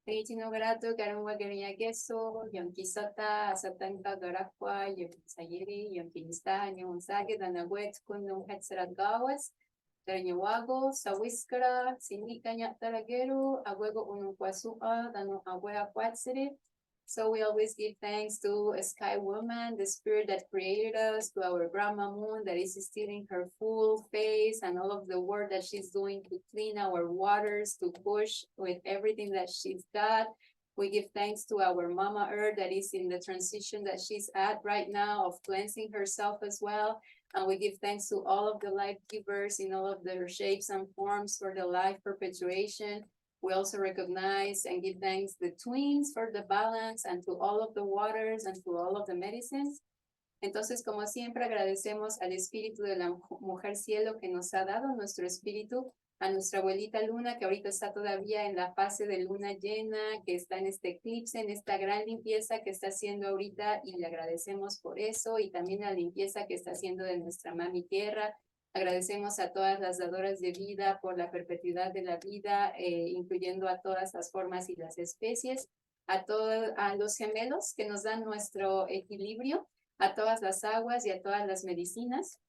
Reitino Grato, Garunwa Gariageso, Yonkisota, Asatanka Garakwa, Yonkisayiri, Yonkinista, Honsagi, Danawet, Kunum Hetzerat Gawas, Terñuago, Sawiskara, Sindika Taragero, Aguego Unuquasua, Dano Aguea Quatsiri. So we always give thanks to a sky woman, the spirit that created us, to our grandma moon that is still in her full face, and all of the work that she's doing to clean our waters, to push with everything that she's got. We give thanks to our Mama Earth that is in the transition that she's at right now of cleansing herself as well. And we give thanks to all of the life givers in all of their shapes and forms for the life perpetuation. We also recognize and give thanks to the twins for the balance and to all of the waters and to all of the medicines. Entonces, como siempre, agradecemos al espíritu de la mujer cielo que nos ha dado nuestro espíritu, a nuestra abuelita luna que ahorita está todavía en la fase de luna llena, que está en este eclipse, en esta gran limpieza que está haciendo ahorita y le agradecemos por eso, y también la limpieza que está haciendo de nuestra mami tierra. Agradecemos a todas las dadoras de vida por la perpetuidad de la vida, incluyendo a todas las formas y las especies, a los gemelos que nos dan nuestro equilibrio, a todas las aguas y a todas las medicinas.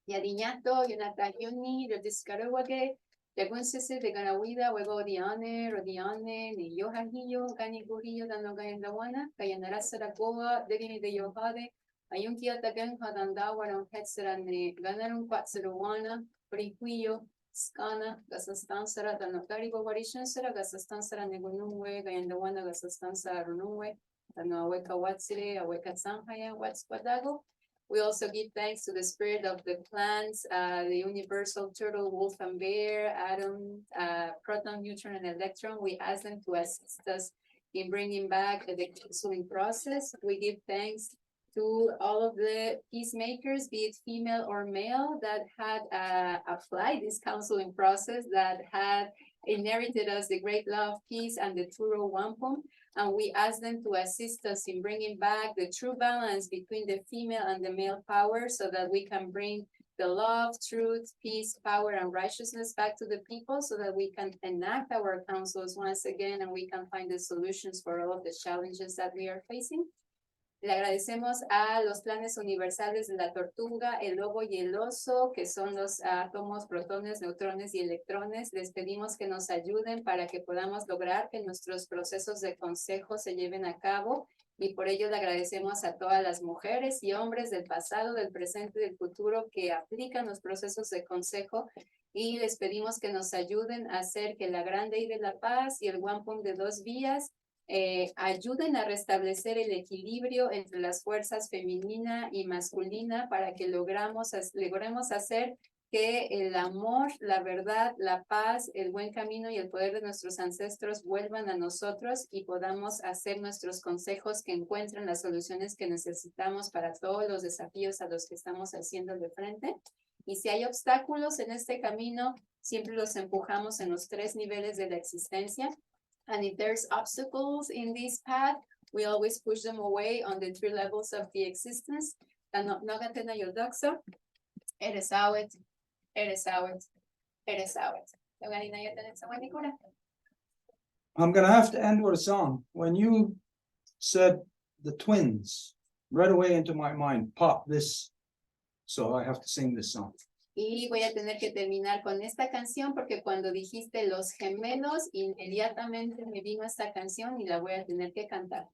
Yadiñato, Yonatayoni, Rodiscaruague, Yagunsese de Ganahuida, Huevo Rodiane, ni Yohanillo, Ganigurillo, Danogayandawana, Kayanara Saragoa, Degini de Yohade, Ayunkia Tagan Hadandawa, Hetserane, Ganarum Quatseruana, Prihuillo, Skana, Gasastansara, Danokarigo Varishansara, Gasastansara Negunumwe, Gayandawana, Gasastansa Runumwe, Danoaweka Watsire, Aweka Sanhaya, Watspadago. We also give thanks to the spirit of the plants, the universal turtle, wolf and bear, atom, proton, neutron, and electron. We ask them to assist us in bringing back the counseling process. We give thanks to all of the peacemakers, be it female or male, that had applied this counseling process, that had inherited us the great love, peace, and the Turo Wampum. And we ask them to assist us in bringing back the true balance between the female and the male power so that we can bring the love, truth, peace, power, and righteousness back to the people so that we can enact our counsels once again and we can find the solutions for all of the challenges that we are facing. Le agradecemos a los planes universales de la tortuga, el lobo y el oso, que son los átomos, protones, neutrones y electrones. Les pedimos que nos ayuden para que podamos lograr que nuestros procesos de consejo se lleven a cabo. Y por ello le agradecemos a todas las mujeres y hombres del pasado, del presente y del futuro que aplican los procesos de consejo. Y les pedimos que nos ayuden a hacer que la Gran Ley de la Paz y el Wampum de 2 vías ayuden a restablecer el equilibrio entre las fuerzas femenina y masculina para que logremos hacer que el amor, la verdad, la paz, el buen camino y el poder de nuestros ancestros vuelvan a nosotros y podamos hacer nuestros consejos que encuentren las soluciones que necesitamos para todos los desafíos a los que estamos haciendo de frente. Y si hay obstáculos en este camino, siempre los empujamos en los 3 niveles de la existencia. And if there's obstacles in this path, we always push them away on the 3 levels of the existence. Nogatena yodoxo, eres awet, eres awet, eres awet. I'm gonna have to end with a song. When you said the twins, right away into my mind popped this. So I have to sing this song. Y voy a tener que terminar con esta canción porque cuando dijiste los gemelos, inmediatamente me vino esta canción y la voy a tener que cantar.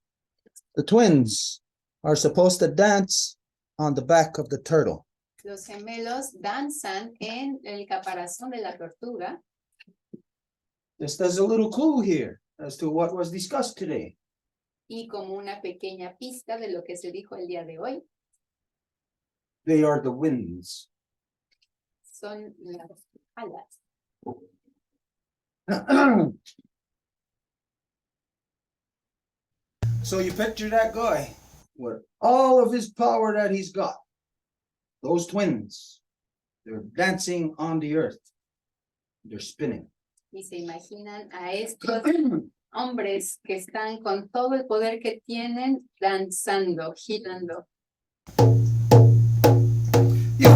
The twins are supposed to dance on the back of the turtle. Los gemelos danzan en el caparazón de la tortuga. Just as a little clue here as to what was discussed today. Y como una pequeña pista de lo que se dijo el día de hoy, They are the winds. son las alas. So you picture that guy with all of his power that he's got. Those twins, they're dancing on the earth. They're spinning. Y se imaginan a estos hombres que están con todo el poder que tienen danzando, girando. Yo,